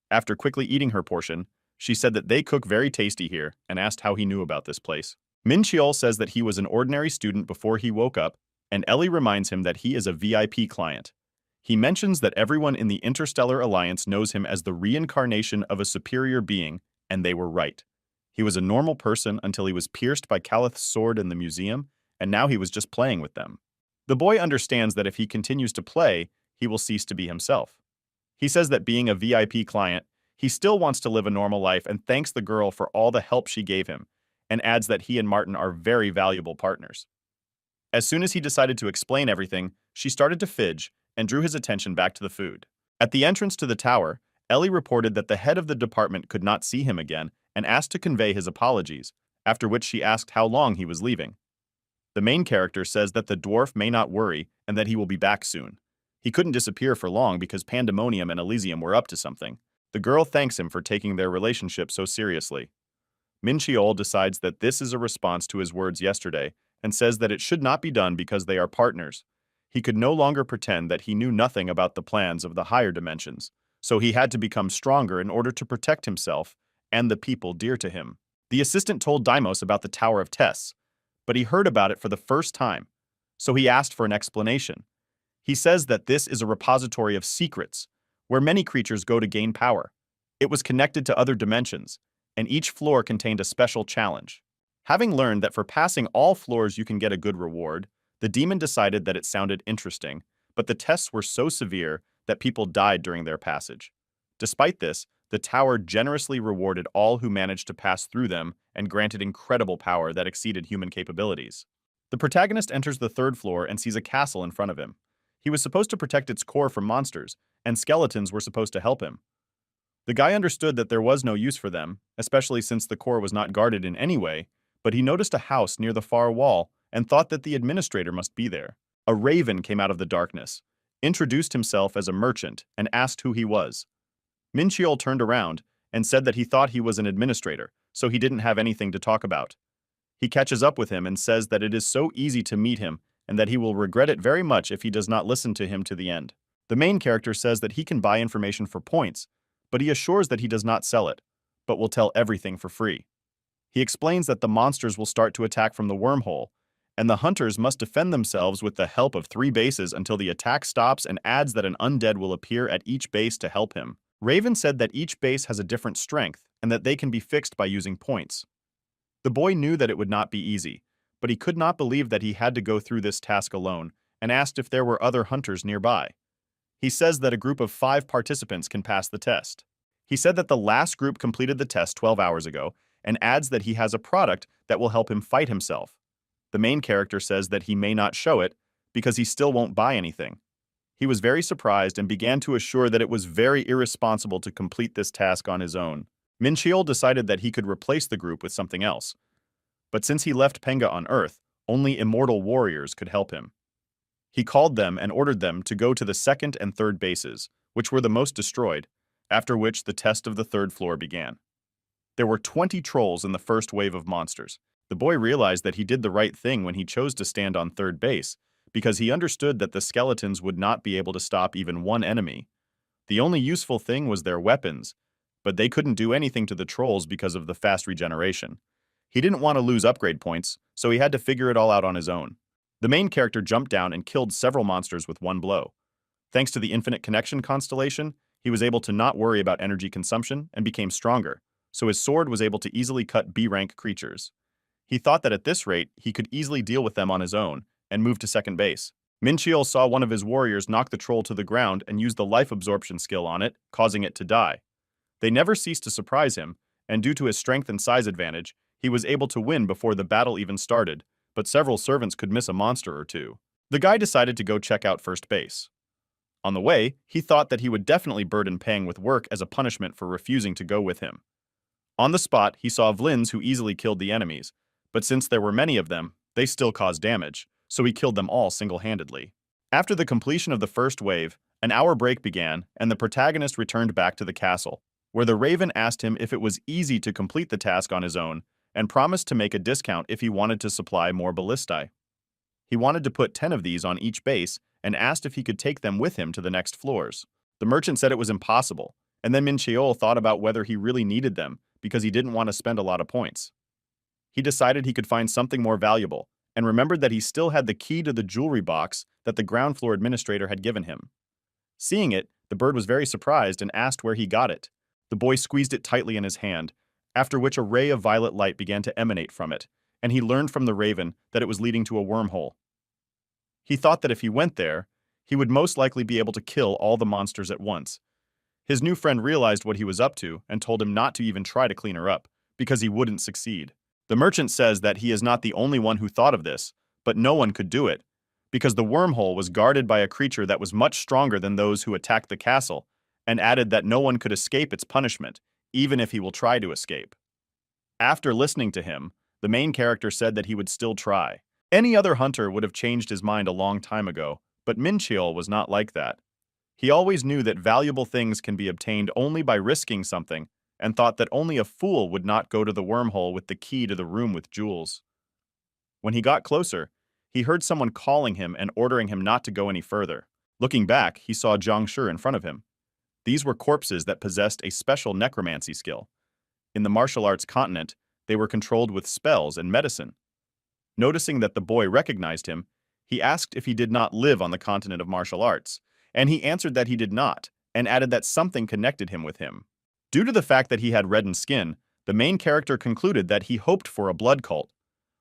After quickly eating her portion, she said that they cook very tasty here and asked how he knew about this place. Min Cheol says that he was an ordinary student before he woke up, and Ellie reminds him that he is a VIP client. He mentions that everyone in the Interstellar Alliance knows him as the reincarnation of a superior being, and they were right. He was a normal person until he was pierced by Calith's sword in the museum, and now he was just playing with them. The boy understands that if he continues to play, he will cease to be himself. He says that being a VIP client, he still wants to live a normal life and thanks the girl for all the help she gave him, and adds that he and Martin are very valuable partners. As soon as he decided to explain everything, she started to fidge and drew his attention back to the food. At the entrance to the tower, Ellie reported that the head of the department could not see him again and asked to convey his apologies, after which she asked how long he was leaving. The main character says that the dwarf may not worry and that he will be back soon. He couldn't disappear for long because Pandemonium and Elysium were up to something. The girl thanks him for taking their relationship so seriously. Min Cheol decides that this is a response to his words yesterday and says that it should not be done because they are partners. He could no longer pretend that he knew nothing about the plans of the higher dimensions, so he had to become stronger in order to protect himself and the people dear to him. The assistant told Deimos about the Tower of Tests, but he heard about it for the first time, so he asked for an explanation. He says that this is a repository of secrets, where many creatures go to gain power. It was connected to other dimensions, and each floor contained a special challenge. Having learned that for passing all floors you can get a good reward, the demon decided that it sounded interesting, but the tests were so severe that people died during their passage. Despite this, the tower generously rewarded all who managed to pass through them and granted incredible power that exceeded human capabilities. The protagonist enters the third floor and sees a castle in front of him. He was supposed to protect its core from monsters, and skeletons were supposed to help him. The guy understood that there was no use for them, especially since the core was not guarded in any way, but he noticed a house near the far wall and thought that the administrator must be there. A raven came out of the darkness, introduced himself as a merchant, and asked who he was. Min Cheol turned around and said that he thought he was an administrator, so he didn't have anything to talk about. He catches up with him and says that it is so easy to meet him and that he will regret it very much if he does not listen to him to the end. The main character says that he can buy information for points, but he assures that he does not sell it, but will tell everything for free. He explains that the monsters will start to attack from the wormhole, and the hunters must defend themselves with the help of 3 bases until the attack stops, and adds that an undead will appear at each base to help him. Raven said that each base has a different strength and that they can be fixed by using points. The boy knew that it would not be easy, but he could not believe that he had to go through this task alone and asked if there were other hunters nearby. He says that a group of 5 participants can pass the test. He said that the last group completed the test 12 hours ago and adds that he has a product that will help him fight himself. The main character says that he may not show it because he still won't buy anything. He was very surprised and began to assure that it was very irresponsible to complete this task on his own. Min Cheol decided that he could replace the group with something else. But since he left Penga on Earth, only immortal warriors could help him. He called them and ordered them to go to the 2nd and 3rd bases, which were the most destroyed, after which the test of the 3rd floor began. There were 20 trolls in the first wave of monsters. The boy realized that he did the right thing when he chose to stand on 3rd base, because he understood that the skeletons would not be able to stop even one enemy. The only useful thing was their weapons, but they couldn't do anything to the trolls because of the fast regeneration. He didn't want to lose upgrade points, so he had to figure it all out on his own. The main character jumped down and killed several monsters with one blow. Thanks to the Infinite Connection constellation, he was able to not worry about energy consumption and became stronger, so his sword was able to easily cut B-rank creatures. He thought that at this rate, he could easily deal with them on his own, and moved to 2nd base. Min Cheol saw one of his warriors knock the troll to the ground and use the life absorption skill on it, causing it to die. They never ceased to surprise him, and due to his strength and size advantage, he was able to win before the battle even started, but several servants could miss a monster or two. The guy decided to go check out 1st base. On the way, he thought that he would definitely burden Pang with work as a punishment for refusing to go with him. On the spot, he saw Vlins who easily killed the enemies, but since there were many of them, they still caused damage, so he killed them all single-handedly. After the completion of the first wave, an hour break began, and the protagonist returned back to the castle. where the Raven asked him if it was easy to complete the task on his own and promised to make a discount if he wanted to supply more ballistae. He wanted to put 10 of these on each base and asked if he could take them with him to the next floors. The merchant said it was impossible, and then Min Cheol thought about whether he really needed them because he didn't want to spend a lot of points. He decided he could find something more valuable and remembered that he still had the key to the jewelry box that the ground floor administrator had given him. Seeing it, the bird was very surprised and asked where he got it. The boy squeezed it tightly in his hand, after which a ray of violet light began to emanate from it, and he learned from the raven that it was leading to a wormhole. He thought that if he went there, he would most likely be able to kill all the monsters at once. His new friend realized what he was up to and told him not to even try to clean her up, because he wouldn't succeed. The merchant says that he is not the only one who thought of this, but no one could do it, because the wormhole was guarded by a creature that was much stronger than those who attacked the castle, and added that no one could escape its punishment, even if he will try to escape. After listening to him, the main character said that he would still try. Any other hunter would have changed his mind a long time ago, but Min Cheol was not like that. He always knew that valuable things can be obtained only by risking something, and thought that only a fool would not go to the wormhole with the key to the room with jewels. When he got closer, he heard someone calling him and ordering him not to go any further. Looking back, he saw Jiang Shi in front of him. These were corpses that possessed a special necromancy skill. In the martial arts continent, they were controlled with spells and medicine. Noticing that the boy recognized him, he asked if he did not live on the continent of martial arts, and he answered that he did not, and added that something connected him with him. Due to the fact that he had reddened skin, the main character concluded that he hoped for a blood cult.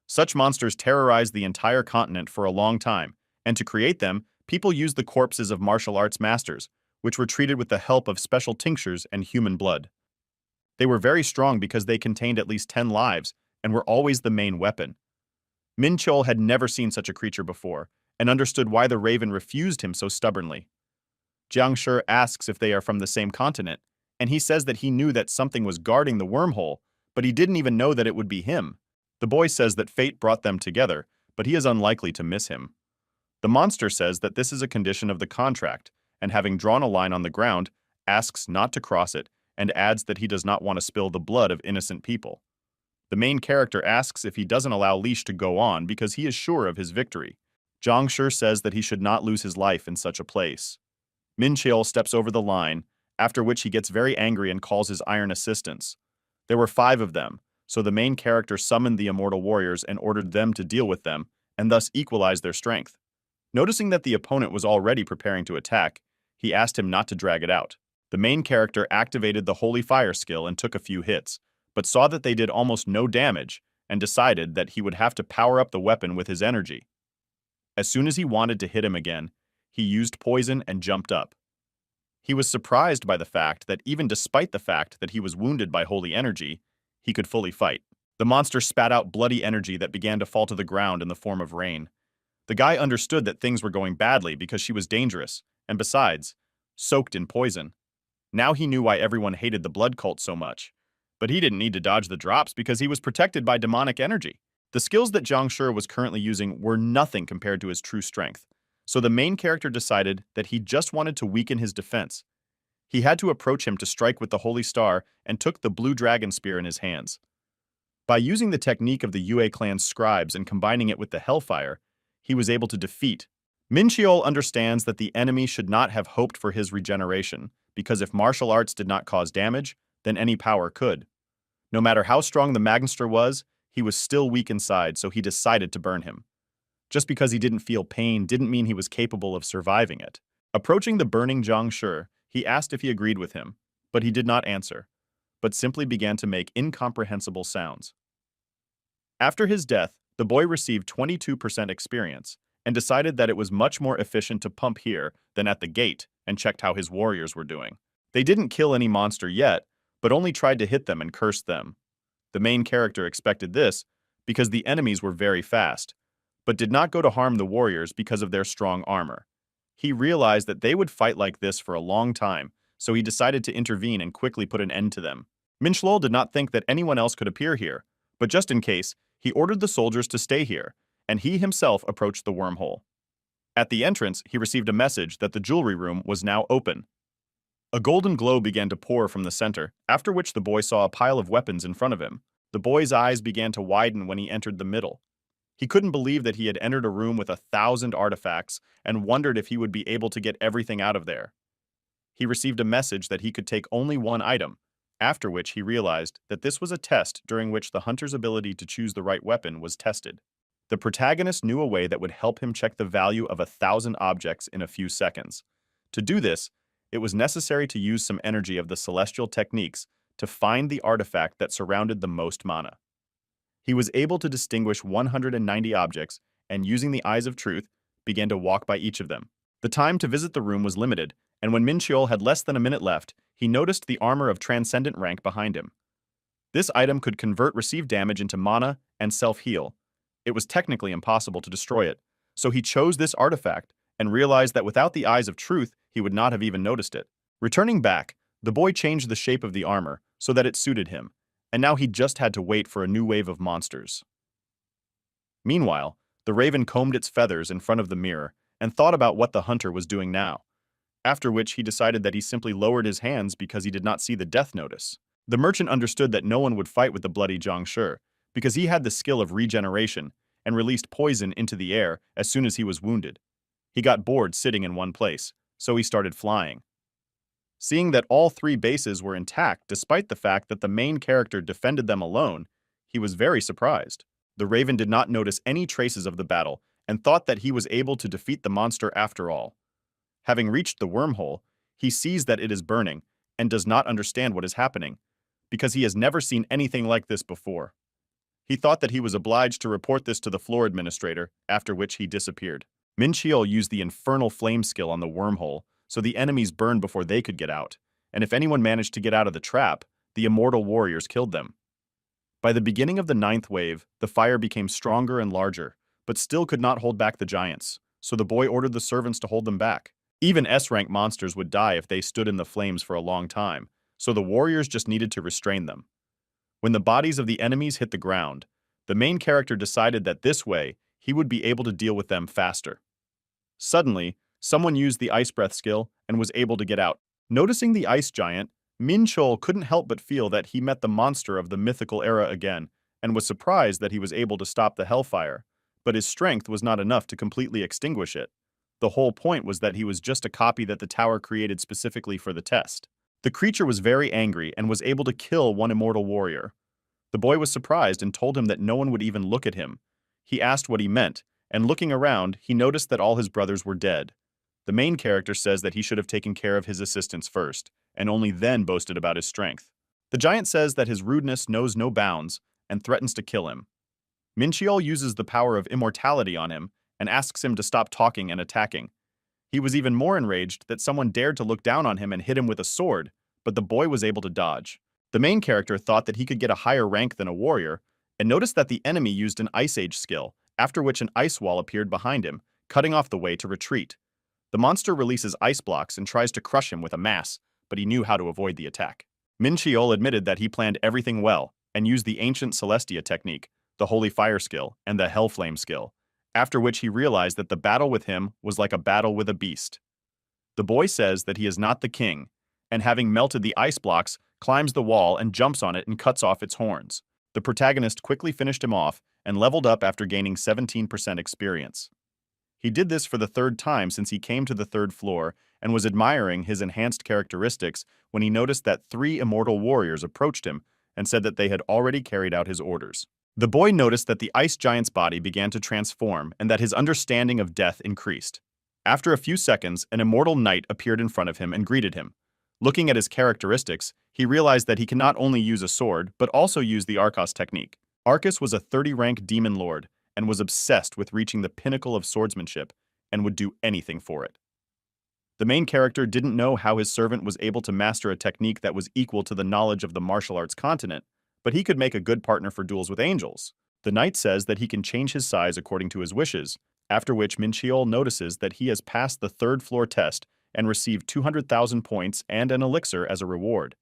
Such monsters terrorized the entire continent for a long time, and to create them, people used the corpses of martial arts masters, which were treated with the help of special tinctures and human blood. They were very strong because they contained at least 10 lives and were always the main weapon. Min Cheol had never seen such a creature before and understood why the raven refused him so stubbornly. Jiang Shi asks if they are from the same continent, and he says that he knew that something was guarding the wormhole, but he didn't even know that it would be him. The boy says that fate brought them together, but he is unlikely to miss him. The monster says that this is a condition of the contract, and having drawn a line on the ground, asks not to cross it, and adds that he does not want to spill the blood of innocent people. The main character asks if he doesn't allow Leash to go on because he is sure of his victory. Jiang Shi says that he should not lose his life in such a place. Min Cheol steps over the line, after which he gets very angry and calls his iron assistants. There were 5 of them, so the main character summoned the immortal warriors and ordered them to deal with them, and thus equalize their strength. Noticing that the opponent was already preparing to attack, he asked him not to drag it out. The main character activated the Holy Fire skill and took a few hits, but saw that they did almost no damage and decided that he would have to power up the weapon with his energy. As soon as he wanted to hit him again, he used poison and jumped up. He was surprised by the fact that even despite the fact that he was wounded by holy energy, he could fully fight. The monster spat out bloody energy that began to fall to the ground in the form of rain. The guy understood that things were going badly because she was dangerous, and besides, soaked in poison. Now he knew why everyone hated the blood cult so much. But he didn't need to dodge the drops because he was protected by demonic energy. The skills that Jiang Shi was currently using were nothing compared to his true strength, so the main character decided that he just wanted to weaken his defense. He had to approach him to strike with the Holy Star and took the blue dragon spear in his hands. By using the technique of the Yue clan's scribes and combining it with the Hellfire, he was able to defeat. Min Cheol understands that the enemy should not have hoped for his regeneration, because if martial arts did not cause damage, then any power could. No matter how strong the Magister was, he was still weak inside, so he decided to burn him. Just because he didn't feel pain didn't mean he was capable of surviving it. Approaching the burning Jiang Shi, he asked if he agreed with him, but he did not answer, but simply began to make incomprehensible sounds. After his death, the boy received 22% experience, and decided that it was much more efficient to pump here than at the gate, and checked how his warriors were doing. They didn't kill any monster yet, but only tried to hit them and curse them. The main character expected this because the enemies were very fast, but did not go to harm the warriors because of their strong armor. He realized that they would fight like this for a long time, so he decided to intervene and quickly put an end to them. Min Cheol did not think that anyone else could appear here, but just in case, he ordered the soldiers to stay here, and he himself approached the wormhole. At the entrance, he received a message that the jewelry room was now open. A golden glow began to pour from the center, after which the boy saw a pile of weapons in front of him. The boy's eyes began to widen when he entered the middle. He couldn't believe that he had entered a room with 1,000 artifacts and wondered if he would be able to get everything out of there. He received a message that he could take only one item, after which he realized that this was a test during which the hunter's ability to choose the right weapon was tested. The protagonist knew a way that would help him check the value of 1,000 objects in a few seconds. To do this, it was necessary to use some energy of the celestial techniques to find the artifact that surrounded the most mana. He was able to distinguish 190 objects and, using the eyes of truth, began to walk by each of them. The time to visit the room was limited, and when Min Cheol had less than a minute left, he noticed the armor of transcendent rank behind him. This item could convert received damage into mana and self-heal. It was technically impossible to destroy it, so he chose this artifact and realized that without the eyes of truth, he would not have even noticed it. Returning back, the boy changed the shape of the armor so that it suited him, and now he just had to wait for a new wave of monsters. Meanwhile, the raven combed its feathers in front of the mirror and thought about what the hunter was doing now, after which he decided that he simply lowered his hands because he did not see the death notice. The merchant understood that no one would fight with the bloody Zhang Shi, because he had the skill of regeneration and released poison into the air as soon as he was wounded. He got bored sitting in one place, so he started flying. Seeing that all three bases were intact despite the fact that the main character defended them alone, he was very surprised. The raven did not notice any traces of the battle and thought that he was able to defeat the monster after all. Having reached the wormhole, he sees that it is burning and does not understand what is happening, because he has never seen anything like this before. He thought that he was obliged to report this to the floor administrator, after which he disappeared. Min Cheol used the infernal flame skill on the wormhole, so the enemies burned before they could get out, and if anyone managed to get out of the trap, the immortal warriors killed them. By the beginning of the 9th wave, the fire became stronger and larger, but still could not hold back the giants, so the boy ordered the servants to hold them back. Even S-rank monsters would die if they stood in the flames for a long time, so the warriors just needed to restrain them. When the bodies of the enemies hit the ground, the main character decided that this way he would be able to deal with them faster. Suddenly, someone used the ice breath skill and was able to get out. Noticing the ice giant, Min Cheol couldn't help but feel that he met the monster of the mythical era again, and was surprised that he was able to stop the hellfire, but his strength was not enough to completely extinguish it. The whole point was that he was just a copy that the tower created specifically for the test. The creature was very angry and was able to kill one immortal warrior. The boy was surprised and told him that no one would even look at him. He asked what he meant, and looking around, he noticed that all his brothers were dead. The main character says that he should have taken care of his assistants first, and only then boasted about his strength. The giant says that his rudeness knows no bounds and threatens to kill him. Min Cheol uses the power of immortality on him and asks him to stop talking and attacking. He was even more enraged that someone dared to look down on him and hit him with a sword, but the boy was able to dodge. The main character thought that he could get a higher rank than a warrior, and noticed that the enemy used an Ice Age skill, after which an ice wall appeared behind him, cutting off the way to retreat. The monster releases ice blocks and tries to crush him with a mass, but he knew how to avoid the attack. Min Cheol admitted that he planned everything well, and used the ancient Celestia technique, the Holy Fire skill, and the Hellflame skill, after which he realized that the battle with him was like a battle with a beast. The boy says that he is not the king, and having melted the ice blocks, climbs the wall and jumps on it and cuts off its horns. The protagonist quickly finished him off and leveled up after gaining 17% experience. He did this for the 3rd time since he came to the 3rd floor and was admiring his enhanced characteristics when he noticed that 3 immortal warriors approached him and said that they had already carried out his orders. The boy noticed that the ice giant's body began to transform and that his understanding of death increased. After a few seconds, an immortal knight appeared in front of him and greeted him. Looking at his characteristics, he realized that he can not only use a sword, but also use the Arcos technique. Arcus was a 30-rank demon lord and was obsessed with reaching the pinnacle of swordsmanship and would do anything for it. The main character didn't know how his servant was able to master a technique that was equal to the knowledge of the martial arts continent, but he could make a good partner for duels with angels. The knight says that he can change his size according to his wishes, after which Min Cheol notices that he has passed the 3rd floor test and received 200,000 points and an elixir as a reward.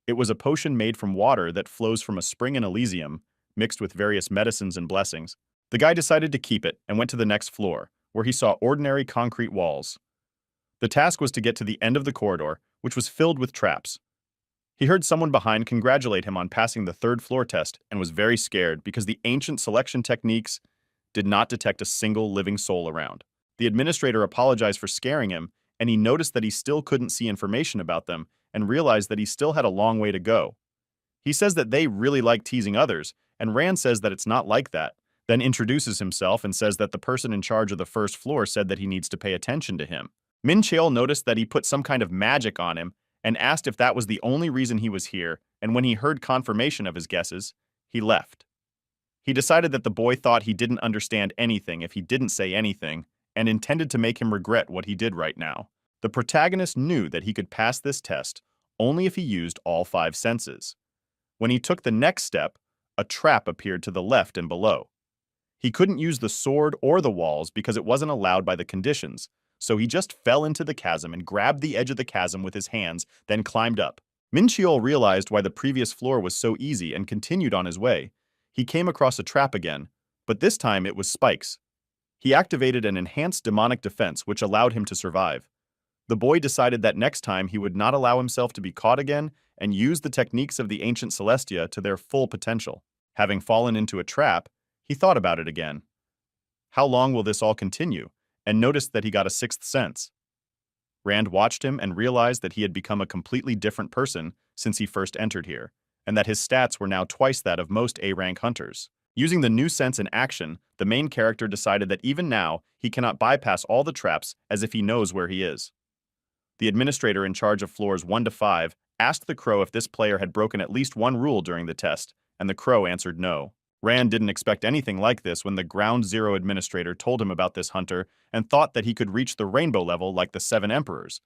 It was a potion made from water that flows from a spring in Elysium, mixed with various medicines and blessings. The guy decided to keep it and went to the next floor, where he saw ordinary concrete walls. The task was to get to the end of the corridor, which was filled with traps. He heard someone behind congratulate him on passing the third floor test and was very scared because the ancient selection techniques did not detect a single living soul around. The administrator apologized for scaring him, and he noticed that he still couldn't see information about them and realized that he still had a long way to go. He says that they really like teasing others, and Rand says that it's not like that, then introduces himself and says that the person in charge of the first floor said that he needs to pay attention to him. Min Cheol noticed that he put some kind of magic on him and asked if that was the only reason he was here, and when he heard confirmation of his guesses, he left. He decided that the boy thought he didn't understand anything if he didn't say anything, and intended to make him regret what he did right now. The protagonist knew that he could pass this test only if he used all 5 senses. When he took the next step, a trap appeared to the left and below. He couldn't use the sword or the walls because it wasn't allowed by the conditions, so he just fell into the chasm and grabbed the edge of the chasm with his hands, then climbed up. Min Cheol realized why the previous floor was so easy and continued on his way. He came across a trap again, but this time it was spikes. He activated an enhanced demonic defense which allowed him to survive. The boy decided that next time he would not allow himself to be caught again and use the techniques of the ancient Celestia to their full potential. Having fallen into a trap, he thought about it again. How long will this all continue? And noticed that he got a 6th sense. Rand watched him and realized that he had become a completely different person since he first entered here, and that his stats were now twice that of most A-rank hunters. Using the new sense in action, the main character decided that even now, he cannot bypass all the traps as if he knows where he is. The administrator in charge of floors 1 to 5 asked the crow if this player had broken at least one rule during the test, and the crow answered no. Rand didn't expect anything like this when the Ground Zero administrator told him about this hunter and thought that he could reach the rainbow level like the 7 emperors.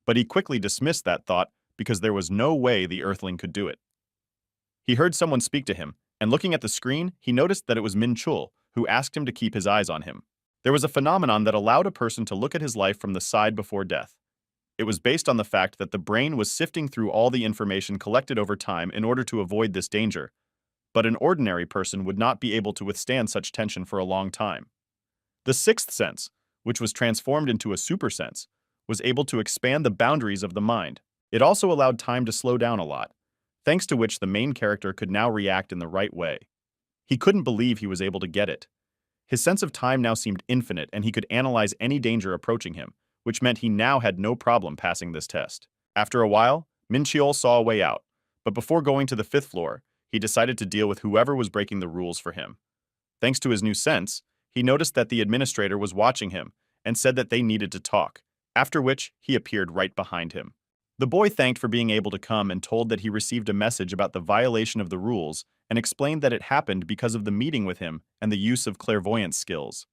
But he quickly dismissed that thought because there was no way the Earthling could do it. He heard someone speak to him, and looking at the screen, he noticed that it was Min Chul, who asked him to keep his eyes on him. There was a phenomenon that allowed a person to look at his life from the side before death. It was based on the fact that the brain was sifting through all the information collected over time in order to avoid this danger, but an ordinary person would not be able to withstand such tension for a long time. The 6th sense, which was transformed into a super sense, was able to expand the boundaries of the mind. It also allowed time to slow down a lot, thanks to which the main character could now react in the right way. He couldn't believe he was able to get it. His sense of time now seemed infinite, and he could analyze any danger approaching him, which meant he now had no problem passing this test. After a while, Min Cheol saw a way out, but before going to the 5th floor, he decided to deal with whoever was breaking the rules for him. Thanks to his new sense, he noticed that the administrator was watching him and said that they needed to talk, after which he appeared right behind him. The boy thanked for being able to come and told that he received a message about the violation of the rules and explained that it happened because of the meeting with him and the use of clairvoyance skills.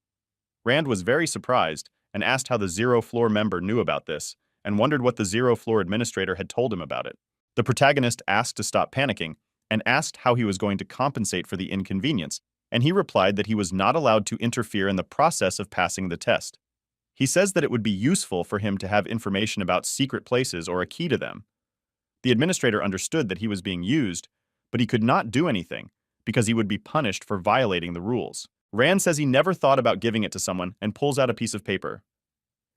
Rand was very surprised and asked how the 0 floor member knew about this and wondered what the 0 floor administrator had told him about it. The protagonist asked to stop panicking and asked how he was going to compensate for the inconvenience, and he replied that he was not allowed to interfere in the process of passing the test. He says that it would be useful for him to have information about secret places or a key to them. The administrator understood that he was being used, but he could not do anything because he would be punished for violating the rules. Rand says he never thought about giving it to someone and pulls out a piece of paper.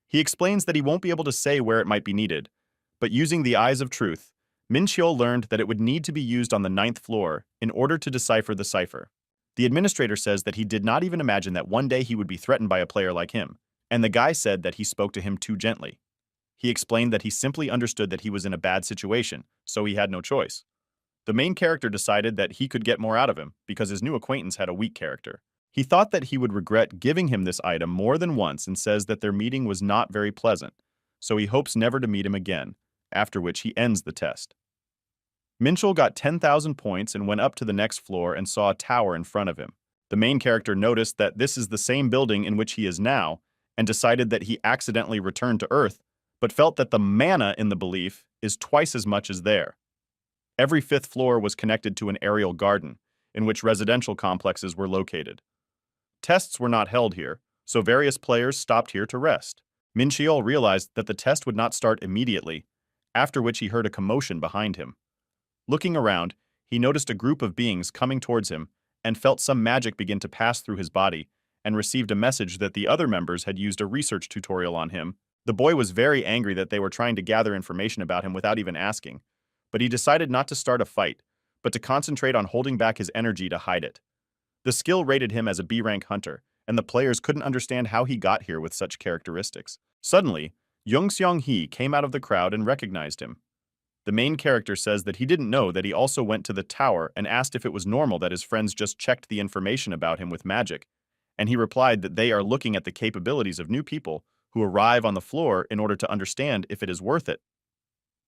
He explains that he won't be able to say where it might be needed, but using the eyes of truth, Min Cheol learned that it would need to be used on the 9th floor in order to decipher the cipher. The administrator says that he did not even imagine that one day he would be threatened by a player like him, and the guy said that he spoke to him too gently. He explained that he simply understood that he was in a bad situation, so he had no choice. The main character decided that he could get more out of him because his new acquaintance had a weak character. He thought that he would regret giving him this item more than once and says that their meeting was not very pleasant, so he hopes never to meet him again, after which he ends the test. Min Cheol got 10,000 points and went up to the next floor and saw a tower in front of him. The main character noticed that this is the same building in which he is now and decided that he accidentally returned to Earth, but felt that the mana in the belief is twice as much as there. Every 5th floor was connected to an aerial garden, in which residential complexes were located. Tests were not held here, so various players stopped here to rest. Min Cheol realized that the test would not start immediately, after which he heard a commotion behind him. Looking around, he noticed a group of beings coming towards him and felt some magic begin to pass through his body and received a message that the other members had used a research tutorial on him The boy was very angry that they were trying to gather information about him without even asking, but he decided not to start a fight, but to concentrate on holding back his energy to hide it. The skill rated him as a B-rank hunter, and the players couldn't understand how he got here with such characteristics. Suddenly, Young Seong-hee came out of the crowd and recognized him. The main character says that he didn't know that he also went to the tower and asked if it was normal that his friends just checked the information about him with magic, and he replied that they are looking at the capabilities of new people who arrive on the floor in order to understand if it is worth it.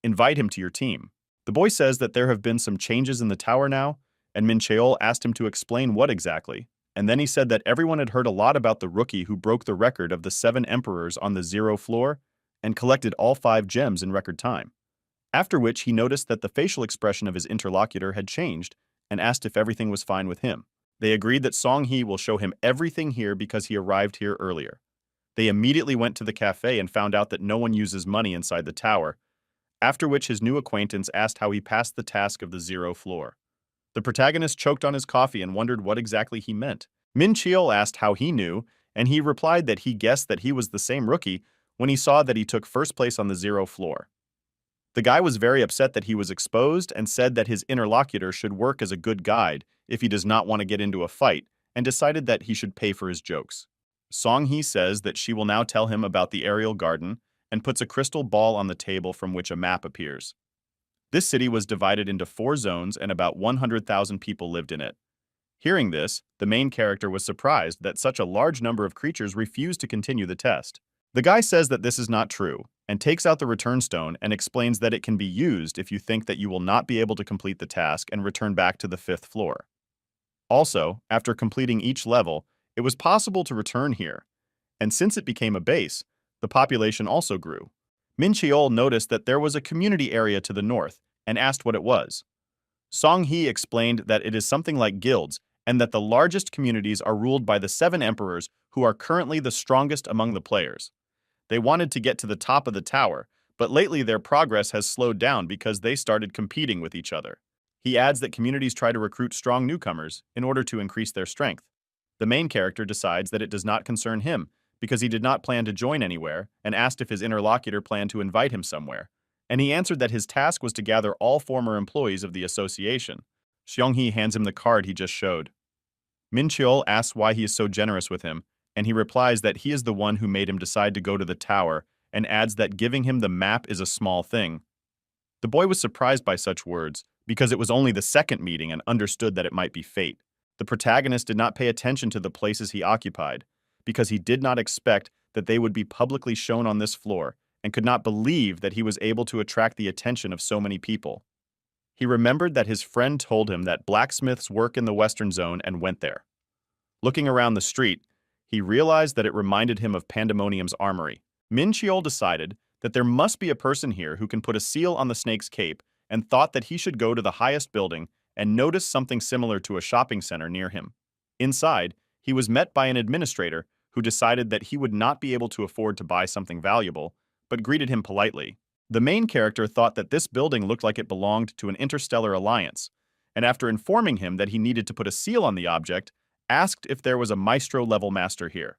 Invite him to your team. The boy says that there have been some changes in the tower now, and Min Cheol asked him to explain what exactly, and then he said that everyone had heard a lot about the rookie who broke the record of the 7 emperors on the 0 floor and collected all 5 gems in record time. After which he noticed that the facial expression of his interlocutor had changed and asked if everything was fine with him. They agreed that Song-hee will show him everything here because he arrived here earlier. They immediately went to the cafe and found out that no one uses money inside the tower, after which his new acquaintance asked how he passed the task of the 0 floor. The protagonist choked on his coffee and wondered what exactly he meant. Min Cheol asked how he knew, and he replied that he guessed that he was the same rookie when he saw that he took first place on the 0 floor. The guy was very upset that he was exposed and said that his interlocutor should work as a good guide if he does not want to get into a fight, and decided that he should pay for his jokes. Song-hee says that she will now tell him about the aerial garden and puts a crystal ball on the table from which a map appears. This city was divided into 4 zones and about 100,000 people lived in it. Hearing this, the main character was surprised that such a large number of creatures refused to continue the test. The guy says that this is not true, and takes out the return stone and explains that it can be used if you think that you will not be able to complete the task and return back to the 5th floor. Also, after completing each level, it was possible to return here, and since it became a base, the population also grew. Min Cheol noticed that there was a community area to the north and asked what it was. Song-hee explained that it is something like guilds and that the largest communities are ruled by the 7 emperors who are currently the strongest among the players. They wanted to get to the top of the tower, but lately their progress has slowed down because they started competing with each other. He adds that communities try to recruit strong newcomers in order to increase their strength. The main character decides that it does not concern him because he did not plan to join anywhere and asked if his interlocutor planned to invite him somewhere, and he answered that his task was to gather all former employees of the association. Seong-hee hands him the card he just showed. Min Cheol asks why he is so generous with him, and he replies that he is the one who made him decide to go to the tower and adds that giving him the map is a small thing. The boy was surprised by such words because it was only the second meeting and understood that it might be fate. The protagonist did not pay attention to the places he occupied because he did not expect that they would be publicly shown on this floor and could not believe that he was able to attract the attention of so many people. He remembered that his friend told him that blacksmiths work in the Western Zone and went there. Looking around the street, he realized that it reminded him of Pandemonium's armory. Min Cheol decided that there must be a person here who can put a seal on the snake's cape and thought that he should go to the highest building and notice something similar to a shopping center near him. Inside, he was met by an administrator who decided that he would not be able to afford to buy something valuable, but greeted him politely. The main character thought that this building looked like it belonged to an interstellar alliance, and after informing him that he needed to put a seal on the object, asked if there was a maestro-level master here.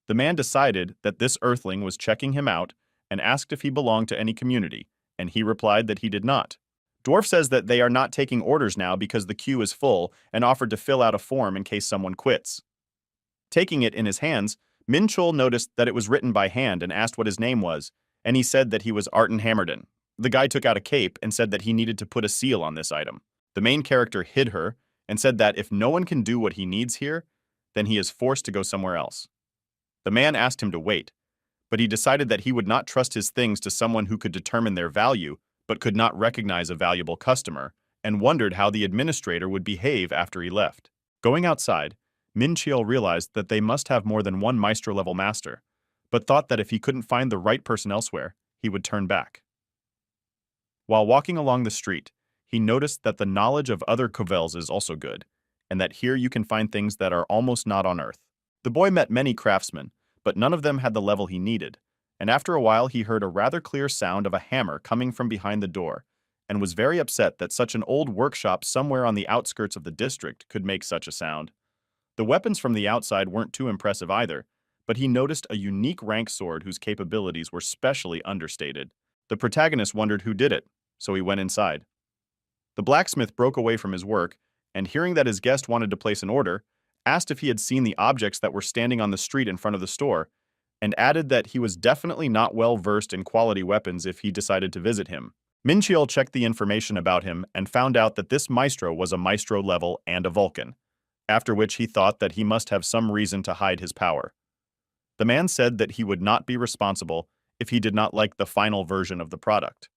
The man decided that this earthling was checking him out and asked if he belonged to any community, and he replied that he did not. Dwarf says that they are not taking orders now because the queue is full and offered to fill out a form in case someone quits. Taking it in his hands, Min Cheol noticed that it was written by hand and asked what his name was, and he said that he was Arten Hammerdon. The guy took out a cape and said that he needed to put a seal on this item. The main character hid her and said that if no one can do what he needs here, then he is forced to go somewhere else. The man asked him to wait, but he decided that he would not trust his things to someone who could determine their value but could not recognize a valuable customer, and wondered how the administrator would behave after he left. Going outside, Min Cheol realized that they must have more than one maestro-level master, but thought that if he couldn't find the right person elsewhere, he would turn back. While walking along the street, he noticed that the knowledge of other Covels is also good, and that here you can find things that are almost not on Earth. The boy met many craftsmen, but none of them had the level he needed, and after a while he heard a rather clear sound of a hammer coming from behind the door, and was very upset that such an old workshop somewhere on the outskirts of the district could make such a sound. The weapons from the outside weren't too impressive either, but he noticed a unique rank sword whose capabilities were specially understated. The protagonist wondered who did it, so he went inside. The blacksmith broke away from his work, and hearing that his guest wanted to place an order, asked if he had seen the objects that were standing on the street in front of the store, and added that he was definitely not well versed in quality weapons if he decided to visit him. Minchiel checked the information about him and found out that this maestro was a maestro level and a Vulcan, after which he thought that he must have some reason to hide his power. The man said that he would not be responsible if he did not like the final version of the product.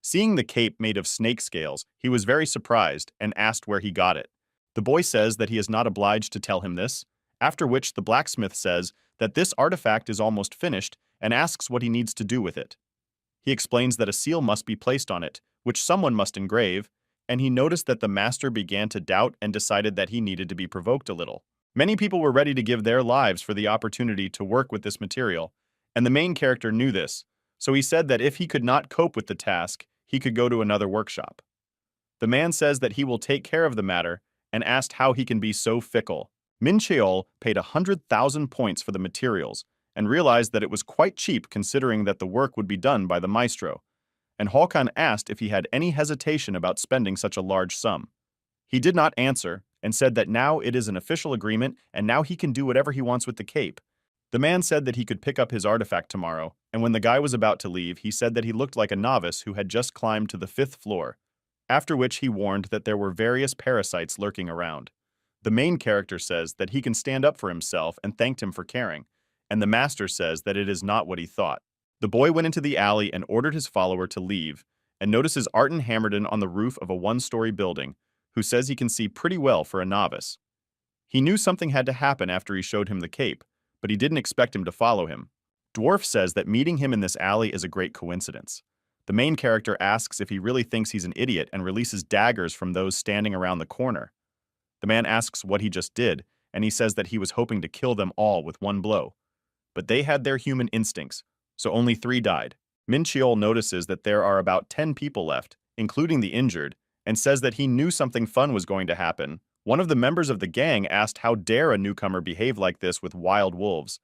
Seeing the cape made of snake scales, he was very surprised and asked where he got it. The boy says that he is not obliged to tell him this, after which the blacksmith says that this artifact is almost finished and asks what he needs to do with it. He explains that a seal must be placed on it, which someone must engrave, and he noticed that the master began to doubt and decided that he needed to be provoked a little. Many people were ready to give their lives for the opportunity to work with this material, and the main character knew this, so he said that if he could not cope with the task, he could go to another workshop. The man says that he will take care of the matter and asked how he can be so fickle. Min Cheol paid 100,000 points for the materials and realized that it was quite cheap considering that the work would be done by the maestro, and Håkan asked if he had any hesitation about spending such a large sum. He did not answer and said that now it is an official agreement and now he can do whatever he wants with the cape. The man said that he could pick up his artifact tomorrow, and when the guy was about to leave, he said that he looked like a novice who had just climbed to the 5th floor, after which he warned that there were various parasites lurking around. The main character says that he can stand up for himself and thanked him for caring, and the master says that it is not what he thought. The boy went into the alley and ordered his follower to leave, and notices Arton Hammerden on the roof of a one-story building, who says he can see pretty well for a novice. He knew something had to happen after he showed him the cape, but he didn't expect him to follow him. Dwarf says that meeting him in this alley is a great coincidence. The main character asks if he really thinks he's an idiot and releases daggers from those standing around the corner. The man asks what he just did, and he says that he was hoping to kill them all with one blow. But they had their human instincts, so only 3 died. Min Cheol notices that there are about 10 people left, including the injured, and says that he knew something fun was going to happen. One of the members of the gang asked how dare a newcomer behave like this with wild wolves.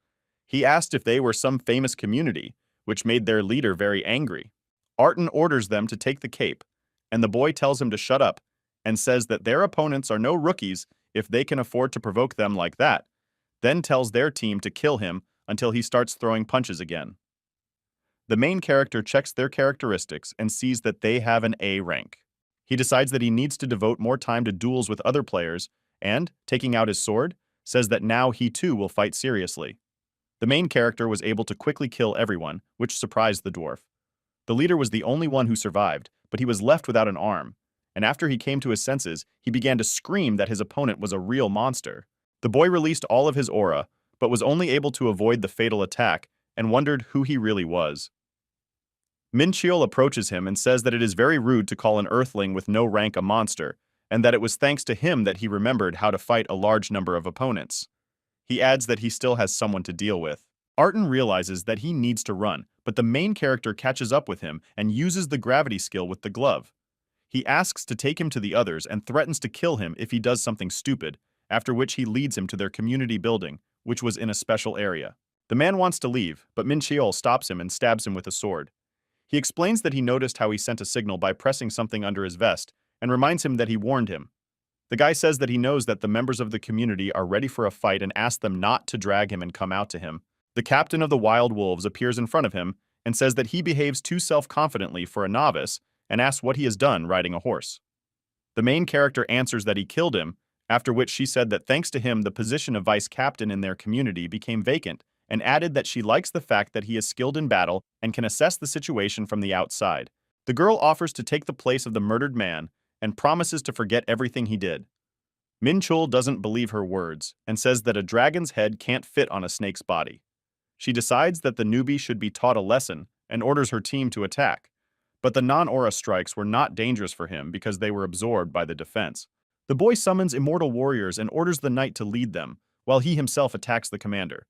He asked if they were some famous community, which made their leader very angry. Arton orders them to take the cape, and the boy tells him to shut up and says that their opponents are no rookies if they can afford to provoke them like that, then tells their team to kill him until he starts throwing punches again. The main character checks their characteristics and sees that they have an A rank. He decides that he needs to devote more time to duels with other players and, taking out his sword, says that now he too will fight seriously. The main character was able to quickly kill everyone, which surprised the dwarf. The leader was the only one who survived, but he was left without an arm, and after he came to his senses, he began to scream that his opponent was a real monster. The boy released all of his aura, but was only able to avoid the fatal attack and wondered who he really was. Min Cheol approaches him and says that it is very rude to call an earthling with no rank a monster, and that it was thanks to him that he remembered how to fight a large number of opponents. He adds that he still has someone to deal with. Arton realizes that he needs to run, but the main character catches up with him and uses the gravity skill with the glove. He asks to take him to the others and threatens to kill him if he does something stupid, after which he leads him to their community building, which was in a special area. The man wants to leave, but Min Cheol stops him and stabs him with a sword. He explains that he noticed how he sent a signal by pressing something under his vest and reminds him that he warned him. The guy says that he knows that the members of the community are ready for a fight and asks them not to drag him and come out to him. The captain of the Wild Wolves appears in front of him and says that he behaves too self-confidently for a novice and asks what he has done riding a horse. The main character answers that he killed him, after which she said that thanks to him the position of vice captain in their community became vacant, and added that she likes the fact that he is skilled in battle and can assess the situation from the outside. The girl offers to take the place of the murdered man and promises to forget everything he did. Min Cheol doesn't believe her words and says that a dragon's head can't fit on a snake's body. She decides that the newbie should be taught a lesson and orders her team to attack. But the non-aura strikes were not dangerous for him because they were absorbed by the defense. The boy summons immortal warriors and orders the knight to lead them, while he himself attacks the commander.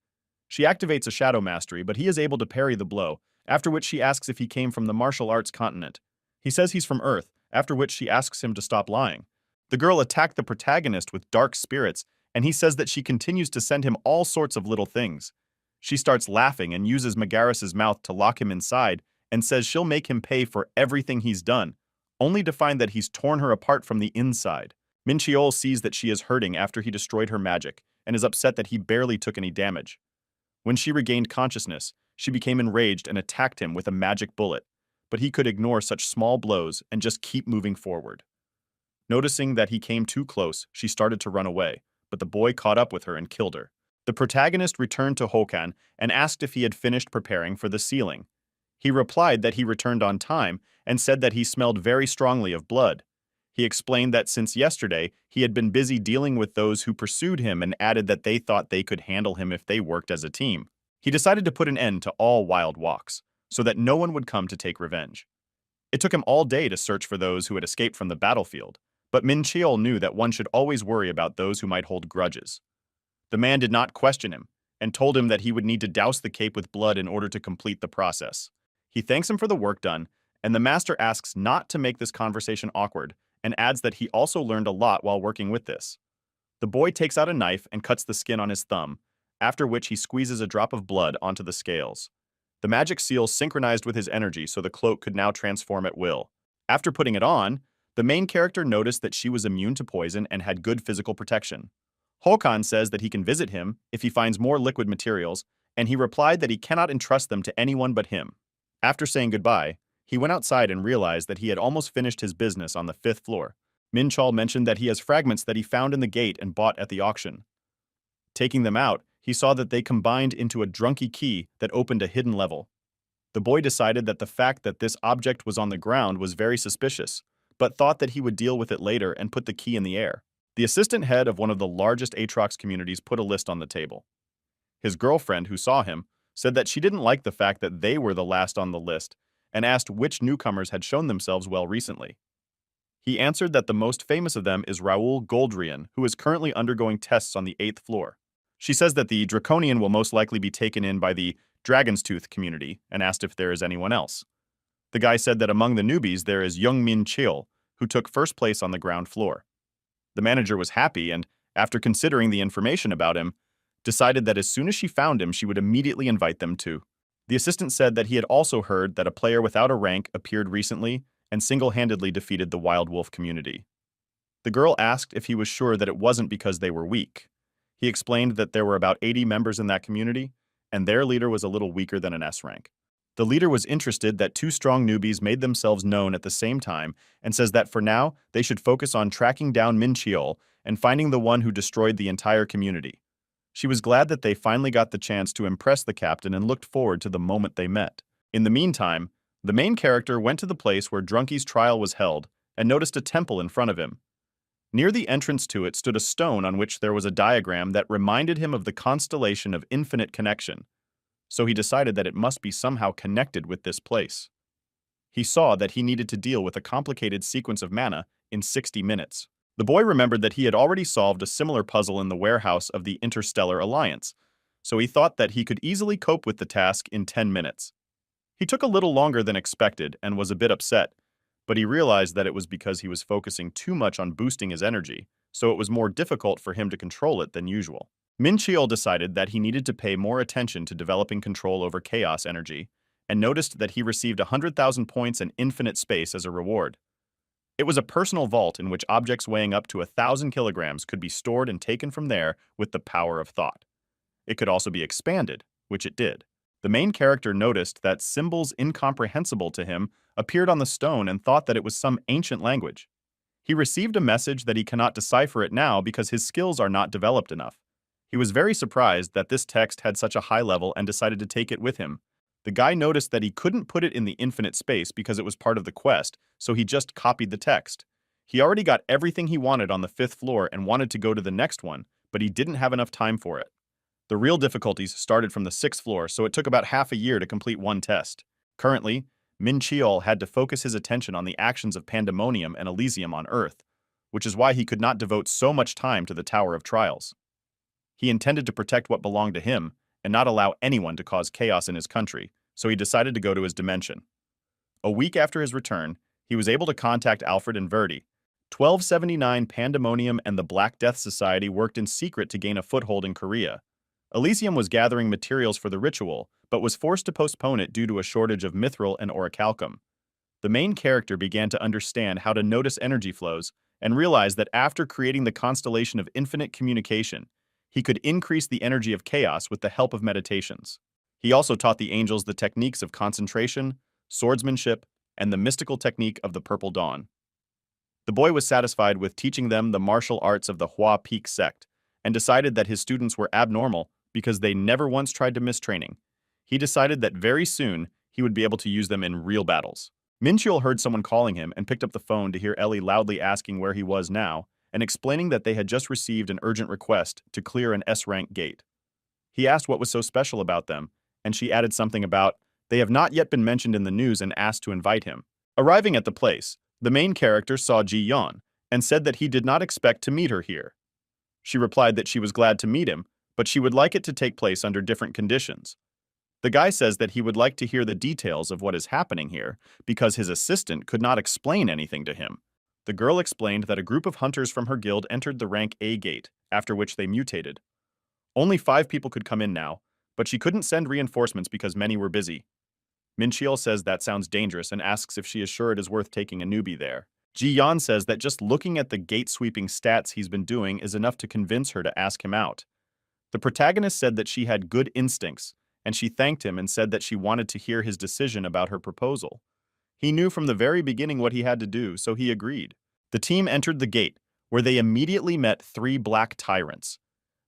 She activates a shadow mastery, but he is able to parry the blow, after which she asks if he came from the martial arts continent. He says he's from Earth, after which she asks him to stop lying. The girl attacked the protagonist with dark spirits, and he says that she continues to send him all sorts of little things. She starts laughing and uses Megaris's mouth to lock him inside and says she'll make him pay for everything he's done, only to find that he's torn her apart from the inside. Minchiol sees that she is hurting after he destroyed her magic and is upset that he barely took any damage. When she regained consciousness, she became enraged and attacked him with a magic bullet, but he could ignore such small blows and just keep moving forward. Noticing that he came too close, she started to run away, but the boy caught up with her and killed her. The protagonist returned to Hokan and asked if he had finished preparing for the sealing. He replied that he returned on time and said that he smelled very strongly of blood. He explained that since yesterday, he had been busy dealing with those who pursued him and added that they thought they could handle him if they worked as a team. He decided to put an end to all wild walks, so that no one would come to take revenge. It took him all day to search for those who had escaped from the battlefield, but Min Cheol knew that one should always worry about those who might hold grudges. The man did not question him, and told him that he would need to douse the cape with blood in order to complete the process. He thanks him for the work done, and the master asks not to make this conversation awkward, and adds that he also learned a lot while working with this. The boy takes out a knife and cuts the skin on his thumb, after which he squeezes a drop of blood onto the scales. The magic seal synchronized with his energy so the cloak could now transform at will. After putting it on, the main character noticed that she was immune to poison and had good physical protection. Hokan says that he can visit him if he finds more liquid materials, and he replied that he cannot entrust them to anyone but him. After saying goodbye, he went outside and realized that he had almost finished his business on the 5th floor. Min Chol mentioned that he has fragments that he found in the gate and bought at the auction. Taking them out, he saw that they combined into a drunky key that opened a hidden level. The boy decided that the fact that this object was on the ground was very suspicious, but thought that he would deal with it later and put the key in the air. The assistant head of one of the largest Aatrox communities put a list on the table. His girlfriend, who saw him, said that she didn't like the fact that they were the last on the list and asked which newcomers had shown themselves well recently. He answered that the most famous of them is Raoul Goldrian, who is currently undergoing tests on the 8th floor. She says that the Draconian will most likely be taken in by the Dragon's Tooth community and asked if there is anyone else. The guy said that among the newbies there is Young Min Cheol, who took first place on the ground floor. The manager was happy and, after considering the information about him, decided that as soon as she found him, she would immediately invite them too. The assistant said that he had also heard that a player without a rank appeared recently and single-handedly defeated the Wild Wolf community. The girl asked if he was sure that it wasn't because they were weak. He explained that there were about 80 members in that community, and their leader was a little weaker than an S rank. The leader was interested that 2 strong newbies made themselves known at the same time and says that for now, they should focus on tracking down Min Cheol and finding the one who destroyed the entire community. She was glad that they finally got the chance to impress the captain and looked forward to the moment they met. In the meantime, the main character went to the place where Drunky's trial was held and noticed a temple in front of him. Near the entrance to it stood a stone on which there was a diagram that reminded him of the constellation of infinite connection, so he decided that it must be somehow connected with this place. He saw that he needed to deal with a complicated sequence of mana in 60 minutes. The boy remembered that he had already solved a similar puzzle in the warehouse of the Interstellar Alliance, so he thought that he could easily cope with the task in 10 minutes. He took a little longer than expected and was a bit upset, but he realized that it was because he was focusing too much on boosting his energy, so it was more difficult for him to control it than usual. Min Cheol decided that he needed to pay more attention to developing control over chaos energy, and noticed that he received 100,000 points and infinite space as a reward. It was a personal vault in which objects weighing up to 1,000 kilograms could be stored and taken from there with the power of thought. It could also be expanded, which it did. The main character noticed that symbols incomprehensible to him appeared on the stone and thought that it was some ancient language. He received a message that he cannot decipher it now because his skills are not developed enough. He was very surprised that this text had such a high level and decided to take it with him. The guy noticed that he couldn't put it in the infinite space because it was part of the quest, so he just copied the text. He already got everything he wanted on the 5th floor and wanted to go to the next one, but he didn't have enough time for it. The real difficulties started from the 6th floor, so it took about half a year to complete one test. Currently, Min Cheol had to focus his attention on the actions of Pandemonium and Elysium on Earth, which is why he could not devote so much time to the Tower of Trials. He intended to protect what belonged to him and not allow anyone to cause chaos in his country, so he decided to go to his dimension. A week after his return, he was able to contact Alfred and Verdi. 1279 Pandemonium and the Black Death Society worked in secret to gain a foothold in Korea. Elysium was gathering materials for the ritual, but was forced to postpone it due to a shortage of mithril and orichalcum. The main character began to understand how to notice energy flows and realized that after creating the constellation of infinite communication, he could increase the energy of chaos with the help of meditations. He also taught the angels the techniques of concentration, swordsmanship, and the mystical technique of the Purple Dawn. The boy was satisfied with teaching them the martial arts of the Hua Peak sect and decided that his students were abnormal because they never once tried to miss training. He decided that very soon he would be able to use them in real battles. Minchiel heard someone calling him and picked up the phone to hear Ellie loudly asking where he was now and explaining that they had just received an urgent request to clear an S-rank gate. He asked what was so special about them, and she added something about, "They have not yet been mentioned in the news," and asked to invite him. Arriving at the place, the main character saw Ji Yan and said that he did not expect to meet her here. She replied that she was glad to meet him, but she would like it to take place under different conditions. The guy says that he would like to hear the details of what is happening here because his assistant could not explain anything to him. The girl explained that a group of hunters from her guild entered the rank A gate, after which they mutated. Only 5 people could come in now, but she couldn't send reinforcements because many were busy. Minchiel says that sounds dangerous and asks if she is sure it is worth taking a newbie there. Ji Yan says that just looking at the gate-sweeping stats he's been doing is enough to convince her to ask him out. The protagonist said that she had good instincts, and she thanked him and said that she wanted to hear his decision about her proposal. He knew from the very beginning what he had to do, so he agreed. The team entered the gate, where they immediately met 3 black tyrants.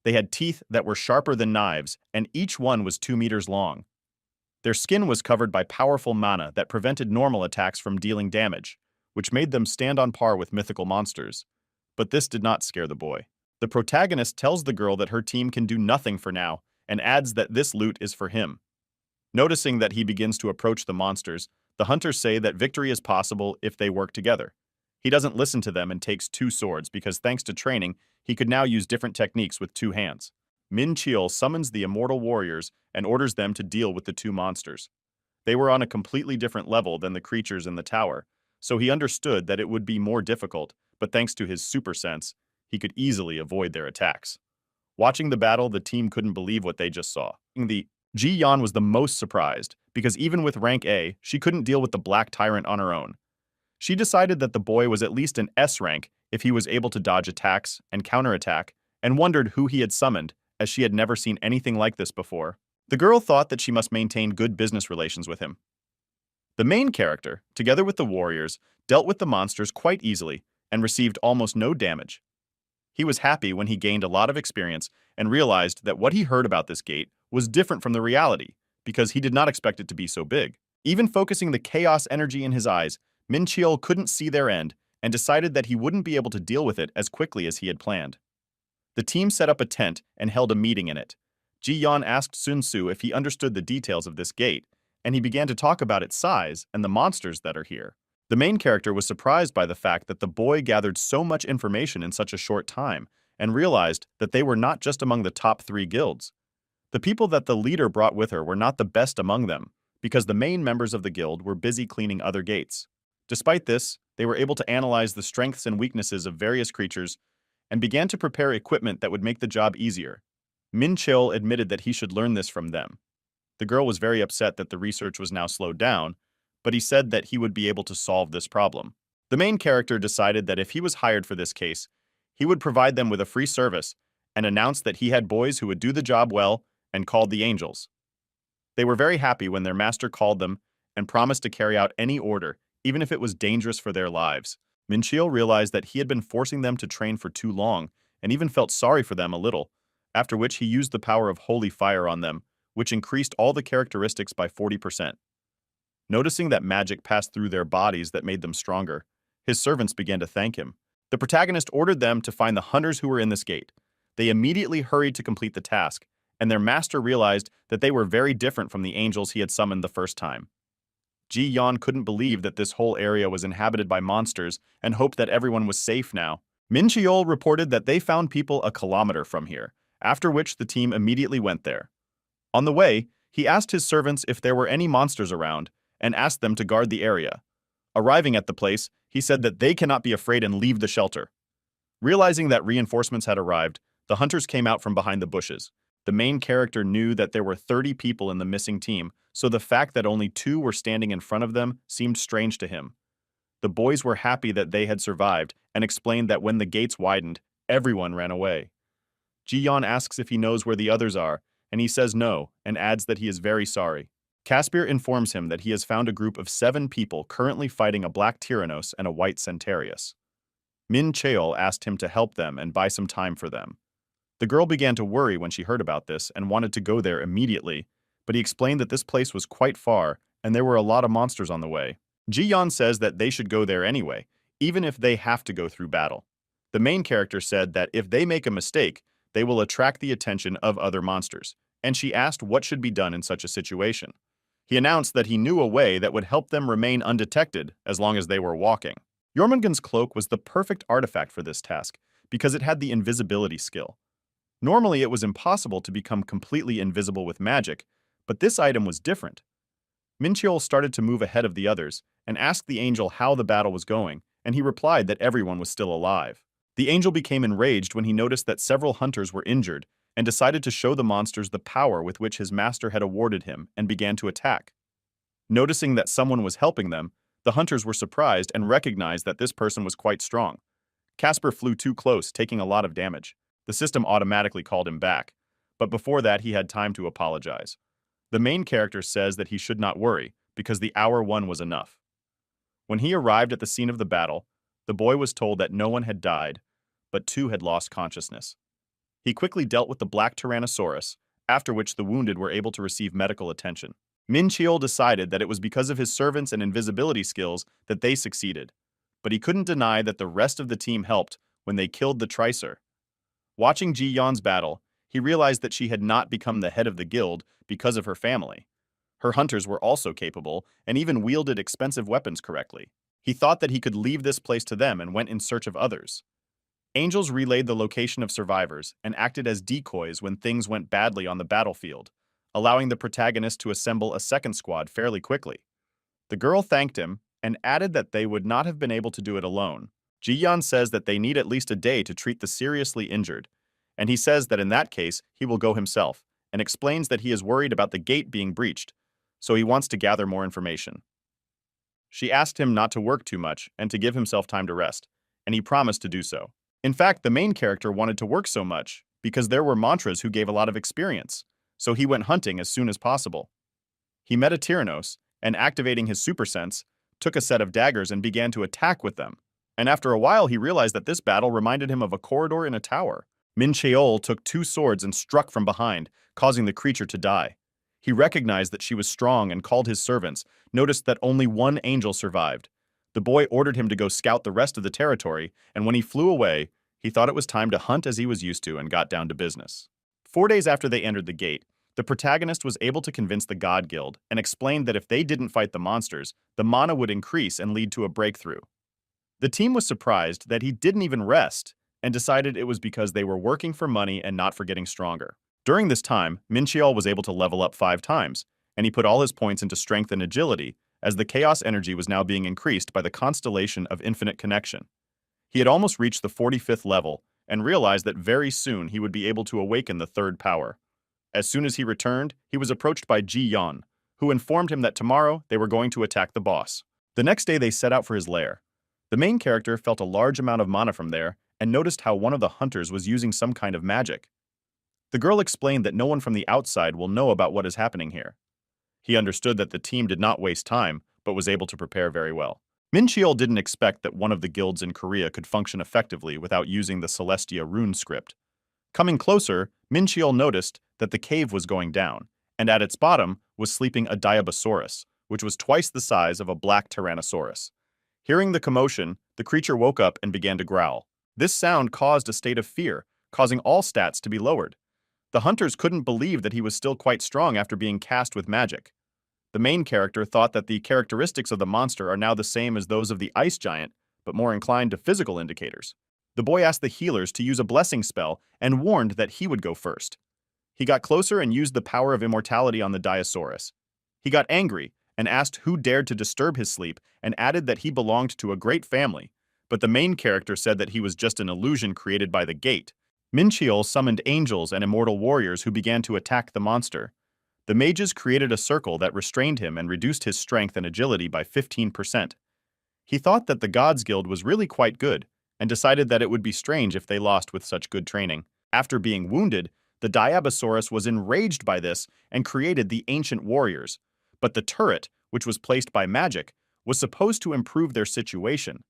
They had teeth that were sharper than knives, and each one was 2 meters long. Their skin was covered by powerful mana that prevented normal attacks from dealing damage, which made them stand on par with mythical monsters. But this did not scare the boy. The protagonist tells the girl that her team can do nothing for now, and adds that this loot is for him. Noticing that he begins to approach the monsters, the hunters say that victory is possible if they work together. He doesn't listen to them and takes 2 swords because thanks to training, he could now use different techniques with 2 hands. Minchiel summons the immortal warriors and orders them to deal with the 2 monsters. They were on a completely different level than the creatures in the tower, so he understood that it would be more difficult, but thanks to his super sense, he could easily avoid their attacks. Watching the battle, the team couldn't believe what they just saw. Ji Yan was the most surprised, because even with rank A, she couldn't deal with the Black Tyrant on her own. She decided that the boy was at least an S rank if he was able to dodge attacks and counterattack, and wondered who he had summoned, as she had never seen anything like this before. The girl thought that she must maintain good business relations with him. The main character, together with the warriors, dealt with the monsters quite easily and received almost no damage. He was happy when he gained a lot of experience and realized that what he heard about this gate was different from the reality, because he did not expect it to be so big. Even focusing the chaos energy in his eyes, Minchiel couldn't see their end and decided that he wouldn't be able to deal with it as quickly as he had planned. The team set up a tent and held a meeting in it. Ji Yan asked Sun Tzu if he understood the details of this gate, and he began to talk about its size and the monsters that are here. The main character was surprised by the fact that the boy gathered so much information in such a short time and realized that they were not just among the top 3 guilds. The people that the leader brought with her were not the best among them, because the main members of the guild were busy cleaning other gates. Despite this, they were able to analyze the strengths and weaknesses of various creatures and began to prepare equipment that would make the job easier. Minchiel admitted that he should learn this from them. The girl was very upset that the research was now slowed down, but he said that he would be able to solve this problem. The main character decided that if he was hired for this case, he would provide them with a free service and announced that he had boys who would do the job well and called the angels. They were very happy when their master called them and promised to carry out any order, even if it was dangerous for their lives. Minchiel realized that he had been forcing them to train for too long and even felt sorry for them a little, after which he used the power of holy fire on them, which increased all the characteristics by 40%. Noticing that magic passed through their bodies that made them stronger, his servants began to thank him. The protagonist ordered them to find the hunters who were in this gate. They immediately hurried to complete the task, and their master realized that they were very different from the angels he had summoned the first time. Ji Yan couldn't believe that this whole area was inhabited by monsters and hoped that everyone was safe now. Minchiel reported that they found people a kilometer from here, after which the team immediately went there. On the way, he asked his servants if there were any monsters around, and asked them to guard the area. Arriving at the place, he said that they cannot be afraid and leave the shelter. Realizing that reinforcements had arrived, the hunters came out from behind the bushes. The main character knew that there were 30 people in the missing team, so the fact that only 2 were standing in front of them seemed strange to him. The boys were happy that they had survived and explained that when the gates widened, everyone ran away. Ji-yeon asks if he knows where the others are, and he says no and adds that he is very sorry. Caspier informs him that he has found a group of 7 people currently fighting a black Tyrannos and a white Centaurus. Min Cheol asked him to help them and buy some time for them. The girl began to worry when she heard about this and wanted to go there immediately, but he explained that this place was quite far and there were a lot of monsters on the way. Ji-yeon says that they should go there anyway, even if they have to go through battle. The main character said that if they make a mistake, they will attract the attention of other monsters, and she asked what should be done in such a situation. He announced that he knew a way that would help them remain undetected as long as they were walking. Jormungand's cloak was the perfect artifact for this task because it had the invisibility skill. Normally, it was impossible to become completely invisible with magic, but this item was different. Min Cheol started to move ahead of the others and asked the angel how the battle was going, and he replied that everyone was still alive. The angel became enraged when he noticed that several hunters were injured and decided to show the monsters the power with which his master had awarded him and began to attack. Noticing that someone was helping them, the hunters were surprised and recognized that this person was quite strong. Casper flew too close, taking a lot of damage. The system automatically called him back, but before that he had time to apologize. The main character says that he should not worry, because the hour 1 was enough. When he arrived at the scene of the battle, the boy was told that no one had died, but 2 had lost consciousness. He quickly dealt with the black Tyrannosaurus, after which the wounded were able to receive medical attention. Min Cheol decided that it was because of his servants and invisibility skills that they succeeded, but he couldn't deny that the rest of the team helped when they killed the Tricer. Watching Ji-yeon's battle, he realized that she had not become the head of the guild because of her family. Her hunters were also capable and even wielded expensive weapons correctly. He thought that he could leave this place to them and went in search of others. Angels relayed the location of survivors and acted as decoys when things went badly on the battlefield, allowing the protagonist to assemble a second squad fairly quickly. The girl thanked him and added that they would not have been able to do it alone. Ji-yeon says that they need at least a day to treat the seriously injured, and he says that in that case he will go himself, and explains that he is worried about the gate being breached, so he wants to gather more information. She asked him not to work too much and to give himself time to rest, and he promised to do so. In fact, the main character wanted to work so much because there were mantras who gave a lot of experience, so he went hunting as soon as possible. He met a Tyrannos, and activating his super sense, took a set of daggers and began to attack with them. And after a while he realized that this battle reminded him of a corridor in a tower. Min Cheol took 2 swords and struck from behind, causing the creature to die. He recognized that she was strong and called his servants, noticed that only 1 angel survived. The boy ordered him to go scout the rest of the territory, and when he flew away, he thought it was time to hunt as he was used to and got down to business. 4 days after they entered the gate, the protagonist was able to convince the God Guild and explained that if they didn't fight the monsters, the mana would increase and lead to a breakthrough. The team was surprised that he didn't even rest and decided it was because they were working for money and not for getting stronger. During this time, Min Cheol was able to level up 5 times, and he put all his points into strength and agility, as the chaos energy was now being increased by the constellation of infinite connection. He had almost reached the 45th level and realized that very soon he would be able to awaken the 3rd power. As soon as he returned, he was approached by Ji-yeon, who informed him that tomorrow they were going to attack the boss. The next day they set out for his lair. The main character felt a large amount of mana from there and noticed how one of the hunters was using some kind of magic. The girl explained that no one from the outside will know about what is happening here. He understood that the team did not waste time, but was able to prepare very well. Min Cheol didn't expect that one of the guilds in Korea could function effectively without using the Celestia rune script. Coming closer, Min Cheol noticed that the cave was going down, and at its bottom was sleeping a Diabosaurus, which was twice the size of a black Tyrannosaurus. Hearing the commotion, the creature woke up and began to growl. This sound caused a state of fear, causing all stats to be lowered. The hunters couldn't believe that he was still quite strong after being cast with magic. The main character thought that the characteristics of the monster are now the same as those of the ice giant, but more inclined to physical indicators. The boy asked the healers to use a blessing spell and warned that he would go first. He got closer and used the power of immortality on the Diosaurus. He got angry and asked who dared to disturb his sleep and added that he belonged to a great family, but the main character said that he was just an illusion created by the gate. Minchiel summoned angels and immortal warriors who began to attack the monster. The mages created a circle that restrained him and reduced his strength and agility by 15%. He thought that the Gods Guild was really quite good, and decided that it would be strange if they lost with such good training. After being wounded, the Diabosaurus was enraged by this and created the Ancient Warriors. But the turret, which was placed by magic, was supposed to improve their situation.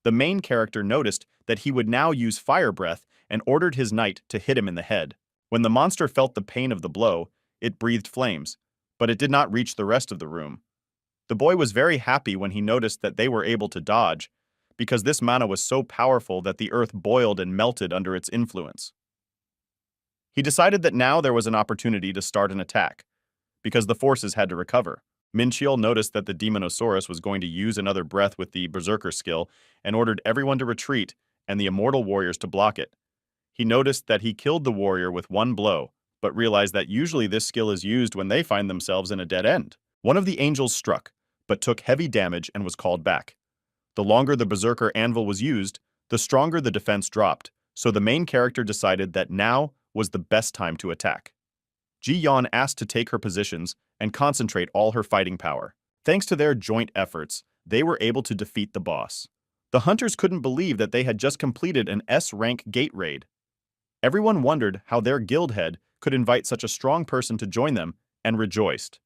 The main character noticed that he would now use fire breath and ordered his knight to hit him in the head. When the monster felt the pain of the blow, it breathed flames, but it did not reach the rest of the room. The boy was very happy when he noticed that they were able to dodge, because this mana was so powerful that the earth boiled and melted under its influence. He decided that now there was an opportunity to start an attack, because the forces had to recover. Minchiel noticed that the Demonosaurus was going to use another breath with the Berserker skill and ordered everyone to retreat and the Immortal Warriors to block it. He noticed that he killed the warrior with one blow, but realized that usually this skill is used when they find themselves in a dead end. One of the angels struck, but took heavy damage and was called back. The longer the Berserker Anvil was used, the stronger the defense dropped, so the main character decided that now was the best time to attack. Ji-Yeon asked to take her positions and concentrate all her fighting power. Thanks to their joint efforts, they were able to defeat the boss. The hunters couldn't believe that they had just completed an S-rank gate raid. Everyone wondered how their guild head could invite such a strong person to join them, and rejoiced.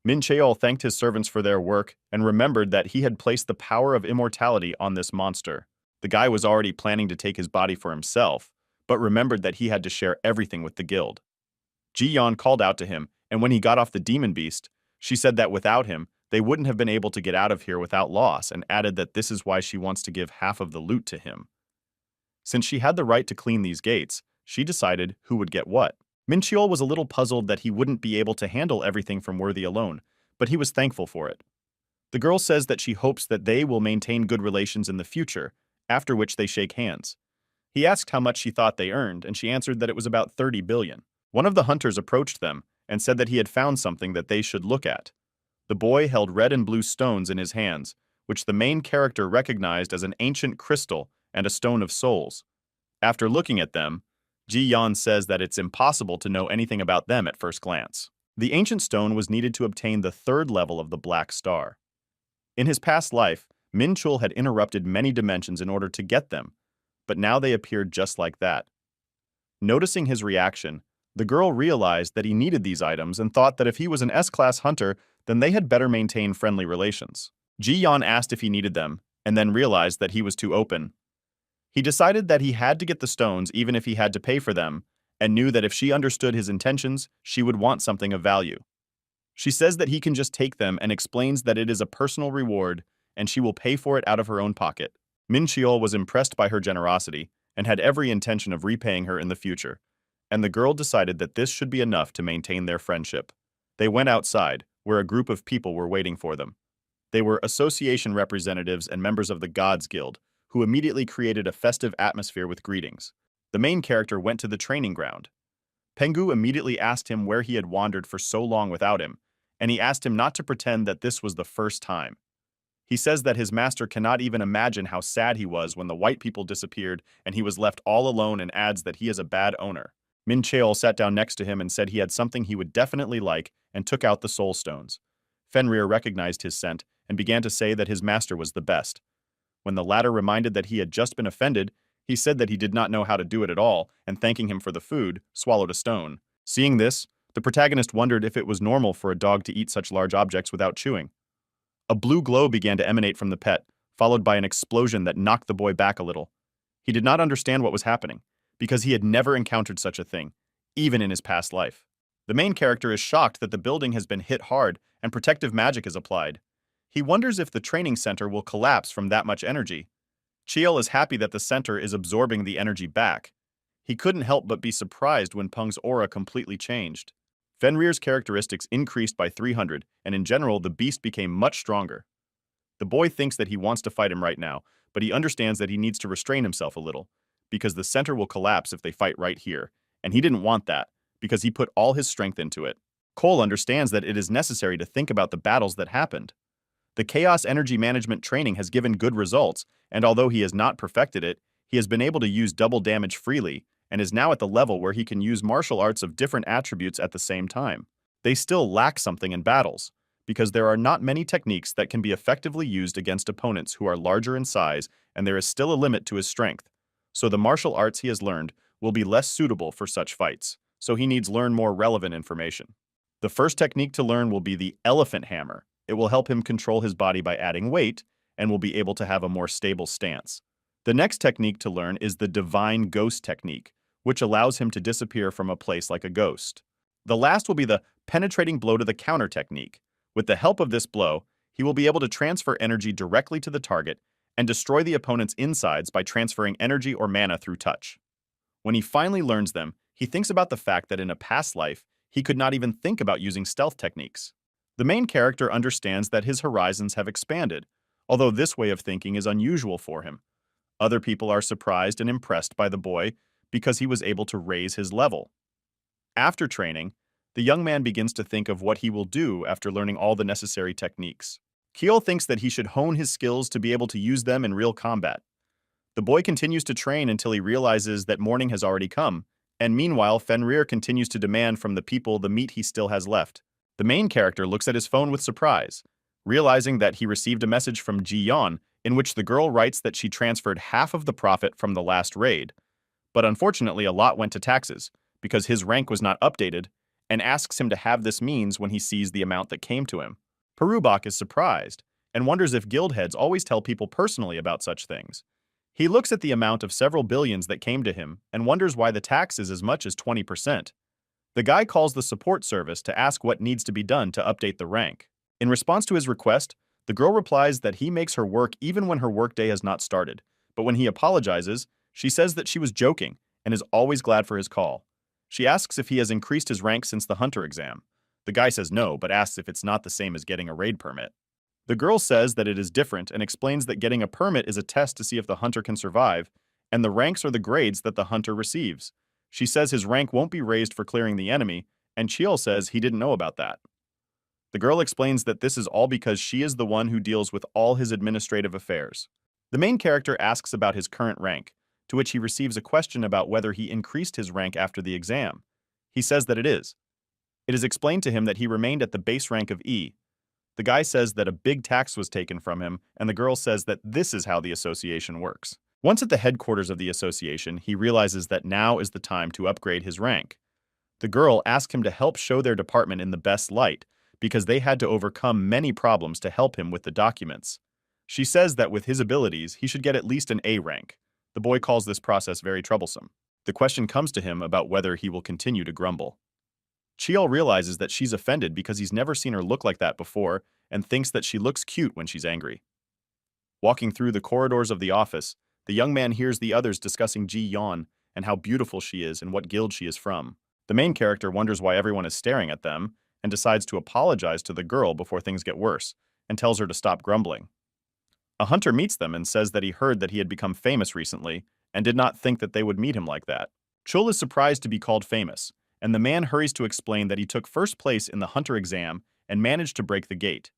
Min Cheol thanked his servants for their work and remembered that he had placed the power of immortality on this monster. The guy was already planning to take his body for himself, but remembered that he had to share everything with the guild. Ji-Yeon called out to him, and when he got off the demon beast, she said that without him, they wouldn't have been able to get out of here without loss, and added that this is why she wants to give half of the loot to him. Since she had the right to clean these gates, she decided who would get what. Minchiel was a little puzzled that he wouldn't be able to handle everything from Worthy alone, but he was thankful for it. The girl says that she hopes that they will maintain good relations in the future, after which they shake hands. He asked how much she thought they earned, and she answered that it was about 30 billion. One of the hunters approached them and said that he had found something that they should look at. The boy held red and blue stones in his hands, which the main character recognized as an ancient crystal and a stone of souls. After looking at them, Ji-Yeon says that it's impossible to know anything about them at first glance. The ancient stone was needed to obtain the third level of the Black Star. In his past life, Min Chul had interrupted many dimensions in order to get them, but now they appeared just like that. Noticing his reaction, the girl realized that he needed these items and thought that if he was an S-class hunter, then they had better maintain friendly relations. Ji-Yeon asked if he needed them, and then realized that he was too open. He decided that he had to get the stones even if he had to pay for them, and knew that if she understood his intentions, she would want something of value. She says that he can just take them and explains that it is a personal reward and she will pay for it out of her own pocket. Min Cheol was impressed by her generosity and had every intention of repaying her in the future, and the girl decided that this should be enough to maintain their friendship. They went outside, where a group of people were waiting for them. They were association representatives and members of the Gods Guild, who immediately created a festive atmosphere with greetings. The main character went to the training ground. Pengu immediately asked him where he had wandered for so long without him, and he asked him not to pretend that this was the first time. He says that his master cannot even imagine how sad he was when the white people disappeared and he was left all alone, and adds that he is a bad owner. Min Cheol sat down next to him and said he had something he would definitely like and took out the soul stones. Fenrir recognized his scent and began to say that his master was the best. When the latter reminded that he had just been offended, he said that he did not know how to do it at all, and thanking him for the food, swallowed a stone. Seeing this, the protagonist wondered if it was normal for a dog to eat such large objects without chewing. A blue glow began to emanate from the pet, followed by an explosion that knocked the boy back a little. He did not understand what was happening, because he had never encountered such a thing, even in his past life. The main character is shocked that the building has been hit hard and protective magic is applied. He wonders if the training center will collapse from that much energy. Cheol is happy that the center is absorbing the energy back. He couldn't help but be surprised when Peng's aura completely changed. Fenrir's characteristics increased by 300, and in general, the beast became much stronger. The boy thinks that he wants to fight him right now, but he understands that he needs to restrain himself a little, because the center will collapse if they fight right here, and he didn't want that, because he put all his strength into it. Cole understands that it is necessary to think about the battles that happened. The Chaos Energy Management training has given good results, and although he has not perfected it, he has been able to use double damage freely, and is now at the level where he can use martial arts of different attributes at the same time. They still lack something in battles, because there are not many techniques that can be effectively used against opponents who are larger in size, and there is still a limit to his strength. So the martial arts he has learned will be less suitable for such fights, so he needs learn more relevant information. The first technique to learn will be the elephant hammer. It will help him control his body by adding weight, and will be able to have a more stable stance. The next technique to learn is the divine ghost technique, which allows him to disappear from a place like a ghost. The last will be the penetrating blow to the counter technique. With the help of this blow, he will be able to transfer energy directly to the target and destroy the opponent's insides by transferring energy or mana through touch. When he finally learns them, he thinks about the fact that in a past life, he could not even think about using stealth techniques. The main character understands that his horizons have expanded, although this way of thinking is unusual for him. Other people are surprised and impressed by the boy because he was able to raise his level. After training, the young man begins to think of what he will do after learning all the necessary techniques. Kyo thinks that he should hone his skills to be able to use them in real combat. The boy continues to train until he realizes that morning has already come, and meanwhile Fenrir continues to demand from the people the meat he still has left. The main character looks at his phone with surprise, realizing that he received a message from Ji-yeon in which the girl writes that she transferred half of the profit from the last raid, but unfortunately a lot went to taxes because his rank was not updated, and asks him to have this means when he sees the amount that came to him. Perubak is surprised and wonders if guild heads always tell people personally about such things. He looks at the amount of several billions that came to him and wonders why the tax is as much as 20%. The guy calls the support service to ask what needs to be done to update the rank. In response to his request, the girl replies that he makes her work even when her workday has not started, but when he apologizes, she says that she was joking and is always glad for his call. She asks if he has increased his rank since the hunter exam. The guy says no, but asks if it's not the same as getting a raid permit. The girl says that it is different and explains that getting a permit is a test to see if the hunter can survive, and the ranks are the grades that the hunter receives. She says his rank won't be raised for clearing the enemy, and Chiel says he didn't know about that. The girl explains that this is all because she is the one who deals with all his administrative affairs. The main character asks about his current rank, to which he receives a question about whether he increased his rank after the exam. He says that it is. It is explained to him that he remained at the base rank of E. The guy says that a big tax was taken from him, and the girl says that this is how the association works. Once at the headquarters of the association, he realizes that now is the time to upgrade his rank. The girl asks him to help show their department in the best light, because they had to overcome many problems to help him with the documents. She says that with his abilities, he should get at least an A rank. The boy calls this process very troublesome. The question comes to him about whether he will continue to grumble. Chiel realizes that she's offended because he's never seen her look like that before and thinks that she looks cute when she's angry. Walking through the corridors of the office, the young man hears the others discussing Ji-yeon and how beautiful she is and what guild she is from. The main character wonders why everyone is staring at them and decides to apologize to the girl before things get worse and tells her to stop grumbling. A hunter meets them and says that he heard that he had become famous recently and did not think that they would meet him like that. Chul is surprised to be called famous, and the man hurries to explain that he took first place in the hunter exam and managed to break the gate,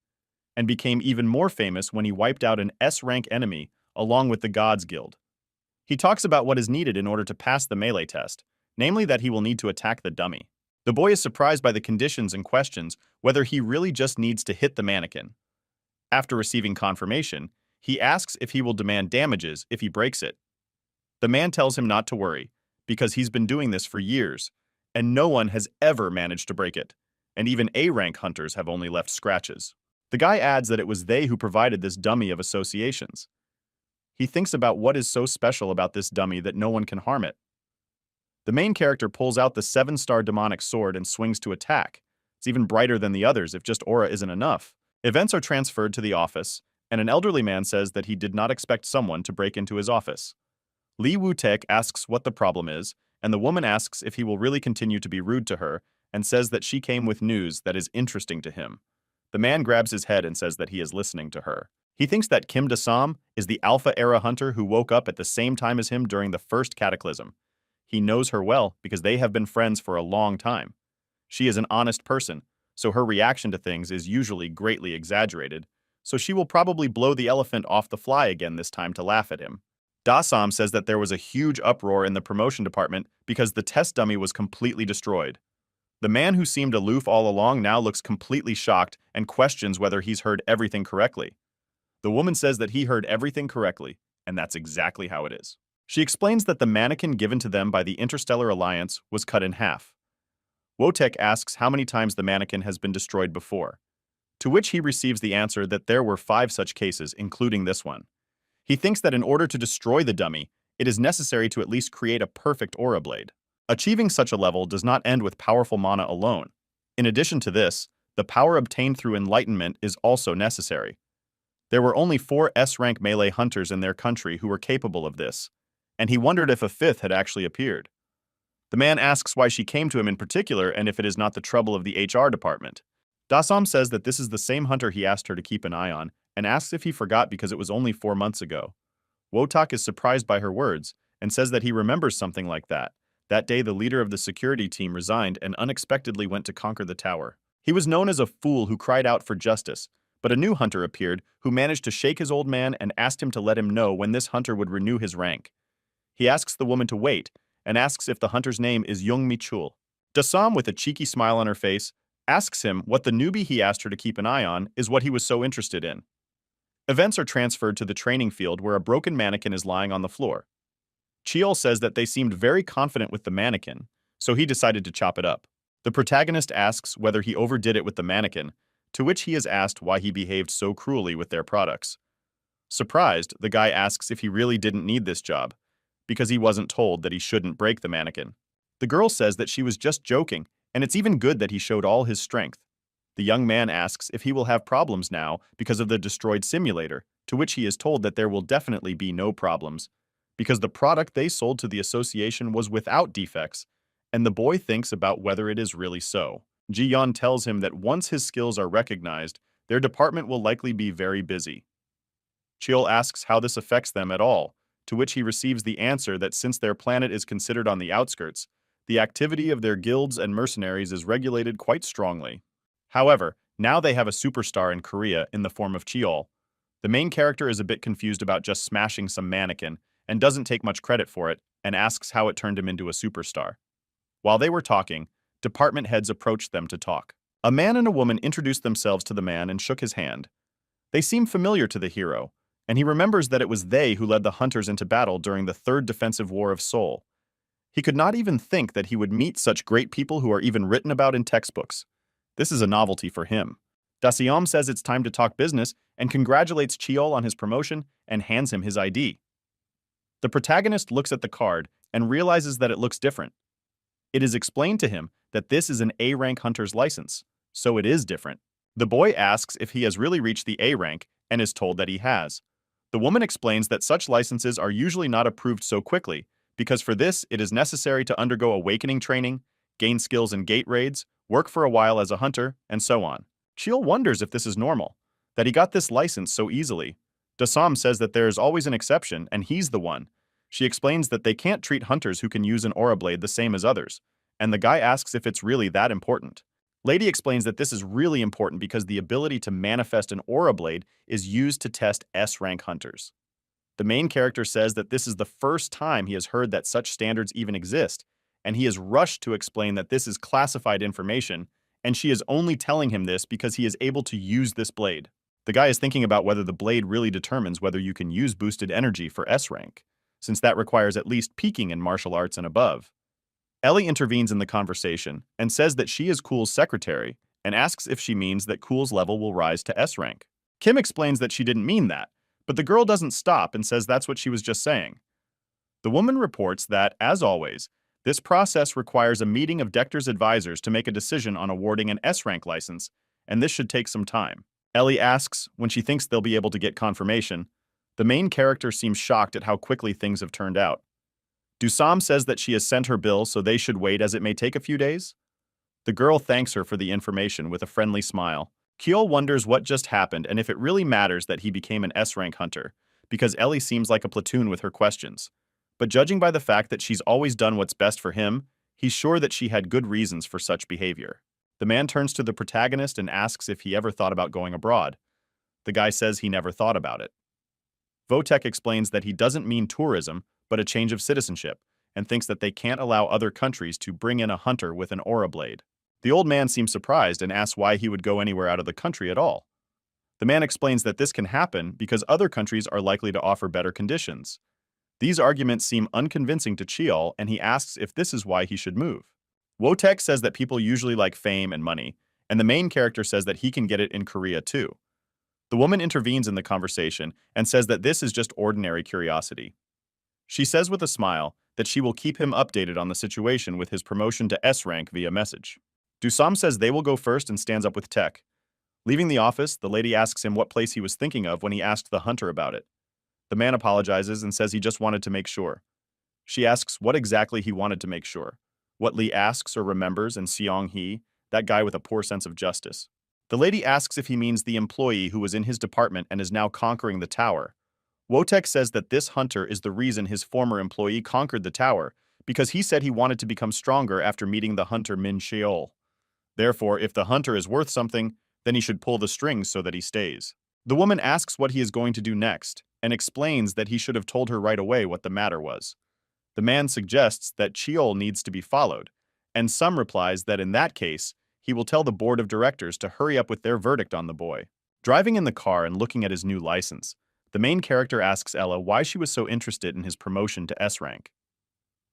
and became even more famous when he wiped out an S-rank enemy along with the Gods Guild. He talks about what is needed in order to pass the melee test, namely that he will need to attack the dummy. The boy is surprised by the conditions and questions whether he really just needs to hit the mannequin. After receiving confirmation, he asks if he will demand damages if he breaks it. The man tells him not to worry, because he's been doing this for years, and no one has ever managed to break it, and even A-rank hunters have only left scratches. The guy adds that it was they who provided this dummy of associations. He thinks about what is so special about this dummy that no one can harm it. The main character pulls out the 7-star demonic sword and swings to attack. It's even brighter than the others if just aura isn't enough. Events are transferred to the office, and an elderly man says that he did not expect someone to break into his office. Lee Woo-taek asks what the problem is, and the woman asks if he will really continue to be rude to her and says that she came with news that is interesting to him. The man grabs his head and says that he is listening to her. He thinks that Kim Da-sam is the Alpha-era hunter who woke up at the same time as him during the first cataclysm. He knows her well because they have been friends for a long time. She is an honest person, so her reaction to things is usually greatly exaggerated, so she will probably blow the elephant off the fly again this time to laugh at him. Dasam says that there was a huge uproar in the promotion department because the test dummy was completely destroyed. The man who seemed aloof all along now looks completely shocked and questions whether he's heard everything correctly. The woman says that he heard everything correctly, and that's exactly how it is. She explains that the mannequin given to them by the Interstellar Alliance was cut in half. Wotek asks how many times the mannequin has been destroyed before, to which he receives the answer that there were 5 such cases, including this one. He thinks that in order to destroy the dummy, it is necessary to at least create a perfect aura blade. Achieving such a level does not end with powerful mana alone. In addition to this, the power obtained through enlightenment is also necessary. There were only 4 S-rank melee hunters in their country who were capable of this, and he wondered if a 5th had actually appeared. The man asks why she came to him in particular and if it is not the trouble of the HR department. Dasam says that this is the same hunter he asked her to keep an eye on, and asks if he forgot because it was only 4 months ago. Wotak is surprised by her words, and says that he remembers something like that. That day the leader of the security team resigned and unexpectedly went to conquer the tower. He was known as a fool who cried out for justice, but a new hunter appeared who managed to shake his old man and asked him to let him know when this hunter would renew his rank. He asks the woman to wait, and asks if the hunter's name is Young Michul. Dasam, with a cheeky smile on her face, asks him what the newbie he asked her to keep an eye on is what he was so interested in. Events are transferred to the training field where a broken mannequin is lying on the floor. Chiol says that they seemed very confident with the mannequin, so he decided to chop it up. The protagonist asks whether he overdid it with the mannequin, to which he is asked why he behaved so cruelly with their products. Surprised, the guy asks if he really didn't need this job, because he wasn't told that he shouldn't break the mannequin. The girl says that she was just joking, and it's even good that he showed all his strength. The young man asks if he will have problems now because of the destroyed simulator, to which he is told that there will definitely be no problems, because the product they sold to the association was without defects, and the boy thinks about whether it is really so. Ji-yeon tells him that once his skills are recognized, their department will likely be very busy. Chiol asks how this affects them at all, to which he receives the answer that since their planet is considered on the outskirts, the activity of their guilds and mercenaries is regulated quite strongly. However, now they have a superstar in Korea in the form of Chiol. The main character is a bit confused about just smashing some mannequin and doesn't take much credit for it and asks how it turned him into a superstar. While they were talking, department heads approached them to talk. A man and a woman introduced themselves to the man and shook his hand. They seem familiar to the hero, and he remembers that it was they who led the hunters into battle during the Third Defensive War of Seoul. He could not even think that he would meet such great people who are even written about in textbooks. This is a novelty for him. Daseom says it's time to talk business and congratulates Chiol on his promotion and hands him his ID. The protagonist looks at the card and realizes that it looks different. It is explained to him that this is an A-rank hunter's license, so it is different. The boy asks if he has really reached the A rank and is told that he has. The woman explains that such licenses are usually not approved so quickly, because for this it is necessary to undergo awakening training, gain skills in gate raids, work for a while as a hunter, and so on. Chiol wonders if this is normal, that he got this license so easily. Dasam says that there is always an exception, and he's the one. She explains that they can't treat hunters who can use an aura blade the same as others, and the guy asks if it's really that important. Lady explains that this is really important because the ability to manifest an aura blade is used to test S-rank hunters. The main character says that this is the first time he has heard that such standards even exist, and he is rushed to explain that this is classified information, and she is only telling him this because he is able to use this blade. The guy is thinking about whether the blade really determines whether you can use boosted energy for S-rank, since that requires at least peaking in martial arts and above. Ellie intervenes in the conversation and says that she is Cool's secretary and asks if she means that Cool's level will rise to S rank. Kim explains that she didn't mean that, but the girl doesn't stop and says that's what she was just saying. The woman reports that, as always, this process requires a meeting of Dector's advisors to make a decision on awarding an S rank license, and this should take some time. Ellie asks when she thinks they'll be able to get confirmation. The main character seems shocked at how quickly things have turned out. Dusam says that she has sent her bill, so they should wait as it may take a few days. The girl thanks her for the information with a friendly smile. Kiol wonders what just happened and if it really matters that he became an S-rank hunter, because Ellie seems like a platoon with her questions. But judging by the fact that she's always done what's best for him, he's sure that she had good reasons for such behavior. The man turns to the protagonist and asks if he ever thought about going abroad. The guy says he never thought about it. Votek explains that he doesn't mean tourism, but a change of citizenship, and thinks that they can't allow other countries to bring in a hunter with an aura blade. The old man seems surprised and asks why he would go anywhere out of the country at all. The man explains that this can happen because other countries are likely to offer better conditions. These arguments seem unconvincing to Chiol, and he asks if this is why he should move. Wotek says that people usually like fame and money, and the main character says that he can get it in Korea too. The woman intervenes in the conversation and says that this is just ordinary curiosity. She says with a smile that she will keep him updated on the situation with his promotion to S rank via message. Dusam says they will go first and stands up with Tech. Leaving the office, the lady asks him what place he was thinking of when he asked the hunter about it. The man apologizes and says he just wanted to make sure. She asks what exactly he wanted to make sure. What Lee asks or remembers and Seong Hee, that guy with a poor sense of justice. The lady asks if he means the employee who was in his department and is now conquering the tower. Wotek says that this hunter is the reason his former employee conquered the tower, because he said he wanted to become stronger after meeting the hunter Min Sheol. Therefore, if the hunter is worth something, then he should pull the strings so that he stays. The woman asks what he is going to do next, and explains that he should have told her right away what the matter was. The man suggests that Cheol needs to be followed, and Sum replies that in that case, he will tell the board of directors to hurry up with their verdict on the boy. Driving in the car and looking at his new license, the main character asks Ella why she was so interested in his promotion to S rank.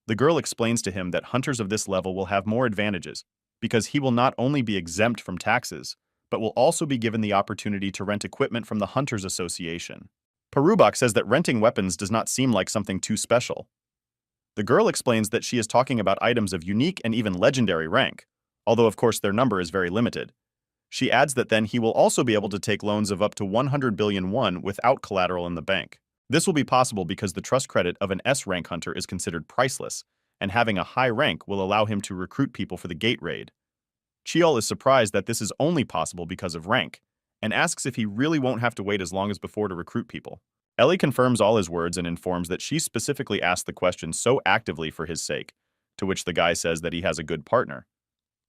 The girl explains to him that hunters of this level will have more advantages, because he will not only be exempt from taxes, but will also be given the opportunity to rent equipment from the Hunters Association. Parubak says that renting weapons does not seem like something too special. The girl explains that she is talking about items of unique and even legendary rank, although of course their number is very limited. She adds that then he will also be able to take loans of up to 100 billion won without collateral in the bank. This will be possible because the trust credit of an S-rank hunter is considered priceless, and having a high rank will allow him to recruit people for the gate raid. Cheol is surprised that this is only possible because of rank, and asks if he really won't have to wait as long as before to recruit people. Ellie confirms all his words and informs that she specifically asked the question so actively for his sake, to which the guy says that he has a good partner.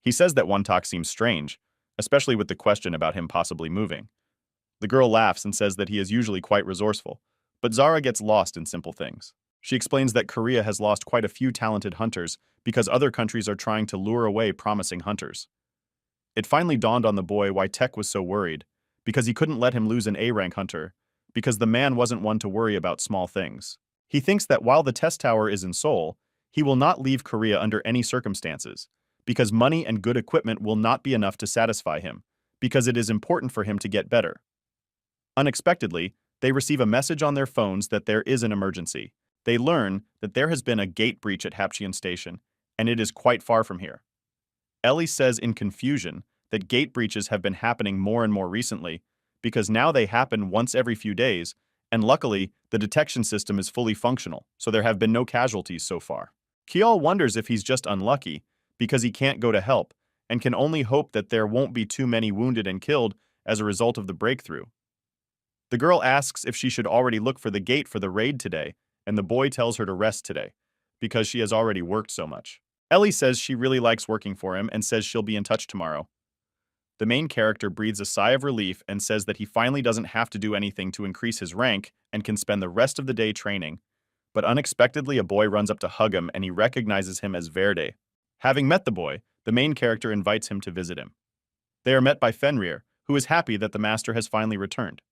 He says that Wontok seems strange, especially with the question about him possibly moving. The girl laughs and says that he is usually quite resourceful, but Zara gets lost in simple things. She explains that Korea has lost quite a few talented hunters because other countries are trying to lure away promising hunters. It finally dawned on the boy why Tech was so worried, because he couldn't let him lose an A-rank hunter, because the man wasn't one to worry about small things. He thinks that while the test tower is in Seoul, he will not leave Korea under any circumstances, because money and good equipment will not be enough to satisfy him, because it is important for him to get better. Unexpectedly, they receive a message on their phones that there is an emergency. They learn that there has been a gate breach at Hapcheon Station, and it is quite far from here. Ellie says in confusion that gate breaches have been happening more and more recently, because now they happen once every few days, and luckily, the detection system is fully functional, so there have been no casualties so far. Kiol wonders if he's just unlucky, because he can't go to help, and can only hope that there won't be too many wounded and killed as a result of the breakthrough. The girl asks if she should already look for the gate for the raid today, and the boy tells her to rest today, because she has already worked so much. Ellie says she really likes working for him and says she'll be in touch tomorrow. The main character breathes a sigh of relief and says that he finally doesn't have to do anything to increase his rank and can spend the rest of the day training. But unexpectedly, a boy runs up to hug him and he recognizes him as Verde. Having met the boy, the main character invites him to visit him. They are met by Fenrir, who is happy that the master has finally returned.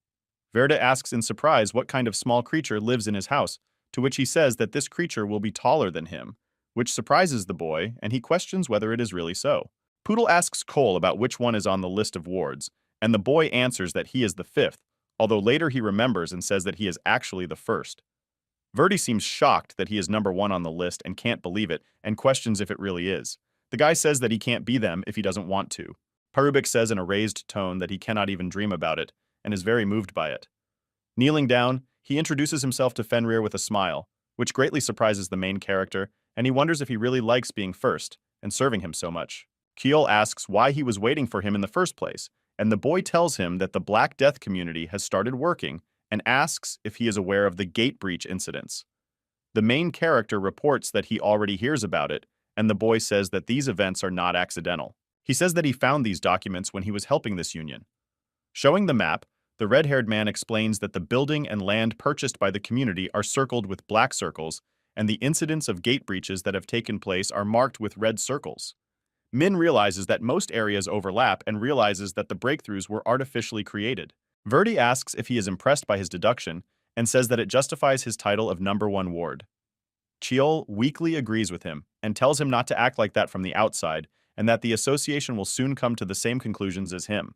Verde asks in surprise what kind of small creature lives in his house, to which he says that this creature will be taller than him, which surprises the boy, and he questions whether it is really so. Poodle asks Cole about which one is on the list of wards, and the boy answers that he is the fifth, although later he remembers and says that he is actually the first. Verdi seems shocked that he is number one on the list and can't believe it, and questions if it really is. The guy says that he can't be them if he doesn't want to. Parubik says in a raised tone that he cannot even dream about it, and is very moved by it. Kneeling down, he introduces himself to Fenrir with a smile, which greatly surprises the main character, and he wonders if he really likes being first, and serving him so much. Kiel asks why he was waiting for him in the first place, and the boy tells him that the Black Death community has started working and asks if he is aware of the gate breach incidents. The main character reports that he already hears about it, and the boy says that these events are not accidental. He says that he found these documents when he was helping this union. Showing the map, The red-haired man explains that the building and land purchased by the community are circled with black circles, and the incidents of gate breaches that have taken place are marked with red circles. Min realizes that most areas overlap and realizes that the breakthroughs were artificially created. Verdi asks if he is impressed by his deduction and says that it justifies his title of number one ward. Cheol weakly agrees with him and tells him not to act like that from the outside and that the association will soon come to the same conclusions as him.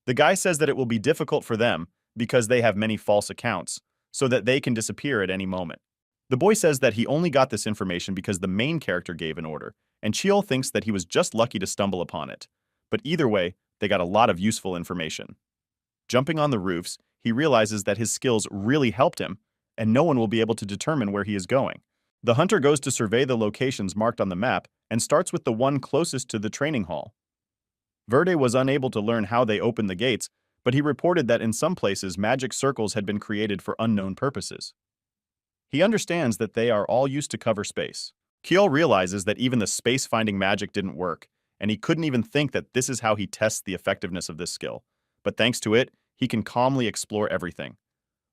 The guy says that it will be difficult for them because they have many false accounts, so that they can disappear at any moment. The boy says that he only got this information because the main character gave an order, and Cheol thinks that he was just lucky to stumble upon it. But either way, they got a lot of useful information. Jumping on the roofs, he realizes that his skills really helped him, and no one will be able to determine where he is going. The hunter goes to survey the locations marked on the map and starts with the one closest to the training hall. Verde was unable to learn how they opened the gates, but he reported that in some places magic circles had been created for unknown purposes. He understands that they are all used to cover space. Kjol realizes that even the space-finding magic didn't work, and he couldn't even think that this is how he tests the effectiveness of this skill. But thanks to it, he can calmly explore everything.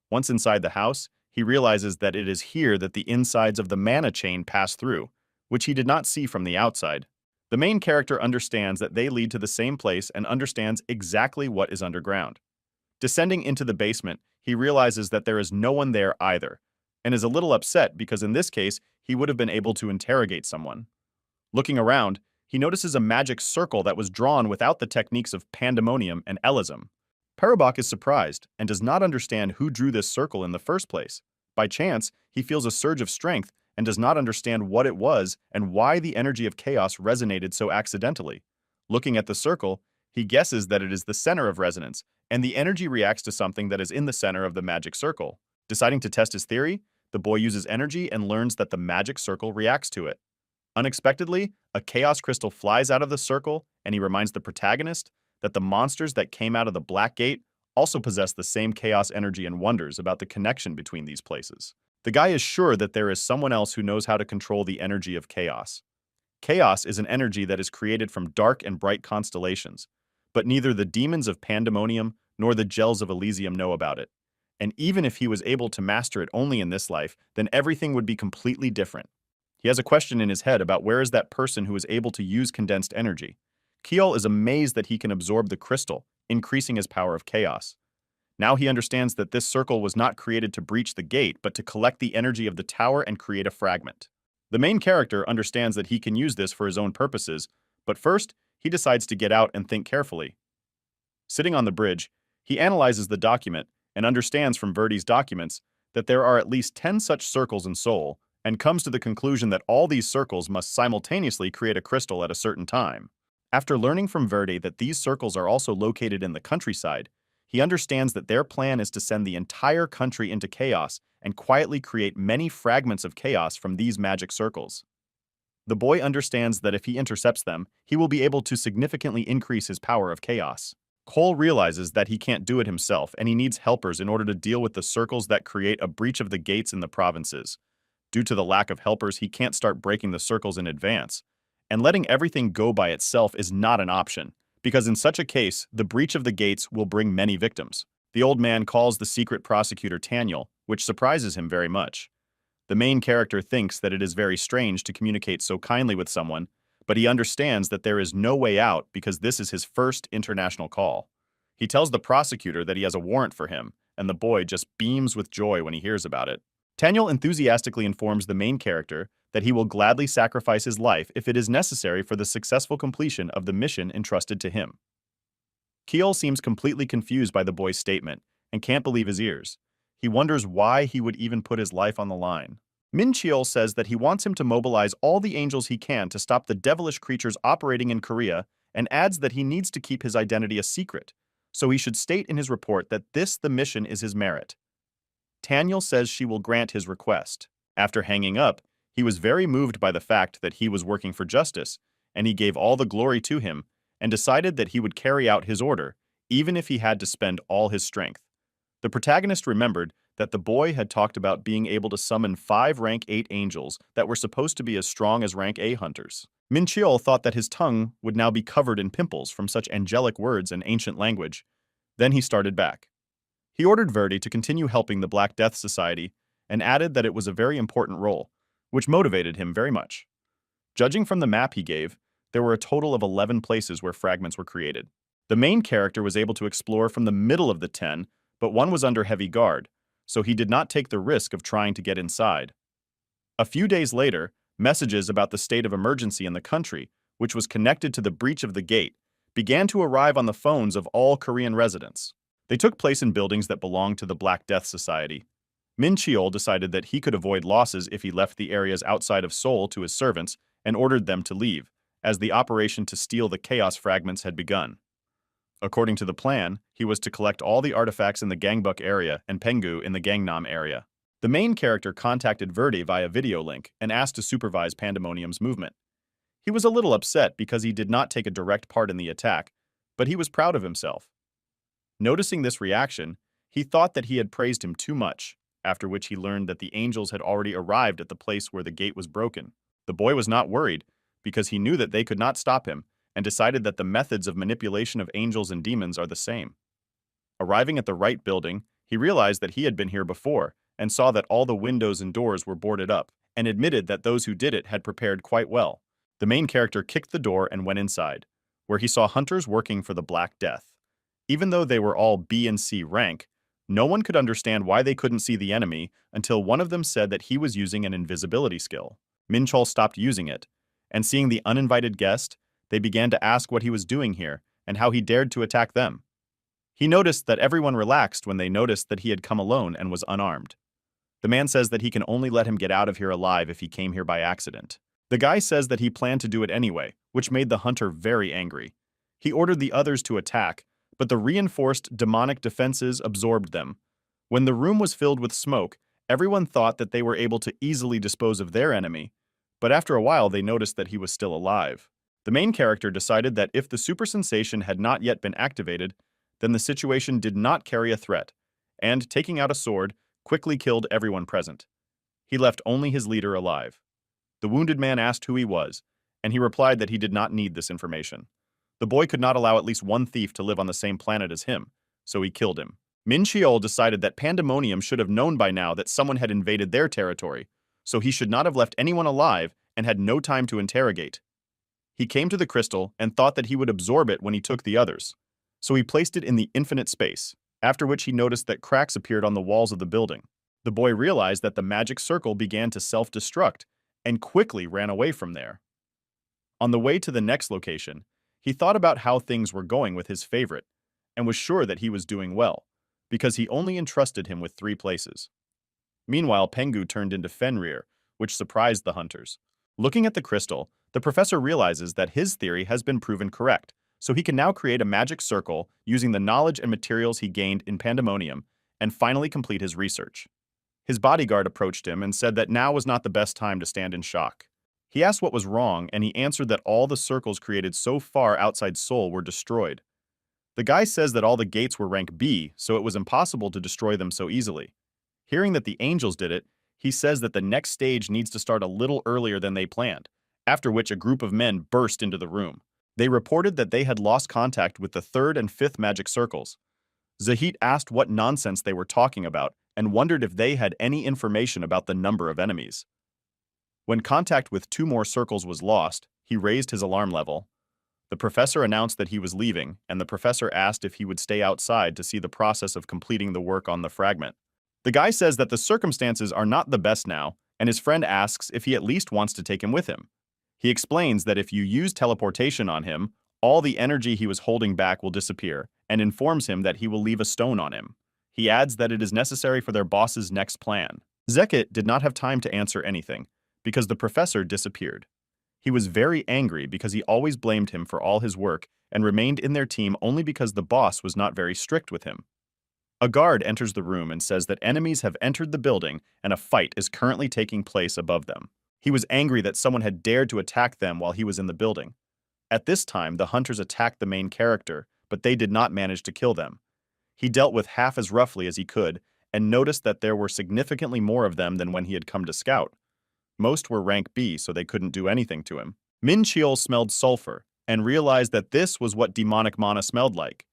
Once inside the house, he realizes that it is here that the insides of the mana chain pass through, which he did not see from the outside. The main character understands that they lead to the same place and understands exactly what is underground. Descending into the basement, he realizes that there is no one there either, and is a little upset because in this case, he would have been able to interrogate someone. Looking around, he notices a magic circle that was drawn without the techniques of pandemonium and elism. Parabok is surprised and does not understand who drew this circle in the first place. By chance, he feels a surge of strength and does not understand what it was and why the energy of chaos resonated so accidentally. Looking at the circle, he guesses that it is the center of resonance, and the energy reacts to something that is in the center of the magic circle. Deciding to test his theory, the boy uses energy and learns that the magic circle reacts to it. Unexpectedly, a chaos crystal flies out of the circle, and he reminds the protagonist that the monsters that came out of the Black Gate also possess the same chaos energy and wonders about the connection between these places. The guy is sure that there is someone else who knows how to control the energy of chaos. Chaos is an energy that is created from dark and bright constellations, but neither the demons of Pandemonium nor the gels of Elysium know about it. And even if he was able to master it only in this life, then everything would be completely different. He has a question in his head about where is that person who is able to use condensed energy. Kjol is amazed that he can absorb the crystal, increasing his power of chaos. Now he understands that this circle was not created to breach the gate, but to collect the energy of the tower and create a fragment. The main character understands that he can use this for his own purposes, but first, he decides to get out and think carefully. Sitting on the bridge, he analyzes the document and understands from Verdi's documents that there are at least 10 such circles in Seoul, and comes to the conclusion that all these circles must simultaneously create a crystal at a certain time. After learning from Verdi that these circles are also located in the countryside, he understands that their plan is to send the entire country into chaos and quietly create many fragments of chaos from these magic circles. The boy understands that if he intercepts them, he will be able to significantly increase his power of chaos. Cole realizes that he can't do it himself and he needs helpers in order to deal with the circles that create a breach of the gates in the provinces. Due to the lack of helpers, he can't start breaking the circles in advance. And letting everything go by itself is not an option, because in such a case, the breach of the gates will bring many victims. The old man calls the secret prosecutor Taniel, which surprises him very much. The main character thinks that it is very strange to communicate so kindly with someone, but he understands that there is no way out because this is his first international call. He tells the prosecutor that he has a warrant for him, and the boy just beams with joy when he hears about it. Taniel enthusiastically informs the main character that he will gladly sacrifice his life if it is necessary for the successful completion of the mission entrusted to him. Kjol seems completely confused by the boy's statement and can't believe his ears. He wonders why he would even put his life on the line. Min Cheol says that he wants him to mobilize all the angels he can to stop the devilish creatures operating in Korea, and adds that he needs to keep his identity a secret, so he should state in his report that the mission is his merit. Taniel says she will grant his request. After hanging up, he was very moved by the fact that he was working for justice, and he gave all the glory to him, and decided that he would carry out his order, even if he had to spend all his strength. The protagonist remembered that the boy had talked about being able to summon 5 rank 8 angels that were supposed to be as strong as rank A hunters. Min Cheol thought that his tongue would now be covered in pimples from such angelic words and ancient language. Then he started back. He ordered Verdi to continue helping the Black Death Society and added that it was a very important role, which motivated him very much. Judging from the map he gave, there were a total of 11 places where fragments were created. The main character was able to explore from the middle of the 10, but one was under heavy guard, so he did not take the risk of trying to get inside. A few days later, messages about the state of emergency in the country, which was connected to the breach of the gate, began to arrive on the phones of all Korean residents. They took place in buildings that belonged to the Black Death Society. Min Cheol decided that he could avoid losses if he left the areas outside of Seoul to his servants and ordered them to leave, as the operation to steal the chaos fragments had begun. According to the plan, he was to collect all the artifacts in the Gangbuk area and Penggu in the Gangnam area. The main character contacted Verdi via video link and asked to supervise Pandemonium's movement. He was a little upset because he did not take a direct part in the attack, but he was proud of himself. Noticing this reaction, he thought that he had praised him too much, after which he learned that the angels had already arrived at the place where the gate was broken. The boy was not worried, because he knew that they could not stop him, and decided that the methods of manipulation of angels and demons are the same. Arriving at the right building, he realized that he had been here before, and saw that all the windows and doors were boarded up, and admitted that those who did it had prepared quite well. The main character kicked the door and went inside, where he saw hunters working for the Black Death. Even though they were all B and C rank, no one could understand why they couldn't see the enemy until one of them said that he was using an invisibility skill. Min Chol stopped using it, and seeing the uninvited guest, they began to ask what he was doing here and how he dared to attack them. He noticed that everyone relaxed when they noticed that he had come alone and was unarmed. The man says that he can only let him get out of here alive if he came here by accident. The guy says that he planned to do it anyway, which made the hunter very angry. He ordered the others to attack, but the reinforced demonic defenses absorbed them. When the room was filled with smoke, everyone thought that they were able to easily dispose of their enemy, but after a while they noticed that he was still alive. The main character decided that if the super sensation had not yet been activated, then the situation did not carry a threat, and, taking out a sword, quickly killed everyone present. He left only his leader alive. The wounded man asked who he was, and he replied that he did not need this information. The boy could not allow at least one thief to live on the same planet as him, so he killed him. Min Cheol decided that Pandemonium should have known by now that someone had invaded their territory, so he should not have left anyone alive and had no time to interrogate. He came to the crystal and thought that he would absorb it when he took the others, so he placed it in the infinite space, after which he noticed that cracks appeared on the walls of the building. The boy realized that the magic circle began to self-destruct and quickly ran away from there. On the way to the next location, he thought about how things were going with his favorite and was sure that he was doing well, because he only entrusted him with 3 places. Meanwhile, Penggu turned into Fenrir, which surprised the hunters. Looking at the crystal, the professor realizes that his theory has been proven correct, so he can now create a magic circle using the knowledge and materials he gained in Pandemonium and finally complete his research. His bodyguard approached him and said that now was not the best time to stand in shock. He asked what was wrong, and he answered that all the circles created so far outside Seoul were destroyed. The guy says that all the gates were rank B, so it was impossible to destroy them so easily. Hearing that the angels did it, he says that the next stage needs to start a little earlier than they planned, after which a group of men burst into the room. They reported that they had lost contact with the 3rd and 5th magic circles. Zahit asked what nonsense they were talking about and wondered if they had any information about the number of enemies. When contact with 2 more circles was lost, he raised his alarm level. The professor announced that he was leaving, and the professor asked if he would stay outside to see the process of completing the work on the fragment. The guy says that the circumstances are not the best now, and his friend asks if he at least wants to take him with him. He explains that if you use teleportation on him, all the energy he was holding back will disappear, and informs him that he will leave a stone on him. He adds that it is necessary for their boss's next plan. Zekit did not have time to answer anything, because the professor disappeared. He was very angry because he always blamed him for all his work and remained in their team only because the boss was not very strict with him. A guard enters the room and says that enemies have entered the building and a fight is currently taking place above them. He was angry that someone had dared to attack them while he was in the building. At this time, the hunters attacked the main character, but they did not manage to kill them. He dealt with half as roughly as he could and noticed that there were significantly more of them than when he had come to scout. Most were rank B, so they couldn't do anything to him. Min Cheol smelled sulfur and realized that this was what demonic mana smelled like.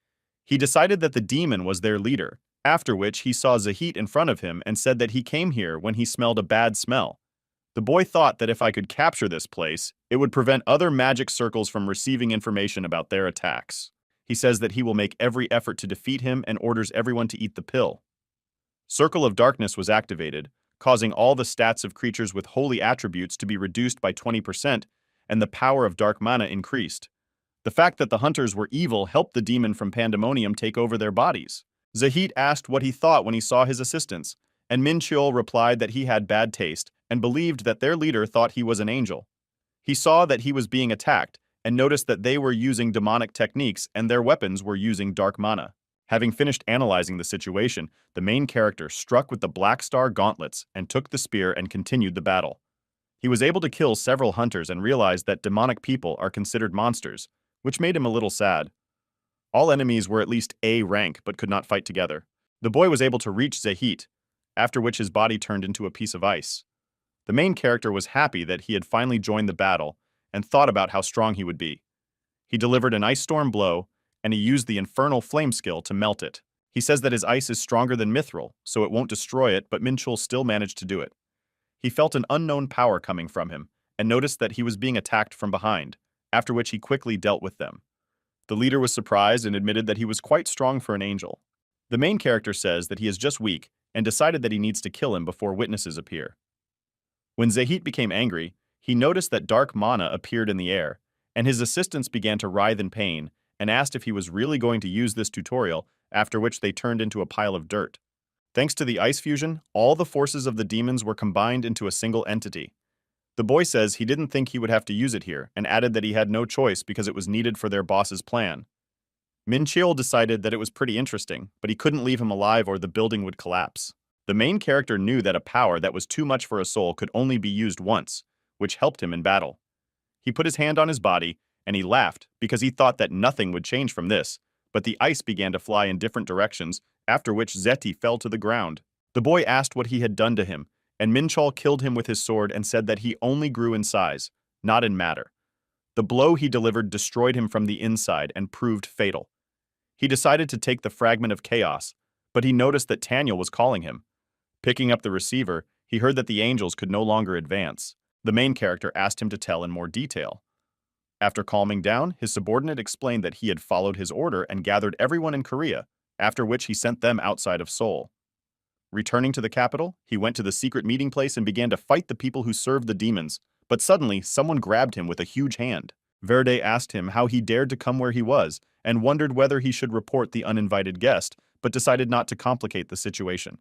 He decided that the demon was their leader after which he saw Zahit in front of him and said that he came here when he smelled a bad smell. The boy thought that if I could capture this place, it would prevent other magic circles from receiving information about their attacks. He says that he will make every effort to defeat him and orders everyone to eat the pill. Circle of Darkness was activated, causing all the stats of creatures with holy attributes to be reduced by 20%, and the power of dark mana increased. The fact that the hunters were evil helped the demon from Pandemonium take over their bodies. Zahit asked what he thought when he saw his assistants, and Min Cheol replied that he had bad taste and believed that their leader thought he was an angel. He saw that he was being attacked and noticed that they were using demonic techniques and their weapons were using dark mana. Having finished analyzing the situation, the main character struck with the Black Star gauntlets and took the spear and continued the battle. He was able to kill several hunters and realized that demonic people are considered monsters, which made him a little sad. All enemies were at least A rank but could not fight together. The boy was able to reach Zahit, after which his body turned into a piece of ice. The main character was happy that he had finally joined the battle and thought about how strong he would be. He delivered an ice storm blow, and he used the infernal flame skill to melt it. He says that his ice is stronger than mithril, so it won't destroy it, but Min Cheol still managed to do it. He felt an unknown power coming from him, and noticed that he was being attacked from behind, after which he quickly dealt with them. The leader was surprised and admitted that he was quite strong for an angel. The main character says that he is just weak and decided that he needs to kill him before witnesses appear. When Zahit became angry, he noticed that dark mana appeared in the air, and his assistants began to writhe in pain and asked if he was really going to use this tutorial, after which they turned into a pile of dirt. Thanks to the ice fusion, all the forces of the demons were combined into a single entity. The boy says he didn't think he would have to use it here, and added that he had no choice because it was needed for their boss's plan. Min Cheol decided that it was pretty interesting, but he couldn't leave him alive or the building would collapse. The main character knew that a power that was too much for a soul could only be used once, which helped him in battle. He put his hand on his body, and he laughed because he thought that nothing would change from this, but the ice began to fly in different directions, after which Zeti fell to the ground. The boy asked what he had done to him, and Min Cheol killed him with his sword and said that he only grew in size, not in matter. The blow he delivered destroyed him from the inside and proved fatal. He decided to take the fragment of chaos, but he noticed that Taniel was calling him. Picking up the receiver, he heard that the angels could no longer advance. The main character asked him to tell in more detail. After calming down, his subordinate explained that he had followed his order and gathered everyone in Korea, after which he sent them outside of Seoul. Returning to the capital, he went to the secret meeting place and began to fight the people who served the demons, but suddenly someone grabbed him with a huge hand. Verde asked him how he dared to come where he was, and wondered whether he should report the uninvited guest, but decided not to complicate the situation.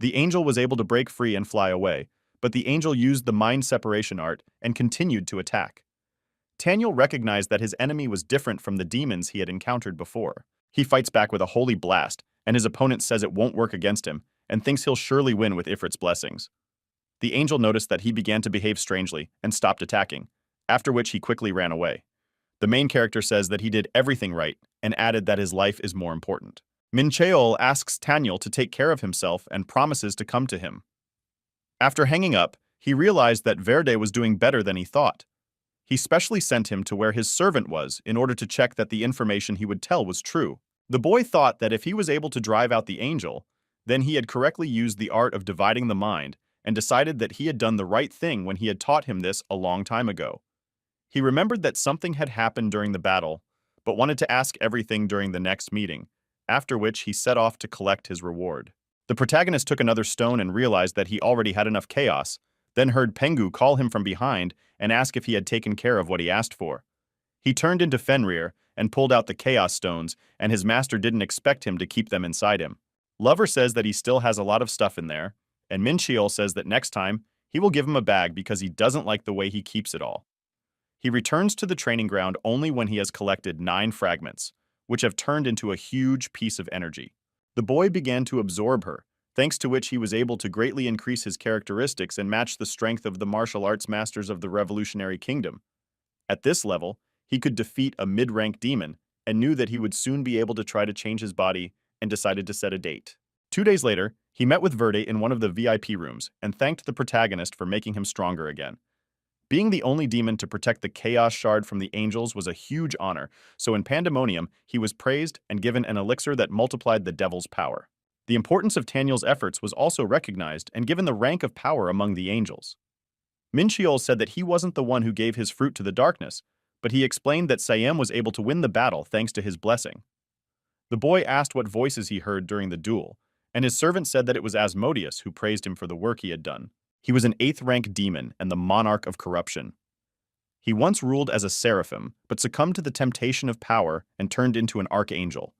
The angel was able to break free and fly away, but the angel used the mind separation art and continued to attack. Taniel recognized that his enemy was different from the demons he had encountered before. He fights back with a holy blast, and his opponent says it won't work against him, and thinks he'll surely win with Ifrit's blessings. The angel noticed that he began to behave strangely and stopped attacking, after which he quickly ran away. The main character says that he did everything right and added that his life is more important. Min Cheol asks Taniel to take care of himself and promises to come to him. After hanging up, he realized that Verde was doing better than he thought. He specially sent him to where his servant was in order to check that the information he would tell was true. The boy thought that if he was able to drive out the angel, then he had correctly used the art of dividing the mind and decided that he had done the right thing when he had taught him this a long time ago. He remembered that something had happened during the battle, but wanted to ask everything during the next meeting, after which he set off to collect his reward. The protagonist took another stone and realized that he already had enough chaos, then heard Pengu call him from behind and ask if he had taken care of what he asked for. He turned into Fenrir and pulled out the chaos stones, and his master didn't expect him to keep them inside him. Lover says that he still has a lot of stuff in there, and Min Cheol says that next time, he will give him a bag because he doesn't like the way he keeps it all. He returns to the training ground only when he has collected 9 fragments, which have turned into a huge piece of energy. The boy began to absorb her, thanks to which he was able to greatly increase his characteristics and match the strength of the martial arts masters of the Revolutionary Kingdom. At this level, he could defeat a mid-rank demon and knew that he would soon be able to try to change his body and decided to set a date. 2 days later, he met with Verde in one of the VIP rooms and thanked the protagonist for making him stronger again. Being the only demon to protect the Chaos Shard from the angels was a huge honor, so in Pandemonium, he was praised and given an elixir that multiplied the devil's power. The importance of Taniel's efforts was also recognized and given the rank of power among the angels. Minchiol said that he wasn't the one who gave his fruit to the darkness, but he explained that Siam was able to win the battle thanks to his blessing. The boy asked what voices he heard during the duel, and his servant said that it was Asmodeus who praised him for the work he had done. He was an 8th-rank demon and the monarch of corruption. He once ruled as a seraphim, but succumbed to the temptation of power and turned into an archangel.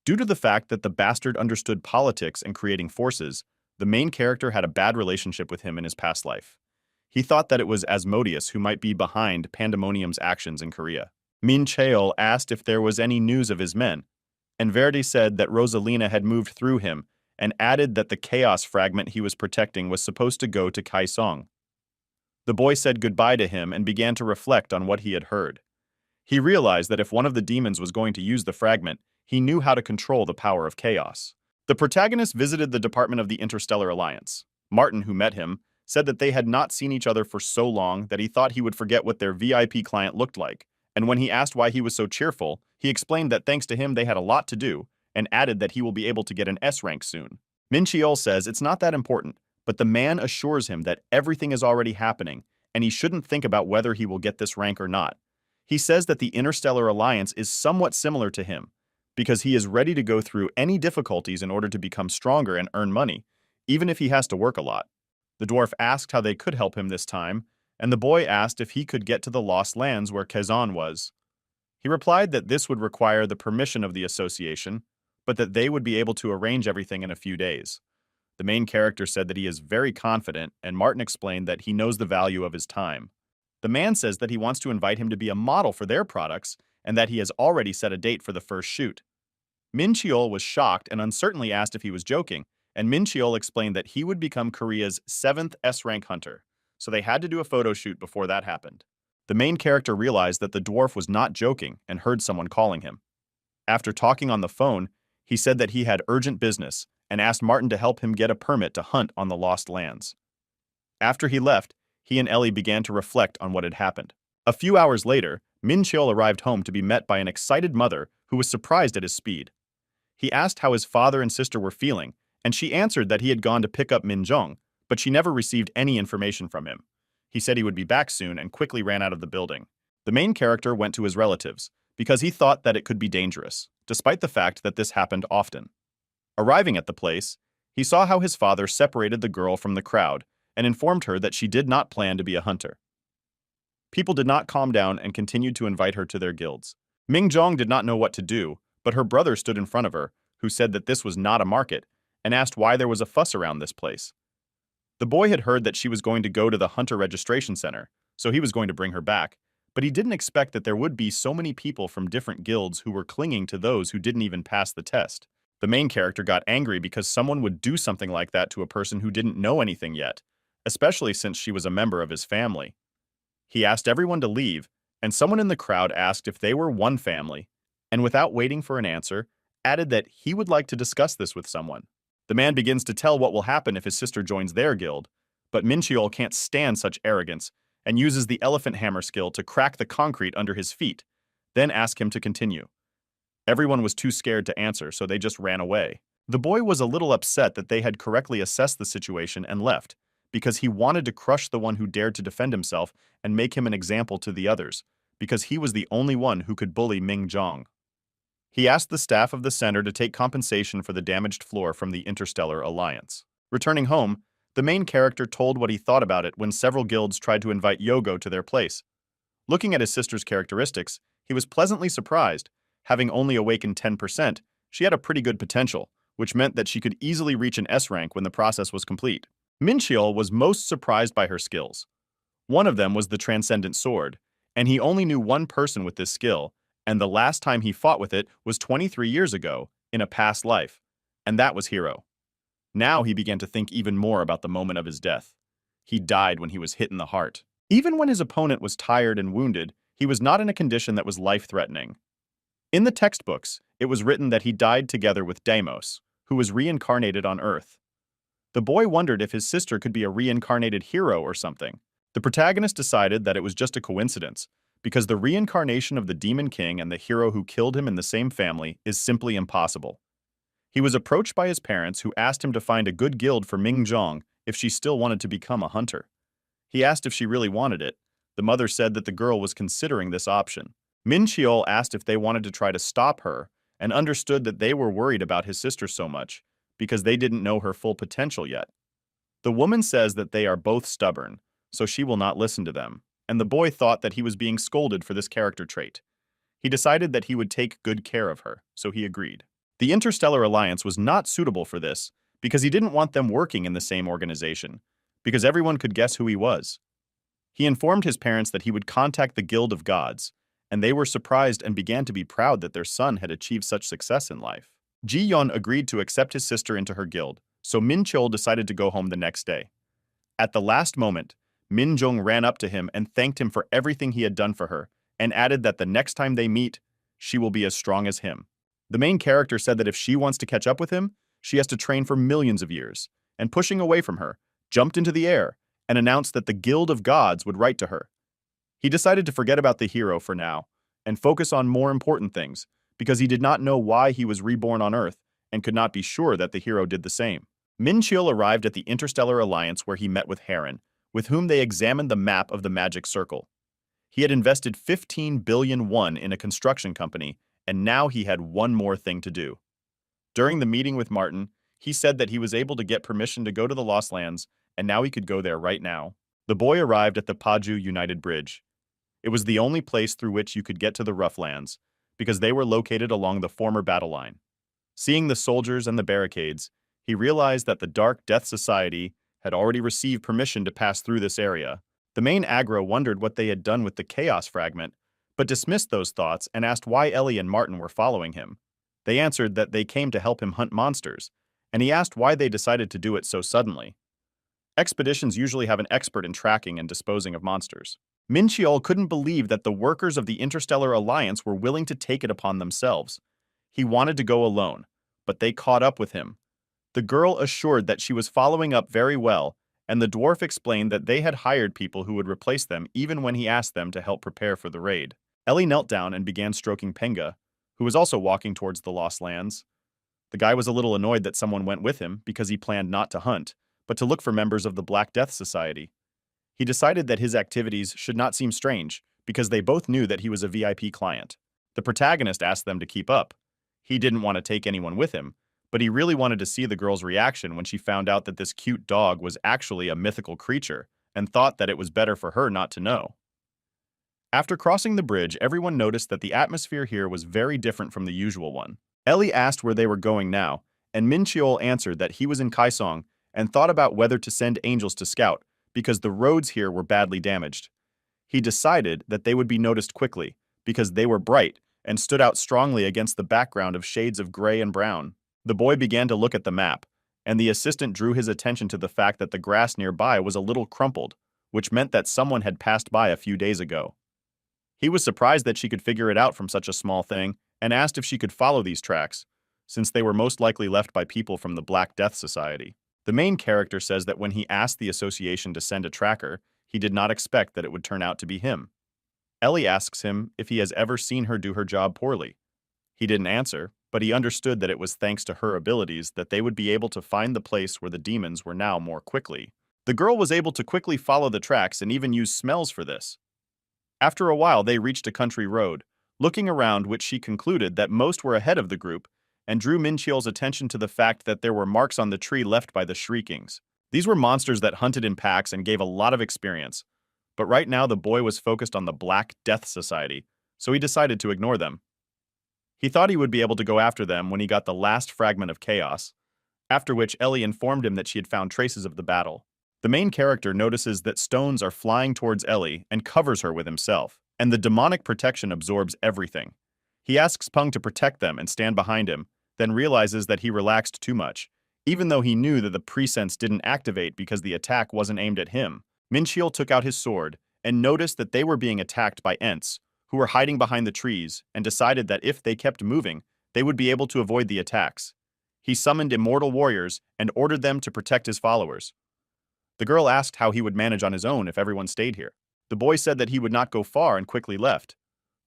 Due to the fact that the bastard understood politics and creating forces, the main character had a bad relationship with him in his past life. He thought that it was Asmodeus who might be behind Pandemonium's actions in Korea. Min Cheol asked if there was any news of his men, and Verdi said that Rosalina had moved through him and added that the chaos fragment he was protecting was supposed to go to Kaisong. The boy said goodbye to him and began to reflect on what he had heard. He realized that if one of the demons was going to use the fragment, he knew how to control the power of chaos. The protagonist visited the Department of the Interstellar Alliance. Martin, who met him, said that they had not seen each other for so long that he thought he would forget what their VIP client looked like, and when he asked why he was so cheerful, he explained that thanks to him they had a lot to do, and added that he will be able to get an S rank soon. Min Cheol says it's not that important, but the man assures him that everything is already happening, and he shouldn't think about whether he will get this rank or not. He says that the Interstellar Alliance is somewhat similar to him, because he is ready to go through any difficulties in order to become stronger and earn money, even if he has to work a lot. The dwarf asked how they could help him this time, and the boy asked if he could get to the lost lands where Kazan was. He replied that this would require the permission of the association, but that they would be able to arrange everything in a few days. The main character said that he is very confident, and Martin explained that he knows the value of his time. The man says that he wants to invite him to be a model for their products, and that he has already set a date for the first shoot. Min Cheol was shocked and uncertainly asked if he was joking, and Min Cheol explained that he would become Korea's 7th S-rank hunter, so they had to do a photo shoot before that happened. The main character realized that the dwarf was not joking and heard someone calling him. After talking on the phone, he said that he had urgent business and asked Martin to help him get a permit to hunt on the lost lands. After he left, he and Ellie began to reflect on what had happened. A few hours later, Min Cheol arrived home to be met by an excited mother who was surprised at his speed. He asked how his father and sister were feeling, and she answered that he had gone to pick up Min Jong, but she never received any information from him. He said he would be back soon and quickly ran out of the building. The main character went to his relatives because he thought that it could be dangerous, despite the fact that this happened often. Arriving at the place, he saw how his father separated the girl from the crowd and informed her that she did not plan to be a hunter. People did not calm down and continued to invite her to their guilds. Ming Jong did not know what to do, but her brother stood in front of her, who said that this was not a market, and asked why there was a fuss around this place. The boy had heard that she was going to go to the Hunter Registration Center, so he was going to bring her back, but he didn't expect that there would be so many people from different guilds who were clinging to those who didn't even pass the test. The main character got angry because someone would do something like that to a person who didn't know anything yet, especially since she was a member of his family. He asked everyone to leave, and someone in the crowd asked if they were one family, and without waiting for an answer, added that he would like to discuss this with someone. The man begins to tell what will happen if his sister joins their guild, but Min Cheol can't stand such arrogance and uses the elephant hammer skill to crack the concrete under his feet, then ask him to continue. Everyone was too scared to answer, so they just ran away. The boy was a little upset that they had correctly assessed the situation and left, because he wanted to crush the one who dared to defend himself and make him an example to the others, because he was the only one who could bully Ming Jong. He asked the staff of the center to take compensation for the damaged floor from the Interstellar Alliance. Returning home, the main character told what he thought about it when several guilds tried to invite Yogo to their place. Looking at his sister's characteristics, he was pleasantly surprised. Having only awakened 10%, she had a pretty good potential, which meant that she could easily reach an S rank when the process was complete. Min Cheol was most surprised by her skills. One of them was the Transcendent Sword, and he only knew one person with this skill, and the last time he fought with it was 23 years ago, in a past life, and that was Hero. Now he began to think even more about the moment of his death. He died when he was hit in the heart. Even when his opponent was tired and wounded, he was not in a condition that was life-threatening. In the textbooks, it was written that he died together with Deimos, who was reincarnated on Earth. The boy wondered if his sister could be a reincarnated hero or something. The protagonist decided that it was just a coincidence, because the reincarnation of the Demon King and the hero who killed him in the same family is simply impossible. He was approached by his parents who asked him to find a good guild for Ming Zhong if she still wanted to become a hunter. He asked if she really wanted it. The mother said that the girl was considering this option. Min Cheol asked if they wanted to try to stop her and understood that they were worried about his sister so much because they didn't know her full potential yet. The woman says that they are both stubborn, so she will not listen to them, and the boy thought that he was being scolded for this character trait. He decided that he would take good care of her, so he agreed. The Interstellar Alliance was not suitable for this because he didn't want them working in the same organization, because everyone could guess who he was. He informed his parents that he would contact the Guild of Gods, and they were surprised and began to be proud that their son had achieved such success in life. Ji Yon agreed to accept his sister into her guild, so Min Chol decided to go home the next day. At the last moment, Min Jung ran up to him and thanked him for everything he had done for her, and added that the next time they meet, she will be as strong as him. The main character said that if she wants to catch up with him, she has to train for millions of years, and pushing away from her, jumped into the air and announced that the Guild of Gods would write to her. He decided to forget about the hero for now and focus on more important things because he did not know why he was reborn on Earth and could not be sure that the hero did the same. Min Cheol arrived at the Interstellar Alliance where he met with Heron, with whom they examined the map of the Magic Circle. He had invested 15 billion won in a construction company, and now he had one more thing to do. During the meeting with Martin, he said that he was able to get permission to go to the Lost Lands, and now he could go there right now. The boy arrived at the Paju United Bridge. It was the only place through which you could get to the Rough Lands, because they were located along the former battle line. Seeing the soldiers and the barricades, he realized that the Dark Death Society had already received permission to pass through this area. The main aggro wondered what they had done with the Chaos Fragment, but dismissed those thoughts and asked why Ellie and Martin were following him. They answered that they came to help him hunt monsters, and he asked why they decided to do it so suddenly. Expeditions usually have an expert in tracking and disposing of monsters. Min Cheol couldn't believe that the workers of the Interstellar Alliance were willing to take it upon themselves. He wanted to go alone, but they caught up with him. The girl assured that she was following up very well, and the dwarf explained that they had hired people who would replace them even when he asked them to help prepare for the raid. Ellie knelt down and began stroking Penga, who was also walking towards the Lost Lands. The guy was a little annoyed that someone went with him because he planned not to hunt, but to look for members of the Black Death Society. He decided that his activities should not seem strange because they both knew that he was a VIP client. The protagonist asked them to keep up. He didn't want to take anyone with him, but he really wanted to see the girl's reaction when she found out that this cute dog was actually a mythical creature and thought that it was better for her not to know. After crossing the bridge, everyone noticed that the atmosphere here was very different from the usual one. Ellie asked where they were going now, and Min Cheol answered that he was in Kaisong and thought about whether to send angels to scout because the roads here were badly damaged. He decided that they would be noticed quickly because they were bright and stood out strongly against the background of shades of gray and brown. The boy began to look at the map, and the assistant drew his attention to the fact that the grass nearby was a little crumpled, which meant that someone had passed by a few days ago. He was surprised that she could figure it out from such a small thing and asked if she could follow these tracks, since they were most likely left by people from the Black Death Society. The main character says that when he asked the association to send a tracker, he did not expect that it would turn out to be him. Ellie asks him if he has ever seen her do her job poorly. He didn't answer, but he understood that it was thanks to her abilities that they would be able to find the place where the demons were now more quickly. The girl was able to quickly follow the tracks and even use smells for this. After a while, they reached a country road, looking around which she concluded that most were ahead of the group, and drew Min Cheol's attention to the fact that there were marks on the tree left by the Shriekings. These were monsters that hunted in packs and gave a lot of experience, but right now the boy was focused on the Black Death Society, so he decided to ignore them. He thought he would be able to go after them when he got the last fragment of chaos, after which Ellie informed him that she had found traces of the battle. The main character notices that stones are flying towards Ellie and covers her with himself, and the demonic protection absorbs everything. He asks Peng to protect them and stand behind him, then realizes that he relaxed too much, even though he knew that the presense didn't activate because the attack wasn't aimed at him. Min Cheol took out his sword and noticed that they were being attacked by Ents, who were hiding behind the trees, and decided that if they kept moving, they would be able to avoid the attacks. He summoned immortal warriors and ordered them to protect his followers. The girl asked how he would manage on his own if everyone stayed here. The boy said that he would not go far and quickly left.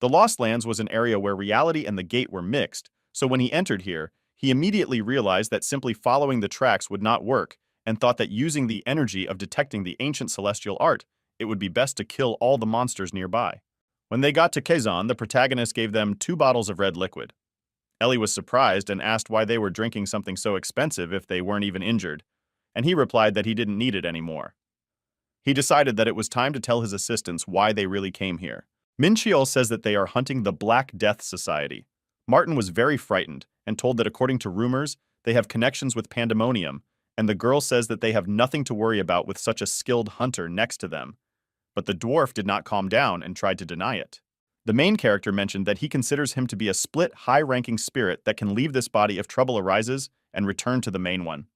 The Lost Lands was an area where reality and the gate were mixed, so when he entered here, He immediately realized that simply following the tracks would not work and thought that using the energy of detecting the ancient celestial art, it would be best to kill all the monsters nearby. When they got to Kazan, the protagonist gave them 2 bottles of red liquid. Ellie was surprised and asked why they were drinking something so expensive if they weren't even injured, and he replied that he didn't need it anymore. He decided that it was time to tell his assistants why they really came here. Min Cheol says that they are hunting the Black Death Society. Martin was very frightened and told that according to rumors, they have connections with Pandemonium, and the girl says that they have nothing to worry about with such a skilled hunter next to them. But the dwarf did not calm down and tried to deny it. The main character mentioned that he considers him to be a split, high-ranking spirit that can leave this body if trouble arises and return to the main one.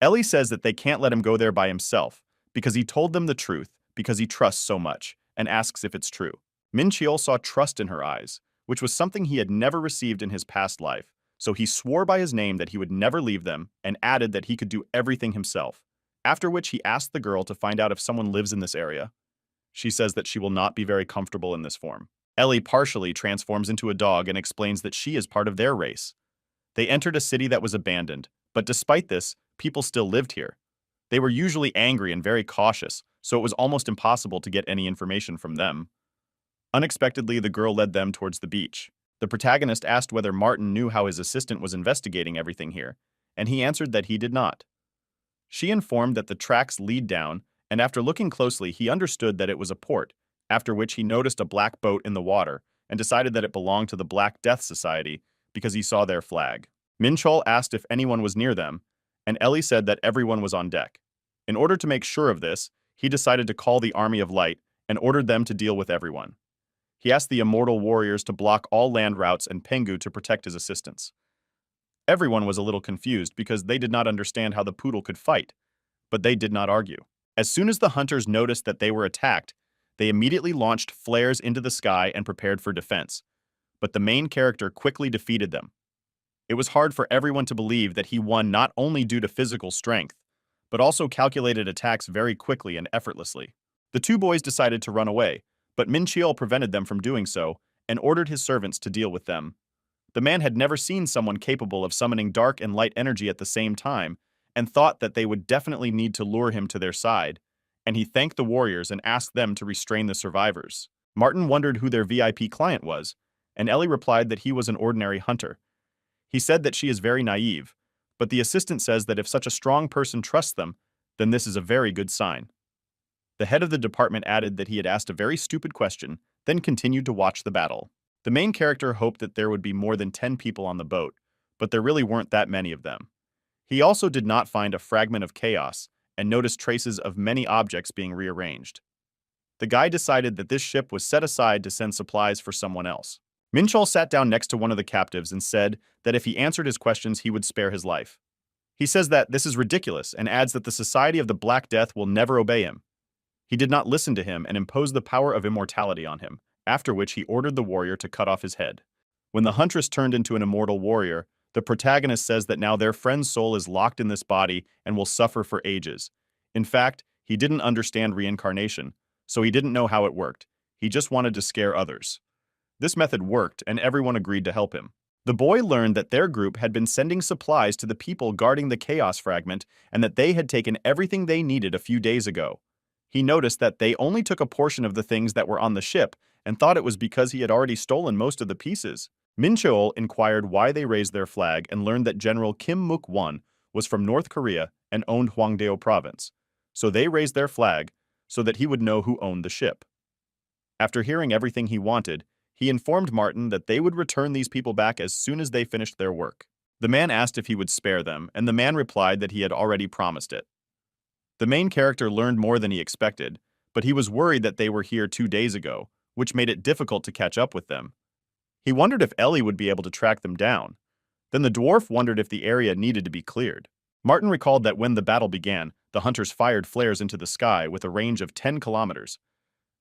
Ellie says that they can't let him go there by himself, because he told them the truth, because he trusts so much, and asks if it's true. Min Cheol saw trust in her eyes, which was something he had never received in his past life, so he swore by his name that he would never leave them and added that he could do everything himself, after which he asked the girl to find out if someone lives in this area. She says that she will not be very comfortable in this form. Ellie partially transforms into a dog and explains that she is part of their race. They entered a city that was abandoned, but despite this, people still lived here. They were usually angry and very cautious, so it was almost impossible to get any information from them. Unexpectedly, the girl led them towards the beach. The protagonist asked whether Martin knew how his assistant was investigating everything here, and he answered that he did not. She informed that the tracks lead down, and after looking closely, he understood that it was a port, after which he noticed a black boat in the water and decided that it belonged to the Black Death Society because he saw their flag. Min Cheol asked if anyone was near them, and Ellie said that everyone was on deck. In order to make sure of this, he decided to call the Army of Light and ordered them to deal with everyone. He asked the immortal warriors to block all land routes and Pengu to protect his assistants. Everyone was a little confused because they did not understand how the poodle could fight, but they did not argue. As soon as the hunters noticed that they were attacked, they immediately launched flares into the sky and prepared for defense, but the main character quickly defeated them. It was hard for everyone to believe that he won not only due to physical strength, but also calculated attacks very quickly and effortlessly. The 2 boys decided to run away, but Min Cheol prevented them from doing so and ordered his servants to deal with them. The man had never seen someone capable of summoning dark and light energy at the same time and thought that they would definitely need to lure him to their side, and he thanked the warriors and asked them to restrain the survivors. Martin wondered who their VIP client was, and Ellie replied that he was an ordinary hunter. He said that she is very naive, but the assistant says that if such a strong person trusts them, then this is a very good sign. The head of the department added that he had asked a very stupid question, then continued to watch the battle. The main character hoped that there would be more than 10 people on the boat, but there really weren't that many of them. He also did not find a fragment of chaos and noticed traces of many objects being rearranged. The guy decided that this ship was set aside to send supplies for someone else. Min Cheol sat down next to one of the captives and said that if he answered his questions, he would spare his life. He says that this is ridiculous and adds that the Society of the Black Death will never obey him. He did not listen to him and imposed the power of immortality on him, after which he ordered the warrior to cut off his head. When the huntress turned into an immortal warrior, the protagonist says that now their friend's soul is locked in this body and will suffer for ages. In fact, he didn't understand reincarnation, so he didn't know how it worked. He just wanted to scare others. This method worked, and everyone agreed to help him. The boy learned that their group had been sending supplies to the people guarding the Chaos Fragment and that they had taken everything they needed a few days ago. He noticed that they only took a portion of the things that were on the ship and thought it was because he had already stolen most of the pieces. Min Cheol inquired why they raised their flag and learned that General Kim Muk-won was from North Korea and owned Hwangdae province, so they raised their flag so that he would know who owned the ship. After hearing everything he wanted, he informed Martin that they would return these people back as soon as they finished their work. The man asked if he would spare them, and the man replied that he had already promised it. The main character learned more than he expected, but he was worried that they were here 2 days ago, which made it difficult to catch up with them. He wondered if Ellie would be able to track them down. Then the dwarf wondered if the area needed to be cleared. Martin recalled that when the battle began, the hunters fired flares into the sky with a range of 10 kilometers.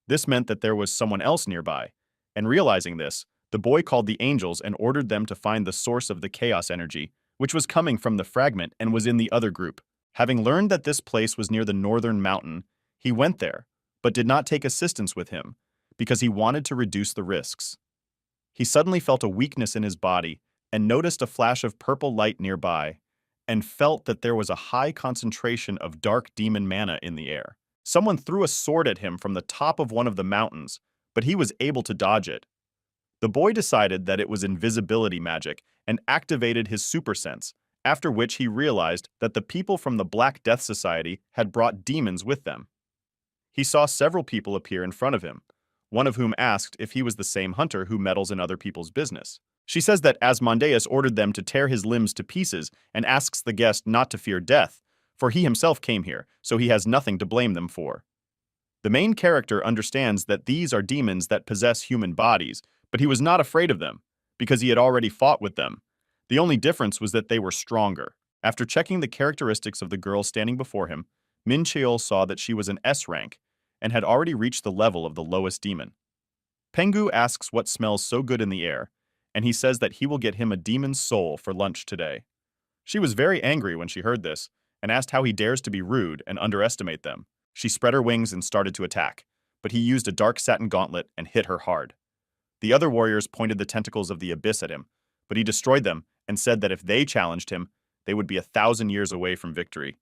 This meant that there was someone else nearby, and realizing this, the boy called the angels and ordered them to find the source of the chaos energy, which was coming from the fragment and was in the other group. Having learned that this place was near the northern mountain, he went there, but did not take assistance with him, because he wanted to reduce the risks. He suddenly felt a weakness in his body and noticed a flash of purple light nearby, and felt that there was a high concentration of dark demon mana in the air. Someone threw a sword at him from the top of one of the mountains, but he was able to dodge it. The boy decided that it was invisibility magic and activated his super sense, after which he realized that the people from the Black Death Society had brought demons with them. He saw several people appear in front of him, one of whom asked if he was the same hunter who meddles in other people's business. She says that Asmodeus ordered them to tear his limbs to pieces and asks the guest not to fear death, for he himself came here, so he has nothing to blame them for. The main character understands that these are demons that possess human bodies, but he was not afraid of them, because he had already fought with them. The only difference was that they were stronger. After checking the characteristics of the girl standing before him, Min Cheol saw that she was an S rank, and had already reached the level of the lowest demon. Pengu asks what smells so good in the air, and he says that he will get him a demon's soul for lunch today. She was very angry when she heard this, and asked how he dares to be rude and underestimate them. She spread her wings and started to attack, but he used a dark satin gauntlet and hit her hard. The other warriors pointed the tentacles of the abyss at him, but he destroyed them and said that if they challenged him, they would be 1,000 years away from victory.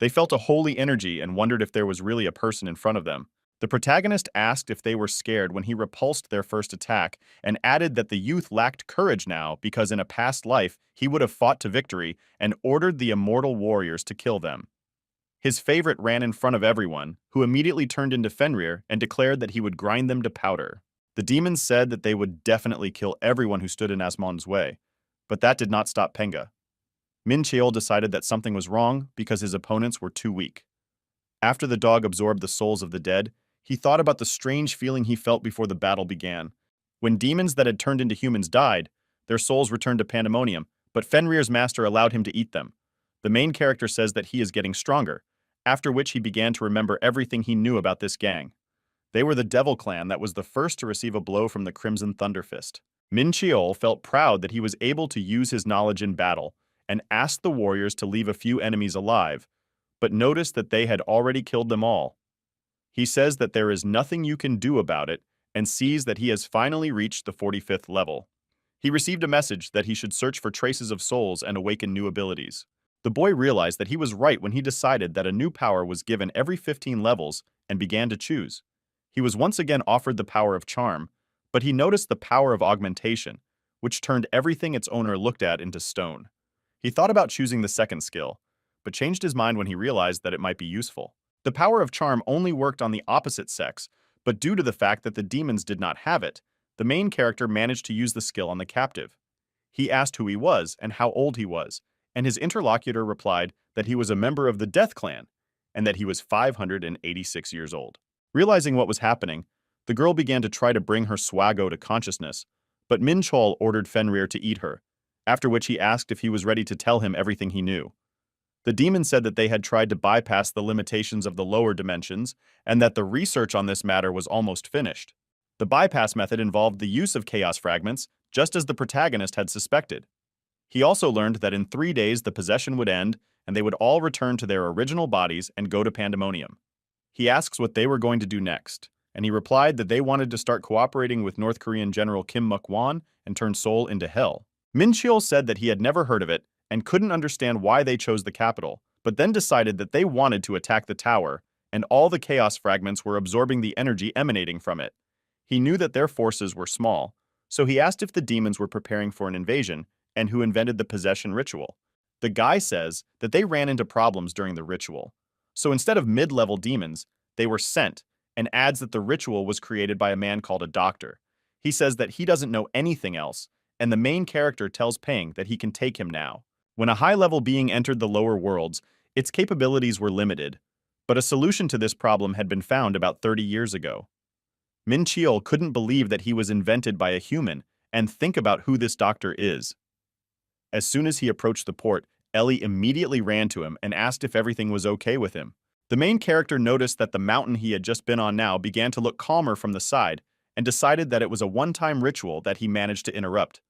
They felt a holy energy and wondered if there was really a person in front of them. The protagonist asked if they were scared when he repulsed their first attack and added that the youth lacked courage now because in a past life he would have fought to victory and ordered the immortal warriors to kill them. His favorite ran in front of everyone, who immediately turned into Fenrir and declared that he would grind them to powder. The demons said that they would definitely kill everyone who stood in Asmon's way, but that did not stop Penga. Min Cheol decided that something was wrong because his opponents were too weak. After the dog absorbed the souls of the dead, he thought about the strange feeling he felt before the battle began. When demons that had turned into humans died, their souls returned to Pandemonium, but Fenrir's master allowed him to eat them. The main character says that he is getting stronger, after which he began to remember everything he knew about this gang. They were the Devil Clan that was the first to receive a blow from the Crimson Thunderfist. Min Cheol felt proud that he was able to use his knowledge in battle, and asked the warriors to leave a few enemies alive, but noticed that they had already killed them all. He says that there is nothing you can do about it, and sees that he has finally reached the 45th level. He received a message that he should search for traces of souls and awaken new abilities. The boy realized that he was right when he decided that a new power was given every 15 levels and began to choose. He was once again offered the power of charm, but he noticed the power of augmentation, which turned everything its owner looked at into stone. He thought about choosing the second skill, but changed his mind when he realized that it might be useful. The power of charm only worked on the opposite sex, but due to the fact that the demons did not have it, the main character managed to use the skill on the captive. He asked who he was and how old he was, and his interlocutor replied that he was a member of the Death Clan, and that he was 586 years old. Realizing what was happening, the girl began to try to bring her Swago to consciousness, but Min Cheol ordered Fenrir to eat her, after which he asked if he was ready to tell him everything he knew. The demon said that they had tried to bypass the limitations of the lower dimensions, and that the research on this matter was almost finished. The bypass method involved the use of chaos fragments, just as the protagonist had suspected. He also learned that in 3 days the possession would end, and they would all return to their original bodies and go to Pandemonium. He asks what they were going to do next, and he replied that they wanted to start cooperating with North Korean General Kim Muk-won and turn Seoul into hell. Min Cheol said that he had never heard of it and couldn't understand why they chose the capital, but then decided that they wanted to attack the tower, and all the chaos fragments were absorbing the energy emanating from it. He knew that their forces were small, so he asked if the demons were preparing for an invasion and who invented the possession ritual. The guy says that they ran into problems during the ritual, so instead of mid-level demons, they were sent, and adds that the ritual was created by a man called a doctor. He says that he doesn't know anything else, and the main character tells Pang that he can take him now. When a high-level being entered the lower worlds, its capabilities were limited, but a solution to this problem had been found about 30 years ago. Min Cheol couldn't believe that he was invented by a human, and think about who this doctor is. As soon as he approached the port, Ellie immediately ran to him and asked if everything was okay with him. The main character noticed that the mountain he had just been on now began to look calmer from the side, and decided that it was a one-time ritual that he managed to interrupt.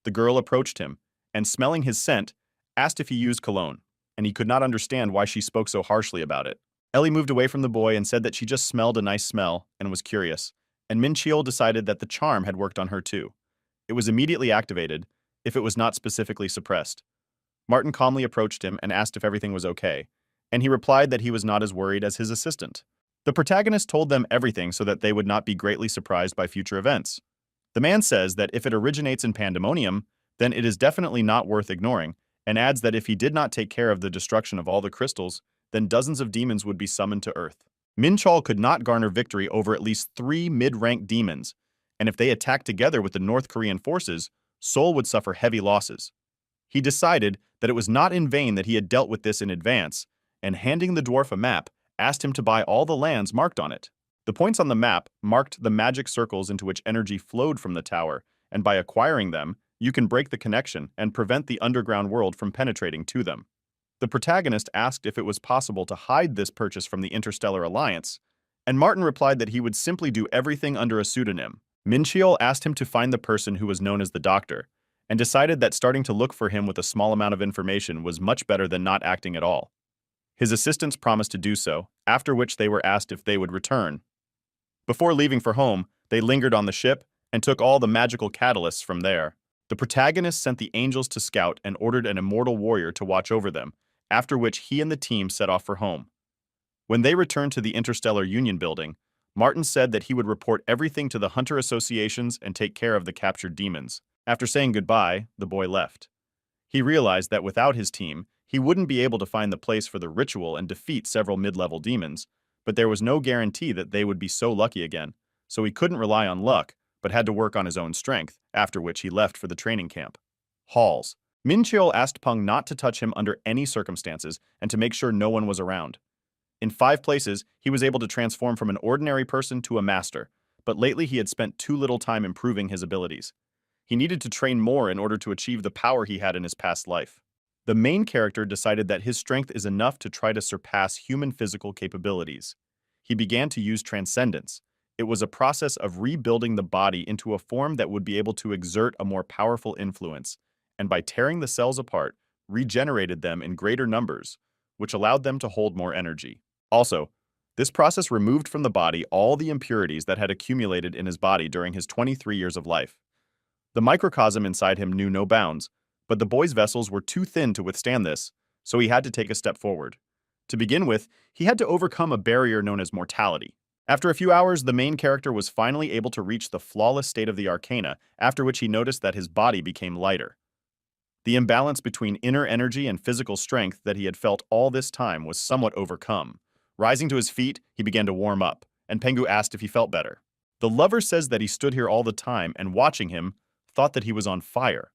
The girl approached him, and smelling his scent, asked if he used cologne, and he could not understand why she spoke so harshly about it. Ellie moved away from the boy and said that she just smelled a nice smell and was curious, and Min Cheol decided that the charm had worked on her too. It was immediately activated, if it was not specifically suppressed. Martin calmly approached him and asked if everything was okay, and he replied that he was not as worried as his assistant. The protagonist told them everything so that they would not be greatly surprised by future events. The man says that if it originates in pandemonium, then it is definitely not worth ignoring, and adds that if he did not take care of the destruction of all the crystals, then dozens of demons would be summoned to Earth. Min Chol could not garner victory over at least 3 mid-ranked demons, and if they attacked together with the North Korean forces, Seoul would suffer heavy losses. He decided that it was not in vain that he had dealt with this in advance, and handing the dwarf a map, asked him to buy all the lands marked on it. The points on the map marked the magic circles into which energy flowed from the tower, and by acquiring them, you can break the connection and prevent the underground world from penetrating to them. The protagonist asked if it was possible to hide this purchase from the Interstellar Alliance, and Martin replied that he would simply do everything under a pseudonym. Min Cheol asked him to find the person who was known as the Doctor, and decided that starting to look for him with a small amount of information was much better than not acting at all. His assistants promised to do so, after which they were asked if they would return. Before leaving for home, they lingered on the ship and took all the magical catalysts from there. The protagonist sent the angels to scout and ordered an immortal warrior to watch over them, after which he and the team set off for home. When they returned to the Interstellar Union building, Martin said that he would report everything to the hunter associations and take care of the captured demons. After saying goodbye, the boy left. He realized that without his team, he wouldn't be able to find the place for the ritual and defeat several mid-level demons, but there was no guarantee that they would be so lucky again, so he couldn't rely on luck, but had to work on his own strength, after which he left for the training camp. Halls. Min Cheol asked Peng not to touch him under any circumstances and to make sure no one was around. In 5 places, he was able to transform from an ordinary person to a master, but lately he had spent too little time improving his abilities. He needed to train more in order to achieve the power he had in his past life. The main character decided that his strength is enough to try to surpass human physical capabilities. He began to use transcendence. It was a process of rebuilding the body into a form that would be able to exert a more powerful influence, and by tearing the cells apart, regenerated them in greater numbers, which allowed them to hold more energy. Also, this process removed from the body all the impurities that had accumulated in his body during his 23 years of life. The microcosm inside him knew no bounds, but the boy's vessels were too thin to withstand this, so he had to take a step forward. To begin with, he had to overcome a barrier known as mortality. After a few hours, the main character was finally able to reach the flawless state of the arcana, after which he noticed that his body became lighter. The imbalance between inner energy and physical strength that he had felt all this time was somewhat overcome. Rising to his feet, he began to warm up, and Pengu asked if he felt better. The lover says that he stood here all the time and, watching him, thought that he was on fire.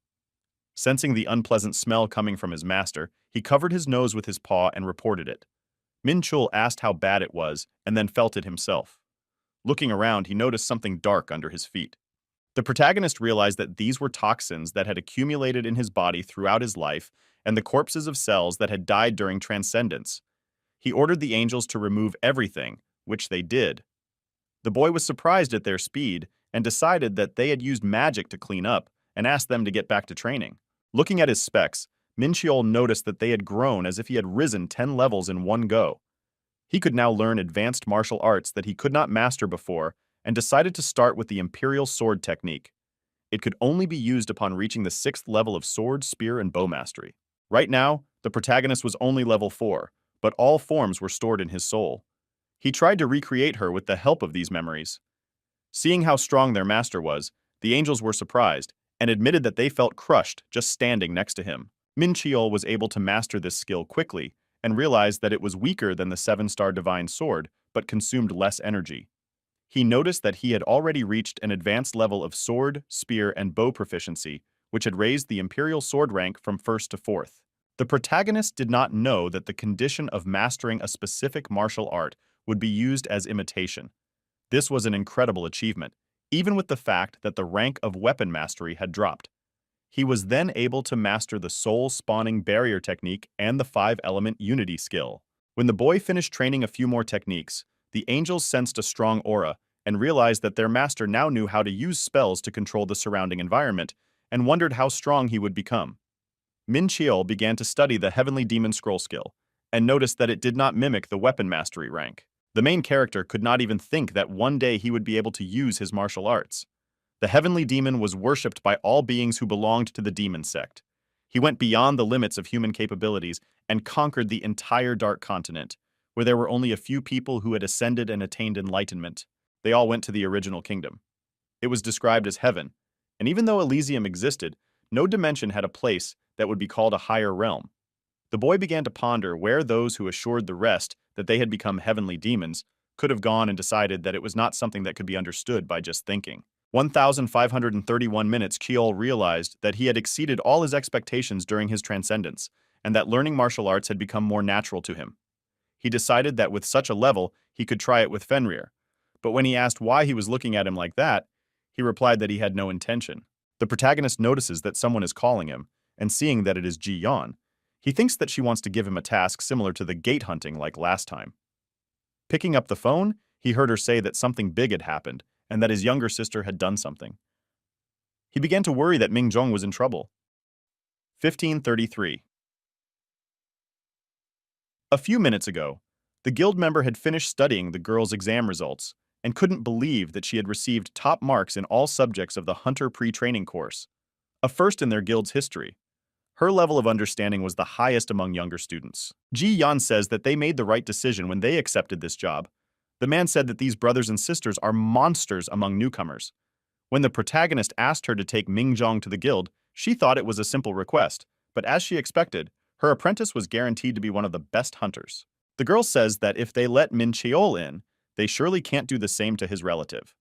Sensing the unpleasant smell coming from his master, he covered his nose with his paw and reported it. Min Chul asked how bad it was and then felt it himself. Looking around, he noticed something dark under his feet. The protagonist realized that these were toxins that had accumulated in his body throughout his life and the corpses of cells that had died during transcendence. He ordered the angels to remove everything, which they did. The boy was surprised at their speed and decided that they had used magic to clean up and asked them to get back to training. Looking at his specs, Min Cheol noticed that they had grown as if he had risen 10 levels in one go. He could now learn advanced martial arts that he could not master before and decided to start with the Imperial Sword technique. It could only be used upon reaching the 6th level of sword, spear, and bow mastery. Right now, the protagonist was only level 4, but all forms were stored in his soul. He tried to recreate her with the help of these memories. Seeing how strong their master was, the angels were surprised and admitted that they felt crushed just standing next to him. Min Cheol was able to master this skill quickly and realized that it was weaker than the 7-star divine sword, but consumed less energy. He noticed that he had already reached an advanced level of sword, spear, and bow proficiency, which had raised the Imperial Sword rank from 1st to 4th. The protagonist did not know that the condition of mastering a specific martial art would be used as imitation. This was an incredible achievement, even with the fact that the rank of weapon mastery had dropped. He was then able to master the soul-spawning barrier technique and the 5-element unity skill. When the boy finished training a few more techniques, the angels sensed a strong aura and realized that their master now knew how to use spells to control the surrounding environment and wondered how strong he would become. Min Cheol began to study the Heavenly Demon Scroll skill and noticed that it did not mimic the weapon mastery rank. The main character could not even think that one day he would be able to use his martial arts. The heavenly demon was worshipped by all beings who belonged to the demon sect. He went beyond the limits of human capabilities and conquered the entire Dark Continent, where there were only a few people who had ascended and attained enlightenment. They all went to the original kingdom. It was described as heaven, and even though Elysium existed, no dimension had a place that would be called a higher realm. The boy began to ponder where those who assured the rest that they had become heavenly demons could have gone and decided that it was not something that could be understood by just thinking. 1,531 minutes, Keol realized that he had exceeded all his expectations during his transcendence, and that learning martial arts had become more natural to him. He decided that with such a level, he could try it with Fenrir. But when he asked why he was looking at him like that, he replied that he had no intention. The protagonist notices that someone is calling him, and seeing that it is Ji Yan, he thinks that she wants to give him a task similar to the gate hunting like last time. Picking up the phone, he heard her say that something big had happened, and that his younger sister had done something. He began to worry that Ming Zhong was in trouble. 1533. A few minutes ago, the guild member had finished studying the girl's exam results and couldn't believe that she had received top marks in all subjects of the Hunter pre-training course, a first in their guild's history. Her level of understanding was the highest among younger students. Ji Yan says that they made the right decision when they accepted this job. The man said that these brothers and sisters are monsters among newcomers. When the protagonist asked her to take Ming Zhong to the guild, she thought it was a simple request, but as she expected, her apprentice was guaranteed to be one of the best hunters. The girl says that if they let Min Cheol in, they surely can't do the same to his relative.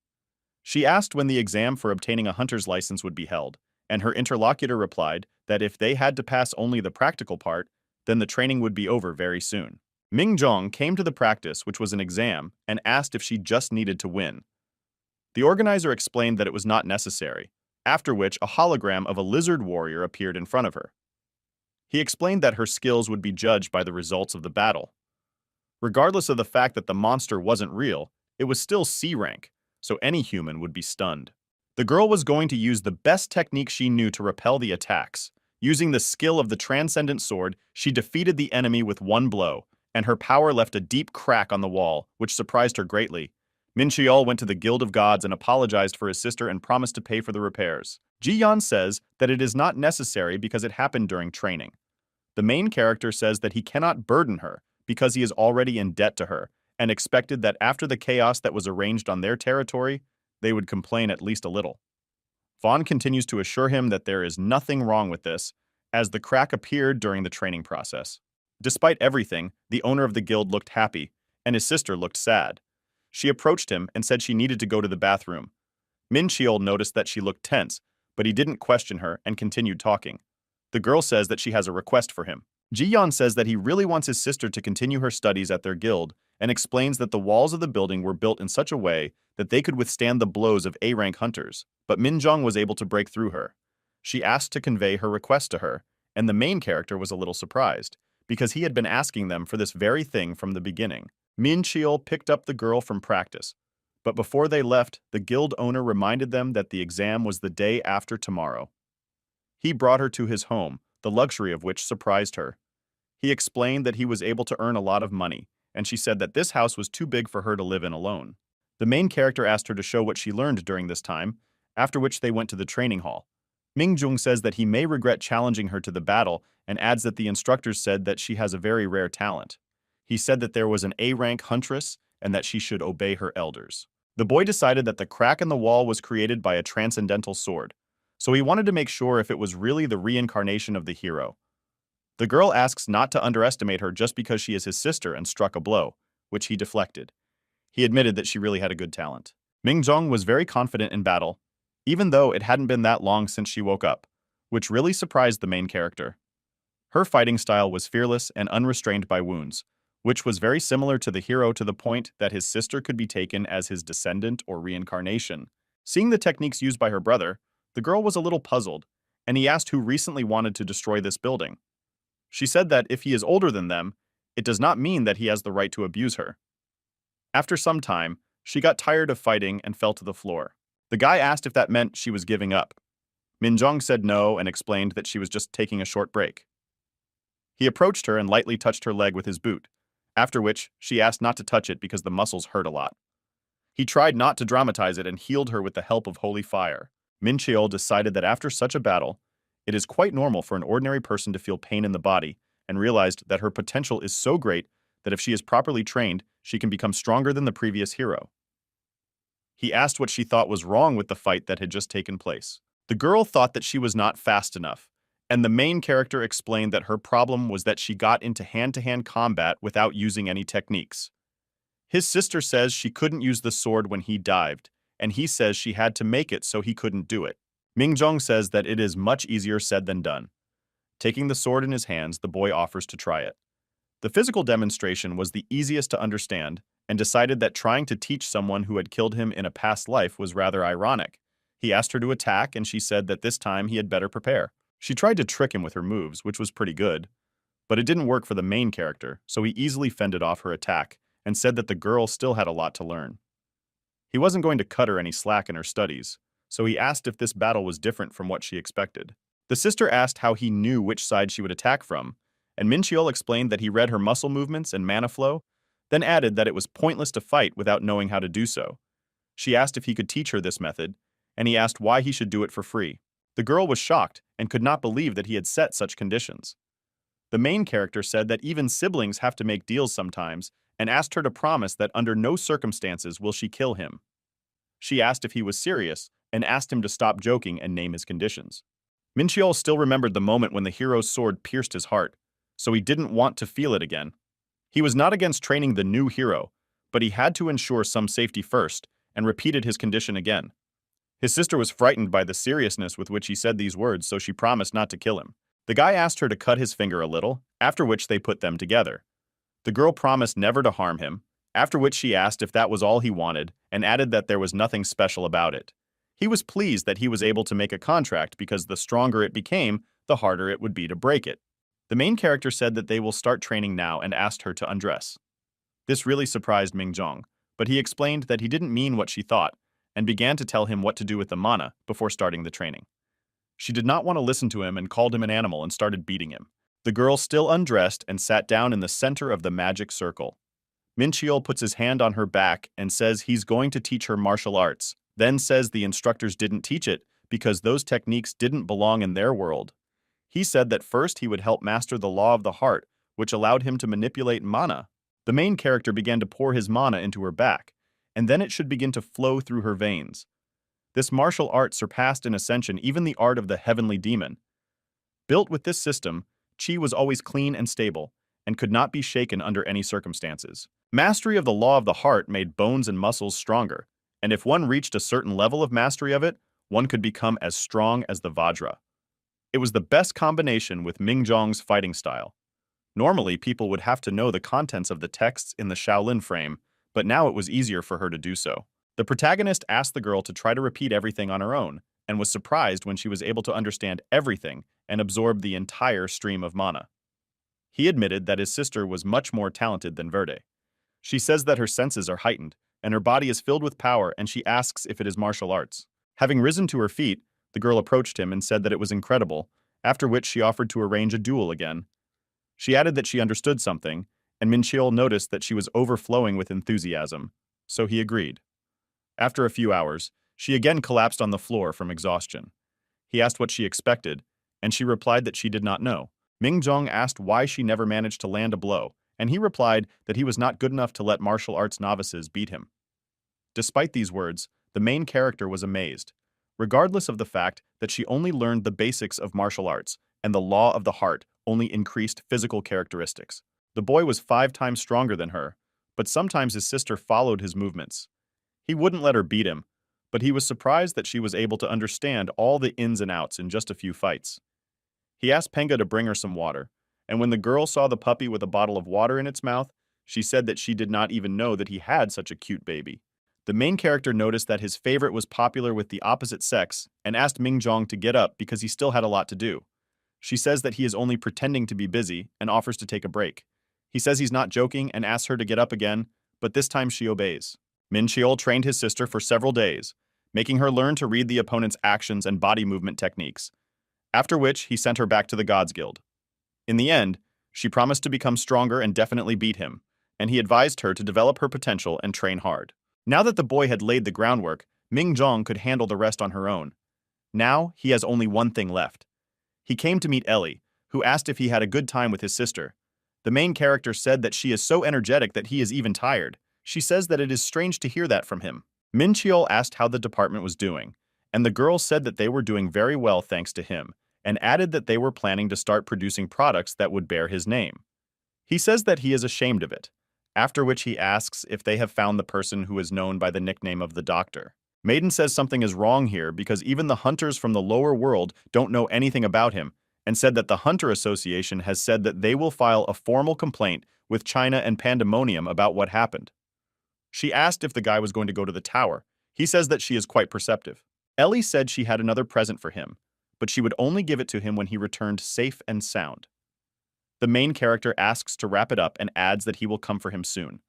She asked when the exam for obtaining a hunter's license would be held, and her interlocutor replied that if they had to pass only the practical part, then the training would be over very soon. Ming Zhong came to the practice, which was an exam, and asked if she just needed to win. The organizer explained that it was not necessary, after which a hologram of a lizard warrior appeared in front of her. He explained that her skills would be judged by the results of the battle. Regardless of the fact that the monster wasn't real, it was still C rank, so any human would be stunned. The girl was going to use the best technique she knew to repel the attacks. Using the skill of the transcendent sword, she defeated the enemy with one blow, and her power left a deep crack on the wall, which surprised her greatly. Min Cheol went to the Guild of Gods and apologized for his sister and promised to pay for the repairs. Ji Yan says that it is not necessary because it happened during training. The main character says that he cannot burden her because he is already in debt to her, and expected that after the chaos that was arranged on their territory, they would complain at least a little. Vaughn continues to assure him that there is nothing wrong with this, as the crack appeared during the training process. Despite everything, the owner of the guild looked happy, and his sister looked sad. She approached him and said she needed to go to the bathroom. Min Cheol noticed that she looked tense, but he didn't question her and continued talking. The girl says that she has a request for him. Ji Yan says that he really wants his sister to continue her studies at their guild and explains that the walls of the building were built in such a way that they could withstand the blows of A-rank hunters, but Min Zhong was able to break through her. She asked to convey her request to her, and the main character was a little surprised, because he had been asking them for this very thing from the beginning. Min Cheol picked up the girl from practice, but before they left, the guild owner reminded them that the exam was the day after tomorrow. He brought her to his home, the luxury of which surprised her. He explained that he was able to earn a lot of money, and she said that this house was too big for her to live in alone. The main character asked her to show what she learned during this time, after which they went to the training hall. Ming Zhong says that he may regret challenging her to the battle and adds that the instructors said that she has a very rare talent. He said that there was an A-rank huntress and that she should obey her elders. The boy decided that the crack in the wall was created by a transcendental sword, so he wanted to make sure if it was really the reincarnation of the hero. The girl asks not to underestimate her just because she is his sister and struck a blow, which he deflected. He admitted that she really had a good talent. Ming Zhong was very confident in battle, even though it hadn't been that long since she woke up, which really surprised the main character. Her fighting style was fearless and unrestrained by wounds, which was very similar to the hero to the point that his sister could be taken as his descendant or reincarnation. Seeing the techniques used by her brother, the girl was a little puzzled, and he asked who recently wanted to destroy this building. She said that if he is older than them, it does not mean that he has the right to abuse her. After some time, she got tired of fighting and fell to the floor. The guy asked if that meant she was giving up. Min Zhong said no and explained that she was just taking a short break. He approached her and lightly touched her leg with his boot, after which she asked not to touch it because the muscles hurt a lot. He tried not to dramatize it and healed her with the help of holy fire. Min Cheol decided that after such a battle, it is quite normal for an ordinary person to feel pain in the body, and realized that her potential is so great that if she is properly trained, she can become stronger than the previous hero. He asked what she thought was wrong with the fight that had just taken place. The girl thought that she was not fast enough, and the main character explained that her problem was that she got into hand-to-hand combat without using any techniques. His sister says she couldn't use the sword when he dived, and he says she had to make it so he couldn't do it. Mingjong says that it is much easier said than done. Taking the sword in his hands, the boy offers to try it. The physical demonstration was the easiest to understand, and decided that trying to teach someone who had killed him in a past life was rather ironic. He asked her to attack, and she said that this time he had better prepare. She tried to trick him with her moves, which was pretty good. But it didn't work for the main character, so he easily fended off her attack, and said that the girl still had a lot to learn. He wasn't going to cut her any slack in her studies, so he asked if this battle was different from what she expected. The sister asked how he knew which side she would attack from, and Min Cheol explained that he read her muscle movements and mana flow, then added that it was pointless to fight without knowing how to do so. She asked if he could teach her this method, and he asked why he should do it for free. The girl was shocked and could not believe that he had set such conditions. The main character said that even siblings have to make deals sometimes, and asked her to promise that under no circumstances will she kill him. She asked if he was serious, and asked him to stop joking and name his conditions. Min Cheol still remembered the moment when the hero's sword pierced his heart, so he didn't want to feel it again. He was not against training the new hero, but he had to ensure some safety first, and repeated his condition again. His sister was frightened by the seriousness with which he said these words, so she promised not to kill him. The guy asked her to cut his finger a little, after which they put them together. The girl promised never to harm him, after which she asked if that was all he wanted, and added that there was nothing special about it. He was pleased that he was able to make a contract because the stronger it became, the harder it would be to break it. The main character said that they will start training now and asked her to undress. This really surprised Mingjong, but he explained that he didn't mean what she thought, and began to tell him what to do with the mana before starting the training. She did not want to listen to him and called him an animal and started beating him. The girl still undressed and sat down in the center of the magic circle. Min Cheol puts his hand on her back and says he's going to teach her martial arts, then says the instructors didn't teach it because those techniques didn't belong in their world. He said that first he would help master the law of the heart, which allowed him to manipulate mana. The main character began to pour his mana into her back, and then it should begin to flow through her veins. This martial art surpassed in ascension even the art of the heavenly demon. Built with this system, Qi was always clean and stable, and could not be shaken under any circumstances. Mastery of the law of the heart made bones and muscles stronger, and if one reached a certain level of mastery of it, one could become as strong as the Vajra. It was the best combination with Mingjong's fighting style. Normally, people would have to know the contents of the texts in the Shaolin frame, but now it was easier for her to do so. The protagonist asked the girl to try to repeat everything on her own, and was surprised when she was able to understand everything and absorb the entire stream of mana. He admitted that his sister was much more talented than Verde. She says that her senses are heightened, and her body is filled with power, and she asks if it is martial arts. Having risen to her feet, the girl approached him and said that it was incredible, after which she offered to arrange a duel again. She added that she understood something, and Min Cheol noticed that she was overflowing with enthusiasm, so he agreed. After a few hours, she again collapsed on the floor from exhaustion. He asked what she expected, and she replied that she did not know. Mingjong asked why she never managed to land a blow, and he replied that he was not good enough to let martial arts novices beat him. Despite these words, the main character was amazed, regardless of the fact that she only learned the basics of martial arts, and the law of the heart only increased physical characteristics. The boy was 5 times stronger than her, but sometimes his sister followed his movements. He wouldn't let her beat him, but he was surprised that she was able to understand all the ins and outs in just a few fights. He asked Penga to bring her some water, and when the girl saw the puppy with a bottle of water in its mouth, she said that she did not even know that he had such a cute baby. The main character noticed that his favorite was popular with the opposite sex and asked Mingjong to get up because he still had a lot to do. She says that he is only pretending to be busy and offers to take a break. He says he's not joking and asks her to get up again, but this time she obeys. Min Cheol trained his sister for several days, making her learn to read the opponent's actions and body movement techniques, after which he sent her back to the Gods Guild. In the end, she promised to become stronger and definitely beat him, and he advised her to develop her potential and train hard. Now that the boy had laid the groundwork, Ming Zhong could handle the rest on her own. Now, he has only one thing left. He came to meet Ellie, who asked if he had a good time with his sister. The main character said that she is so energetic that he is even tired. She says that it is strange to hear that from him. Min Cheol asked how the department was doing, and the girl said that they were doing very well thanks to him, and added that they were planning to start producing products that would bear his name. He says that he is ashamed of it, after which he asks if they have found the person who is known by the nickname of the Doctor. Maiden says something is wrong here because even the hunters from the lower world don't know anything about him, and said that the Hunter Association has said that they will file a formal complaint with China and Pandemonium about what happened. She asked if the guy was going to go to the tower. He says that she is quite perceptive. Ellie said she had another present for him, but she would only give it to him when he returned safe and sound. The main character asks to wrap it up and adds that he will come for him soon.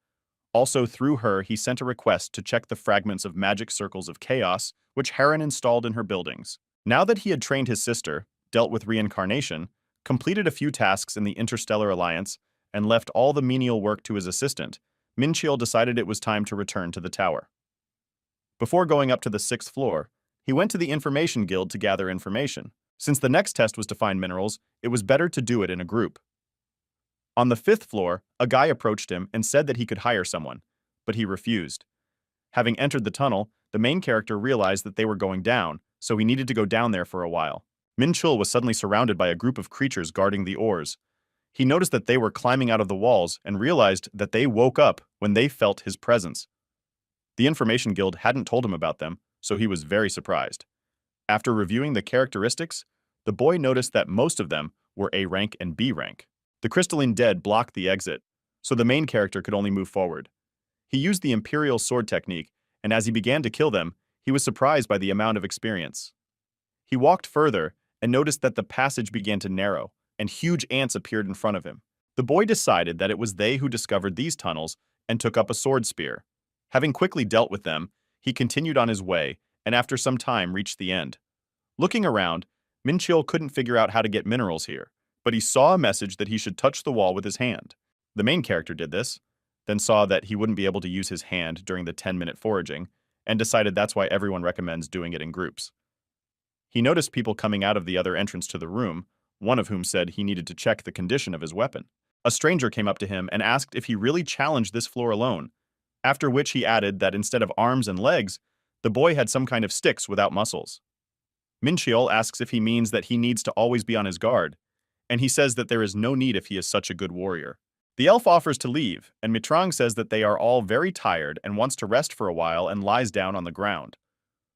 Also, through her, he sent a request to check the fragments of magic circles of chaos, which Heron installed in her buildings. Now that he had trained his sister, dealt with reincarnation, completed a few tasks in the Interstellar Alliance, and left all the menial work to his assistant, Min Cheol decided it was time to return to the tower. Before going up to the 6th floor, he went to the Information Guild to gather information. Since the next test was to find minerals, it was better to do it in a group. On the 5th floor, a guy approached him and said that he could hire someone, but he refused. Having entered the tunnel, the main character realized that they were going down, so he needed to go down there for a while. Min Chul was suddenly surrounded by a group of creatures guarding the oars. He noticed that they were climbing out of the walls and realized that they woke up when they felt his presence. The Information Guild hadn't told him about them, so he was very surprised. After reviewing the characteristics, the boy noticed that most of them were A rank and B rank. The crystalline dead blocked the exit, so the main character could only move forward. He used the Imperial Sword technique, and as he began to kill them, he was surprised by the amount of experience. He walked further and noticed that the passage began to narrow, and huge ants appeared in front of him. The boy decided that it was they who discovered these tunnels and took up a sword spear. Having quickly dealt with them, he continued on his way, and after some time reached the end. Looking around, Min Chil couldn't figure out how to get minerals here, but he saw a message that he should touch the wall with his hand. The main character did this, then saw that he wouldn't be able to use his hand during the 10-minute foraging, and decided that's why everyone recommends doing it in groups. He noticed people coming out of the other entrance to the room, one of whom said he needed to check the condition of his weapon. A stranger came up to him and asked if he really challenged this floor alone, after which he added that instead of arms and legs, the boy had some kind of sticks without muscles. Min Cheol asks if he means that he needs to always be on his guard, and he says that there is no need if he is such a good warrior. The elf offers to leave, and Mitrang says that they are all very tired and wants to rest for a while and lies down on the ground.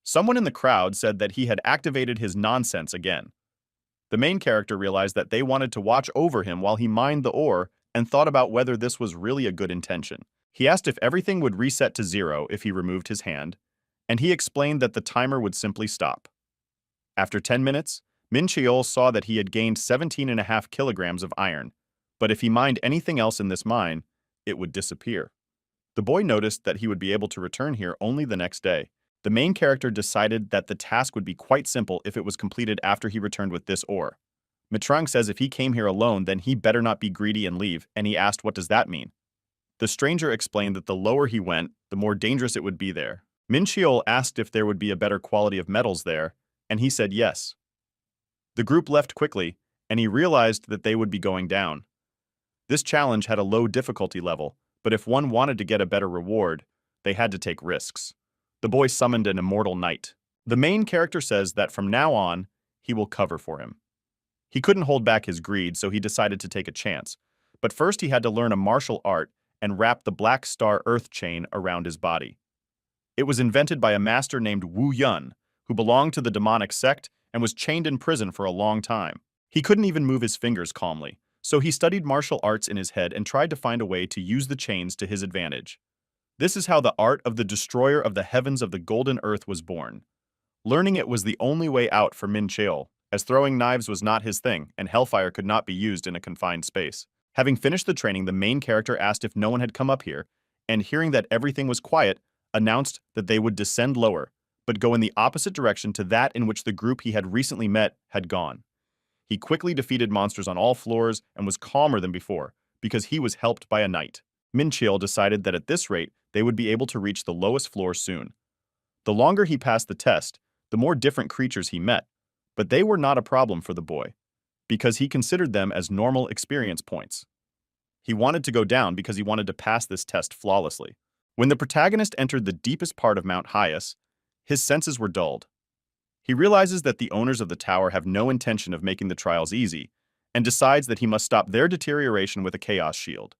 Someone in the crowd said that he had activated his nonsense again. The main character realized that they wanted to watch over him while he mined the ore and thought about whether this was really a good intention. He asked if everything would reset to 0 if he removed his hand, and he explained that the timer would simply stop. After 10 minutes, Min Cheol saw that he had gained 17.5 kilograms of iron, but if he mined anything else in this mine, it would disappear. The boy noticed that he would be able to return here only the next day. The main character decided that the task would be quite simple if it was completed after he returned with this ore. Mitrang says if he came here alone, then he better not be greedy and leave, and he asked what does that mean. The stranger explained that the lower he went, the more dangerous it would be there. Min Cheol asked if there would be a better quality of metals there, and he said yes. The group left quickly, and he realized that they would be going down. This challenge had a low difficulty level, but if one wanted to get a better reward, they had to take risks. The boy summoned an immortal knight. The main character says that from now on, he will cover for him. He couldn't hold back his greed, so he decided to take a chance. But first he had to learn a martial art and wrap the Black Star Earth chain around his body. It was invented by a master named Wu Yun, who belonged to the demonic sect and was chained in prison for a long time. He couldn't even move his fingers calmly, so he studied martial arts in his head and tried to find a way to use the chains to his advantage. This is how the art of the destroyer of the heavens of the golden earth was born. Learning it was the only way out for Min Cheol, as throwing knives was not his thing and hellfire could not be used in a confined space. Having finished the training, the main character asked if no one had come up here, and hearing that everything was quiet, announced that they would descend lower, but go in the opposite direction to that in which the group he had recently met had gone. He quickly defeated monsters on all floors and was calmer than before, because he was helped by a knight. Minchiel decided that at this rate, they would be able to reach the lowest floor soon. The longer he passed the test, the more different creatures he met, but they were not a problem for the boy, because he considered them as normal experience points. He wanted to go down because he wanted to pass this test flawlessly. When the protagonist entered the deepest part of Mount Hyas, his senses were dulled. He realizes that the owners of the tower have no intention of making the trials easy, and decides that he must stop their deterioration with a chaos shield.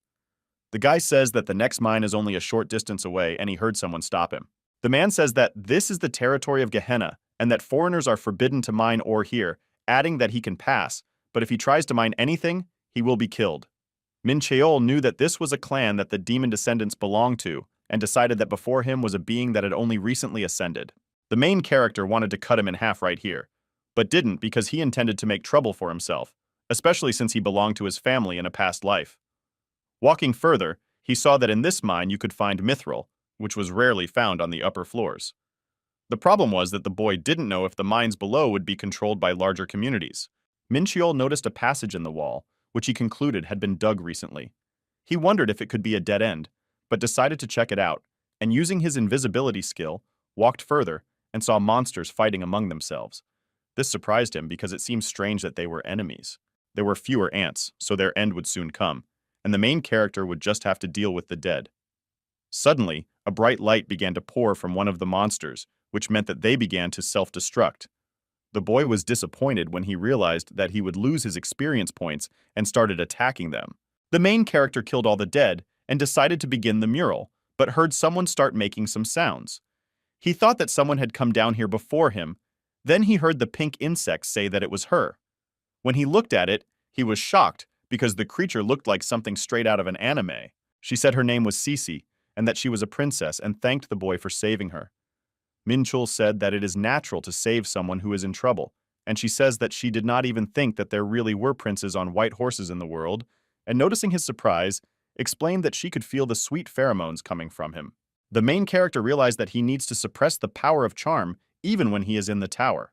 The guy says that the next mine is only a short distance away and he heard someone stop him. The man says that this is the territory of Gehenna and that foreigners are forbidden to mine ore here, adding that he can pass, but if he tries to mine anything, he will be killed. Min Cheol knew that this was a clan that the demon descendants belonged to, and decided that before him was a being that had only recently ascended. The main character wanted to cut him in half right here, but didn't because he intended to make trouble for himself, especially since he belonged to his family in a past life. Walking further, he saw that in this mine you could find mithril, which was rarely found on the upper floors. The problem was that the boy didn't know if the mines below would be controlled by larger communities. Minchiol noticed a passage in the wall, which he concluded had been dug recently. He wondered if it could be a dead end, but decided to check it out, and using his invisibility skill, walked further and saw monsters fighting among themselves. This surprised him because it seemed strange that they were enemies. There were fewer ants, so their end would soon come, and the main character would just have to deal with the dead. Suddenly, a bright light began to pour from one of the monsters, which meant that they began to self-destruct. The boy was disappointed when he realized that he would lose his experience points and started attacking them. The main character killed all the dead and decided to begin the mural, but heard someone start making some sounds. He thought that someone had come down here before him. Then he heard the pink insect say that it was her. When he looked at it, he was shocked because the creature looked like something straight out of an anime. She said her name was Cece and that she was a princess and thanked the boy for saving her. Minchul said that it is natural to save someone who is in trouble, and she says that she did not even think that there really were princes on white horses in the world, and noticing his surprise, explained that she could feel the sweet pheromones coming from him. The main character realized that he needs to suppress the power of charm even when he is in the tower.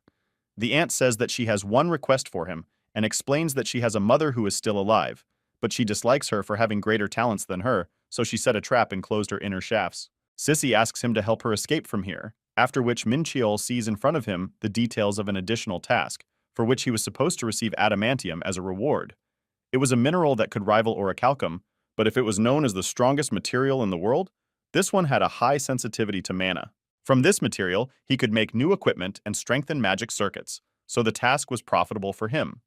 The aunt says that she has one request for him and explains that she has a mother who is still alive, but she dislikes her for having greater talents than her, so she set a trap and closed her inner shafts. Sissy asks him to help her escape from here, after which Minchiol sees in front of him the details of an additional task, for which he was supposed to receive adamantium as a reward. It was a mineral that could rival orichalcum, but if it was known as the strongest material in the world, this one had a high sensitivity to mana. From this material, he could make new equipment and strengthen magic circuits, so the task was profitable for him.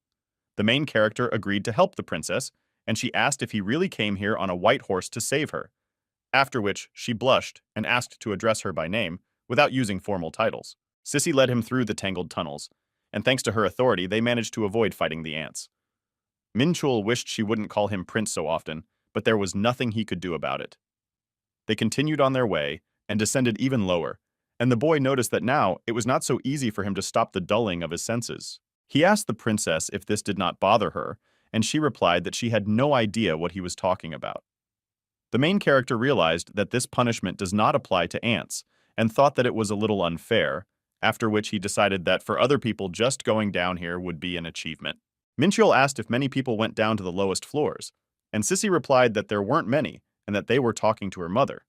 The main character agreed to help the princess, and she asked if he really came here on a white horse to save her, after which she blushed and asked to address her by name, without using formal titles. Sissy led him through the tangled tunnels, and thanks to her authority, they managed to avoid fighting the ants. Minchul wished she wouldn't call him prince so often, but there was nothing he could do about it. They continued on their way and descended even lower, and the boy noticed that now it was not so easy for him to stop the dulling of his senses. He asked the princess if this did not bother her, and she replied that she had no idea what he was talking about. The main character realized that this punishment does not apply to ants, and thought that it was a little unfair, after which he decided that for other people just going down here would be an achievement. Minchiol asked if many people went down to the lowest floors, and Sissy replied that there weren't many, and that they were talking to her mother.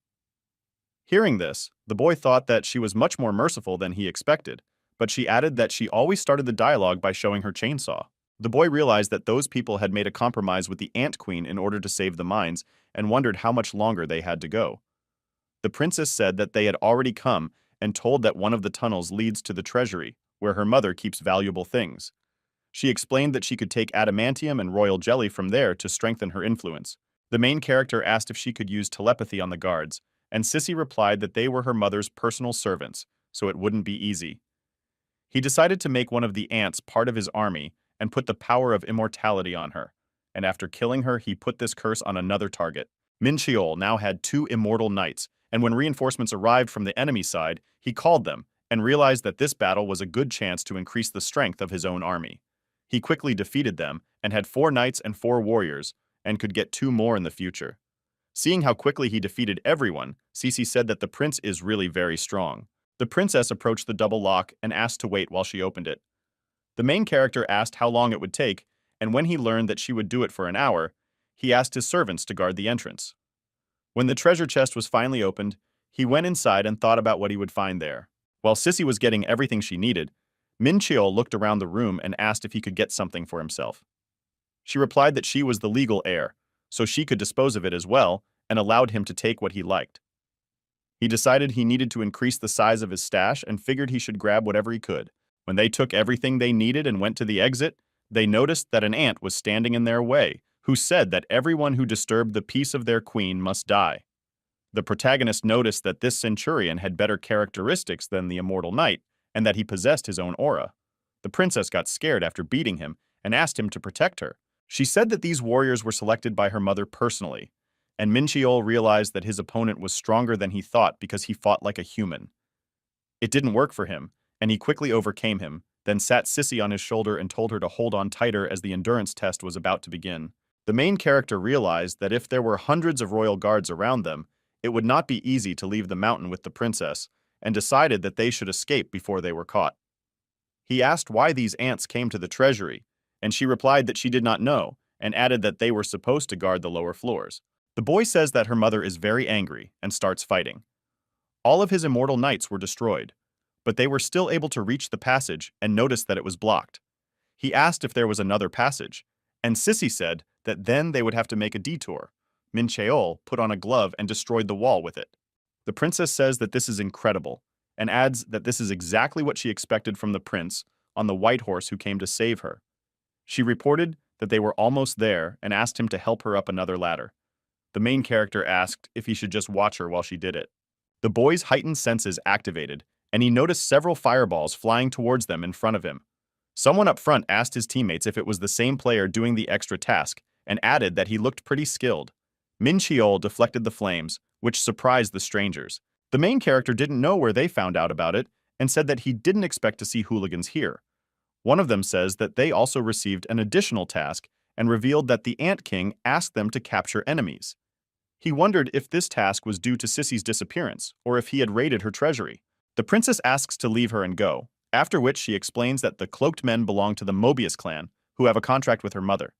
Hearing this, the boy thought that she was much more merciful than he expected, but she added that she always started the dialogue by showing her chainsaw. The boy realized that those people had made a compromise with the Ant Queen in order to save the mines, and wondered how much longer they had to go. The princess said that they had already come and told that one of the tunnels leads to the treasury, where her mother keeps valuable things. She explained that she could take adamantium and royal jelly from there to strengthen her influence. The main character asked if she could use telepathy on the guards, and Sissy replied that they were her mother's personal servants, so it wouldn't be easy. He decided to make one of the ants part of his army and put the power of immortality on her, and after killing her, he put this curse on another target. Minchiol now had 2 immortal knights, and when reinforcements arrived from the enemy side, he called them and realized that this battle was a good chance to increase the strength of his own army. He quickly defeated them and had 4 knights and 4 warriors, and could get 2 more in the future. Seeing how quickly he defeated everyone, Cece said that the prince is really very strong. The princess approached the double lock and asked to wait while she opened it. The main character asked how long it would take, and when he learned that she would do it for an hour, he asked his servants to guard the entrance. When the treasure chest was finally opened, he went inside and thought about what he would find there. While Sissy was getting everything she needed, Min Cheol looked around the room and asked if he could get something for himself. She replied that she was the legal heir, so she could dispose of it as well, and allowed him to take what he liked. He decided he needed to increase the size of his stash and figured he should grab whatever he could. When they took everything they needed and went to the exit, they noticed that an ant was standing in their way, who said that everyone who disturbed the peace of their queen must die. The protagonist noticed that this centurion had better characteristics than the immortal knight, and that he possessed his own aura. The princess got scared after beating him and asked him to protect her. She said that these warriors were selected by her mother personally, and Min Cheol realized that his opponent was stronger than he thought because he fought like a human. It didn't work for him, and he quickly overcame him, then sat Sissy on his shoulder and told her to hold on tighter as the endurance test was about to begin. The main character realized that if there were hundreds of royal guards around them, it would not be easy to leave the mountain with the princess, and decided that they should escape before they were caught. He asked why these ants came to the treasury, and she replied that she did not know, and added that they were supposed to guard the lower floors. The boy says that her mother is very angry and starts fighting. All of his immortal knights were destroyed, but they were still able to reach the passage and noticed that it was blocked. He asked if there was another passage, and Sissy said that then they would have to make a detour. Min Cheol put on a glove and destroyed the wall with it. The princess says that this is incredible, and adds that this is exactly what she expected from the prince on the white horse who came to save her. She reported that they were almost there and asked him to help her up another ladder. The main character asked if he should just watch her while she did it. The boy's heightened senses activated, and he noticed several fireballs flying towards them in front of him. Someone up front asked his teammates if it was the same player doing the extra task, and added that he looked pretty skilled. Min Cheol deflected the flames, which surprised the strangers. The main character didn't know where they found out about it, and said that he didn't expect to see hooligans here. One of them says that they also received an additional task and revealed that the Ant King asked them to capture enemies. He wondered if this task was due to Sissy's disappearance, or if he had raided her treasury. The princess asks to leave her and go, after which she explains that the cloaked men belong to the Mobius clan, who have a contract with her mother.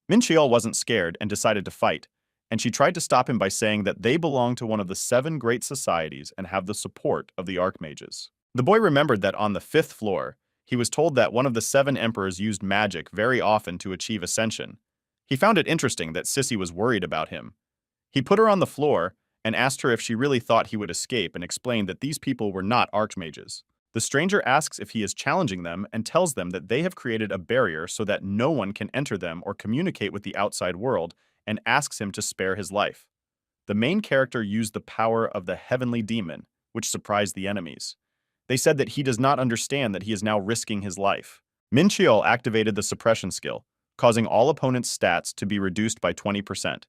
Min Cheol wasn't scared and decided to fight, and she tried to stop him by saying that they belong to one of the 7 great societies and have the support of the archmages. The boy remembered that on the 5th floor, he was told that one of the 7 emperors used magic very often to achieve ascension. He found it interesting that Sissy was worried about him. He put her on the floor and asked her if she really thought he would escape and explained that these people were not archmages. The stranger asks if he is challenging them and tells them that they have created a barrier so that no one can enter them or communicate with the outside world, and asks him to spare his life. The main character used the power of the heavenly demon, which surprised the enemies. They said that he does not understand that he is now risking his life. Min Cheol activated the suppression skill, causing all opponents' stats to be reduced by 20%.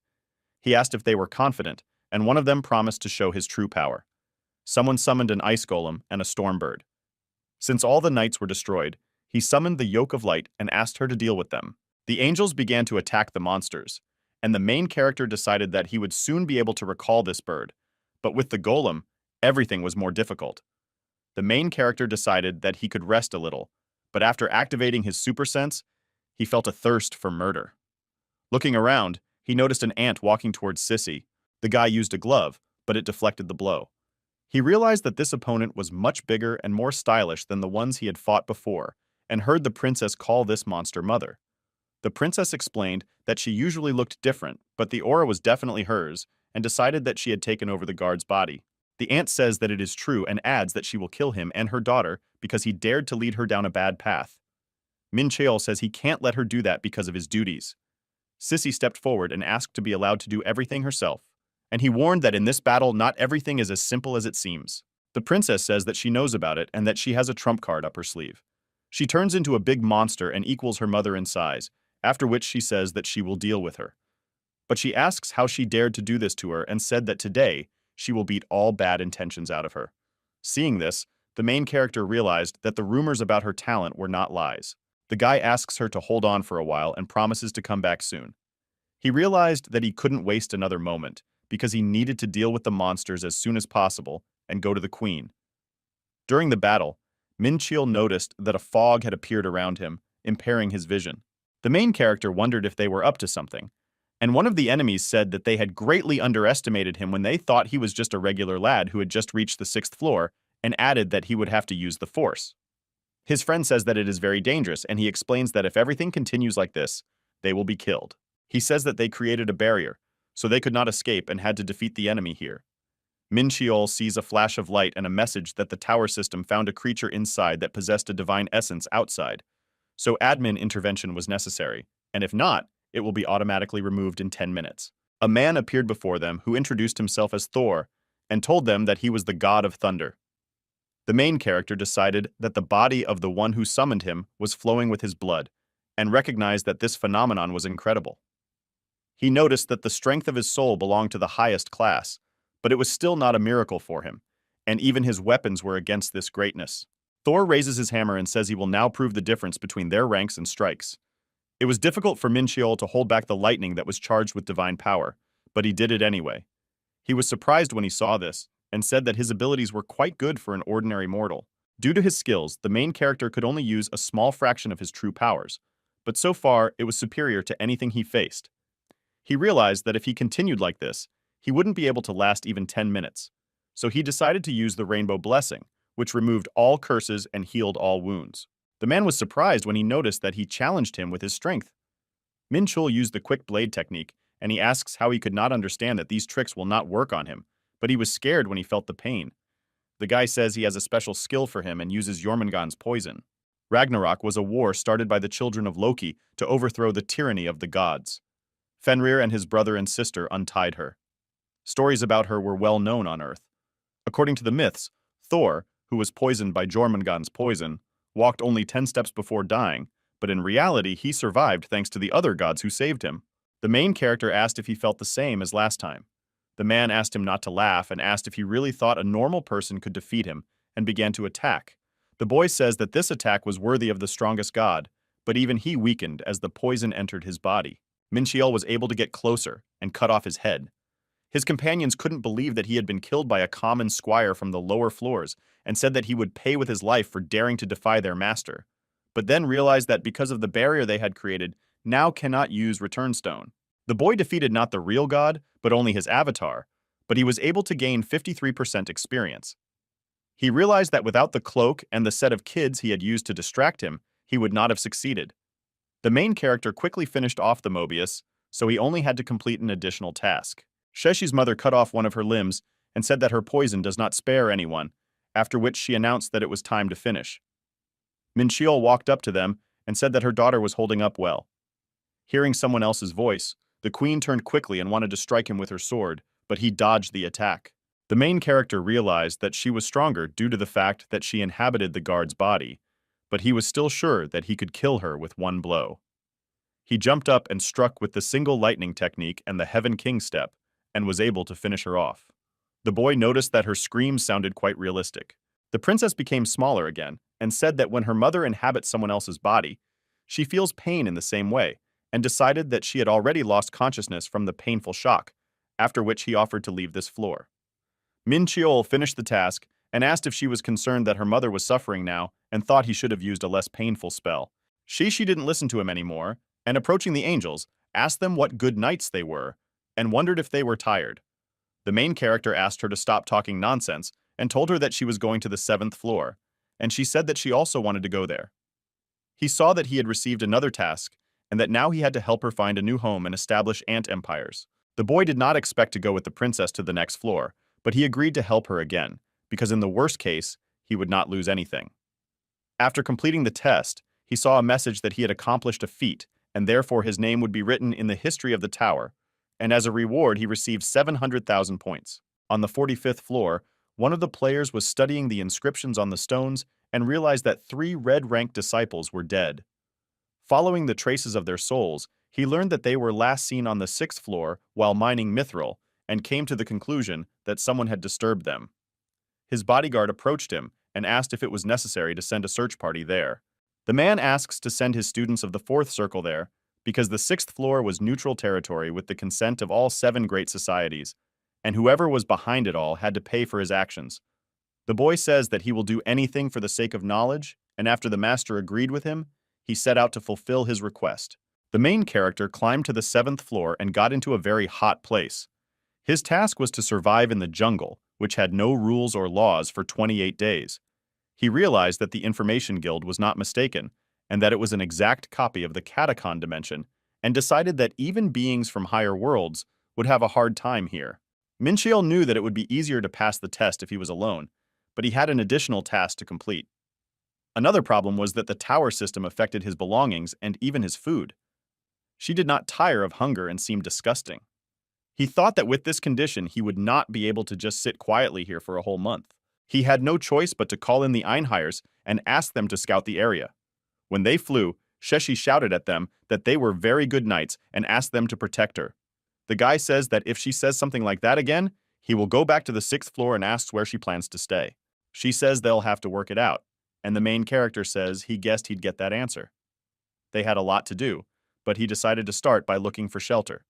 He asked if they were confident, and one of them promised to show his true power. Someone summoned an ice golem and a storm bird. Since all the knights were destroyed, he summoned the yoke of light and asked her to deal with them. The angels began to attack the monsters, and the main character decided that he would soon be able to recall this bird. But with the golem, everything was more difficult. The main character decided that he could rest a little, but after activating his super sense, he felt a thirst for murder. Looking around, he noticed an ant walking towards Sissy. The guy used a glove, but it deflected the blow. He realized that this opponent was much bigger and more stylish than the ones he had fought before, and heard the princess call this monster mother. The princess explained that she usually looked different, but the aura was definitely hers, and decided that she had taken over the guard's body. The ant says that it is true and adds that she will kill him and her daughter because he dared to lead her down a bad path. Min Cheol says he can't let her do that because of his duties. Sissy stepped forward and asked to be allowed to do everything herself, and he warned that in this battle not everything is as simple as it seems. The princess says that she knows about it and that she has a trump card up her sleeve. She turns into a big monster and equals her mother in size, after which she says that she will deal with her. But she asks how she dared to do this to her and said that today she will beat all bad intentions out of her. Seeing this, the main character realized that the rumors about her talent were not lies. The guy asks her to hold on for a while and promises to come back soon. He realized that he couldn't waste another moment because he needed to deal with the monsters as soon as possible and go to the queen. During the battle, Min Cheol noticed that a fog had appeared around him, impairing his vision. The main character wondered if they were up to something, And one of the enemies said that they had greatly underestimated him when they thought he was just a regular lad who had just reached the 6th floor, and added that he would have to use the force. His friend says that it is very dangerous, and he explains that if everything continues like this, they will be killed. He says that they created a barrier, so they could not escape and had to defeat the enemy here. Min Cheol sees a flash of light and a message that the tower system found a creature inside that possessed a divine essence outside. So admin intervention was necessary, and if not, it will be automatically removed in 10 minutes. A man appeared before them who introduced himself as Thor and told them that he was the god of thunder. The main character decided that the body of the one who summoned him was flowing with his blood, and recognized that this phenomenon was incredible. He noticed that the strength of his soul belonged to the highest class, but it was still not a miracle for him, and even his weapons were against this greatness. Thor raises his hammer and says he will now prove the difference between their ranks and strikes. It was difficult for Min Cheol to hold back the lightning that was charged with divine power, but he did it anyway. He was surprised when he saw this, and said that his abilities were quite good for an ordinary mortal. Due to his skills, the main character could only use a small fraction of his true powers, but so far it was superior to anything he faced. He realized that if he continued like this, he wouldn't be able to last even 10 minutes, so he decided to use the Rainbow Blessing, which removed all curses and healed all wounds. The man was surprised when he noticed that he challenged him with his strength. Min Cheol used the quick blade technique, and he asks how he could not understand that these tricks will not work on him, but he was scared when he felt the pain. The guy says he has a special skill for him and uses Jormungand's poison. Ragnarok was a war started by the children of Loki to overthrow the tyranny of the gods. Fenrir and his brother and sister untied her. Stories about her were well known on Earth. According to the myths, Thor, who was poisoned by Jormungand's poison, walked only 10 steps before dying, but in reality he survived thanks to the other gods who saved him. The main character asked if he felt the same as last time. The man asked him not to laugh and asked if he really thought a normal person could defeat him, and began to attack. The boy says that this attack was worthy of the strongest god, but even he weakened as the poison entered his body. Min Cheol was able to get closer and cut off his head. His companions couldn't believe that he had been killed by a common squire from the lower floors, and said that he would pay with his life for daring to defy their master, but then realized that because of the barrier they had created, now cannot use Return Stone. The boy defeated not the real god, but only his avatar, but he was able to gain 53% experience. He realized that without the cloak and the set of kids he had used to distract him, he would not have succeeded. The main character quickly finished off the Mobius, so he only had to complete an additional task. Sheshi's mother cut off one of her limbs and said that her poison does not spare anyone, after which she announced that it was time to finish. Min Cheol walked up to them and said that her daughter was holding up well. Hearing someone else's voice, the queen turned quickly and wanted to strike him with her sword, but he dodged the attack. The main character realized that she was stronger due to the fact that she inhabited the guard's body, but he was still sure that he could kill her with one blow. He jumped up and struck with the single lightning technique and the Heaven King step, and was able to finish her off. The boy noticed that her screams sounded quite realistic. The princess became smaller again, and said that when her mother inhabits someone else's body, she feels pain in the same way, and decided that she had already lost consciousness from the painful shock, after which he offered to leave this floor. Min Cheol finished the task and asked if she was concerned that her mother was suffering now and thought he should have used a less painful spell. She didn't listen to him anymore, and approaching the angels, asked them what good knights they were, and wondered if they were tired. The main character asked her to stop talking nonsense and told her that she was going to the 7th floor, and she said that she also wanted to go there. He saw that he had received another task, and that now he had to help her find a new home and establish ant empires. The boy did not expect to go with the princess to the next floor, but he agreed to help her again, because in the worst case, he would not lose anything. After completing the test, he saw a message that he had accomplished a feat, and therefore his name would be written in the history of the tower, and as a reward he received 700,000 points. On the 45th floor, one of the players was studying the inscriptions on the stones and realized that 3 red-ranked disciples were dead. Following the traces of their souls, he learned that they were last seen on the 6th floor while mining mithril, and came to the conclusion that someone had disturbed them. His bodyguard approached him and asked if it was necessary to send a search party there. The man asks to send his students of the 4th circle there, because the 6th floor was neutral territory with the consent of all 7 great societies, and whoever was behind it all had to pay for his actions. The boy says that he will do anything for the sake of knowledge, and after the master agreed with him, he set out to fulfill his request. The main character climbed to the 7th floor and got into a very hot place. His task was to survive in the jungle, which had no rules or laws, for 28 days. He realized that the Information Guild was not mistaken, and that it was an exact copy of the Catacon dimension, and decided that even beings from higher worlds would have a hard time here. Minchiel knew that it would be easier to pass the test if he was alone, but he had an additional task to complete. Another problem was that the tower system affected his belongings and even his food. She did not tire of hunger and seemed disgusting. He thought that with this condition he would not be able to just sit quietly here for a whole month. He had no choice but to call in the Einhires and ask them to scout the area. When they flew, Sheshi shouted at them that they were very good knights and asked them to protect her. The guy says that if she says something like that again, he will go back to the 6th floor and asks where she plans to stay. She says they'll have to work it out, and the main character says he guessed he'd get that answer. They had a lot to do, but he decided to start by looking for shelter.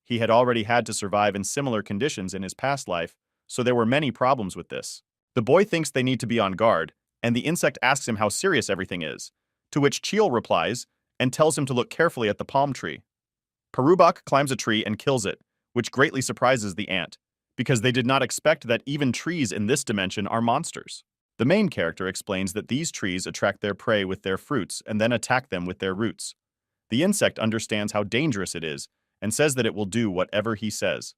He had already had to survive in similar conditions in his past life, so there were many problems with this. The boy thinks they need to be on guard, and the insect asks him how serious everything is, to which Chiel replies and tells him to look carefully at the palm tree. Parubak climbs a tree and kills it, which greatly surprises the ant, because they did not expect that even trees in this dimension are monsters. The main character explains that these trees attract their prey with their fruits and then attack them with their roots. The insect understands how dangerous it is and says that it will do whatever he says.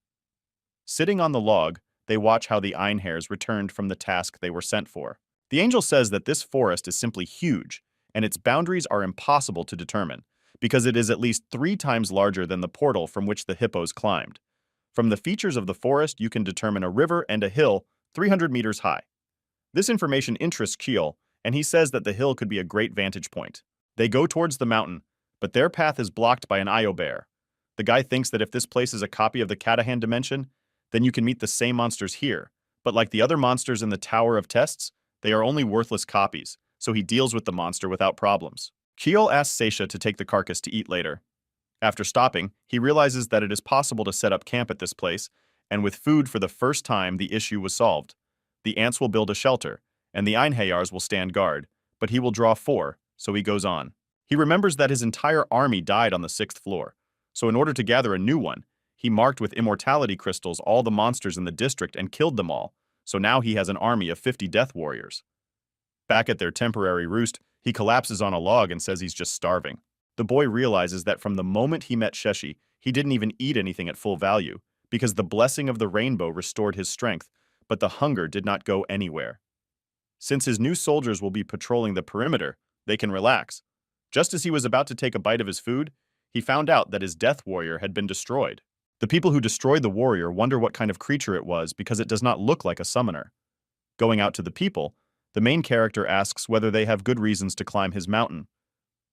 Sitting on the log, they watch how the Einhairs returned from the task they were sent for. The angel says that this forest is simply huge, and its boundaries are impossible to determine, because it is at least 3 times larger than the portal from which the hippos climbed. From the features of the forest, you can determine a river and a hill 300 meters high. This information interests Chiel, and he says that the hill could be a great vantage point. They go towards the mountain, but their path is blocked by an Io bear. The guy thinks that if this place is a copy of the Catahan dimension, then you can meet the same monsters here, but like the other monsters in the Tower of Tests, they are only worthless copies, so he deals with the monster without problems. Chiel asks Seisha to take the carcass to eat later. After stopping, he realizes that it is possible to set up camp at this place, and with food for the first time the issue was solved. The ants will build a shelter, and the Einhayars will stand guard, but he will draw 4, so he goes on. He remembers that his entire army died on the 6th floor, so in order to gather a new one, he marked with immortality crystals all the monsters in the district and killed them all, so now he has an army of 50 death warriors. Back at their temporary roost, he collapses on a log and says he's just starving. The boy realizes that from the moment he met Sheshi, he didn't even eat anything at full value, because the blessing of the rainbow restored his strength, but the hunger did not go anywhere. Since his new soldiers will be patrolling the perimeter, they can relax. Just as he was about to take a bite of his food, he found out that his death warrior had been destroyed. The people who destroyed the warrior wonder what kind of creature it was because it does not look like a summoner. Going out to the people, the main character asks whether they have good reasons to climb his mountain.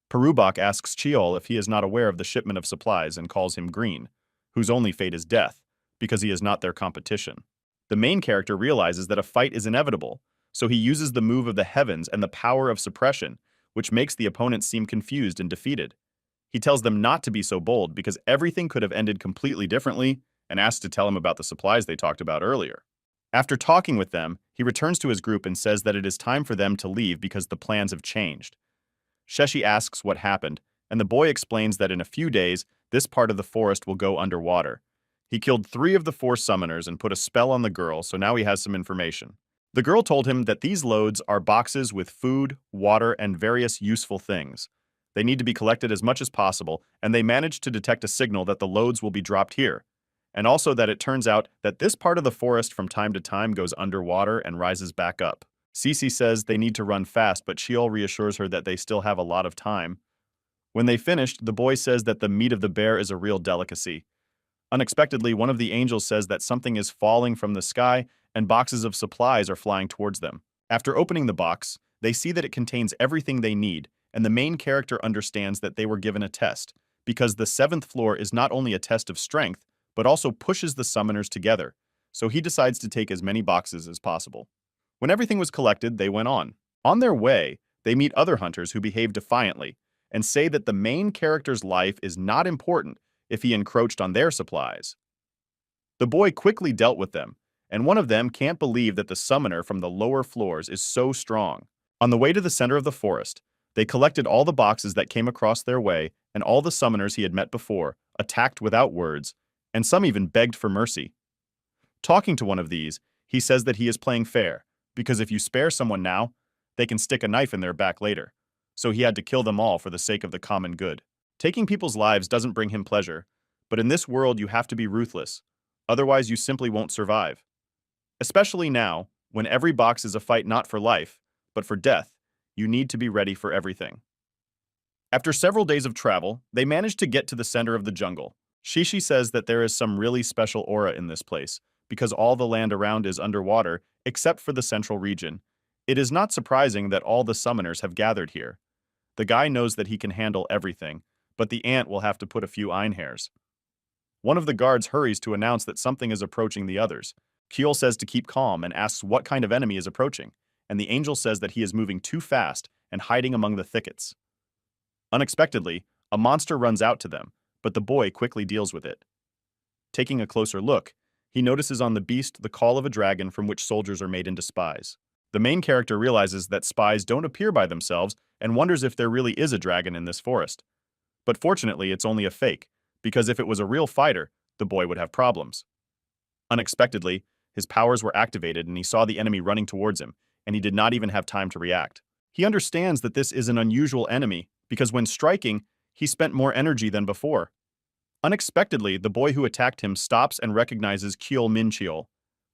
Parubak asks Chiol if he is not aware of the shipment of supplies and calls him Green, whose only fate is death, because he is not their competition. The main character realizes that a fight is inevitable, so he uses the move of the heavens and the power of suppression, which makes the opponents seem confused and defeated. He tells them not to be so bold because everything could have ended completely differently, and asks to tell him about the supplies they talked about earlier. After talking with them, he returns to his group and says that it is time for them to leave because the plans have changed. Sheshi asks what happened, and the boy explains that in a few days, this part of the forest will go underwater. He killed 3 of the 4 summoners and put a spell on the girl, so now he has some information. The girl told him that these loads are boxes with food, water, and various useful things. They need to be collected as much as possible, and they managed to detect a signal that the loads will be dropped here, and also that it turns out that this part of the forest from time to time goes underwater and rises back up. Cece says they need to run fast, but Chiol reassures her that they still have a lot of time. When they finished, the boy says that the meat of the bear is a real delicacy. Unexpectedly, one of the angels says that something is falling from the sky and boxes of supplies are flying towards them. After opening the box, they see that it contains everything they need, and the main character understands that they were given a test, because the 7th floor is not only a test of strength, but also pushes the summoners together, so he decides to take as many boxes as possible. When everything was collected, they went on. On their way, they meet other hunters who behave defiantly, and say that the main character's life is not important if he encroached on their supplies. The boy quickly dealt with them, and one of them can't believe that the summoner from the lower floors is so strong. On the way to the center of the forest, they collected all the boxes that came across their way and all the summoners he had met before attacked without words, and some even begged for mercy. Talking to one of these, he says that he is playing fair, because if you spare someone now, they can stick a knife in their back later, so he had to kill them all for the sake of the common good. Taking people's lives doesn't bring him pleasure, but in this world you have to be ruthless, otherwise you simply won't survive. Especially now, when every box is a fight not for life, but for death, you need to be ready for everything. After several days of travel, they manage to get to the center of the jungle. Shishi says that there is some really special aura in this place, because all the land around is underwater except for the central region. It is not surprising that all the summoners have gathered here. The guy knows that he can handle everything, but the ant will have to put a few einhairs. One of the guards hurries to announce that something is approaching the others. Keel says to keep calm and asks what kind of enemy is approaching, and the angel says that he is moving too fast and hiding among the thickets. Unexpectedly, a monster runs out to them, but the boy quickly deals with it. Taking a closer look, he notices on the beast the call of a dragon from which soldiers are made into spies. The main character realizes that spies don't appear by themselves and wonders if there really is a dragon in this forest. But fortunately, it's only a fake, because if it was a real fighter, the boy would have problems. Unexpectedly, his powers were activated and he saw the enemy running towards him, and he did not even have time to react. He understands that this is an unusual enemy because when striking, he spent more energy than before. Unexpectedly, the boy who attacked him stops and recognizes Keel Min Cheol.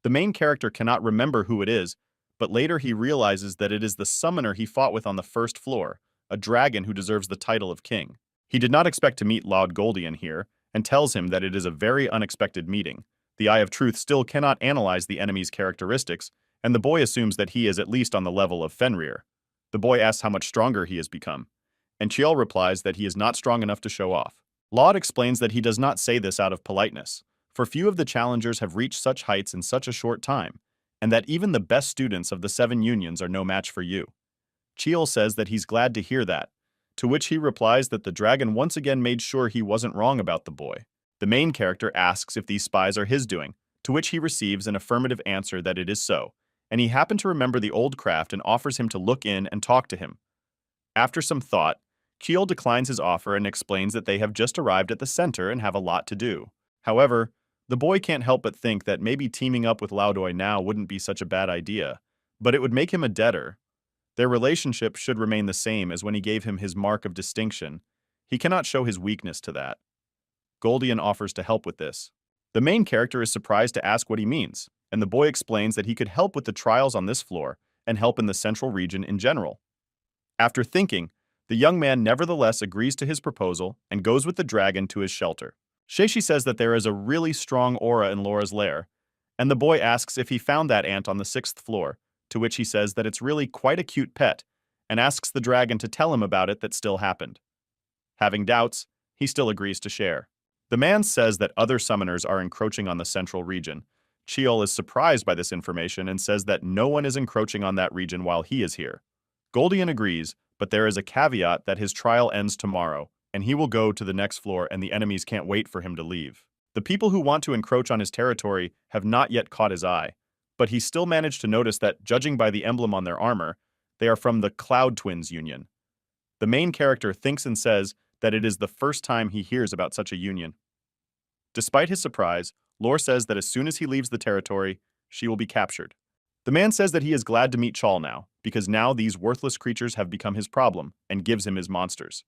The main character cannot remember who it is, but later he realizes that it is the summoner he fought with on the first floor, a dragon who deserves the title of king. He did not expect to meet Lord Goldian here, and tells him that it is a very unexpected meeting. The Eye of Truth still cannot analyze the enemy's characteristics, and the boy assumes that he is at least on the level of Fenrir. The boy asks how much stronger he has become, and Cheol replies that he is not strong enough to show off. Laud explains that he does not say this out of politeness, for few of the challengers have reached such heights in such a short time, and that even the best students of the 7 unions are no match for you. Cheol says that he's glad to hear that, to which he replies that the dragon once again made sure he wasn't wrong about the boy. The main character asks if these spies are his doing, to which he receives an affirmative answer that it is so, and he happened to remember the old craft and offers him to look in and talk to him. After some thought, Keel declines his offer and explains that they have just arrived at the center and have a lot to do. However, the boy can't help but think that maybe teaming up with Laudoy now wouldn't be such a bad idea, but it would make him a debtor. Their relationship should remain the same as when he gave him his mark of distinction. He cannot show his weakness to that. Goldian offers to help with this. The main character is surprised to ask what he means, and the boy explains that he could help with the trials on this floor and help in the central region in general. After thinking, the young man nevertheless agrees to his proposal and goes with the dragon to his shelter. Sheshi says that there is a really strong aura in Laura's lair, and the boy asks if he found that ant on the 6th floor, to which he says that it's really quite a cute pet, and asks the dragon to tell him about it that still happened. Having doubts, he still agrees to share. The man says that other summoners are encroaching on the central region. Cheol is surprised by this information and says that no one is encroaching on that region while he is here. Goldian agrees, but there is a caveat that his trial ends tomorrow, and he will go to the next floor and the enemies can't wait for him to leave. The people who want to encroach on his territory have not yet caught his eye, but he still managed to notice that, judging by the emblem on their armor, they are from the Cloud Twins Union. The main character thinks and says that it is the first time he hears about such a union. Despite his surprise, Lore says that as soon as he leaves the territory, she will be captured. The man says that he is glad to meet Chal now, because now these worthless creatures have become his problem, and gives him his monsters.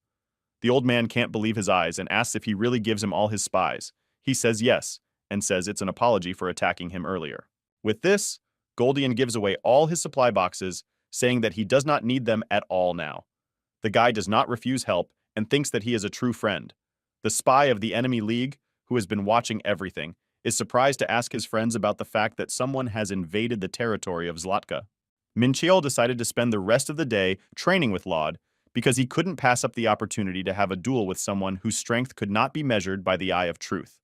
The old man can't believe his eyes and asks if he really gives him all his spies. He says yes, and says it's an apology for attacking him earlier. With this, Goldian gives away all his supply boxes, saying that he does not need them at all now. The guy does not refuse help and thinks that he is a true friend. The spy of the enemy league, who has been watching everything, is surprised to ask his friends about the fact that someone has invaded the territory of Zlatka. Mincheol decided to spend the rest of the day training with Laud because he couldn't pass up the opportunity to have a duel with someone whose strength could not be measured by the Eye of Truth.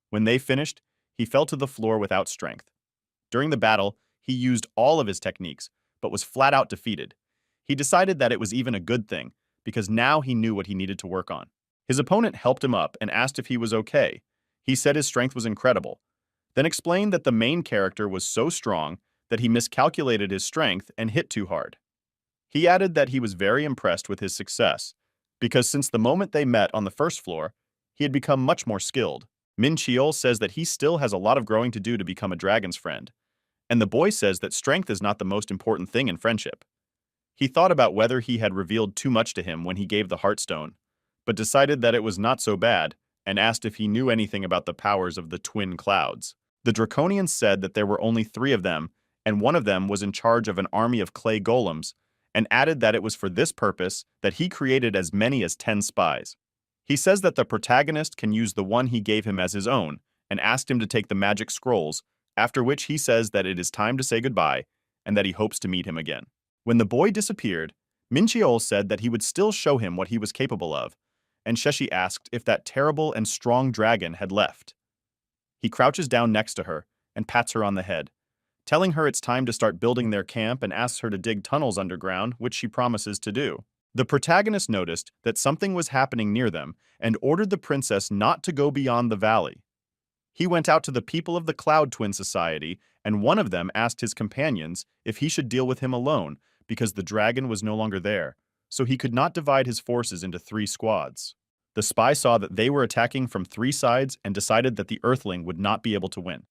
When they finished, he fell to the floor without strength. During the battle, he used all of his techniques, but was flat out defeated. He decided that it was even a good thing, because now he knew what he needed to work on. His opponent helped him up and asked if he was okay. He said his strength was incredible, then explained that the main character was so strong that he miscalculated his strength and hit too hard. He added that he was very impressed with his success, because since the moment they met on the first floor, he had become much more skilled. Min Cheol says that he still has a lot of growing to do to become a dragon's friend, and the boy says that strength is not the most important thing in friendship. He thought about whether he had revealed too much to him when he gave the Heartstone, but decided that it was not so bad, and asked if he knew anything about the powers of the twin clouds. The Draconians said that there were only 3 of them, and one of them was in charge of an army of clay golems, and added that it was for this purpose that he created as many as 10 spies. He says that the protagonist can use the one he gave him as his own, and asked him to take the magic scrolls, after which he says that it is time to say goodbye, and that he hopes to meet him again. When the boy disappeared, Min Cheol said that he would still show him what he was capable of, and Sheshi asked if that terrible and strong dragon had left. He crouches down next to her and pats her on the head, telling her it's time to start building their camp, and asks her to dig tunnels underground, which she promises to do. The protagonist noticed that something was happening near them and ordered the princess not to go beyond the valley. He went out to the people of the Cloud Twin Society, and one of them asked his companions if he should deal with him alone because the dragon was no longer there, so he could not divide his forces into 3 squads. The spy saw that they were attacking from 3 sides and decided that the Earthling would not be able to win.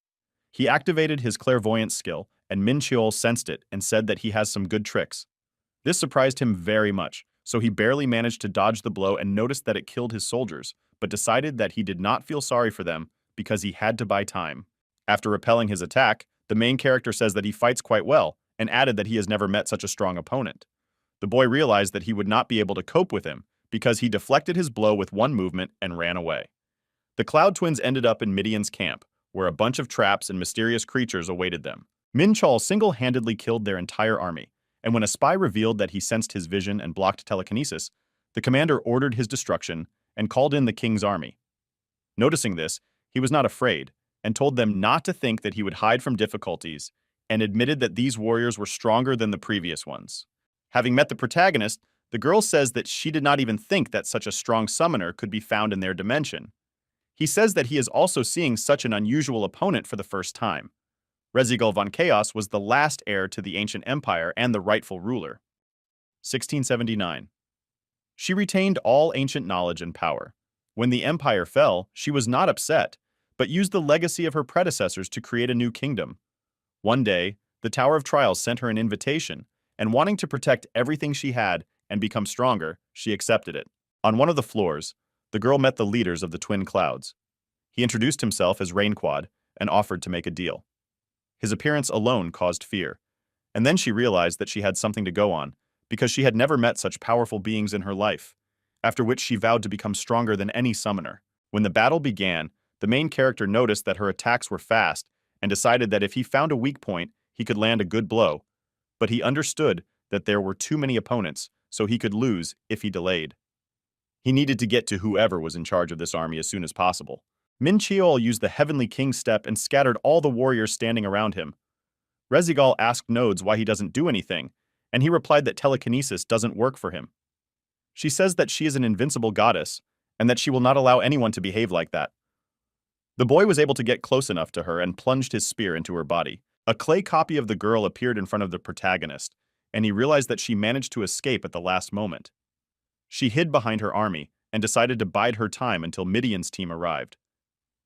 He activated his clairvoyance skill, and Min Cheol sensed it and said that he has some good tricks. This surprised him very much, so he barely managed to dodge the blow and noticed that it killed his soldiers, but decided that he did not feel sorry for them because he had to buy time. After repelling his attack, the main character says that he fights quite well, and added that he has never met such a strong opponent. The boy realized that he would not be able to cope with him, because he deflected his blow with one movement and ran away. The Cloud Twins ended up in Midian's camp, where a bunch of traps and mysterious creatures awaited them. Min Cheol single-handedly killed their entire army, and when a spy revealed that he sensed his vision and blocked telekinesis, the commander ordered his destruction and called in the king's army. Noticing this, he was not afraid, and told them not to think that he would hide from difficulties, and admitted that these warriors were stronger than the previous ones. Having met the protagonist, the girl says that she did not even think that such a strong summoner could be found in their dimension. He says that he is also seeing such an unusual opponent for the first time. Rezigal von Chaos was the last heir to the ancient empire and the rightful ruler. 1679. She retained all ancient knowledge and power. When the empire fell, she was not upset, but used the legacy of her predecessors to create a new kingdom. One day, the Tower of Trials sent her an invitation, and wanting to protect everything she had and become stronger, she accepted it. On one of the floors, the girl met the leaders of the Twin Clouds. He introduced himself as Rainquad and offered to make a deal. His appearance alone caused fear, and then she realized that she had something to go on, because she had never met such powerful beings in her life, after which she vowed to become stronger than any summoner. When the battle began, the main character noticed that her attacks were fast and decided that if he found a weak point, he could land a good blow, but he understood that there were too many opponents, so he could lose if he delayed. He needed to get to whoever was in charge of this army as soon as possible. Min Cheol used the Heavenly King's Step and scattered all the warriors standing around him. Rezigal asked Nodes why he doesn't do anything, and he replied that telekinesis doesn't work for him. She says that she is an invincible goddess, and that she will not allow anyone to behave like that. The boy was able to get close enough to her and plunged his spear into her body. A clay copy of the girl appeared in front of the protagonist, and he realized that she managed to escape at the last moment. She hid behind her army and decided to bide her time until Midian's team arrived.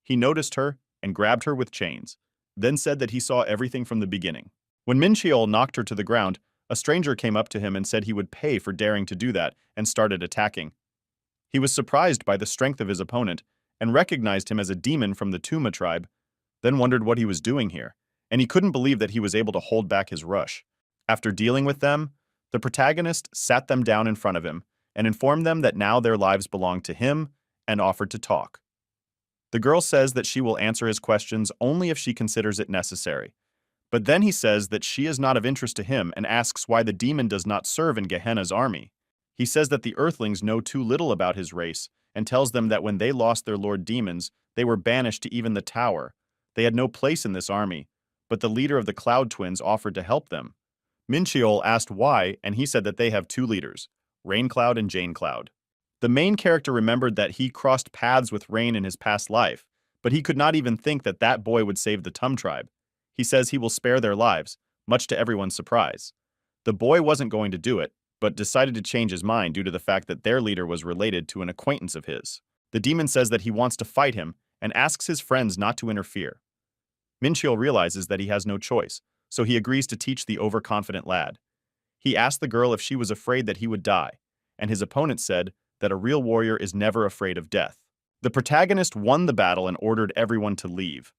He noticed her and grabbed her with chains, then said that he saw everything from the beginning. When Min Cheol knocked her to the ground, a stranger came up to him and said he would pay for daring to do that and started attacking. He was surprised by the strength of his opponent and recognized him as a demon from the Tuma tribe, then wondered what he was doing here, and he couldn't believe that he was able to hold back his rush. After dealing with them, the protagonist sat them down in front of him and informed them that now their lives belonged to him and offered to talk. The girl says that she will answer his questions only if she considers it necessary, but then he says that she is not of interest to him and asks why the demon does not serve in Gehenna's army. He says that the Earthlings know too little about his race and tells them that when they lost their lord demons, they were banished to even the tower. They had no place in this army, but the leader of the Cloud Twins offered to help them. Min Cheol asked why, and he said that they have 2 leaders, Raincloud and Janecloud. The main character remembered that he crossed paths with Rain in his past life, but he could not even think that that boy would save the Tum tribe. He says he will spare their lives, much to everyone's surprise. The boy wasn't going to do it, but decided to change his mind due to the fact that their leader was related to an acquaintance of his. The demon says that he wants to fight him and asks his friends not to interfere. Minchiel realizes that he has no choice, so he agrees to teach the overconfident lad. He asked the girl if she was afraid that he would die, and his opponent said that a real warrior is never afraid of death. The protagonist won the battle and ordered everyone to leave.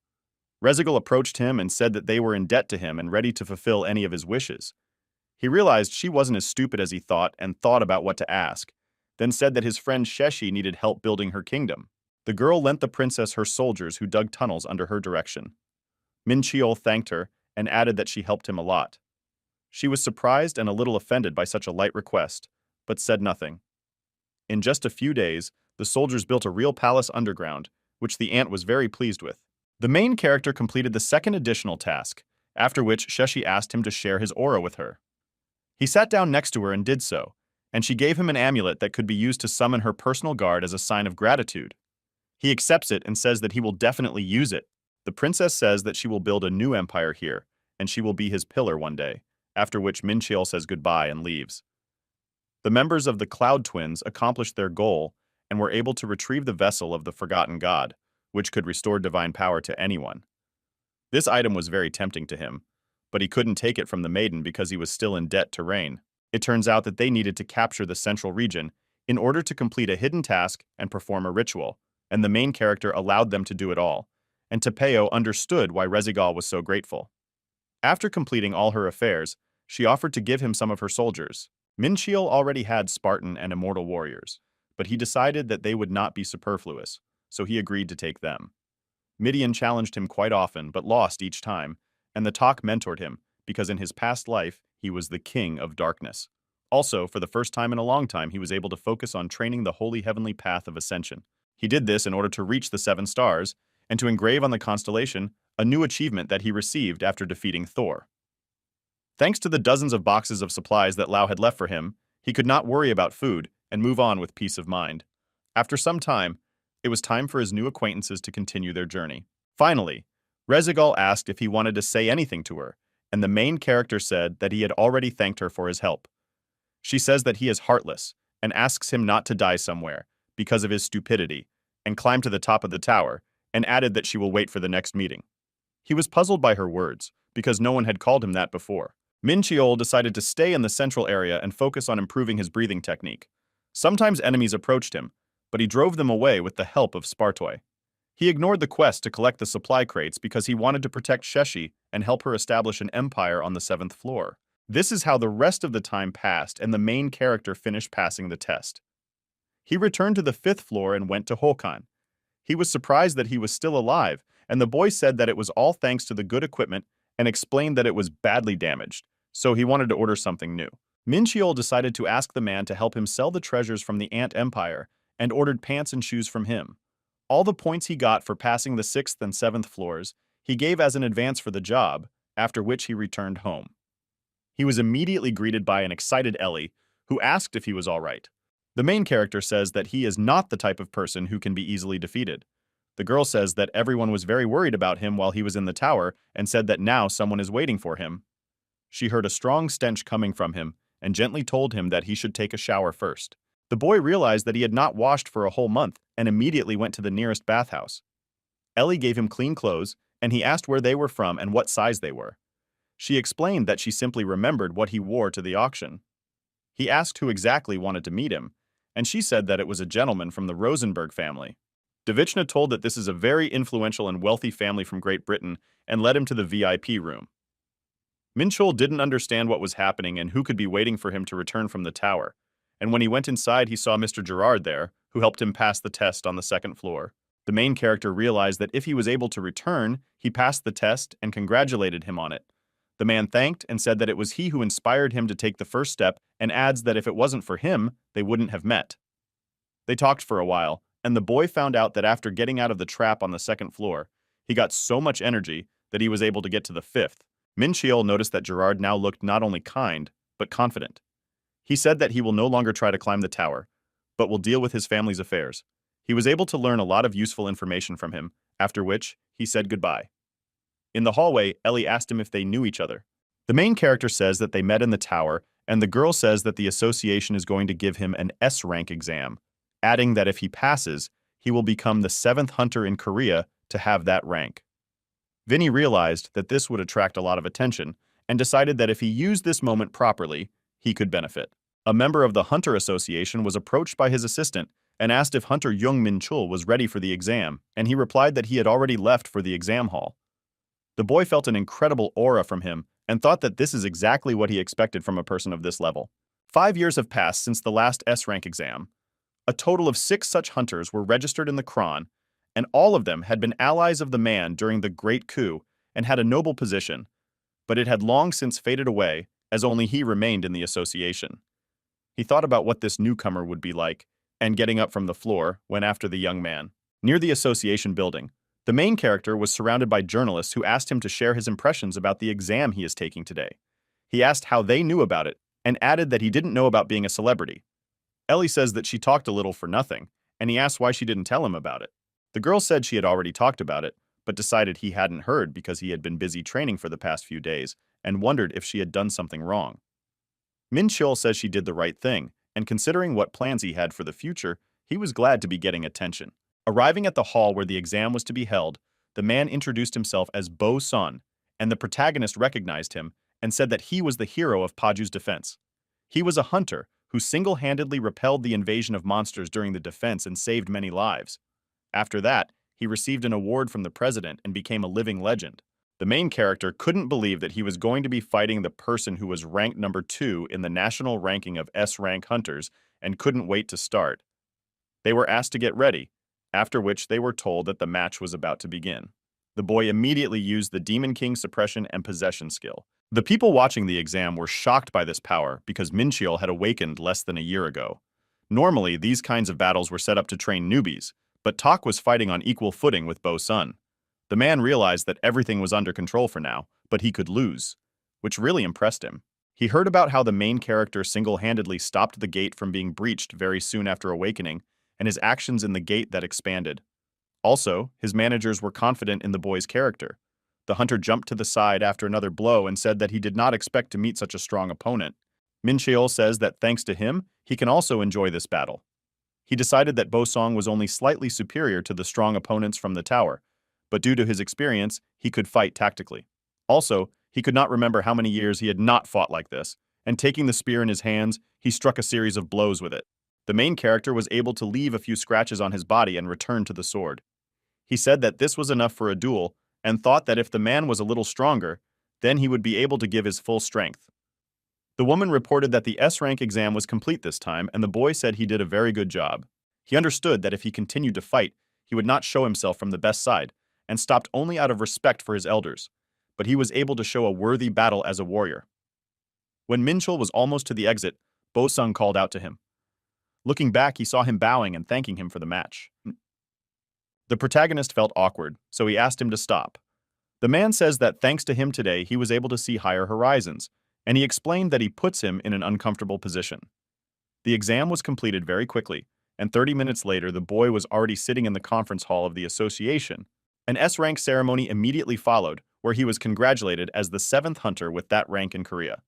Rezigal approached him and said that they were in debt to him and ready to fulfill any of his wishes. He realized she wasn't as stupid as he thought and thought about what to ask, then said that his friend Sheshi needed help building her kingdom. The girl lent the princess her soldiers who dug tunnels under her direction. Minchiel thanked her and added that she helped him a lot. She was surprised and a little offended by such a light request, but said nothing. In just a few days, the soldiers built a real palace underground, which the ant was very pleased with. The main character completed the second additional task, after which Sheshi asked him to share his aura with her. He sat down next to her and did so, and she gave him an amulet that could be used to summon her personal guard as a sign of gratitude. He accepts it and says that he will definitely use it. The princess says that she will build a new empire here, and she will be his pillar one day, after which Minchiel says goodbye and leaves. The members of the Cloud Twins accomplished their goal and were able to retrieve the vessel of the Forgotten God, which could restore divine power to anyone. This item was very tempting to him, but he couldn't take it from the maiden because he was still in debt to Rain. It turns out that they needed to capture the central region in order to complete a hidden task and perform a ritual, and the main character allowed them to do it all, and Tepeo understood why Rezigal was so grateful. After completing all her affairs, she offered to give him some of her soldiers. Minchiel already had Spartan and Immortal warriors, but he decided that they would not be superfluous, so he agreed to take them. Midian challenged him quite often, but lost each time, and the Talk mentored him, because in his past life, he was the King of Darkness. Also, for the first time in a long time, he was able to focus on training the holy heavenly path of ascension. He did this in order to reach the 7 stars, and to engrave on the constellation a new achievement that he received after defeating Thor. Thanks to the dozens of boxes of supplies that Lau had left for him, he could not worry about food and move on with peace of mind. After some time, it was time for his new acquaintances to continue their journey. Finally, Rezigal asked if he wanted to say anything to her, and the main character said that he had already thanked her for his help. She says that he is heartless and asks him not to die somewhere because of his stupidity, and climb to the top of the tower, and added that she will wait for the next meeting. He was puzzled by her words, because no one had called him that before. Minchiel decided to stay in the central area and focus on improving his breathing technique. Sometimes enemies approached him, but he drove them away with the help of Spartoi. He ignored the quest to collect the supply crates because he wanted to protect Sheshi and help her establish an empire on the 7th floor. This is how the rest of the time passed and the main character finished passing the test. He returned to the 5th floor and went to Hokan. He was surprised that he was still alive, and the boy said that it was all thanks to the good equipment and explained that it was badly damaged, so he wanted to order something new. Minchiel decided to ask the man to help him sell the treasures from the Ant Empire and ordered pants and shoes from him. All the points he got for passing the 6th and 7th floors, he gave as an advance for the job, after which he returned home. He was immediately greeted by an excited Ellie, who asked if he was all right. The main character says that he is not the type of person who can be easily defeated. The girl says that everyone was very worried about him while he was in the tower and said that now someone is waiting for him. She heard a strong stench coming from him and gently told him that he should take a shower first. The boy realized that he had not washed for a whole month and immediately went to the nearest bathhouse. Ellie gave him clean clothes, and he asked where they were from and what size they were. She explained that she simply remembered what he wore to the auction. He asked who exactly wanted to meet him, and she said that it was a gentleman from the Rosenberg family. Davichna told that this is a very influential and wealthy family from Great Britain and led him to the VIP room. Minchiel didn't understand what was happening and who could be waiting for him to return from the tower, and when he went inside he saw Mr. Gerard there, who helped him pass the test on the 2nd floor. The main character realized that if he was able to return, he passed the test and congratulated him on it. The man thanked and said that it was he who inspired him to take the first step and adds that if it wasn't for him, they wouldn't have met. They talked for a while, and the boy found out that after getting out of the trap on the 2nd floor, he got so much energy that he was able to get to the 5th. Minchiel noticed that Gerard now looked not only kind, but confident. He said that he will no longer try to climb the tower, but will deal with his family's affairs. He was able to learn a lot of useful information from him, after which he said goodbye. In the hallway, Ellie asked him if they knew each other. The main character says that they met in the tower and the girl says that the association is going to give him an S rank exam, adding that if he passes, he will become the 7th hunter in Korea to have that rank. Vinny realized that this would attract a lot of attention and decided that if he used this moment properly, he could benefit. A member of the Hunter Association was approached by his assistant and asked if Hunter Jung Min Chul was ready for the exam, and he replied that he had already left for the exam hall. The boy felt an incredible aura from him and thought that this is exactly what he expected from a person of this level. 5 years have passed since the last S-rank exam. A total of 6 such hunters were registered in the Kron, and all of them had been allies of the man during the Great Coup and had a noble position, but it had long since faded away as only he remained in the association. He thought about what this newcomer would be like, and getting up from the floor went after the young man. Near the association building, the main character was surrounded by journalists who asked him to share his impressions about the exam he is taking today. He asked how they knew about it, and added that he didn't know about being a celebrity. Ellie says that she talked a little for nothing, and he asked why she didn't tell him about it. The girl said she had already talked about it, but decided he hadn't heard because he had been busy training for the past few days, and wondered if she had done something wrong. Min Chul says she did the right thing, and considering what plans he had for the future, he was glad to be getting attention. Arriving at the hall where the exam was to be held, the man introduced himself as Bo Sun, and the protagonist recognized him and said that he was the hero of Paju's defense. He was a hunter who single-handedly repelled the invasion of monsters during the defense and saved many lives. After that, he received an award from the president and became a living legend. The main character couldn't believe that he was going to be fighting the person who was ranked number 2 in the national ranking of S-rank hunters and couldn't wait to start. They were asked to get ready, after which they were told that the match was about to begin. The boy immediately used the Demon King suppression and possession skill. The people watching the exam were shocked by this power because Min Chul had awakened less than a year ago. Normally, these kinds of battles were set up to train newbies, but Tak was fighting on equal footing with Bo Sun. The man realized that everything was under control for now, but he could lose, which really impressed him. He heard about how the main character single-handedly stopped the gate from being breached very soon after awakening, and his actions in the gate that expanded. Also, his managers were confident in the boy's character. The hunter jumped to the side after another blow and said that he did not expect to meet such a strong opponent. Min Cheol says that thanks to him, he can also enjoy this battle. He decided that Bo Song was only slightly superior to the strong opponents from the tower, but due to his experience, he could fight tactically. Also, he could not remember how many years he had not fought like this, and taking the spear in his hands, he struck a series of blows with it. The main character was able to leave a few scratches on his body and return to the sword. He said that this was enough for a duel, and thought that if the man was a little stronger, then he would be able to give his full strength. The woman reported that the S-rank exam was complete this time, and the boy said he did a very good job. He understood that if he continued to fight, he would not show himself from the best side, and stopped only out of respect for his elders, but he was able to show a worthy battle as a warrior. When Minchul was almost to the exit, Bo Sung called out to him. Looking back, he saw him bowing and thanking him for the match. The protagonist felt awkward, so he asked him to stop. The man says that thanks to him today, he was able to see higher horizons, and he explained that he puts him in an uncomfortable position. The exam was completed very quickly, and 30 minutes later, the boy was already sitting in the conference hall of the association. An S-rank ceremony immediately followed, where he was congratulated as the 7th hunter with that rank in Korea.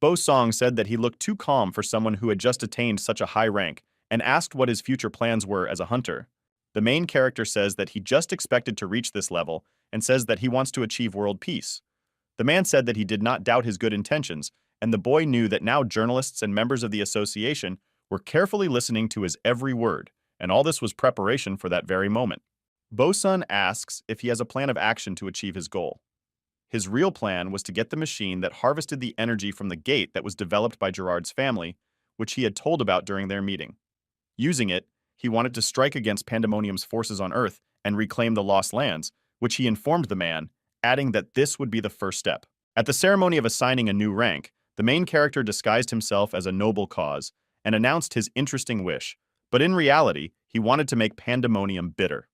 Bo Song said that he looked too calm for someone who had just attained such a high rank, and asked what his future plans were as a hunter. The main character says that he just expected to reach this level, and says that he wants to achieve world peace. The man said that he did not doubt his good intentions, and the boy knew that now journalists and members of the association were carefully listening to his every word, and all this was preparation for that very moment. Bo Sun asks if he has a plan of action to achieve his goal. His real plan was to get the machine that harvested the energy from the gate that was developed by Gerard's family, which he had told about during their meeting. Using it, he wanted to strike against Pandemonium's forces on Earth and reclaim the lost lands, which he informed the man, adding that this would be the first step. At the ceremony of assigning a new rank, the main character disguised himself as a noble cause and announced his interesting wish, but in reality, he wanted to make Pandemonium bitter.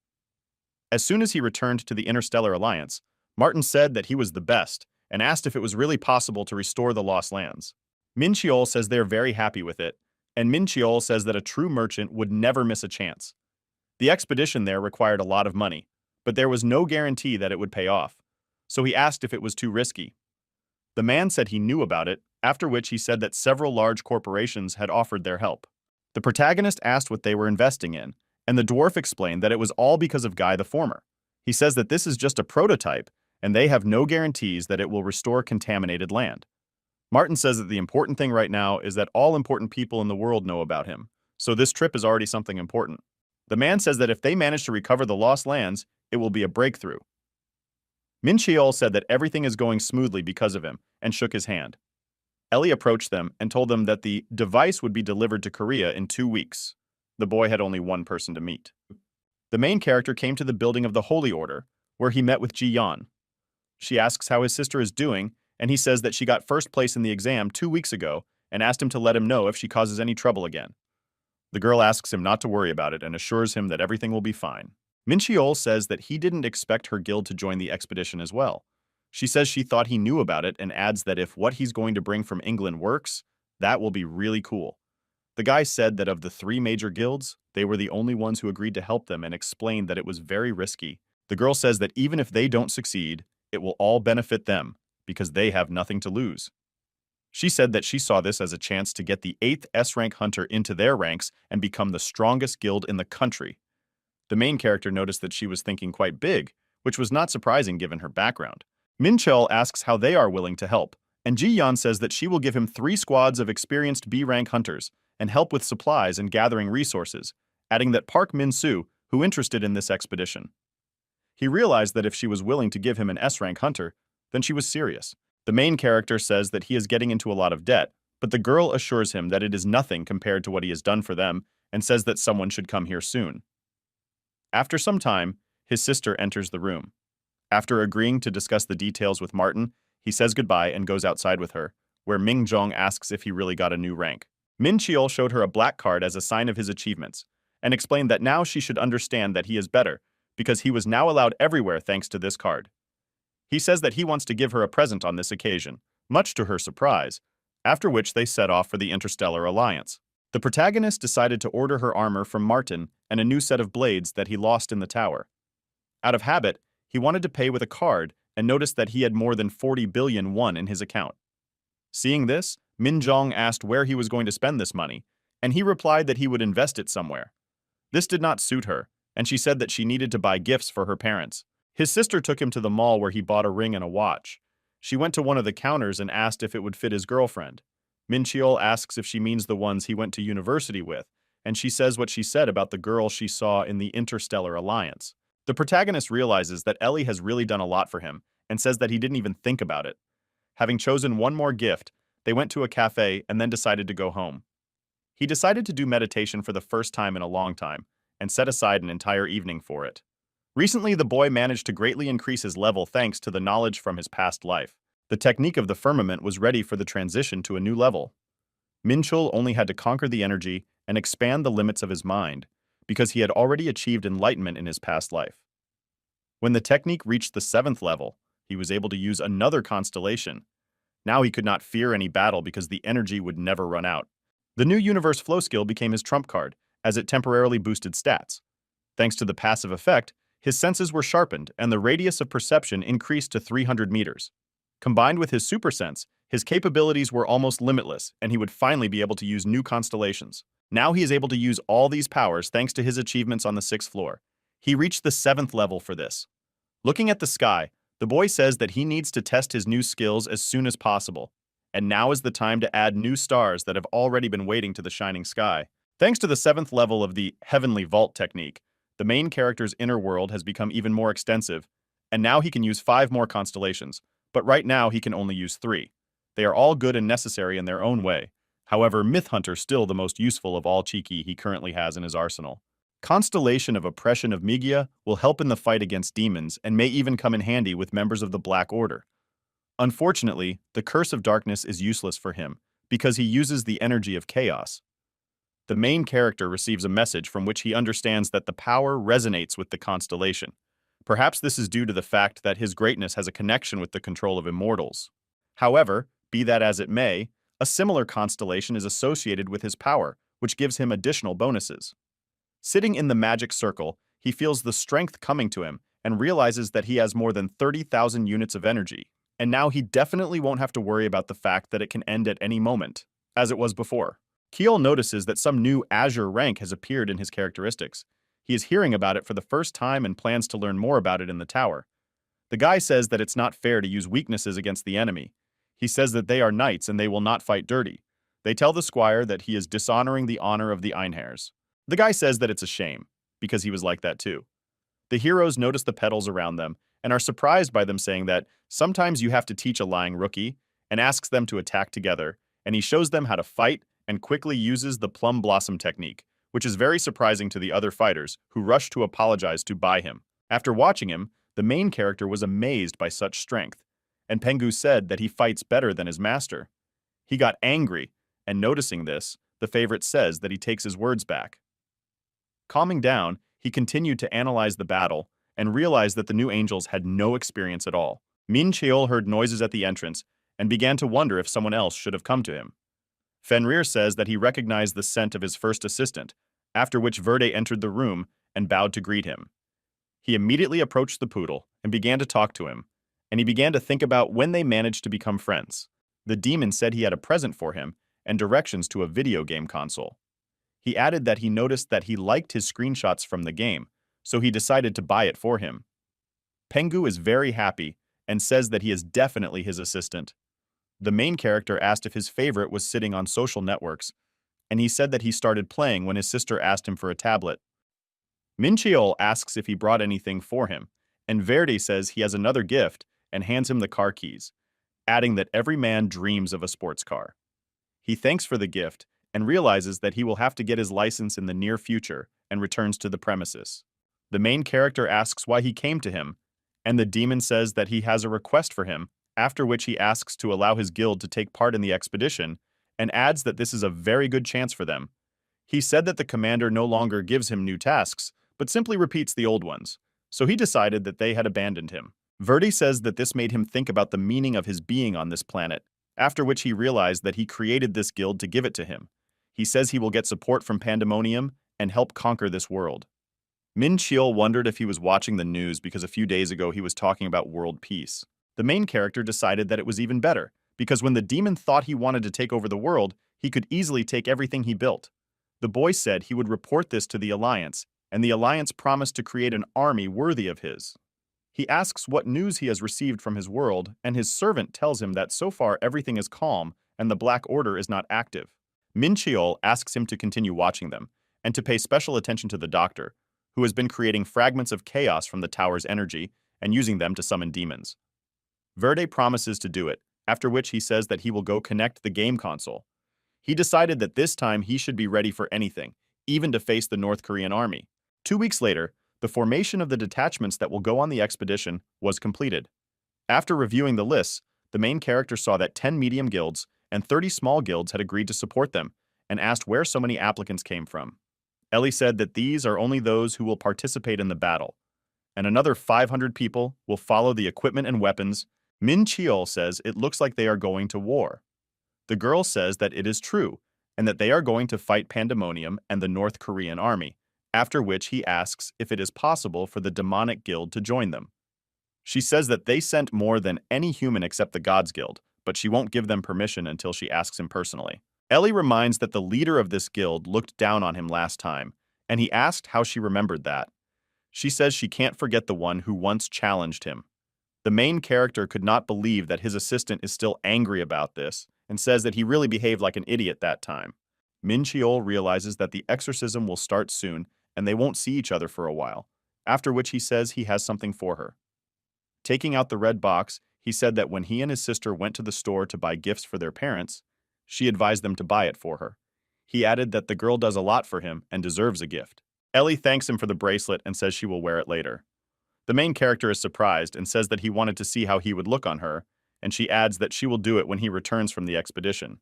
As soon as he returned to the Interstellar Alliance, Martin said that he was the best and asked if it was really possible to restore the lost lands. Min Cheol says they're very happy with it, and Min Cheol says that a true merchant would never miss a chance. The expedition there required a lot of money, but there was no guarantee that it would pay off, so he asked if it was too risky. The man said he knew about it, after which he said that several large corporations had offered their help. The protagonist asked what they were investing in, and the dwarf explained that it was all because of Guy the Former. He says that this is just a prototype, and they have no guarantees that it will restore contaminated land. Martin says that the important thing right now is that all important people in the world know about him, so this trip is already something important. The man says that if they manage to recover the lost lands, it will be a breakthrough. Min Cheol said that everything is going smoothly because of him, and shook his hand. Ellie approached them and told them that the device would be delivered to Korea in 2 weeks. The boy had only one person to meet. The main character came to the building of the Holy Order, where he met with Ji Yan. She asks how his sister is doing, and he says that she got first place in the exam 2 weeks ago and asked him to let him know if she causes any trouble again. The girl asks him not to worry about it and assures him that everything will be fine. Min Cheol says that he didn't expect her guild to join the expedition as well. She says she thought he knew about it and adds that if what he's going to bring from England works, that will be really cool. The guy said that of the 3 major guilds, they were the only ones who agreed to help them and explained that it was very risky. The girl says that even if they don't succeed, it will all benefit them because they have nothing to lose. She said that she saw this as a chance to get the 8th S-rank hunter into their ranks and become the strongest guild in the country. The main character noticed that she was thinking quite big, which was not surprising given her background. Min Cheol asks how they are willing to help, and Ji Yan says that she will give him 3 squads of experienced B-rank hunters and help with supplies and gathering resources, adding that Park Min-soo, who interested in this expedition. He realized that if she was willing to give him an S-rank hunter, then she was serious. The main character says that he is getting into a lot of debt, but the girl assures him that it is nothing compared to what he has done for them and says that someone should come here soon. After some time, his sister enters the room. After agreeing to discuss the details with Martin, he says goodbye and goes outside with her, where Ming Zhong asks if he really got a new rank. Min Cheol showed her a black card as a sign of his achievements, and explained that now she should understand that he is better, because he was now allowed everywhere thanks to this card. He says that he wants to give her a present on this occasion, much to her surprise, after which they set off for the Interstellar Alliance. The protagonist decided to order her armor from Martin and a new set of blades that he lost in the tower. Out of habit, he wanted to pay with a card and noticed that he had more than 40 billion won in his account. Seeing this, Min Zhong asked where he was going to spend this money, and he replied that he would invest it somewhere. This did not suit her, and she said that she needed to buy gifts for her parents. His sister took him to the mall where he bought a ring and a watch. She went to one of the counters and asked if it would fit his girlfriend. Min Cheol asks if she means the ones he went to university with, and she says what she said about the girl she saw in the Interstellar Alliance. The protagonist realizes that Ellie has really done a lot for him and says that he didn't even think about it. Having chosen one more gift, they went to a cafe and then decided to go home. He decided to do meditation for the first time in a long time and set aside an entire evening for it. Recently, the boy managed to greatly increase his level thanks to the knowledge from his past life. The technique of the firmament was ready for the transition to a new level. Min Cheol only had to conquer the energy and expand the limits of his mind, because he had already achieved enlightenment in his past life. When the technique reached the 7th level, he was able to use another constellation. Now he could not fear any battle because the energy would never run out. The new Universe Flow skill became his trump card, as it temporarily boosted stats. Thanks to the passive effect, his senses were sharpened and the radius of perception increased to 300 meters. Combined with his super sense, his capabilities were almost limitless, and he would finally be able to use new constellations. Now he is able to use all these powers thanks to his achievements on the 6th floor. He reached the 7th level for this. Looking at the sky, the boy says that he needs to test his new skills as soon as possible, and now is the time to add new stars that have already been waiting to the shining sky. Thanks to the 7th level of the Heavenly Vault technique, the main character's inner world has become even more extensive, and now he can use 5 more constellations, but right now he can only use 3. They are all good and necessary in their own way. However, Myth Hunter still the most useful of all Cheeky he currently has in his arsenal. Constellation of Oppression of Migia will help in the fight against demons and may even come in handy with members of the Black Order. Unfortunately, the Curse of Darkness is useless for him, because he uses the energy of chaos. The main character receives a message from which he understands that the power resonates with the constellation. Perhaps this is due to the fact that his greatness has a connection with the control of immortals. However, be that as it may, a similar constellation is associated with his power, which gives him additional bonuses. Sitting in the magic circle, he feels the strength coming to him and realizes that he has more than 30,000 units of energy. and now he definitely won't have to worry about the fact that it can end at any moment, as it was before. Keel notices that some new Azure rank has appeared in his characteristics. He is hearing about it for the first time and plans to learn more about it in the tower. The guy says that it's not fair to use weaknesses against the enemy. He says that they are knights and they will not fight dirty. They tell the squire that he is dishonoring the honor of the Einhairs. The guy says that it's a shame, because he was like that too. The heroes notice the petals around them and are surprised by them saying that sometimes you have to teach a lying rookie, and asks them to attack together, and he shows them how to fight and quickly uses the plum blossom technique, which is very surprising to the other fighters who rush to apologize to Bai him. After watching him, the main character was amazed by such strength, and Pengu said that he fights better than his master. He got angry, and noticing this, the favorite says that he takes his words back. Calming down, he continued to analyze the battle and realized that the new angels had no experience at all. Min Cheol heard noises at the entrance and began to wonder if someone else should have come to him. Fenrir says that he recognized the scent of his first assistant, after which Verde entered the room and bowed to greet him. He immediately approached the poodle and began to talk to him, and he began to think about when they managed to become friends. The demon said he had a present for him and directions to a video game console. He added that he noticed that he liked his screenshots from the game, so he decided to buy it for him. Pengu is very happy and says that he is definitely his assistant. The main character asked if his favorite was sitting on social networks, and he said that he started playing when his sister asked him for a tablet. Min Cheol asks if he brought anything for him, and Verde says he has another gift and hands him the car keys, adding that every man dreams of a sports car. He thanks for the gift and realizes that he will have to get his license in the near future and returns to the premises. The main character asks why he came to him, and the demon says that he has a request for him, after which he asks to allow his guild to take part in the expedition and adds that this is a very good chance for them. He said that the commander no longer gives him new tasks, but simply repeats the old ones, so he decided that they had abandoned him. Verde says that this made him think about the meaning of his being on this planet, after which he realized that he created this guild to give it to him. He says he will get support from Pandemonium and help conquer this world. Min Cheol wondered if he was watching the news because a few days ago he was talking about world peace. The main character decided that it was even better, because when the demon thought he wanted to take over the world, he could easily take everything he built. The boy said he would report this to the Alliance, and the Alliance promised to create an army worthy of his. He asks what news he has received from his world, and his servant tells him that so far everything is calm and the Black Order is not active. Min Cheol asks him to continue watching them, and to pay special attention to the doctor, who has been creating fragments of chaos from the tower's energy and using them to summon demons. Verde promises to do it, after which he says that he will go connect the game console. He decided that this time he should be ready for anything, even to face the North Korean army. 2 weeks later, the formation of the detachments that will go on the expedition was completed. After reviewing the lists, the main character saw that 10 medium guilds and 30 small guilds had agreed to support them, and asked where so many applicants came from. Ellie said that these are only those who will participate in the battle, and another 500 people will follow the equipment and weapons. Min Cheol says it looks like they are going to war. The girl says that it is true, and that they are going to fight Pandemonium and the North Korean army, after which he asks if it is possible for the demonic guild to join them. She says that they sent more than any human except the Gods Guild, but she won't give them permission until she asks him personally. Ellie reminds that the leader of this guild looked down on him last time, and he asked how she remembered that. She says she can't forget the one who once challenged him. The main character could not believe that his assistant is still angry about this, and says that he really behaved like an idiot that time. Min Cheol realizes that the exorcism will start soon, and they won't see each other for a while, after which he says he has something for her. Taking out the red box, he said that when he and his sister went to the store to buy gifts for their parents, she advised them to buy it for her. He added that the girl does a lot for him and deserves a gift. Ellie thanks him for the bracelet and says she will wear it later. The main character is surprised and says that he wanted to see how he would look on her, and she adds that she will do it when he returns from the expedition.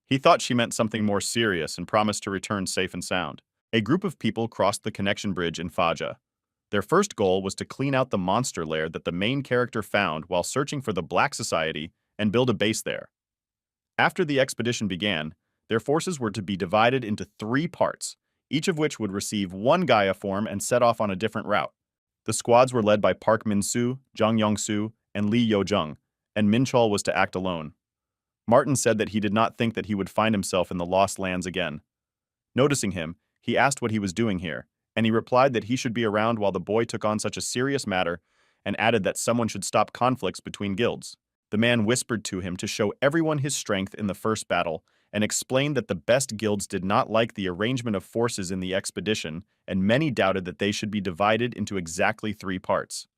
He thought she meant something more serious and promised to return safe and sound. A group of people crossed the connection bridge in Faja. Their first goal was to clean out the monster lair that the main character found while searching for the Black Society and build a base there. After the expedition began, their forces were to be divided into 3 parts, each of which would receive 1 Gaia form and set off on a different route. The squads were led by Park Min-soo, Jung Yong-soo, and Lee Yo-jung, and Minchol was to act alone. Martin said that he did not think that he would find himself in the Lost Lands again. Noticing him, he asked what he was doing here, and he replied that he should be around while the boy took on such a serious matter, and added that someone should stop conflicts between guilds. The man whispered to him to show everyone his strength in the first battle, and explained that the best guilds did not like the arrangement of forces in the expedition, and many doubted that they should be divided into exactly 3 parts.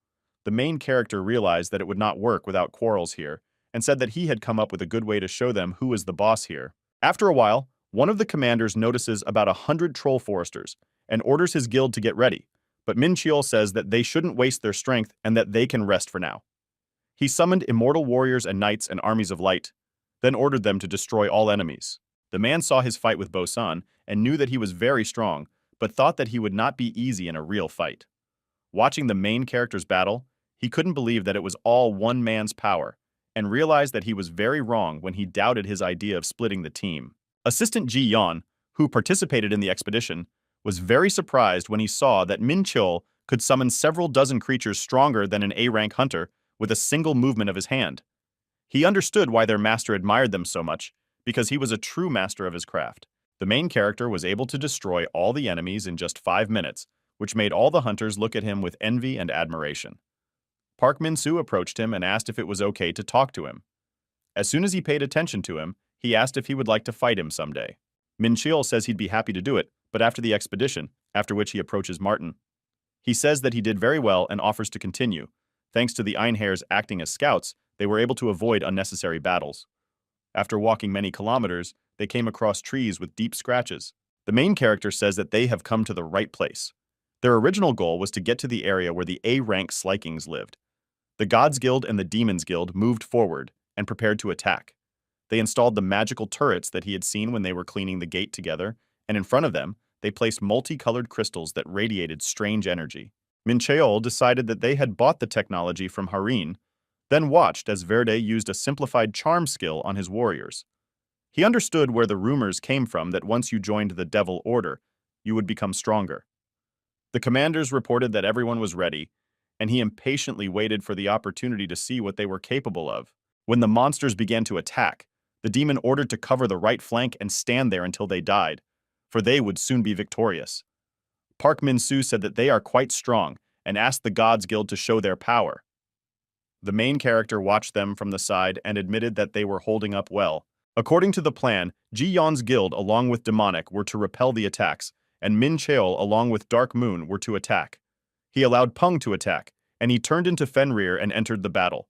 The main character realized that it would not work without quarrels here, and said that he had come up with a good way to show them who was the boss here. After a while, one of the commanders notices about 100 troll foresters, and orders his guild to get ready, but Minchiol says that they shouldn't waste their strength and that they can rest for now. He summoned immortal warriors and knights and armies of light, then ordered them to destroy all enemies. The man saw his fight with Bosan and knew that he was very strong, but thought that he would not be easy in a real fight. Watching the main character's battle, he couldn't believe that it was all one man's power, and realized that he was very wrong when he doubted his idea of splitting the team. Assistant Ji Yan, who participated in the expedition, was very surprised when he saw that Min Chul could summon several dozen creatures stronger than an A-rank hunter with a single movement of his hand. He understood why their master admired them so much, because he was a true master of his craft. The main character was able to destroy all the enemies in just 5 minutes, which made all the hunters look at him with envy and admiration. Park Min-soo approached him and asked if it was okay to talk to him. As soon as he paid attention to him, he asked if he would like to fight him someday. Min Cheol says he'd be happy to do it, but after the expedition, after which he approaches Martin. He says that he did very well and offers to continue. Thanks to the Einhairs acting as scouts, they were able to avoid unnecessary battles. After walking many kilometers, they came across trees with deep scratches. The main character says that they have come to the right place. Their original goal was to get to the area where the A-rank Slikings lived. The Gods Guild and the Demons Guild moved forward and prepared to attack. They installed the magical turrets that he had seen when they were cleaning the gate together, and in front of them, they placed multicolored crystals that radiated strange energy. Min Cheol decided that they had bought the technology from Harin, then watched as Verde used a simplified charm skill on his warriors. He understood where the rumors came from that once you joined the Devil Order, you would become stronger. The commanders reported that everyone was ready, and he impatiently waited for the opportunity to see what they were capable of. When the monsters began to attack, the demon ordered to cover the right flank and stand there until they died, for they would soon be victorious. Park Min-soo said that they are quite strong and asked the Gods Guild to show their power. The main character watched them from the side and admitted that they were holding up well. According to the plan, Ji Yan's guild along with Demonic were to repel the attacks, and Min Cheol along with Dark Moon were to attack. He allowed Peng to attack, and he turned into Fenrir and entered the battle.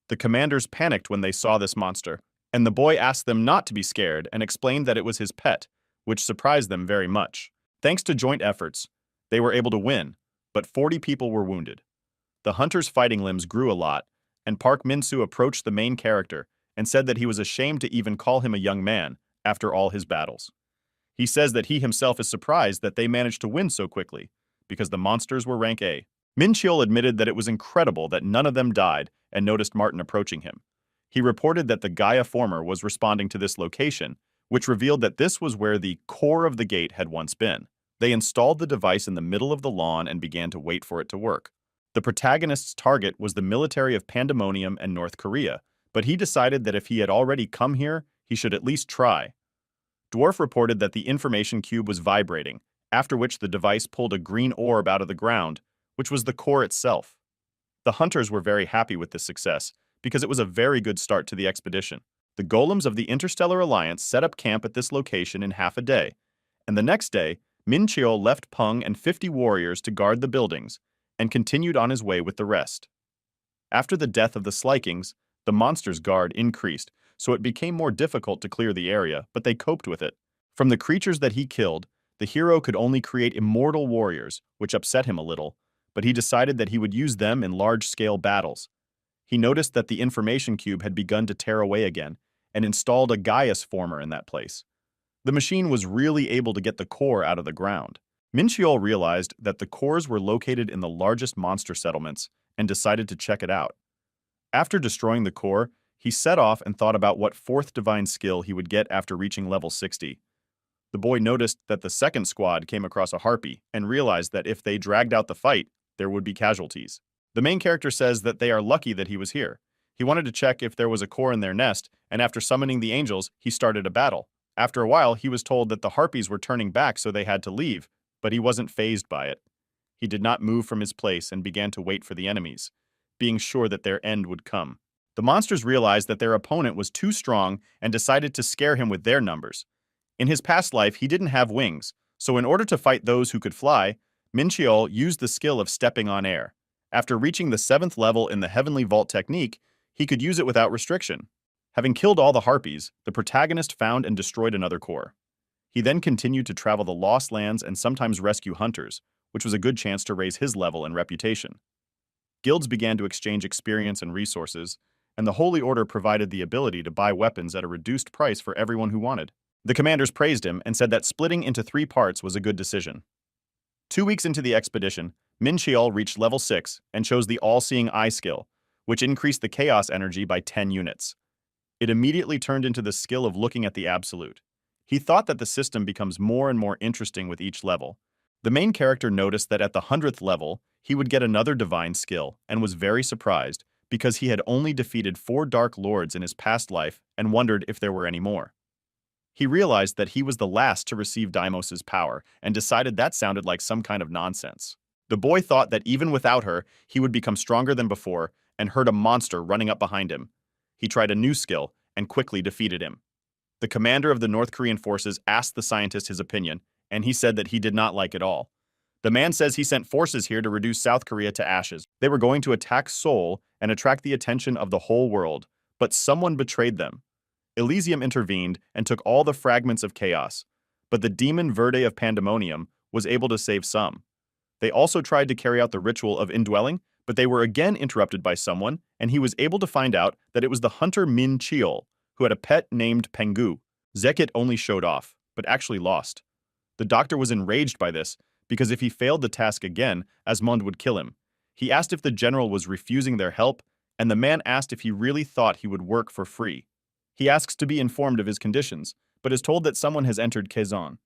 The commanders panicked when they saw this monster, and the boy asked them not to be scared and explained that it was his pet, which surprised them very much. Thanks to joint efforts, they were able to win, but 40 people were wounded. The hunters' fighting limbs grew a lot, and Park Min-soo approached the main character and said that he was ashamed to even call him a young man after all his battles. He says that he himself is surprised that they managed to win so quickly, because the monsters were rank A. Min Cheol admitted that it was incredible that none of them died and noticed Martin approaching him. He reported that the Gaia Former was responding to this location, which revealed that this was where the core of the gate had once been. They installed the device in the middle of the lawn and began to wait for it to work. The protagonist's target was the military of Pandemonium and North Korea, but he decided that if he had already come here, he should at least try. Dwarf reported that the information cube was vibrating, after which the device pulled a green orb out of the ground, which was the core itself. The hunters were very happy with this success, because it was a very good start to the expedition. The golems of the Interstellar Alliance set up camp at this location in half a day, and the next day, Min Cheol left Peng and 50 warriors to guard the buildings, and continued on his way with the rest. After the death of the Slikings, the monster's guard increased, so it became more difficult to clear the area, but they coped with it. From the creatures that he killed, the hero could only create immortal warriors, which upset him a little, but he decided that he would use them in large-scale battles. He noticed that the information cube had begun to tear away again, and installed a Gaius Former in that place. The machine was really able to get the core out of the ground. Min Cheol realized that the cores were located in the largest monster settlements and decided to check it out. After destroying the core, he set off and thought about what fourth divine skill he would get after reaching level 60. The boy noticed that the second squad came across a harpy and realized that if they dragged out the fight, there would be casualties. The main character says that they are lucky that he was here. He wanted to check if there was a core in their nest, and after summoning the angels, he started a battle. After a while, he was told that the harpies were turning back, so they had to leave, but he wasn't fazed by it. He did not move from his place and began to wait for the enemies, being sure that their end would come. The monsters realized that their opponent was too strong and decided to scare him with their numbers. In his past life, he didn't have wings, so in order to fight those who could fly, Minchiol used the skill of stepping on air. After reaching the 7th level in the Heavenly Vault technique, he could use it without restriction. Having killed all the harpies, the protagonist found and destroyed another core. He then continued to travel the Lost Lands and sometimes rescue hunters, which was a good chance to raise his level and reputation. Guilds began to exchange experience and resources, and the Holy Order provided the ability to buy weapons at a reduced price for everyone who wanted. The commanders praised him and said that splitting into 3 parts was a good decision. 2 weeks into the expedition, Minchiol reached level 6 and chose the All-Seeing Eye skill, which increased the chaos energy by 10 units. It immediately turned into the skill of looking at the absolute. He thought that the system becomes more and more interesting with each level. The main character noticed that at the 100th level, he would get another divine skill and was very surprised because he had only defeated 4 Dark Lords in his past life and wondered if there were any more. He realized that he was the last to receive Deimos's power and decided that sounded like some kind of nonsense. The boy thought that even without her, he would become stronger than before and heard a monster running up behind him. He tried a new skill and quickly defeated him. The commander of the North Korean forces asked the scientist his opinion, and he said that he did not like it all. The man says he sent forces here to reduce South Korea to ashes. They were going to attack Seoul and attract the attention of the whole world, but someone betrayed them. Elysium intervened and took all the fragments of chaos, but the demon Verde of Pandemonium was able to save some. They also tried to carry out the ritual of indwelling, but they were again interrupted by someone, and he was able to find out that it was the hunter Min Cheol, who had a pet named Pengu. Zekit only showed off, but actually lost. The doctor was enraged by this, because if he failed the task again, Asmund would kill him. He asked if the general was refusing their help, and the man asked if he really thought he would work for free. He asks to be informed of his conditions, but is told that someone has entered Kazan.